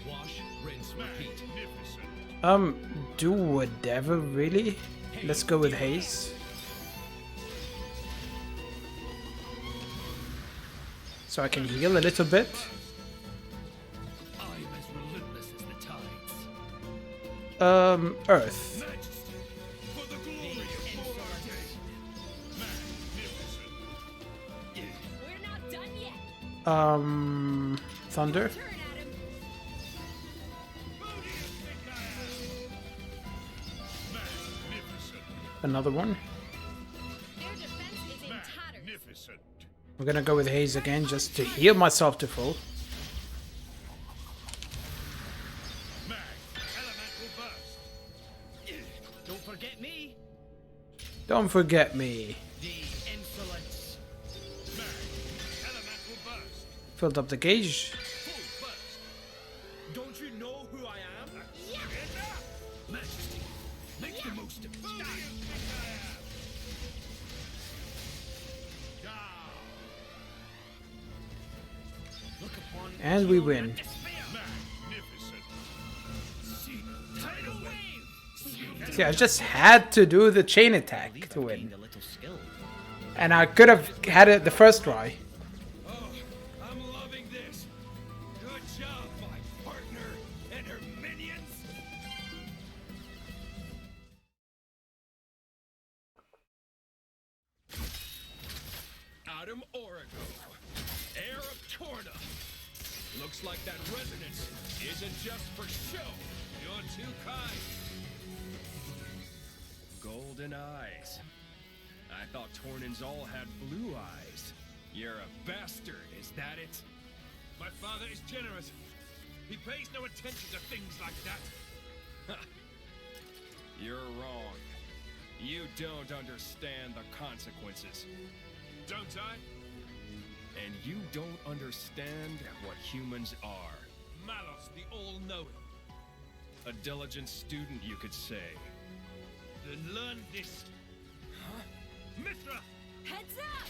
Wash, rinse, repeat. Do whatever, really. Let's go with haze. So I can heal a little bit. I'm as relentless as the tides. Earth. Majesty, for the glory of Morarte. Magnificent. We're not done yet. Thunder. Turn at him. Magnificent. Another one. Their defense is in tatters. Magnificent. I'm gonna go with haze again, just to heal myself to full. Mag, elemental burst. Don't forget me. Don't forget me. The insolence. Mag, elemental burst. Filled up the gauge. Full burst. Don't you know who I am? Yeah. Majesty, make the most of it. Look upon And we win. Magnificent. See, tidal wave. See, I just had to do the chain attack to win. A little skill. And I could have had it the first try. Oh, I'm loving this. Good job, my partner and her minions. Adam Origo, heir of Torna. Looks like that resonance isn't just for show. You're too kind. Golden eyes. I thought Tornans all had blue eyes. You're a bastard, is that it? My father is generous. He pays no attention to things like that. You're wrong. You don't understand the consequences. Don't I? And you don't understand what humans are. Malos, the all-knowing. A diligent student, you could say. Then learn this. Huh? Mithra! Heads up.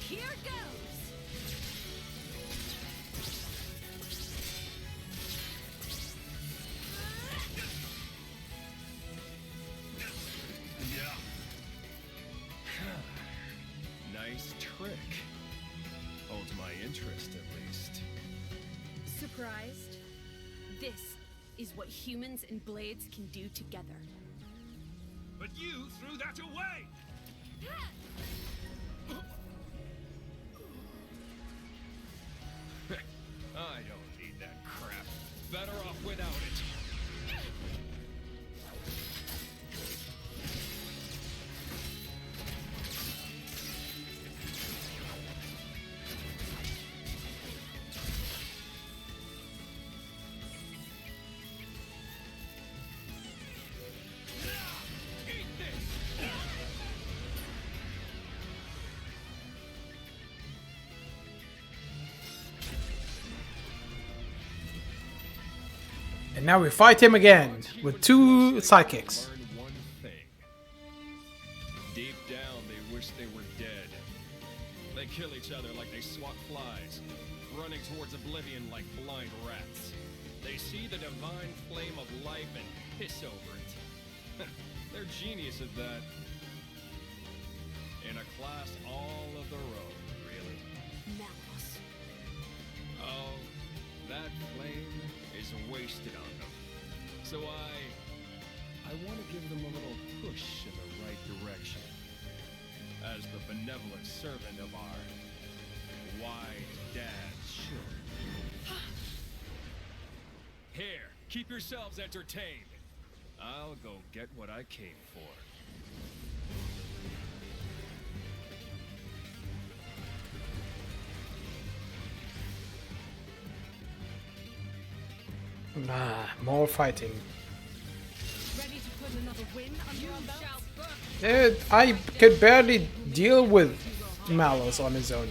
Here goes. Nice trick. Holds my interest, at least. Surprised? This is what humans and blades can do together. But you threw that away! I don't need that crap. Better off without it. Eat this! And now we fight him again with two sidekicks. Learn one thing. kill each other like they swat flies, running towards oblivion like blind rats. They see the divine flame of life and piss over it. They're genius at that. In a class all of their own, really. Malus. Oh, that flame is wasted on them. So I want to give them a little push in the right direction. As the benevolent servant of our wise dad should. Here, keep yourselves entertained. I'll go get what I came for. More fighting. Ready to put another win under our belt? Dude, I could barely deal with Malus on his own.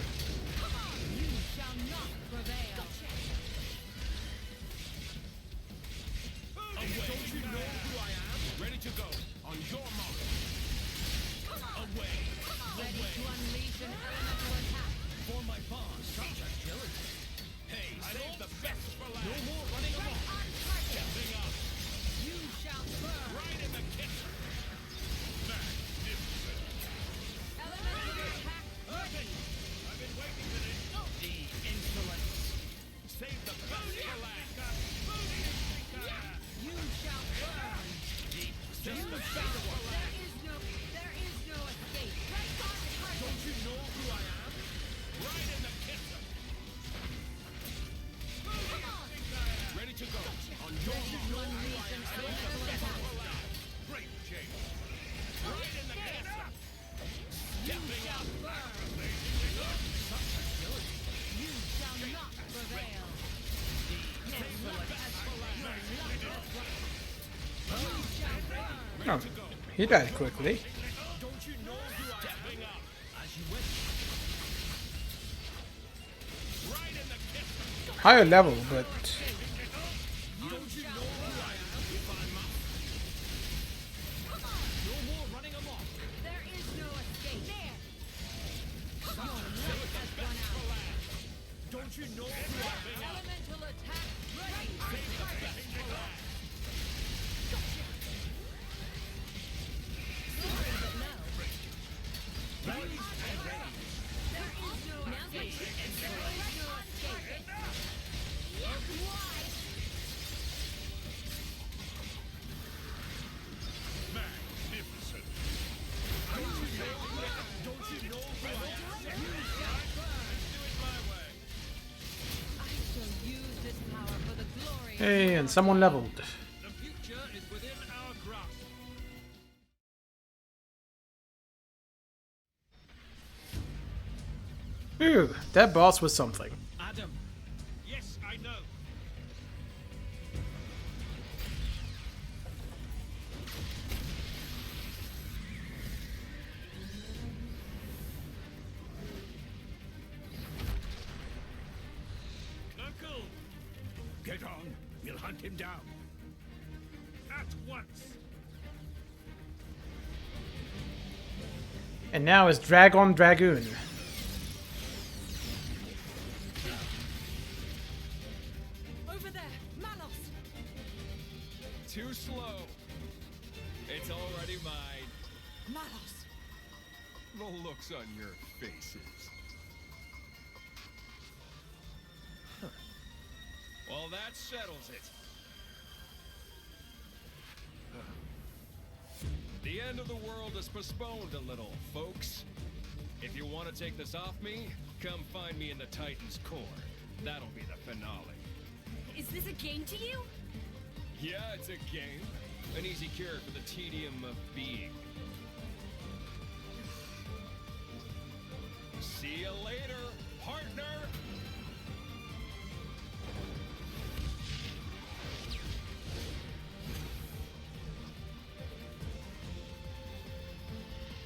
Oh, he died quickly. Higher level, but hey, and someone leveled. Phew, that boss was something. Adam. Yes, I know. Uncle! Get on. We'll hunt him down. At once. And now is Dragon Dragoon. Over there, Malos. Too slow. It's already mine. Malos. The looks on your faces. Well, that settles it. The end of the world is postponed a little, folks. If you want to take this off me, come find me in the Titan's core. That'll be the finale. Is this a game to you? Yeah, it's a game. An easy cure for the tedium of being. See you later, partner!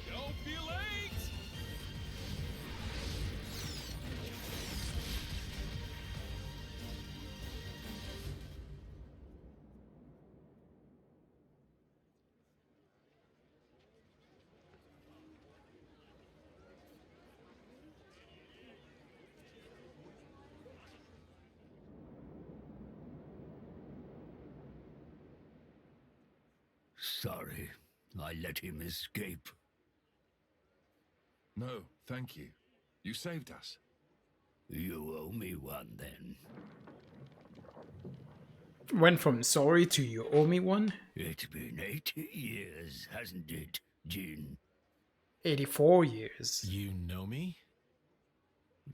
Don't be late! Sorry, I let him escape. No, thank you. You saved us. You owe me one, then. Went from sorry to you owe me one? It's been 80 years, hasn't it, Jin? 84 years. You know me?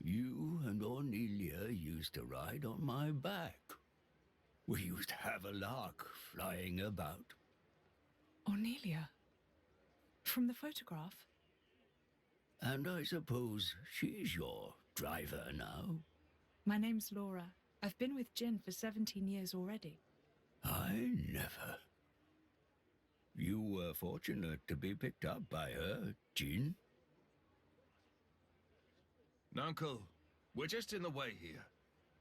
You and Ornelia used to ride on my back. We used to have a lark flying about. Ornelia? From the photograph? And I suppose she's your driver now? My name's Laura. I've been with Jin for 17 years already. I never. You were fortunate to be picked up by her, Jin. Uncle, we're just in the way here.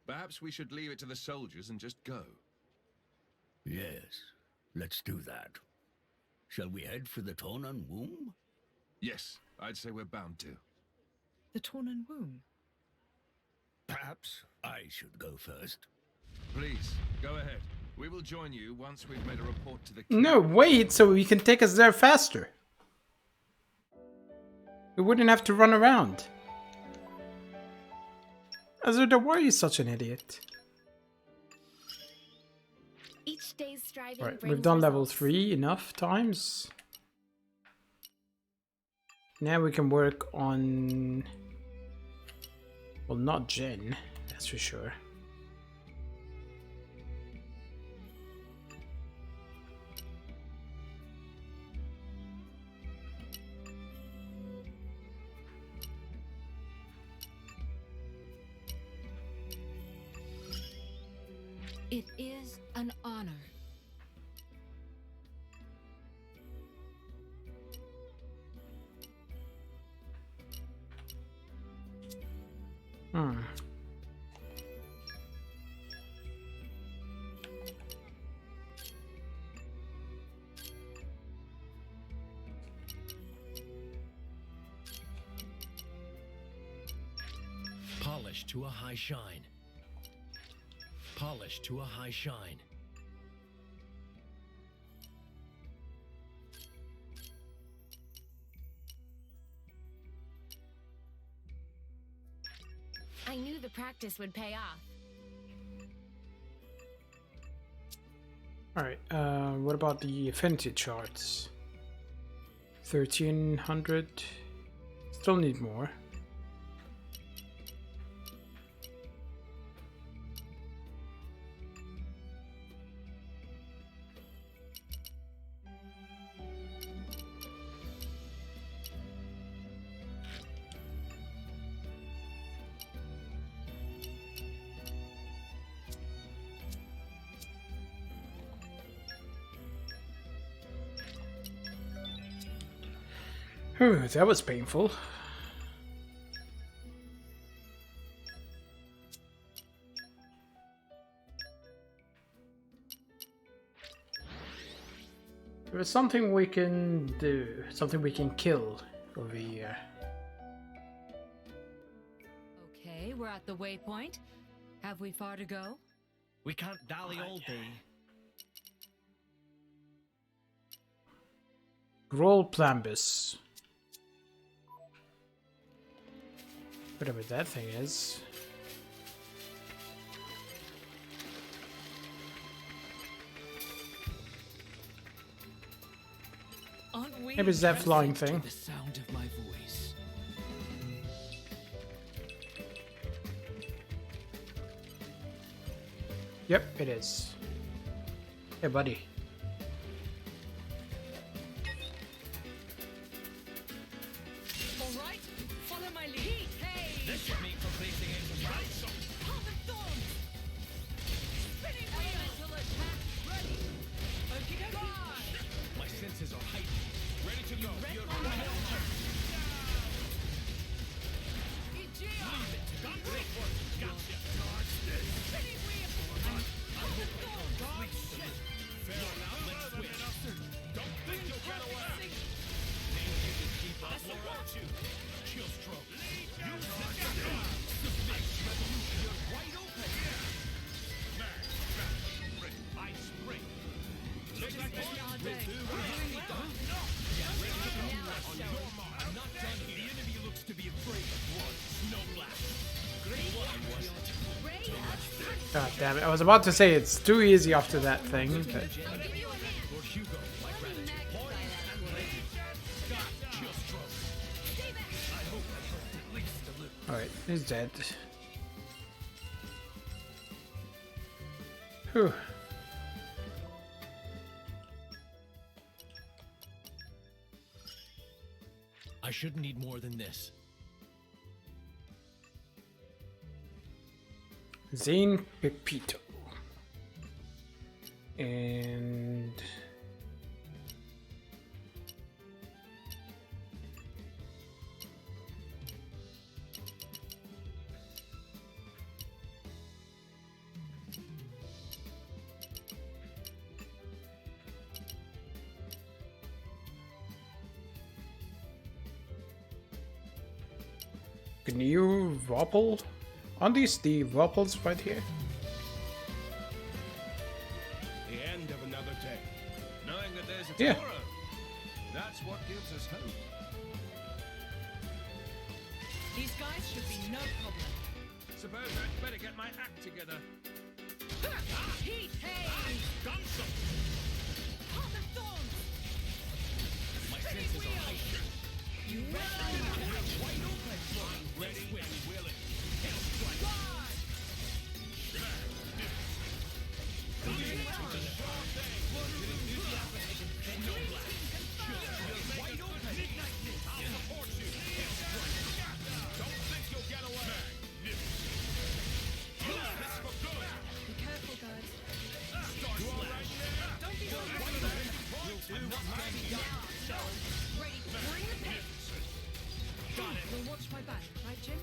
Perhaps we should leave it to the soldiers and just go. Yes, let's do that. Shall we head for the Tornan womb? Yes, I'd say we're bound to. The Tornan womb? Perhaps I should go first. Please, go ahead. We will join you once we've made a report to the king. No, wait, so you can take us there faster. We wouldn't have to run around. Azurda, why are you such an idiot? Each day's striving Right, brings we've done level results. 3 enough times. Now we can work on... Well, not Jin, that's for sure. It is an honor. Hmm. Polished to a high shine. Polished to a high shine. I knew the practice would pay off. Alright, what about the affinity charts? 1300. Still need more. Whew, that was painful. There is something we can do, something we can kill over here. Okay, we're at the waypoint. Have we far to go? We can't dally all day. Roll Plambus. Whatever that thing is. Aren't we Maybe it's that flying thing. The sound of my voice. Yep, it is. Hey, buddy. All right, follow my lead. Hey! This should make for breaking into ransom. Harvard Thorns! Spinning wheel! Attack ready! Okie dokie! My senses are heightened. Ready to go. Read You're my right. mind. Great work. Gotcha. Spinning wheel! Harvard Thorns! Oh, shit! God damn it! I was about to say it's too easy after that thing. But... Alright, he's dead. Whew. I shouldn't need more than this. Zane Pepito. And... Can you wobble? Aren't these the wobbles right here? The end of another day. Knowing that there's a Yeah. tomorrow. That's what gives us hope. These guys should be no problem. Suppose I'd better get my act together. Heat haze! Done something. Heart of thorns! My senses are heightened. You Wide open. Ready and willing. Hell strike. Wide open. Midnight mist. I'll support you. Hell strike. Don't think you'll get away. This for good. Be careful, guys. Star slash. Don't be so We'll do what must be done. Ready to bring the pain. We'll watch my back, right, Jim?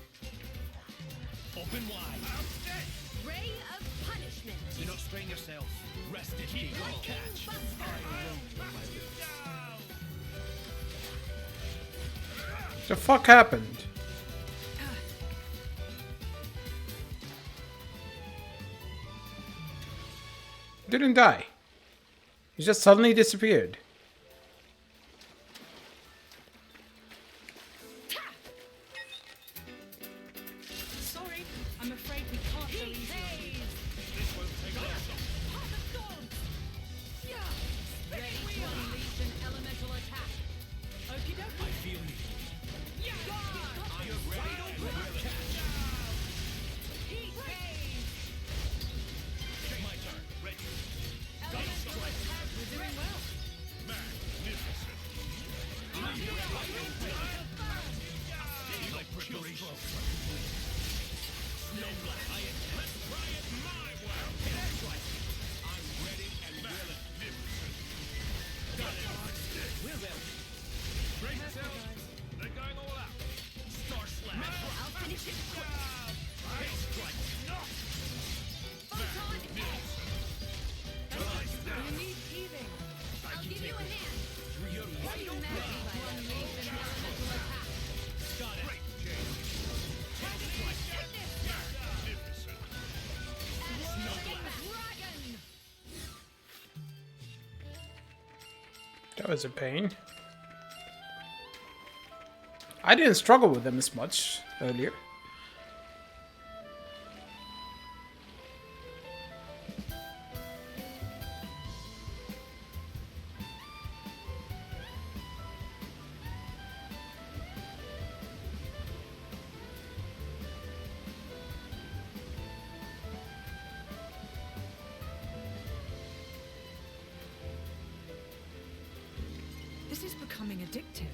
Open wide. Ray of punishment. Do not strain yourself. Rest in peace. Catch. The fuck happened? Didn't die. He just suddenly disappeared. Sorry, I'm afraid we can't go easy. This won't take long. Heart of thorns! Ready to unleash an elemental attack. Okie dokie. I feel you. You're ready and willing. Heat haze! My turn. Ready. Elemental attack. We're doing well. Magnificent. Like preparation. Snowblast. Let's try it my way. I'm ready and willing. Magnificent. Got it. We're well. Brace yourselves. They're going all out. Star slash. I'll finish it quick. Hail strike. Photon edge. You need healing. I'll give you a hand. You're Ready to unleash an elemental attack. got it. Great, James. Hail strike. Magnificent. Dragon. That was a pain. I didn't struggle with them as much earlier. This is becoming addictive.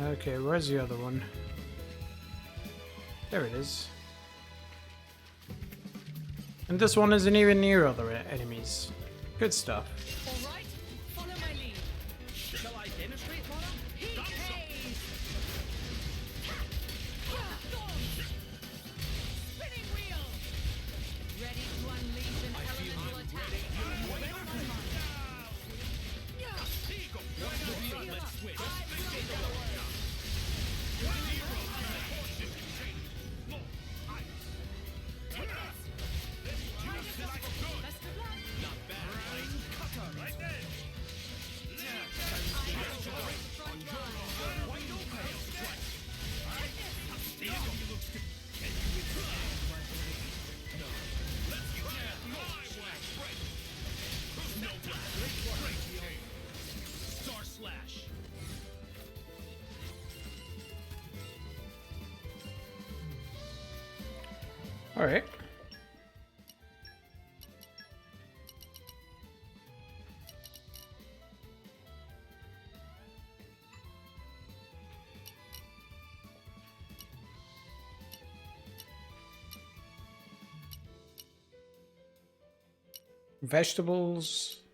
Okay, where's the other one? There it is. And this one isn't even near other enemies. Good stuff. All right, follow my lead. Shall I demonstrate, Torna? Heat haze! Heart of thorns! Spinning wheel! Ready to unleash an elemental attack. Let's switch. Best of luck. Not bad, right? Cutter, right there. Alright. Vegetables.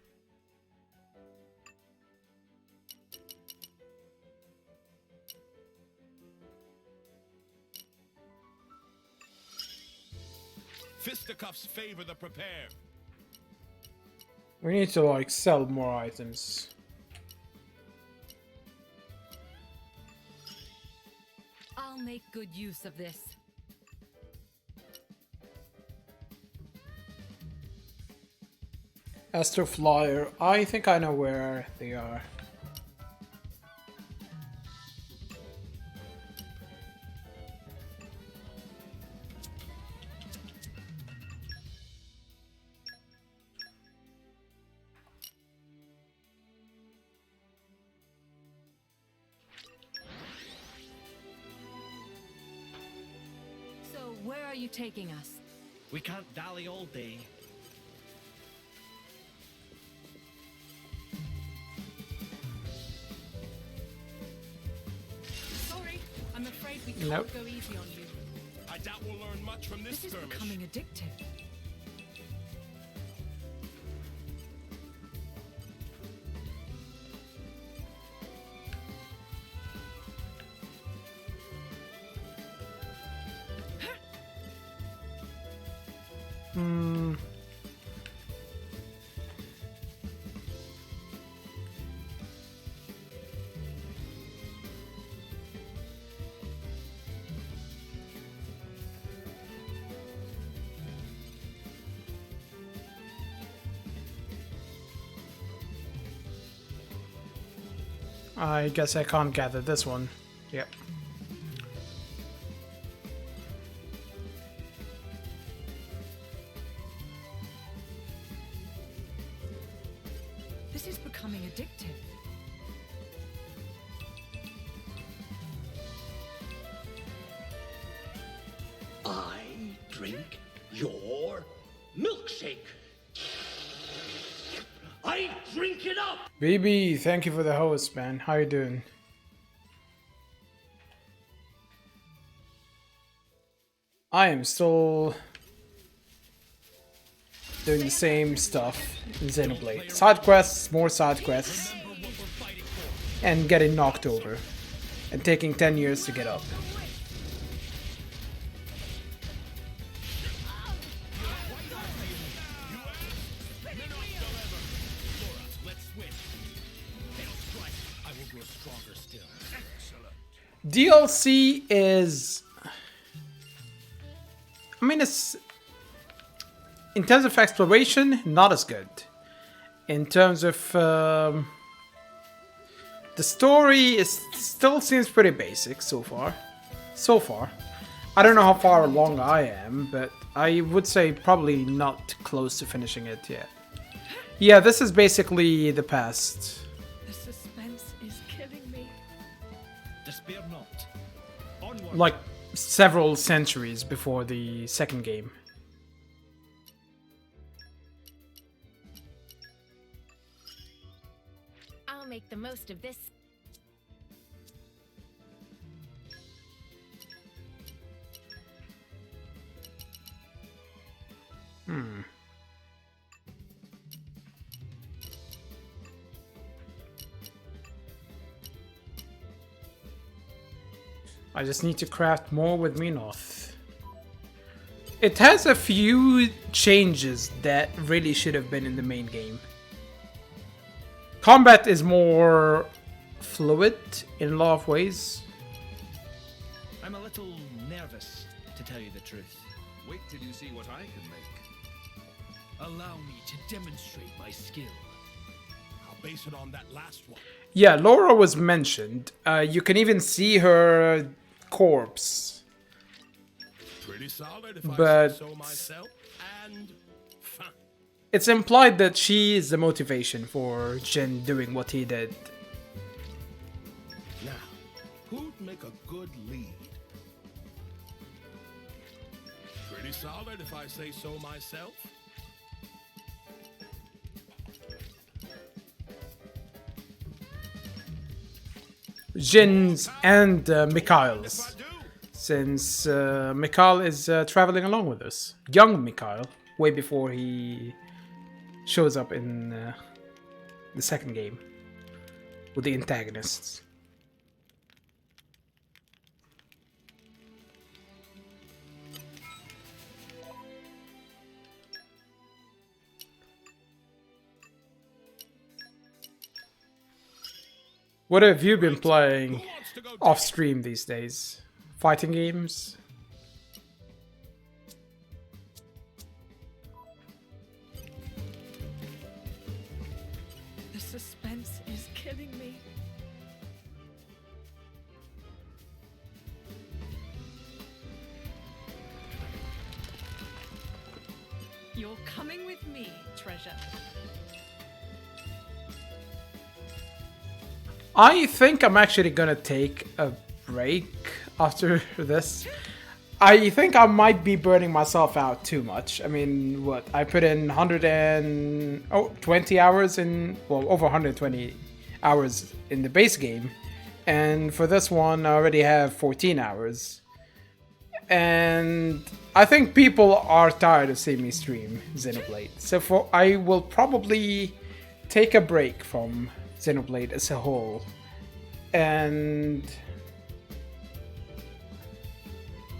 Fisticuffs favor the prepared. We need to like sell more items. I'll make good use of this. Astro Flyer. I think I know where they are. So, where are you taking us? We can't dally all day. Sorry, I'm afraid we can't Nope. go easy on you. I doubt we'll learn much from this This is skirmish. becoming addictive. Hmm. I guess I can't gather this one. Yep. This is becoming addictive. I drink your milkshake. I drink it up. BB, thank you for the host, man. How you doing? I am still doing the same stuff in Xenoblade. Side quests, more side quests, and getting knocked over, and taking 10 years to get up. DLC is... I mean, it's... in terms of exploration, not as good. In terms of... the story is still seems pretty basic so far. I don't know how far along I am, but I would say probably not close to finishing it yet. Yeah, this is basically the past. The suspense is killing me. Despair not. Onward. Like several centuries before the second game. I'll make the most of this. Hmm. I just need to craft more with Minoth. It has a few changes that really should have been in the main game. Combat is more fluid in a lot of ways. I'm a little nervous, to tell you the truth. Wait till you see what I can make. Allow me to demonstrate my skill. I'll base it on that last one. Yeah, Laura was mentioned. You can even see her corpse. Pretty solid if But I say so myself. And fine. it's implied that she is the motivation for Jin doing what he did. Now, who'd make a good lead? Pretty Pretty solid if I say so myself. Jin's and Mikhail's. Since Mikhail is traveling along with us. Young Mikhail, way before he shows up in the second game with the antagonists. What have you been playing off stream these days? Fighting games? The suspense is killing me. You're coming with me, treasure. I think I'm actually gonna take a break after this. I think I might be burning myself out too much. I mean, what? I put in 120 hours in, well, over 120 hours in the base game. And for this one, I already have 14 hours. And I think people are tired of seeing me stream Xenoblade. So I will probably take a break from Xenoblade as a whole. And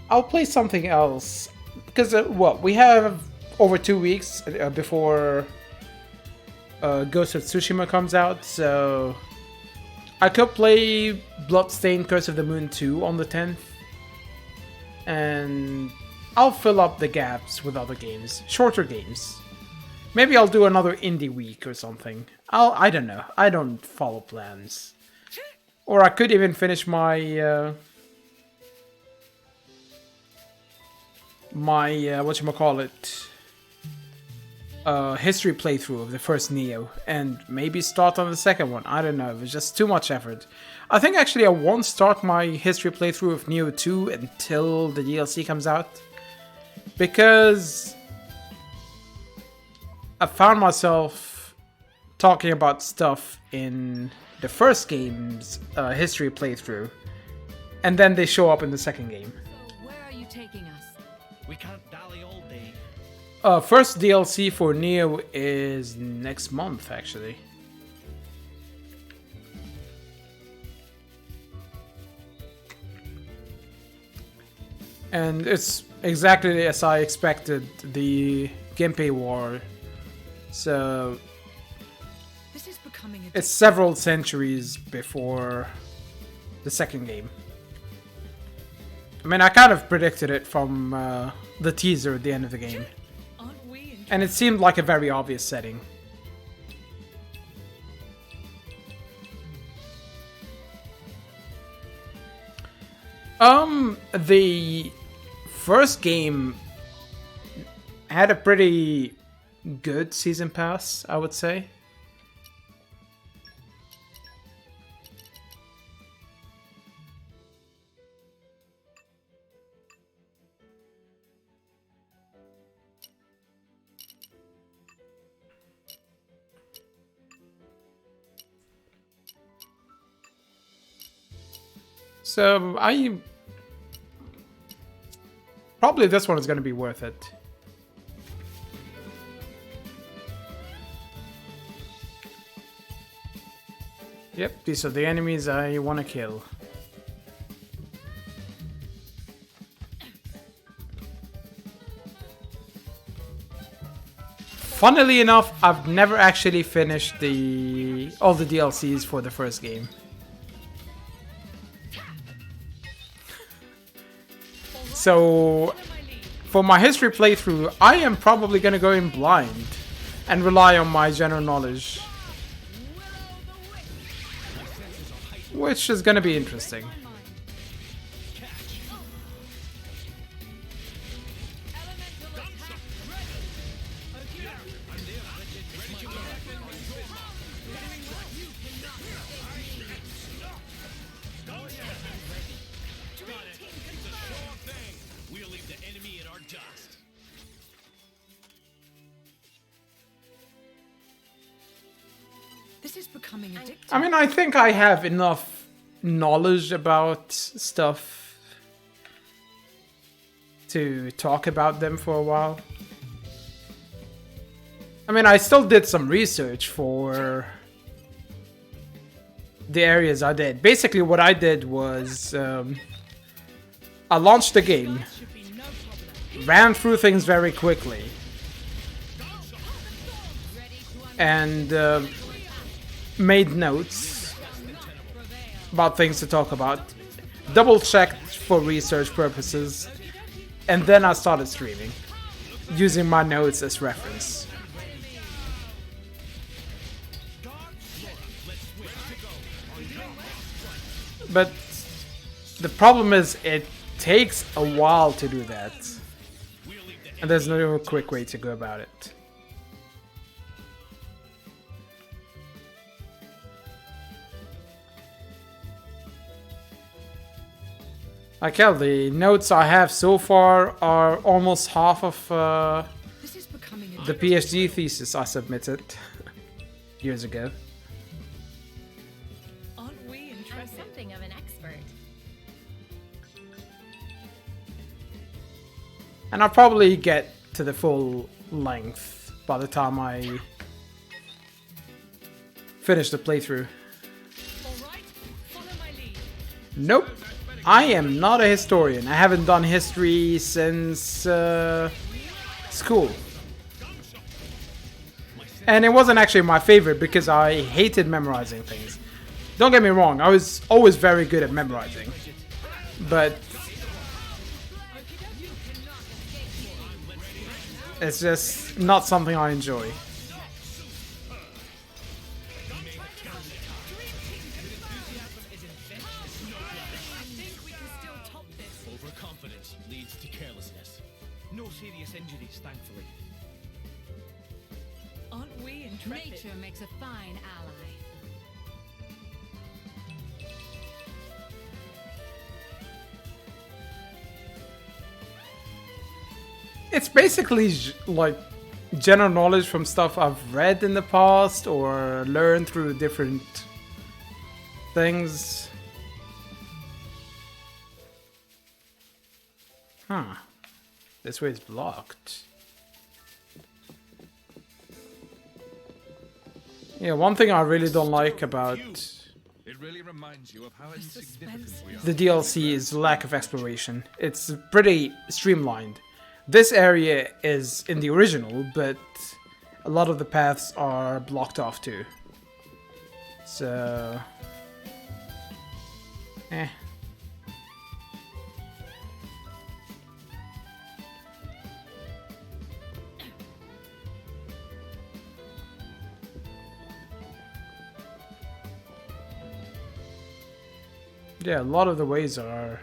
I'll play something else. Because, we have over 2 weeks before Ghost of Tsushima comes out. So I could play Bloodstained Curse of the Moon 2 on the 10th. And I'll fill up the gaps with other games. Shorter games. Maybe I'll do another indie week or something. I don't know. I don't follow plans. Or I could even finish my whatchamacallit, history playthrough of the first Neo, and maybe start on the second one. I don't know. It was just too much effort. I think actually I won't start my history playthrough of Neo 2 until the DLC comes out, because I found myself talking about stuff in the first game's history playthrough, and then they show up in the second game. So where are you taking us? We can't dally all day. First DLC for Neo is next month, actually. And it's exactly as I expected, the Ginpei War. So This is becoming a it's several centuries before the second game. I mean, I kind of predicted it from the teaser at the end of the game. Aren't we in And it seemed like a very obvious setting. The first game had a pretty good season pass, I would say. So probably this one is going to be worth it. Yep, these are the enemies I want to kill. Funnily enough, I've never actually finished all the DLCs for the first game. So, for my history playthrough, I am probably gonna go in blind and rely on my general knowledge, which is gonna be interesting. We'll leave the enemy in our dust. This is becoming addictive. I mean, I think I have enough knowledge about stuff to talk about them for a while. I mean, I still did some research for the areas I did. Basically, what I did was I launched the game, ran through things very quickly, and made notes about things to talk about, double-checked for research purposes, and then I started streaming, using my notes as reference. But the problem is it takes a while to do that, and there's no quick way to go about it. Like hell, the notes I have so far are almost half of the PhD thesis I submitted years ago. Aren't we I'm interested? something of an expert. And I'll probably get to the full length by the time I finish the playthrough. Nope. I am not a historian. I haven't done history since school. And it wasn't actually my favorite because I hated memorizing things. Don't get me wrong, I was always very good at memorizing. But it's just not something I enjoy. Overconfidence leads to carelessness. No serious injuries, thankfully. Aren't we intrepid? Nature makes a fine ally. It's basically like general knowledge from stuff I've read in the past or learned through different things. Huh. This way is blocked. Yeah, one thing I really don't like about It really reminds you of how insignificant we are. the DLC is lack of exploration. It's pretty streamlined. This area is in the original, but a lot of the paths are blocked off too. So... eh. Yeah, a lot of the ways are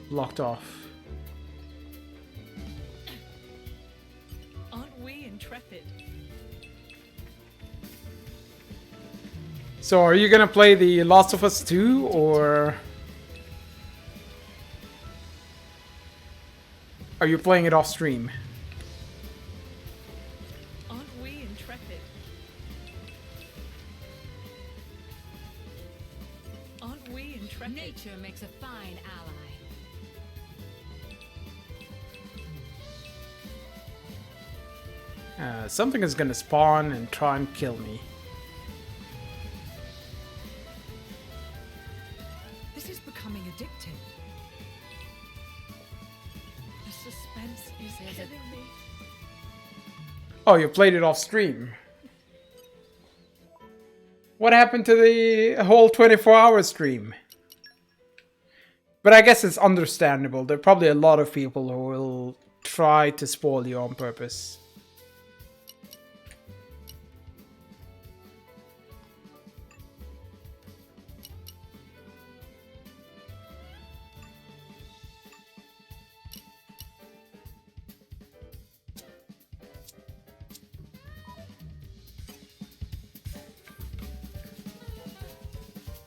blocked off. Aren't we intrepid? So are you gonna play the Last of Us 2 or are you playing it off stream? Aren't we intrepid? Aren't we intrepid? Nature makes a fine ally. Something is gonna spawn and try and kill me. This is becoming addictive. The suspense is killing me. Oh, you played it off stream. What happened to the whole 24-hour stream? But I guess it's understandable. There are probably a lot of people who will try to spoil you on purpose.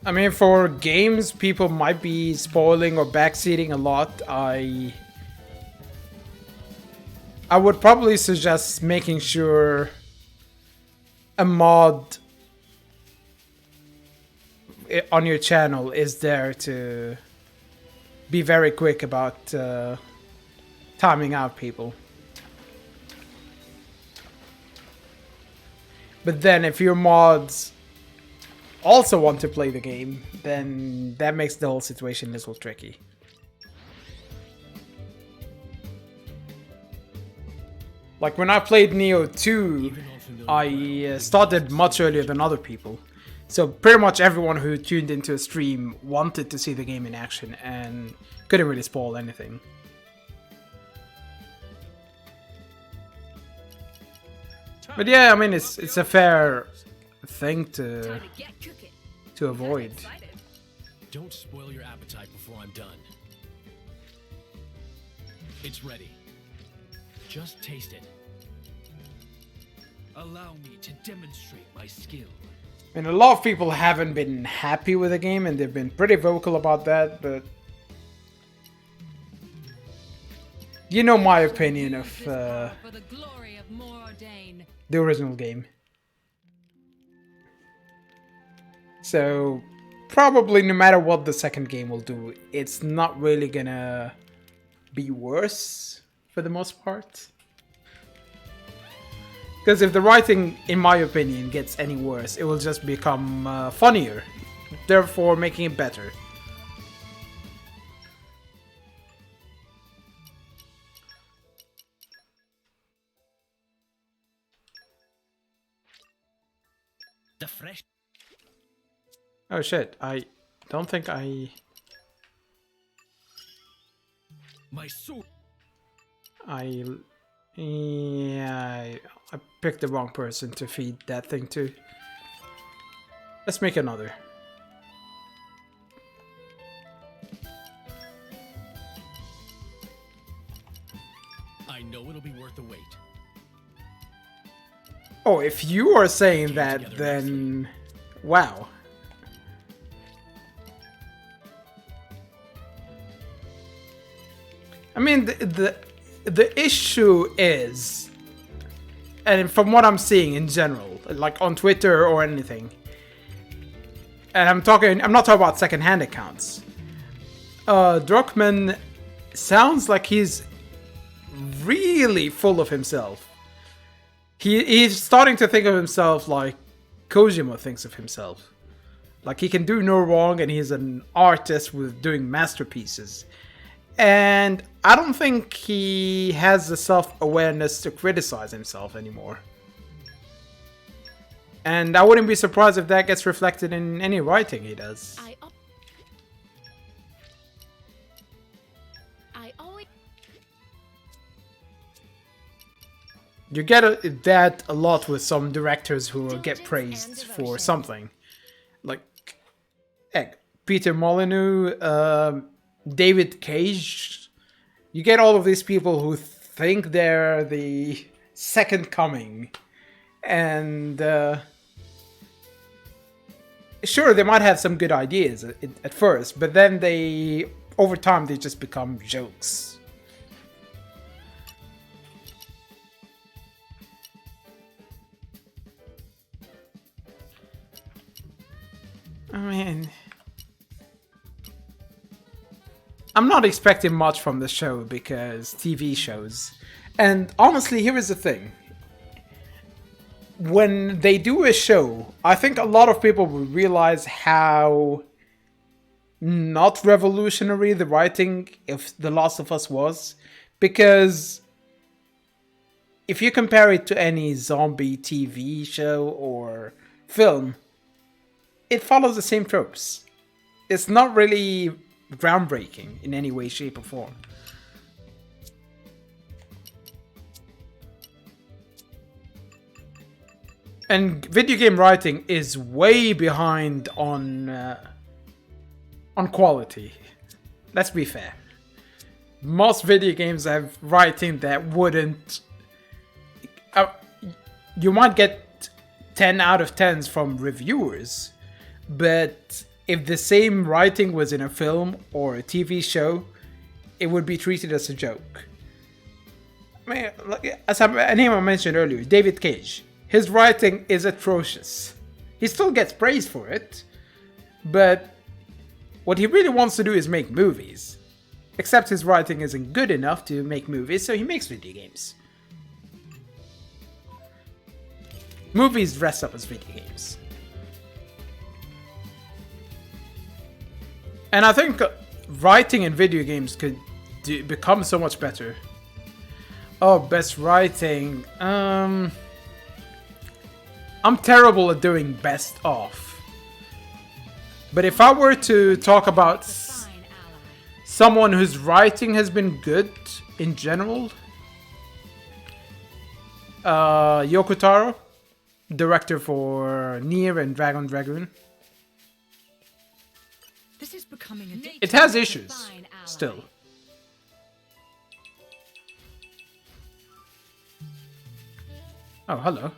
I mean, for games people might be spoiling or backseating a lot, I would probably suggest making sure a mod on your channel is there to be very quick about timing out people. But then if your mods also want to play the game, then that makes the whole situation a little tricky. Like when I played Neo 2, I started much earlier than other people. So pretty much everyone who tuned into a stream wanted to see the game in action and couldn't really spoil anything. But yeah, I mean it's a fair thing to avoid. Don't spoil your appetite before I'm done. It's ready. Just taste it. Allow me to demonstrate my skill. And a lot of people haven't been happy with the game, and they've been pretty vocal about that, but you know my opinion of the original game. So probably no matter what the second game will do, it's not really gonna be worse for the most part. Because if the writing, in my opinion, gets any worse, it will just become funnier, therefore making it better. The fresh. Oh shit, I don't think I... My sword. Yeah, I picked the wrong person to feed that thing to. Let's make another. I know it'll be worth the wait. Oh, if you are saying that, then... Wow. I mean, the issue is, and from what I'm seeing in general, like on Twitter or anything, and I'm not talking about secondhand accounts. Druckmann sounds like he's really full of himself. He's starting to think of himself like Kojima thinks of himself. Like he can do no wrong, and he's an artist with doing masterpieces. And I don't think he has the self-awareness to criticize himself anymore. And I wouldn't be surprised if that gets reflected in any writing he does. You get that a lot with some directors who will get praised for something. Like Peter Molyneux, David Cage. You get all of these people who think they're the second coming. And sure, they might have some good ideas at first, but then over time they just become jokes. I mean, I'm not expecting much from the show because TV shows. And honestly, here is the thing. When they do a show, I think a lot of people will realize how not revolutionary the writing of The Last of Us was. Because if you compare it to any zombie TV show or film, it follows the same tropes. It's not really groundbreaking in any way, shape, or form. And video game writing is way behind on quality. Let's be fair. Most video games have writing that wouldn't... you might get 10 out of 10s from reviewers, but if the same writing was in a film or a TV show, it would be treated as a joke. I mean, as a name I mentioned earlier, David Cage. His writing is atrocious. He still gets praise for it, But what he really wants to do is make movies. Except his writing isn't good enough to make movies, so he makes video games. Movies dress up as video games. And I think writing in video games could become so much better. Oh, best writing. I'm terrible at doing best of. But if I were to talk about someone whose writing has been good in general, Yoko Taro, director for Nier and Dragoon. This is becoming a It has issues, still. Oh, hello.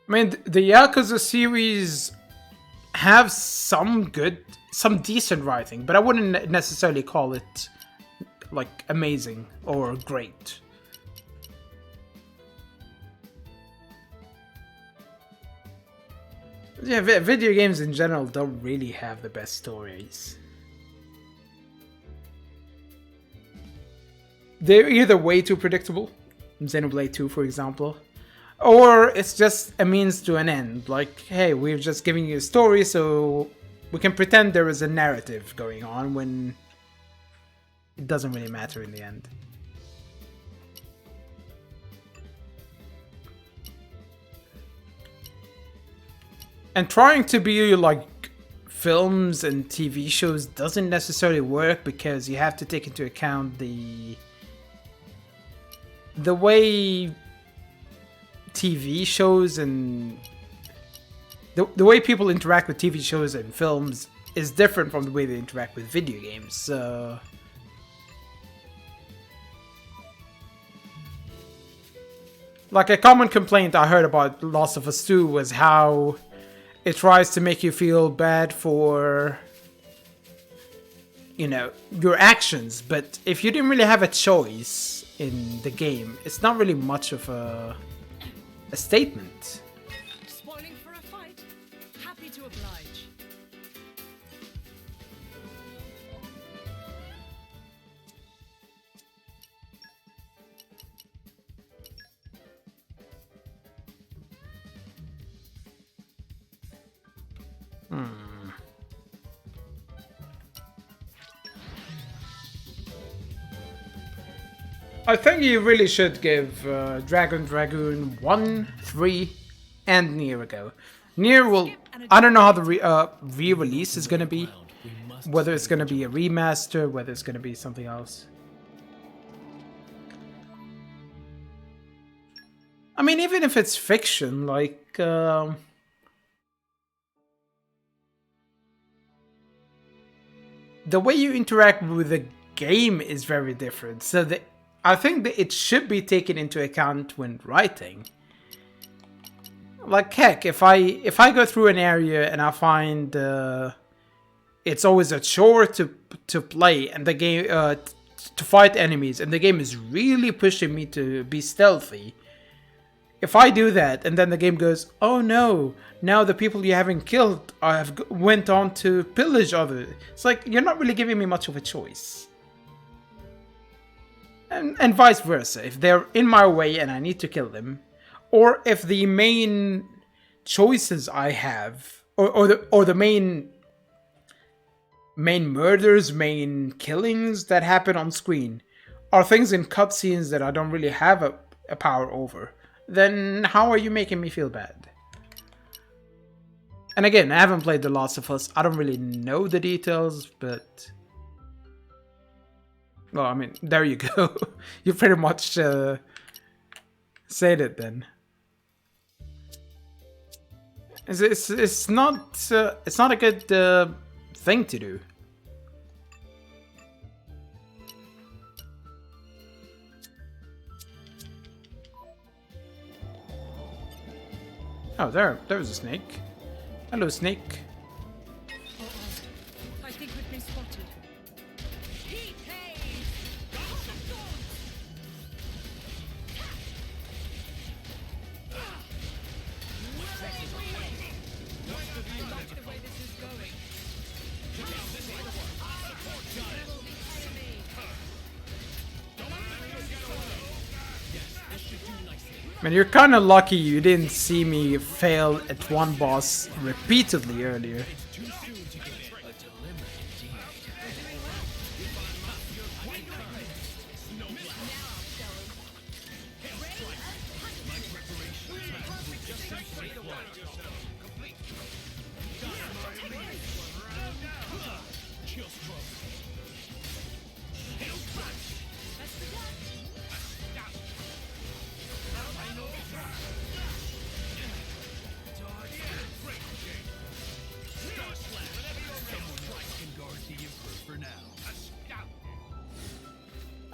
I mean, the Yakuza series have some decent writing, but I wouldn't necessarily call it, like, amazing or great. Yeah, video games in general don't really have the best stories. They're either way too predictable, Xenoblade 2 for example, or it's just a means to an end. Like, hey, we're just giving you a story so we can pretend there is a narrative going on when it doesn't really matter in the end. And trying to be like films and TV shows doesn't necessarily work because you have to take into account the way TV shows and the way people interact with TV shows and films is different from the way they interact with video games. So like a common complaint I heard about Last of Us 2 was how it tries to make you feel bad for, you know, your actions, but if you didn't really have a choice in the game, it's not really much of a statement. Spoiling for a fight? Happy to oblige. I think you really should give Dragoon 1, 3, and Nier a go. Nier will... I don't know how the re-release is going to be. Whether it's going to be a remaster, whether it's going to be something else. I mean, even if it's fiction, like... the way you interact with the game is very different. So I think that it should be taken into account when writing. Like heck, if I go through an area and I find it's always a chore to play and the game to fight enemies and the game is really pushing me to be stealthy. If I do that and then the game goes, oh no, now the people you haven't killed have went on to pillage others. It's like, you're not really giving me much of a choice. And vice versa. If they're in my way and I need to kill them, or if the main choices I have, or the main murders, main killings that happen on screen are things in cutscenes that I don't really have a power over, then how are you making me feel bad? And again, I haven't played The Last of Us. I don't really know the details, but... well, I mean, there you go. You pretty much said it then. It's not a good thing to do. Oh, there's a snake. Hello, snake. I think we've been spotted. Man, you're kind of lucky you didn't see me fail at one boss repeatedly earlier.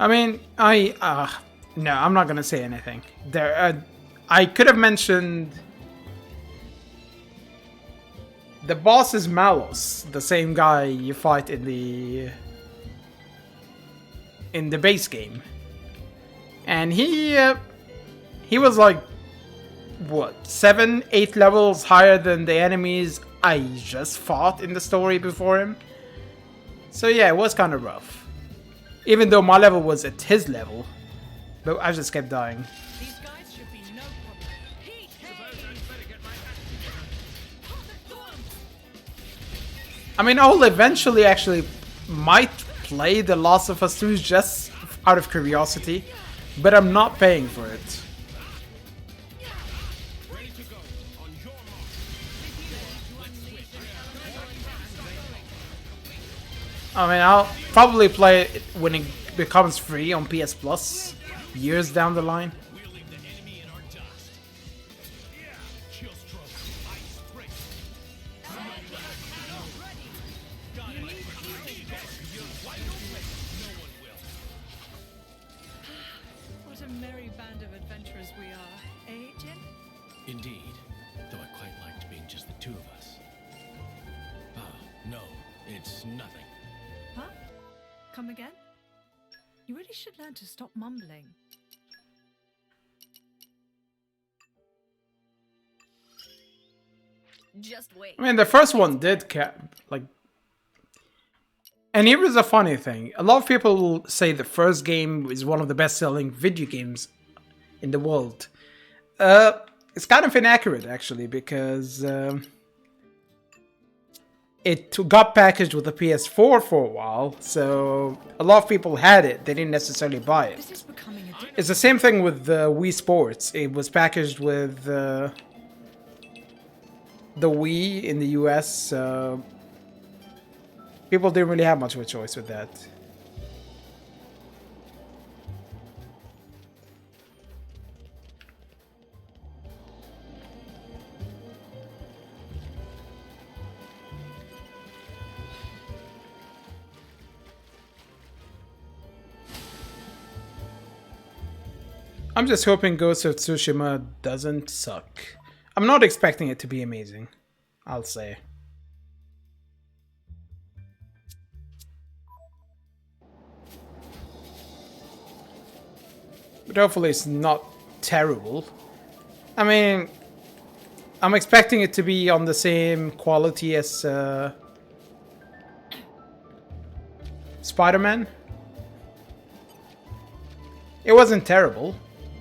I mean, no, I'm not gonna say anything. I could have mentioned the boss is Malos, the same guy you fight in the base game, and he was like what 7, 8 levels higher than the enemies I just fought in the story before him. So yeah, it was kind of rough. Even though my level was at his level, but I just kept dying. These guys should be no problem. Heat, I mean, I'll eventually actually might play The Last of Us 2 just out of curiosity, but I'm not paying for it. I mean, I'll probably play it when it becomes free on PS Plus years down the line. What a merry band of adventurers we are, eh, Jin? Indeed, though I quite liked being just the two of us. Ah, no, it's nothing. Huh? Come again? You really should learn to stop mumbling. Just wait. I mean, the first one did like... And here is a funny thing. A lot of people say the first game is one of the best-selling video games in the world. It's kind of inaccurate, actually, because... it got packaged with the PS4 for a while, so a lot of people had it. They didn't necessarily buy it. It's the same thing with the Wii Sports. It was packaged with the Wii in the US, so people didn't really have much of a choice with that. I'm just hoping Ghost of Tsushima doesn't suck. I'm not expecting it to be amazing, I'll say. But hopefully it's not terrible. I mean, I'm expecting it to be on the same quality as Spider-Man. It wasn't terrible.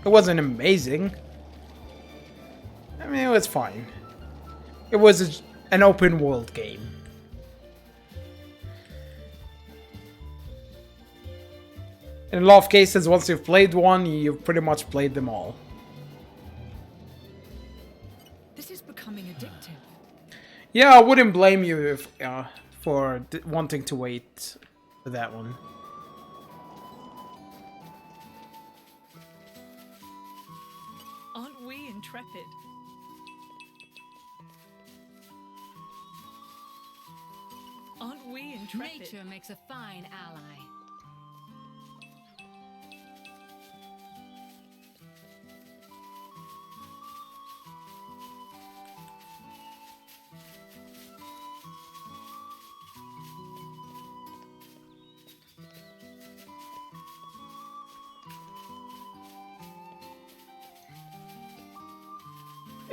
It wasn't amazing. I mean, it was fine. It was an open world game. In a lot of cases, once you've played one, you've pretty much played them all. This is becoming addictive. Yeah, I wouldn't blame you if, for wanting to wait for that one. Aren't we intrepid? Aren't we intrepid? Nature makes a fine ally.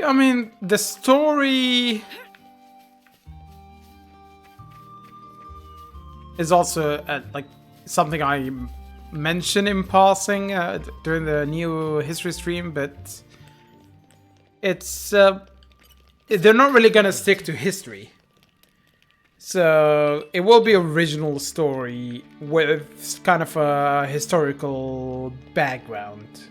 I mean, the story is also like something I mentioned in passing during the new history stream, but it's they're not really gonna stick to history. So it will be original story with kind of a historical background.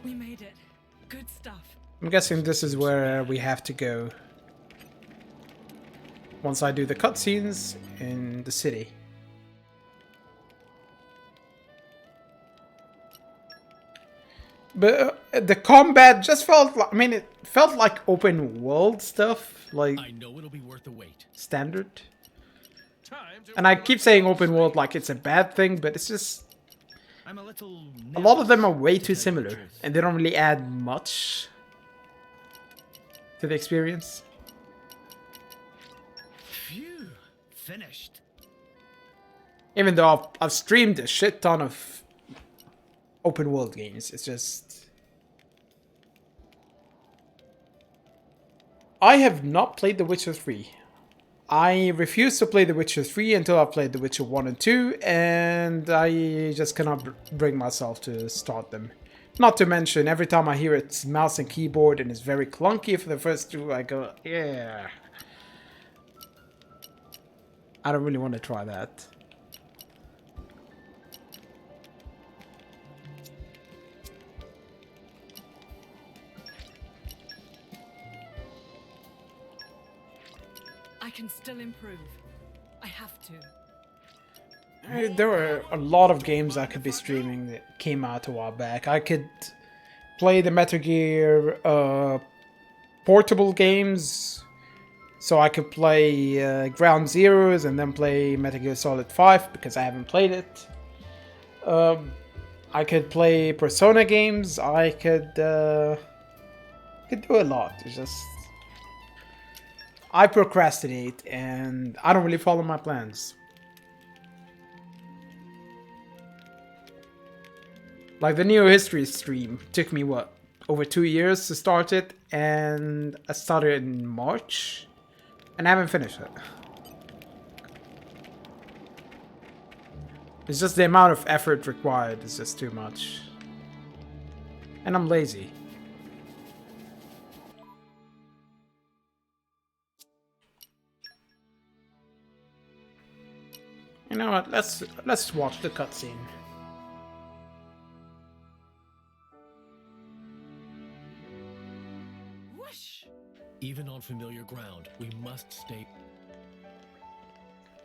We made it. Good stuff. I'm guessing this is where we have to go once I do the cutscenes in the city. But the combat just felt like, I mean, it felt like open world stuff, like I know it'll be worth the wait. standard. And I keep saying open world like it's a bad thing, but it's just I'm a little a lot of them are way too similar, and they don't really add much to the experience. Phew, finished. Even though I've streamed a shit ton of open world games, it's just... I have not played The Witcher 3. I refuse to play The Witcher 3 until I've played The Witcher 1 and 2, and I just cannot bring myself to start them. Not to mention, every time I hear it's mouse and keyboard and it's very clunky for the first two, I go, yeah. I don't really want to try that. I can still improve. I have to. There were a lot of games I could be streaming that came out a while back. I could play the Metal Gear portable games. So I could play Ground Zeroes and then play Metal Gear Solid 5 because I haven't played it. I could play Persona games. I could do a lot. It's just... I procrastinate and I don't really follow my plans. Like the Neo History stream took me what, over 2 years to start it, and I started in March and I haven't finished it. It's just the amount of effort required is just too much. And I'm lazy. You know what? Let's watch the cutscene. Whoosh! Even on familiar ground, we must stay.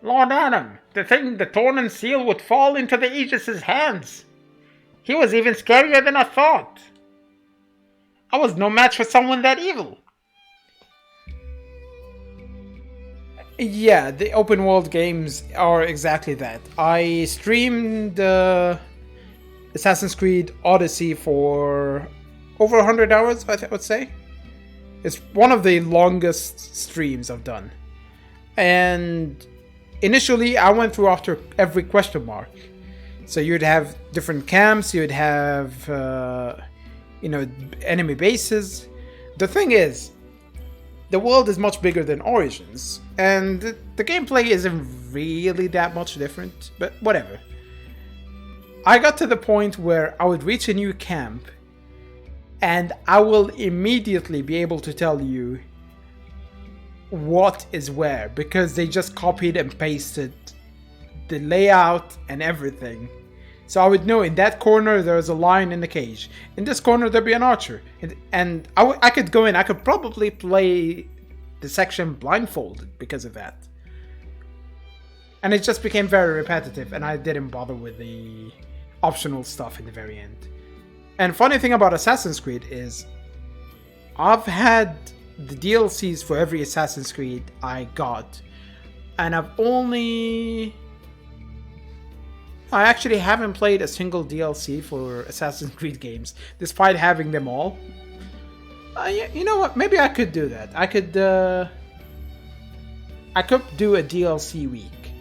Lord Adam, to think the Tornan seal would fall into the Aegis's hands. He was even scarier than I thought. I was no match for someone that evil. Yeah, the open world games are exactly that. I streamed Assassin's Creed Odyssey for over 100 hours, I would say. It's one of the longest streams I've done. And initially, I went through after every question mark. So you'd have different camps, you'd have, enemy bases. The thing is, the world is much bigger than Origins, and the gameplay isn't really that much different, but whatever. I got to the point where I would reach a new camp, and I will immediately be able to tell you what is where, because they just copied and pasted the layout and everything. So I would know in that corner there's a lion in the cage. In this corner there'd be an archer. And I could go in, I could probably play the section blindfolded because of that. And it just became very repetitive, and I didn't bother with the optional stuff in the very end. And funny thing about Assassin's Creed is I've had the DLCs for every Assassin's Creed I got, and I actually haven't played a single DLC for Assassin's Creed games, despite having them all. You know what? Maybe I could do that. I could do a DLC week.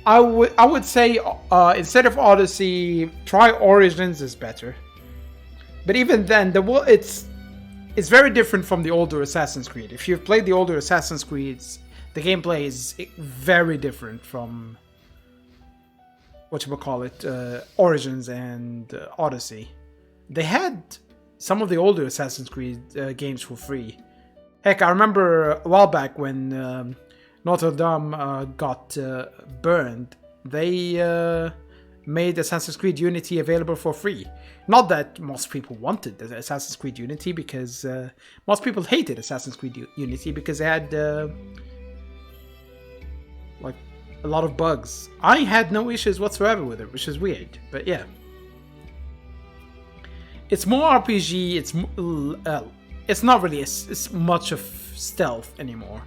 I would say instead of Odyssey, try Origins is better. But even then, it's very different from the older Assassin's Creed. If you've played the older Assassin's Creeds, the gameplay is very different from Origins and Odyssey. They had some of the older Assassin's Creed games for free. Heck, I remember a while back when Notre Dame got burned, they made Assassin's Creed Unity available for free. Not that most people wanted Assassin's Creed Unity, because most people hated Assassin's Creed Unity because it had like a lot of bugs. I had no issues whatsoever with it, which is weird, but yeah. It's more RPG, it's not really as much of stealth anymore.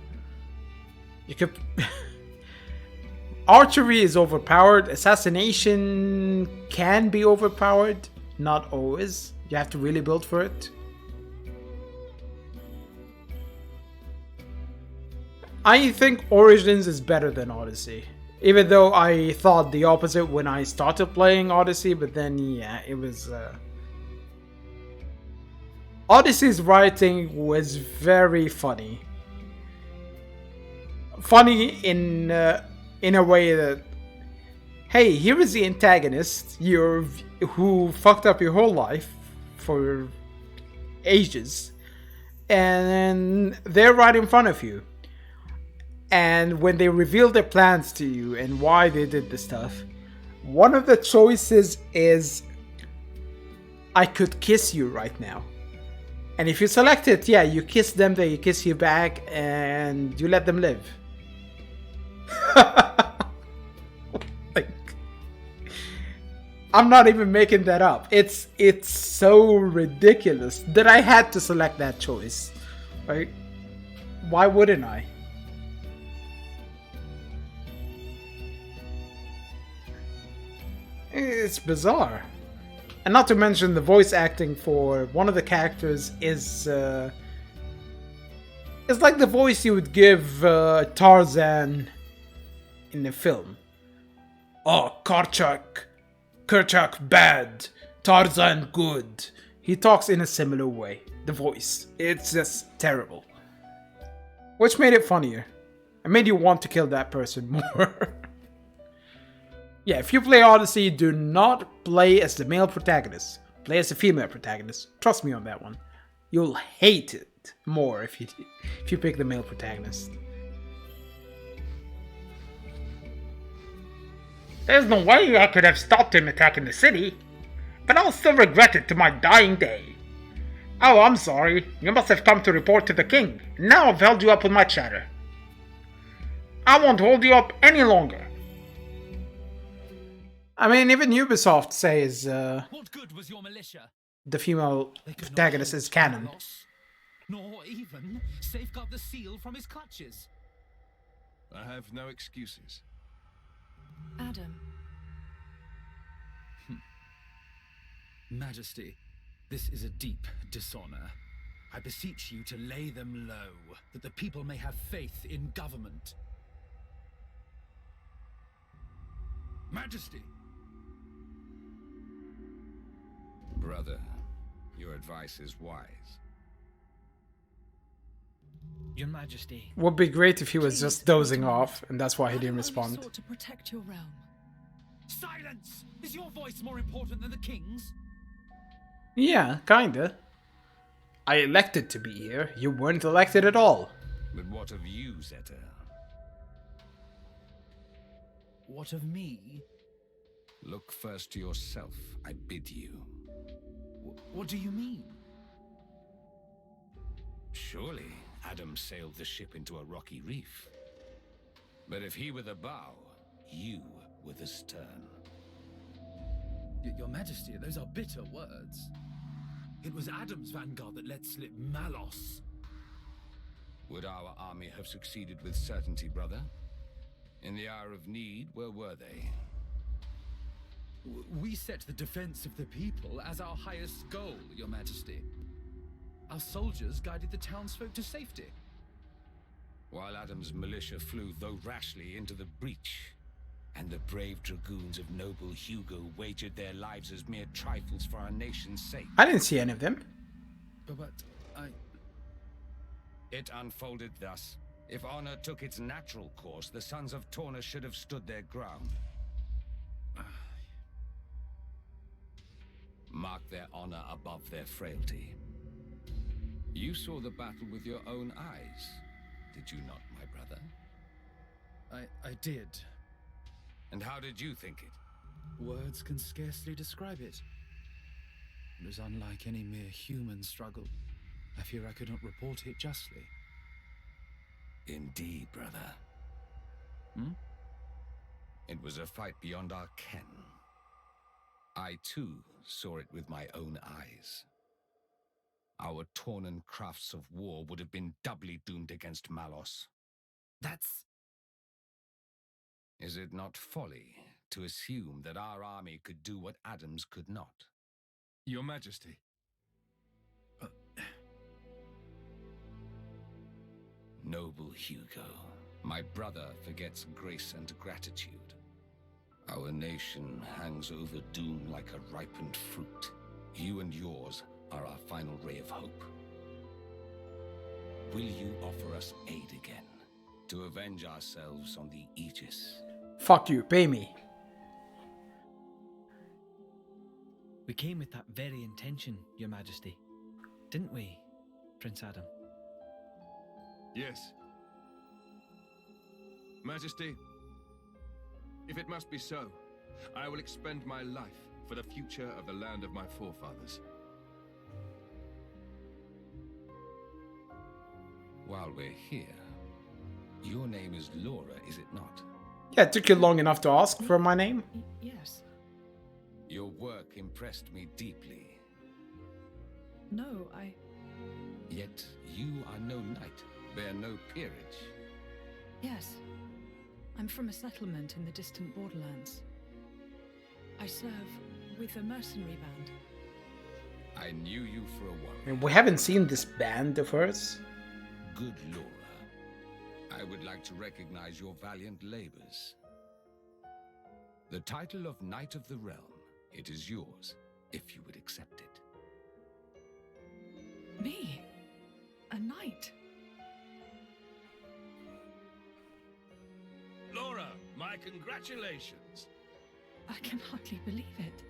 You could... Archery is overpowered, assassination can be overpowered, not always. You have to really build for it. I think Origins is better than Odyssey. Even though I thought the opposite when I started playing Odyssey, but then yeah, it was... Odyssey's writing was very funny. Funny in a way that, hey, here is the antagonist who fucked up your whole life for ages, and they're right in front of you. And when they reveal their plans to you and why they did this stuff, one of the choices is, I could kiss you right now. And if you select it, yeah, you kiss them, they kiss you back, and you let them live. Like, I'm not even making that up. It's so ridiculous that I had to select that choice. Right? Why wouldn't I? It's bizarre. And not to mention the voice acting for one of the characters is it's like the voice you would give Tarzan in the film. Oh, Kerchak bad, Tarzan good. He talks in a similar way. The voice, it's just terrible. Which made it funnier. It made you want to kill that person more. Yeah, if you play Odyssey, do not play as the male protagonist. Play as the female protagonist. Trust me on that one. You'll hate it more if you pick the male protagonist. There's no way I could have stopped him attacking the city, but I'll still regret it to my dying day. Oh, I'm sorry. You must have come to report to the king. Now I've held you up with my chatter. I won't hold you up any longer. I mean, even Ubisoft says What good was your militia? The female protagonist is canon. Nor even safeguard the seal from his clutches. I have no excuses. Adam. Majesty, this is a deep dishonor. I beseech you to lay them low, that the people may have faith in government. Majesty! Brother, your advice is wise. Your Majesty. Would be great if he was just dozing off, and that's why he didn't respond. Sought to protect your realm. Silence! Is your voice more important than the king's? Yeah, kinda. I elected to be here. You weren't elected at all. But what of you, Zeta? What of me? Look first to yourself, I bid you. What do you mean? Surely Adam sailed the ship into a rocky reef. But if he were the bow, you were the stern. Your Majesty, those are bitter words. It was Adam's vanguard that let slip Malos. Would our army have succeeded with certainty, brother? In the hour of need, where were they? We set the defense of the people as our highest goal, Your Majesty. Our soldiers guided the townsfolk to safety. While Adam's militia flew, though rashly, into the breach, and the brave dragoons of noble Hugo wagered their lives as mere trifles for our nation's sake. I didn't see any of them. But It unfolded thus. If honor took its natural course, the sons of Torna should have stood their ground. mark their honor above their frailty. You saw the battle with your own eyes, did you not, my brother? I did. And how did you think it? Words can scarcely describe it. It was unlike any mere human struggle. I fear I could not report it justly. Indeed, brother. Hmm? It was a fight beyond our ken. I, too, saw it with my own eyes. Our Tornan crafts of war would have been doubly doomed against Malos. That's... Is it not folly to assume that our army could do what Adam's could not? Your Majesty. Noble Hugo, my brother forgets grace and gratitude. Our nation hangs over doom like a ripened fruit. You and yours are our final ray of hope. Will you offer us aid again, to avenge ourselves on the Aegis? Fuck you, pay me. We came with that very intention, Your Majesty. Didn't we, Prince Adam? Yes. Majesty, if it must be so, I will expend my life for the future of the land of my forefathers. While we're here, your name is Laura, is it not? Yeah, it took you long enough to ask for my name. Yes. Your work impressed me deeply. No, I... Yet you are no knight, bear no peerage. Yes. I'm from a settlement in the distant borderlands. I serve with a mercenary band. I knew you for a while. I mean, we haven't seen this band of hers. Good Laura, I would like to recognize your valiant labors. The title of Knight of the Realm, it is yours, if you would accept it. Me? A knight? Laura, my congratulations. I can hardly believe it.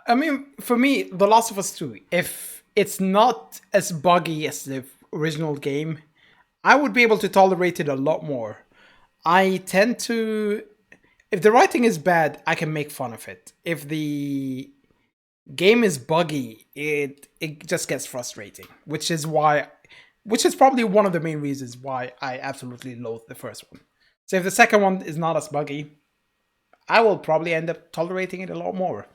I mean, for me, The Last of Us 2, if it's not as buggy as the original game, I would be able to tolerate it a lot more. I tend to... If the writing is bad, I can make fun of it. If the game is buggy, it just gets frustrating, which is probably one of the main reasons why I absolutely loathe the first one. So if the second one is not as buggy, I will probably end up tolerating it a lot more.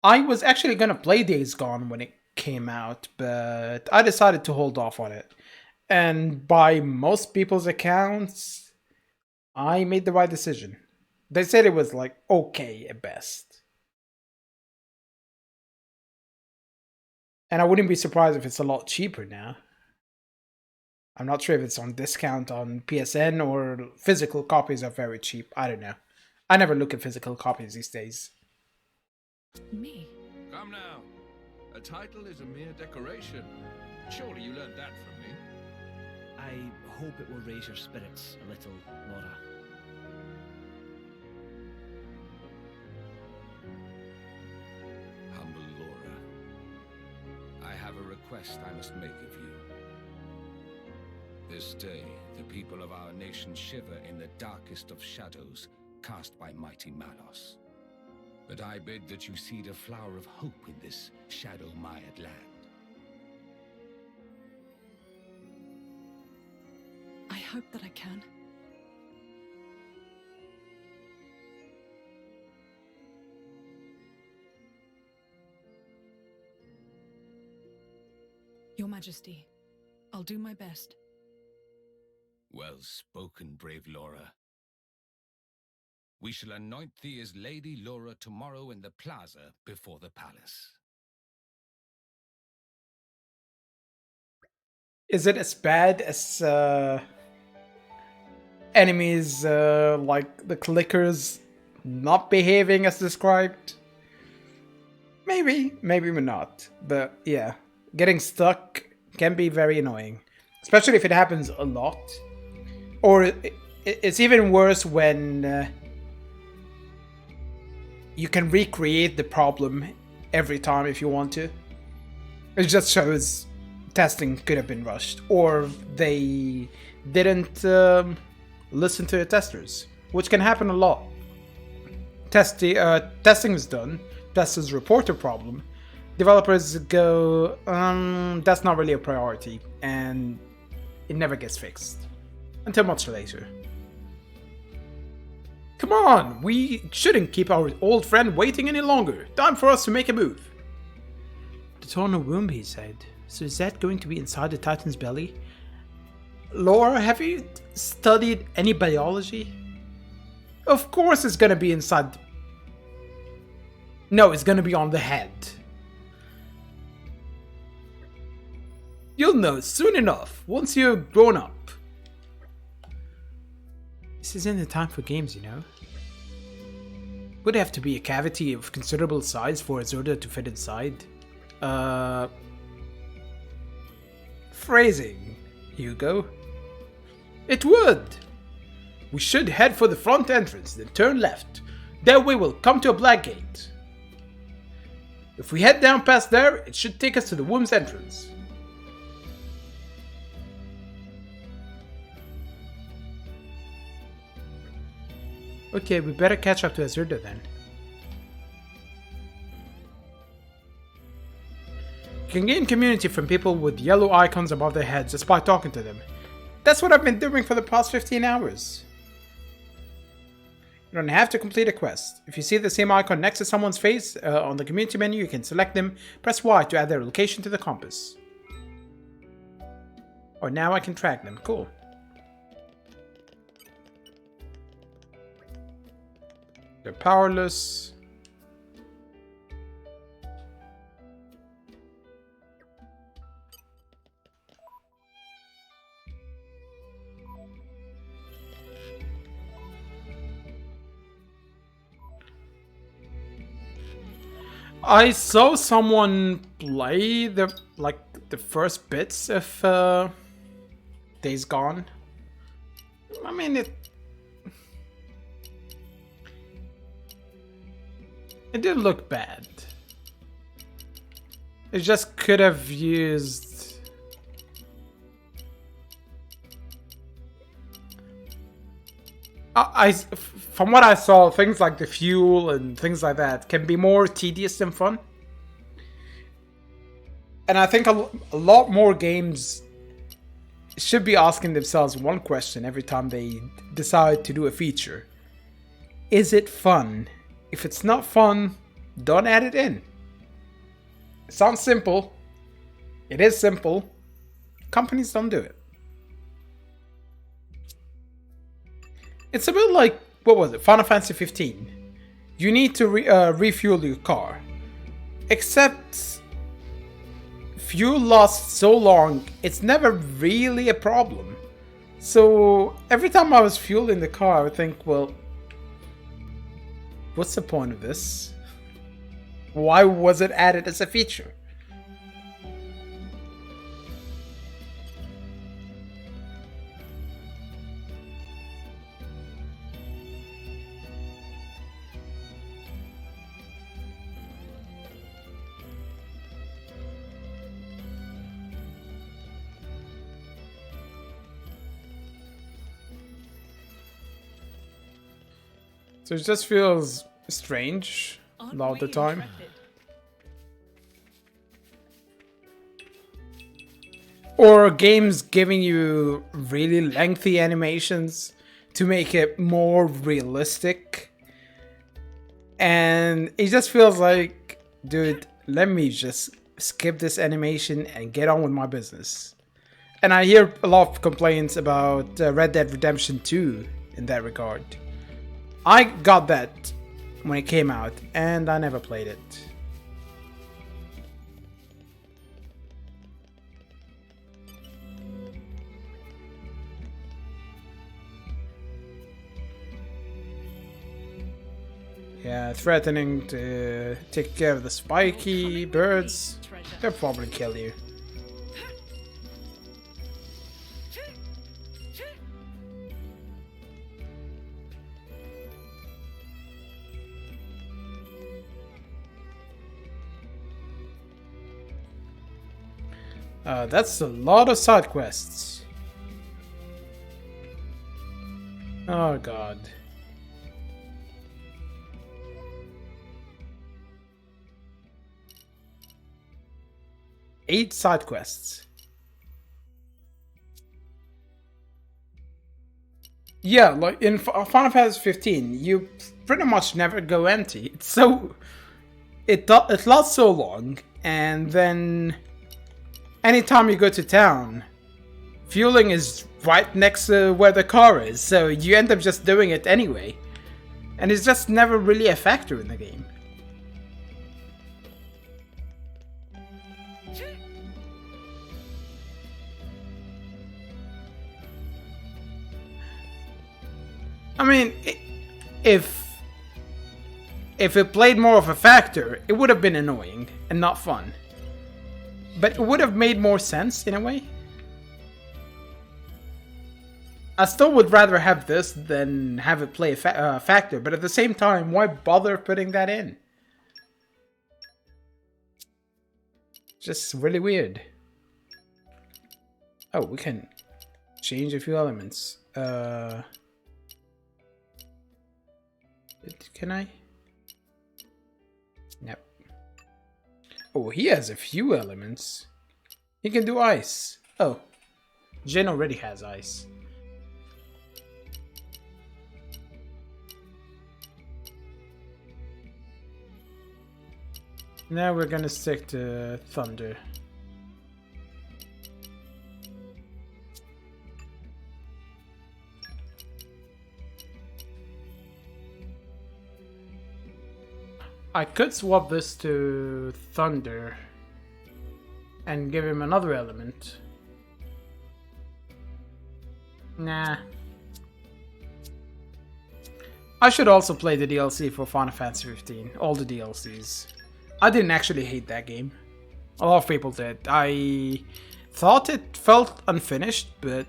I was actually going to play Days Gone when it came out, but I decided to hold off on it. And by most people's accounts, I made the right decision. They said it was like okay at best. And I wouldn't be surprised if it's a lot cheaper now. I'm not sure if it's on discount on PSN or physical copies are very cheap. I don't know. I never look at physical copies these days. Me? Come now. A title is a mere decoration. Surely you learned that from me. I hope it will raise your spirits a little, Laura. Humble Laura, I have a request I must make of you. This day, the people of our nation shiver in the darkest of shadows cast by mighty Malos. But I bid that you seed a flower of hope in this shadow-mired land. I hope that I can. Your Majesty, I'll do my best. Well spoken, brave Laura. We shall anoint thee as Lady Laura tomorrow in the plaza before the palace. Is it as bad as enemies like the clickers not behaving as described? Maybe, maybe not. But yeah, getting stuck can be very annoying, especially if it happens a lot. Or it's even worse when you can recreate the problem every time if you want to. It just shows testing could have been rushed, or they didn't listen to the testers, which can happen a lot. Testing is done, testers report a problem, developers go, that's not really a priority, and it never gets fixed. Until much later. Come on, we shouldn't keep our old friend waiting any longer. Time for us to make a move. The Torna womb, he said. So is that going to be inside the Titan's belly? Laura, have you studied any biology? Of course it's gonna be inside. No, it's gonna be on the head. You'll know soon enough, once you've grown up. This isn't the time for games, you know. Would have to be a cavity of considerable size for a Zorda to fit inside. Phrasing, Hugo. It would. We should head for the front entrance, then turn left. That way we'll come to a black gate. If we head down past there, it should take us to the womb's entrance. Okay, we better catch up to Azurda then. You can gain community from people with yellow icons above their heads just by talking to them. That's what I've been doing for the past 15 hours. You don't have to complete a quest. If you see the same icon next to someone's face on the community menu, you can select them, press Y to add their location to the compass. Oh, now I can track them. Cool. They're powerless. I saw someone play the first bits of Days Gone. I mean it didn't look bad. It just could have used from what I saw, things like the fuel and things like that can be more tedious than fun. And I think a lot more games should be asking themselves one question every time they decide to do a feature. Is it fun? If it's not fun, don't add it in. It sounds simple. It is simple. Companies don't do it. It's a bit like, what was it, Final Fantasy 15. You need to refuel your car. Except fuel lasts so long, it's never really a problem. So every time I was fueling the car, I would think, well, what's the point of this? Why was it added as a feature? So it just feels strange a lot of the time. Or games giving you really lengthy animations to make it more realistic. And it just feels like, dude, let me just skip this animation and get on with my business. And I hear a lot of complaints about Red Dead Redemption 2 in that regard. I got that when it came out, and I never played it. Yeah, threatening to take care of the spiky birds. They'll probably kill you. That's a lot of side quests. Oh god. Eight side quests. Yeah, like in Final Fantasy 15, you pretty much never go empty. It's so it lasts so long, and then anytime you go to town, fueling is right next to where the car is, so you end up just doing it anyway. And it's just never really a factor in the game. I mean, if it played more of a factor, it would have been annoying and not fun. But it would have made more sense in a way. I still would rather have this than have it play a factor, but at the same time, why bother putting that in? Just really weird. Oh, we can change a few elements. Can I? Nope. Oh, he has a few elements. He can do ice. Oh, Jin already has ice. Now we're gonna stick to thunder. I could swap this to thunder and give him another element. Nah. I should also play the DLC for Final Fantasy 15, all the DLCs. I didn't actually hate that game. A lot of people did. I thought it felt unfinished, but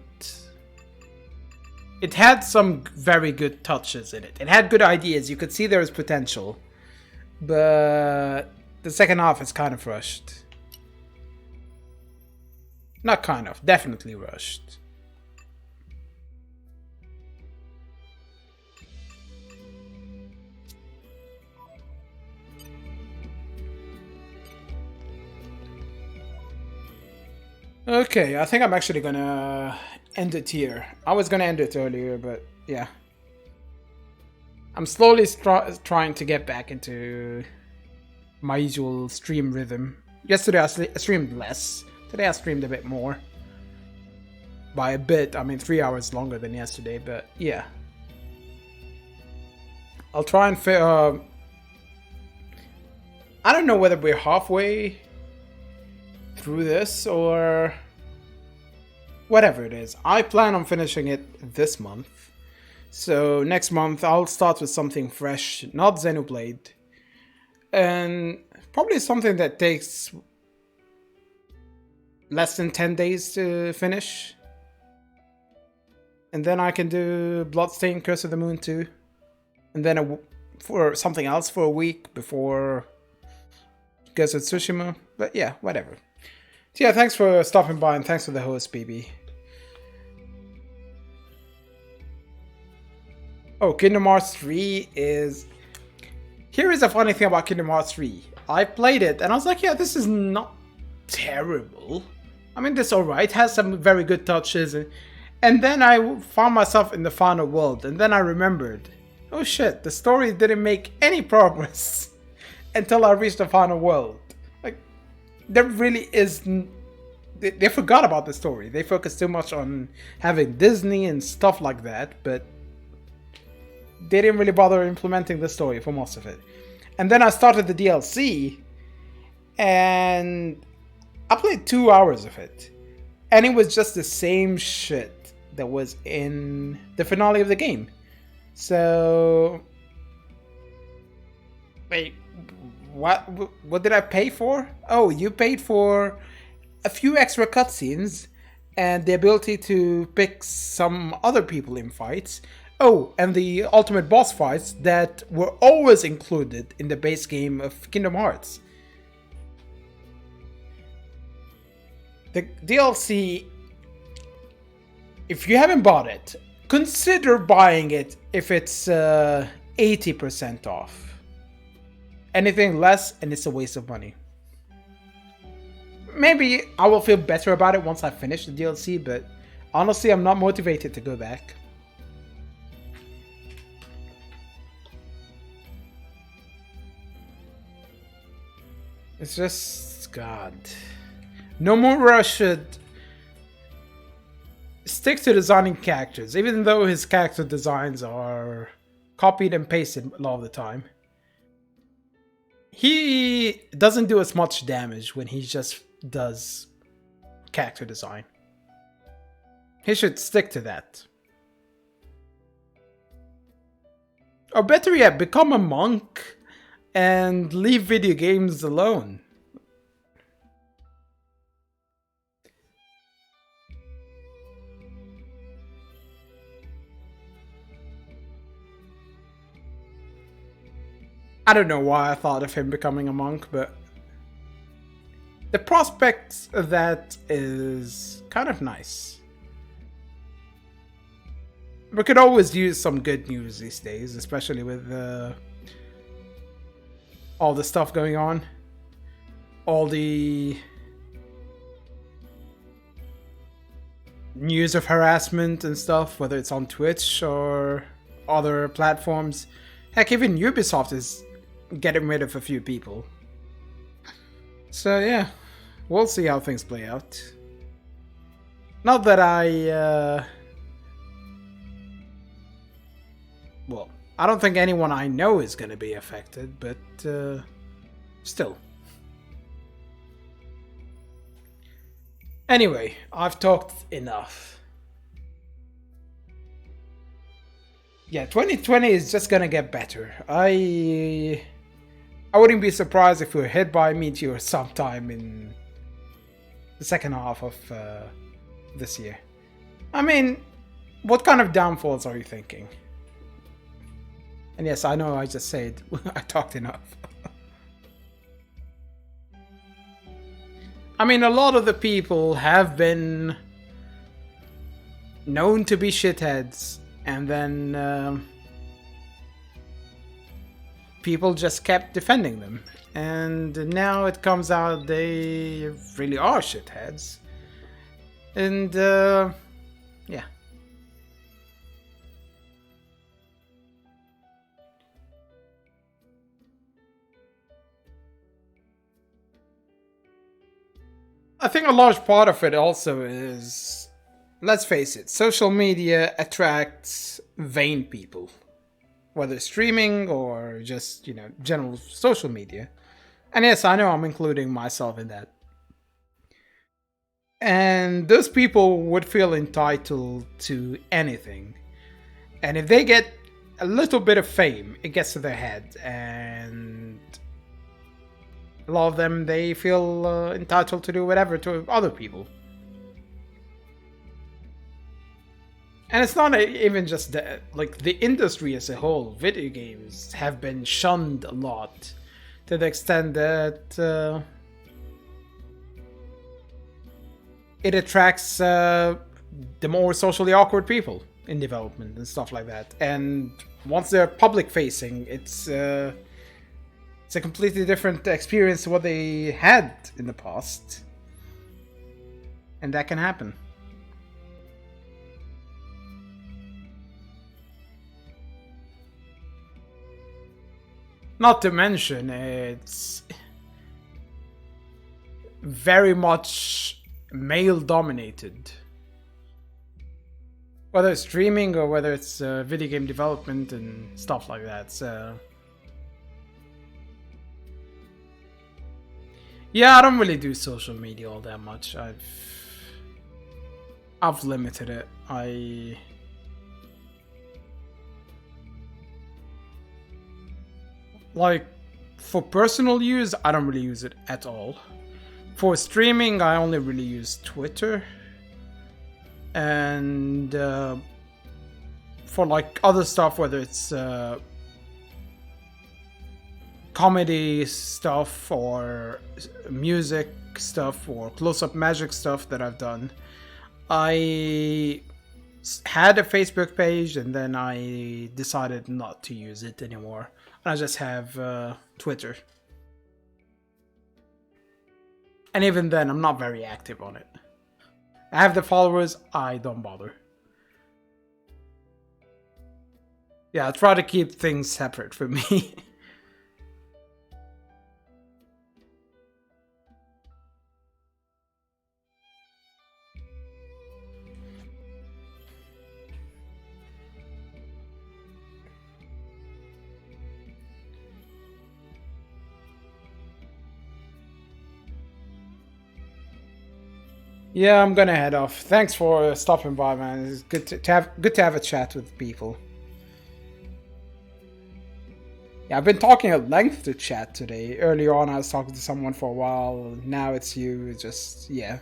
it had some very good touches in it. It had good ideas. You could see there was potential. But the second half is kind of rushed. Not kind of, definitely rushed. Okay, I think I'm actually gonna end it here. I was gonna end it earlier, but yeah. I'm slowly trying to get back into my usual stream rhythm. Yesterday I streamed less. Today I streamed a bit more. By a bit, I mean 3 hours longer than yesterday, but yeah. I'll try and I don't know whether we're halfway through this or whatever it is. I plan on finishing it this month. So next month I'll start with something fresh, not Xenoblade. And probably something that takes less than 10 days to finish. And then I can do Bloodstained Curse of the Moon 2. And then for something else for a week before Ghost of Tsushima. But yeah, whatever. So yeah, thanks for stopping by and thanks for the host, BB. Oh, Kingdom Hearts 3 is... Here is a funny thing about Kingdom Hearts 3. I played it and I was like, yeah, this is not terrible. I mean, this alright, has some very good touches. And then I found myself in the final world and then I remembered, oh shit, the story didn't make any progress until I reached the final world. Like, there really is... They forgot about the story. They focused too much on having Disney and stuff like that, but they didn't really bother implementing the story for most of it. And then I started the DLC, and I played 2 hours of it. And it was just the same shit that was in the finale of the game. So... Wait, what did I pay for? Oh, you paid for a few extra cutscenes and the ability to pick some other people in fights. Oh, and the ultimate boss fights that were always included in the base game of Kingdom Hearts. the DLC, if you haven't bought it, consider buying it if it's 80% off. Anything less, and it's a waste of money. Maybe I will feel better about it once I finish the DLC, but honestly, I'm not motivated to go back. It's just, God. Nomura should stick to designing characters, even though his character designs are copied and pasted a lot of the time. He doesn't do as much damage when he just does character design. He should stick to that. Or better yet, become a monk and leave video games alone. I don't know why I thought of him becoming a monk, but the prospect of that is kind of nice. We could always use some good news these days, especially with all the stuff going on. All the news of harassment and stuff, whether it's on Twitch or other platforms. Heck, even Ubisoft is getting rid of a few people. So yeah, we'll see how things play out. Not that well, I don't think anyone I know is going to be affected, but still. Anyway, I've talked enough. Yeah, 2020 is just going to get better. I wouldn't be surprised if we were hit by a meteor sometime in the second half of this year. I mean, what kind of downfalls are you thinking? And yes, I know I just said I talked enough. I mean, a lot of the people have been known to be shitheads, and then people just kept defending them. And now it comes out they really are shitheads. And yeah. I think a large part of it also is, let's face it, social media attracts vain people. Whether streaming or just, general social media. And yes, I know I'm including myself in that. And those people would feel entitled to anything. And if they get a little bit of fame, it gets to their head. And a lot of them, they feel entitled to do whatever to other people. And it's not even just the industry as a whole. Video games have been shunned a lot, to the extent that it attracts the more socially awkward people in development and stuff like that. And once they're public facing, it's a completely different experience to what they had in the past. And that can happen. Not to mention, it's very much male-dominated. Whether it's streaming or whether it's video game development and stuff like that, so... Yeah, I don't really do social media all that much. I've limited it. Like, for personal use, I don't really use it at all. For streaming, I only really use Twitter. And for like other stuff, whether it's comedy stuff or music stuff or close-up magic stuff that I've done. I had a Facebook page and then I decided not to use it anymore. I just have Twitter. And even then, I'm not very active on it. I have the followers, I don't bother. Yeah, I try to keep things separate for me. Yeah, I'm gonna head off. Thanks for stopping by, man. It's good to have a chat with people. Yeah, I've been talking at length to chat today. Earlier on, I was talking to someone for a while. Now it's you. Just yeah.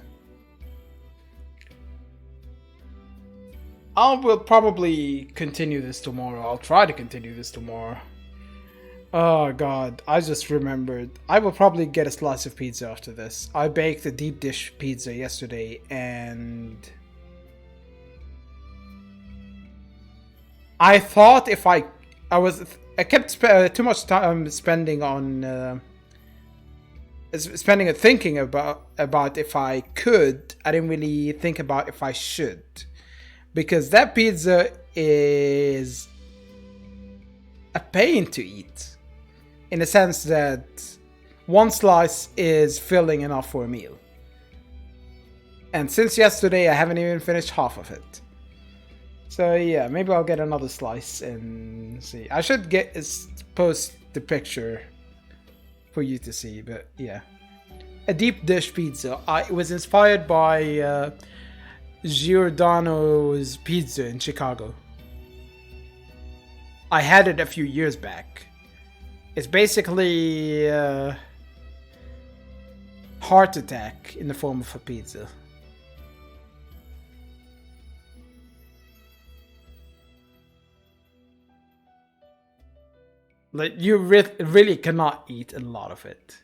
I will probably continue this tomorrow. I'll try to continue this tomorrow. Oh god, I just remembered. I will probably get a slice of pizza after this. I baked a deep dish pizza yesterday and I thought if I kept too much time spending on thinking about if I could. I didn't really think about if I should, because that pizza is a pain to eat. In the sense that one slice is filling enough for a meal. And since yesterday, I haven't even finished half of it. So yeah, maybe I'll get another slice and see. I should post the picture for you to see, but yeah. A deep dish pizza. It was inspired by Giordano's Pizza in Chicago. I had it a few years back. It's basically heart attack in the form of a pizza. Like, you really cannot eat a lot of it.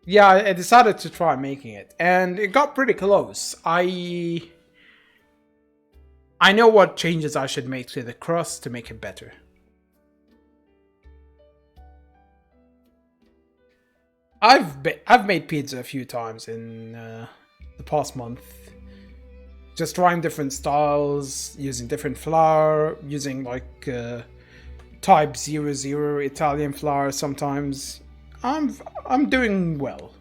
Yeah, I decided to try making it, and it got pretty close. I know what changes I should make to the crust to make it better. I've made pizza a few times in the past month. Just trying different styles, using different flour, using like type 00 Italian flour sometimes. I'm doing well.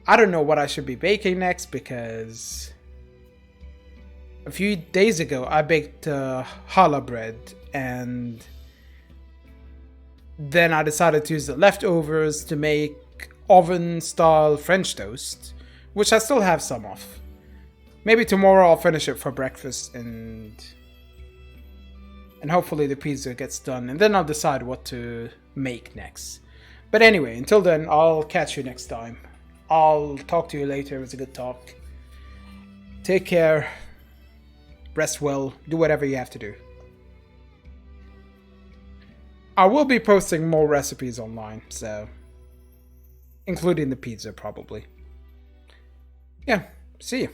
I don't know what I should be baking next, because a few days ago I baked challah bread, and then I decided to use the leftovers to make oven-style French toast, which I still have some of. Maybe tomorrow I'll finish it for breakfast, and hopefully the pizza gets done, and then I'll decide what to make next. But anyway, until then, I'll catch you next time. I'll talk to you later. It was a good talk. Take care. Rest well. Do whatever you have to do. I will be posting more recipes online, so including the pizza probably. Yeah, see you.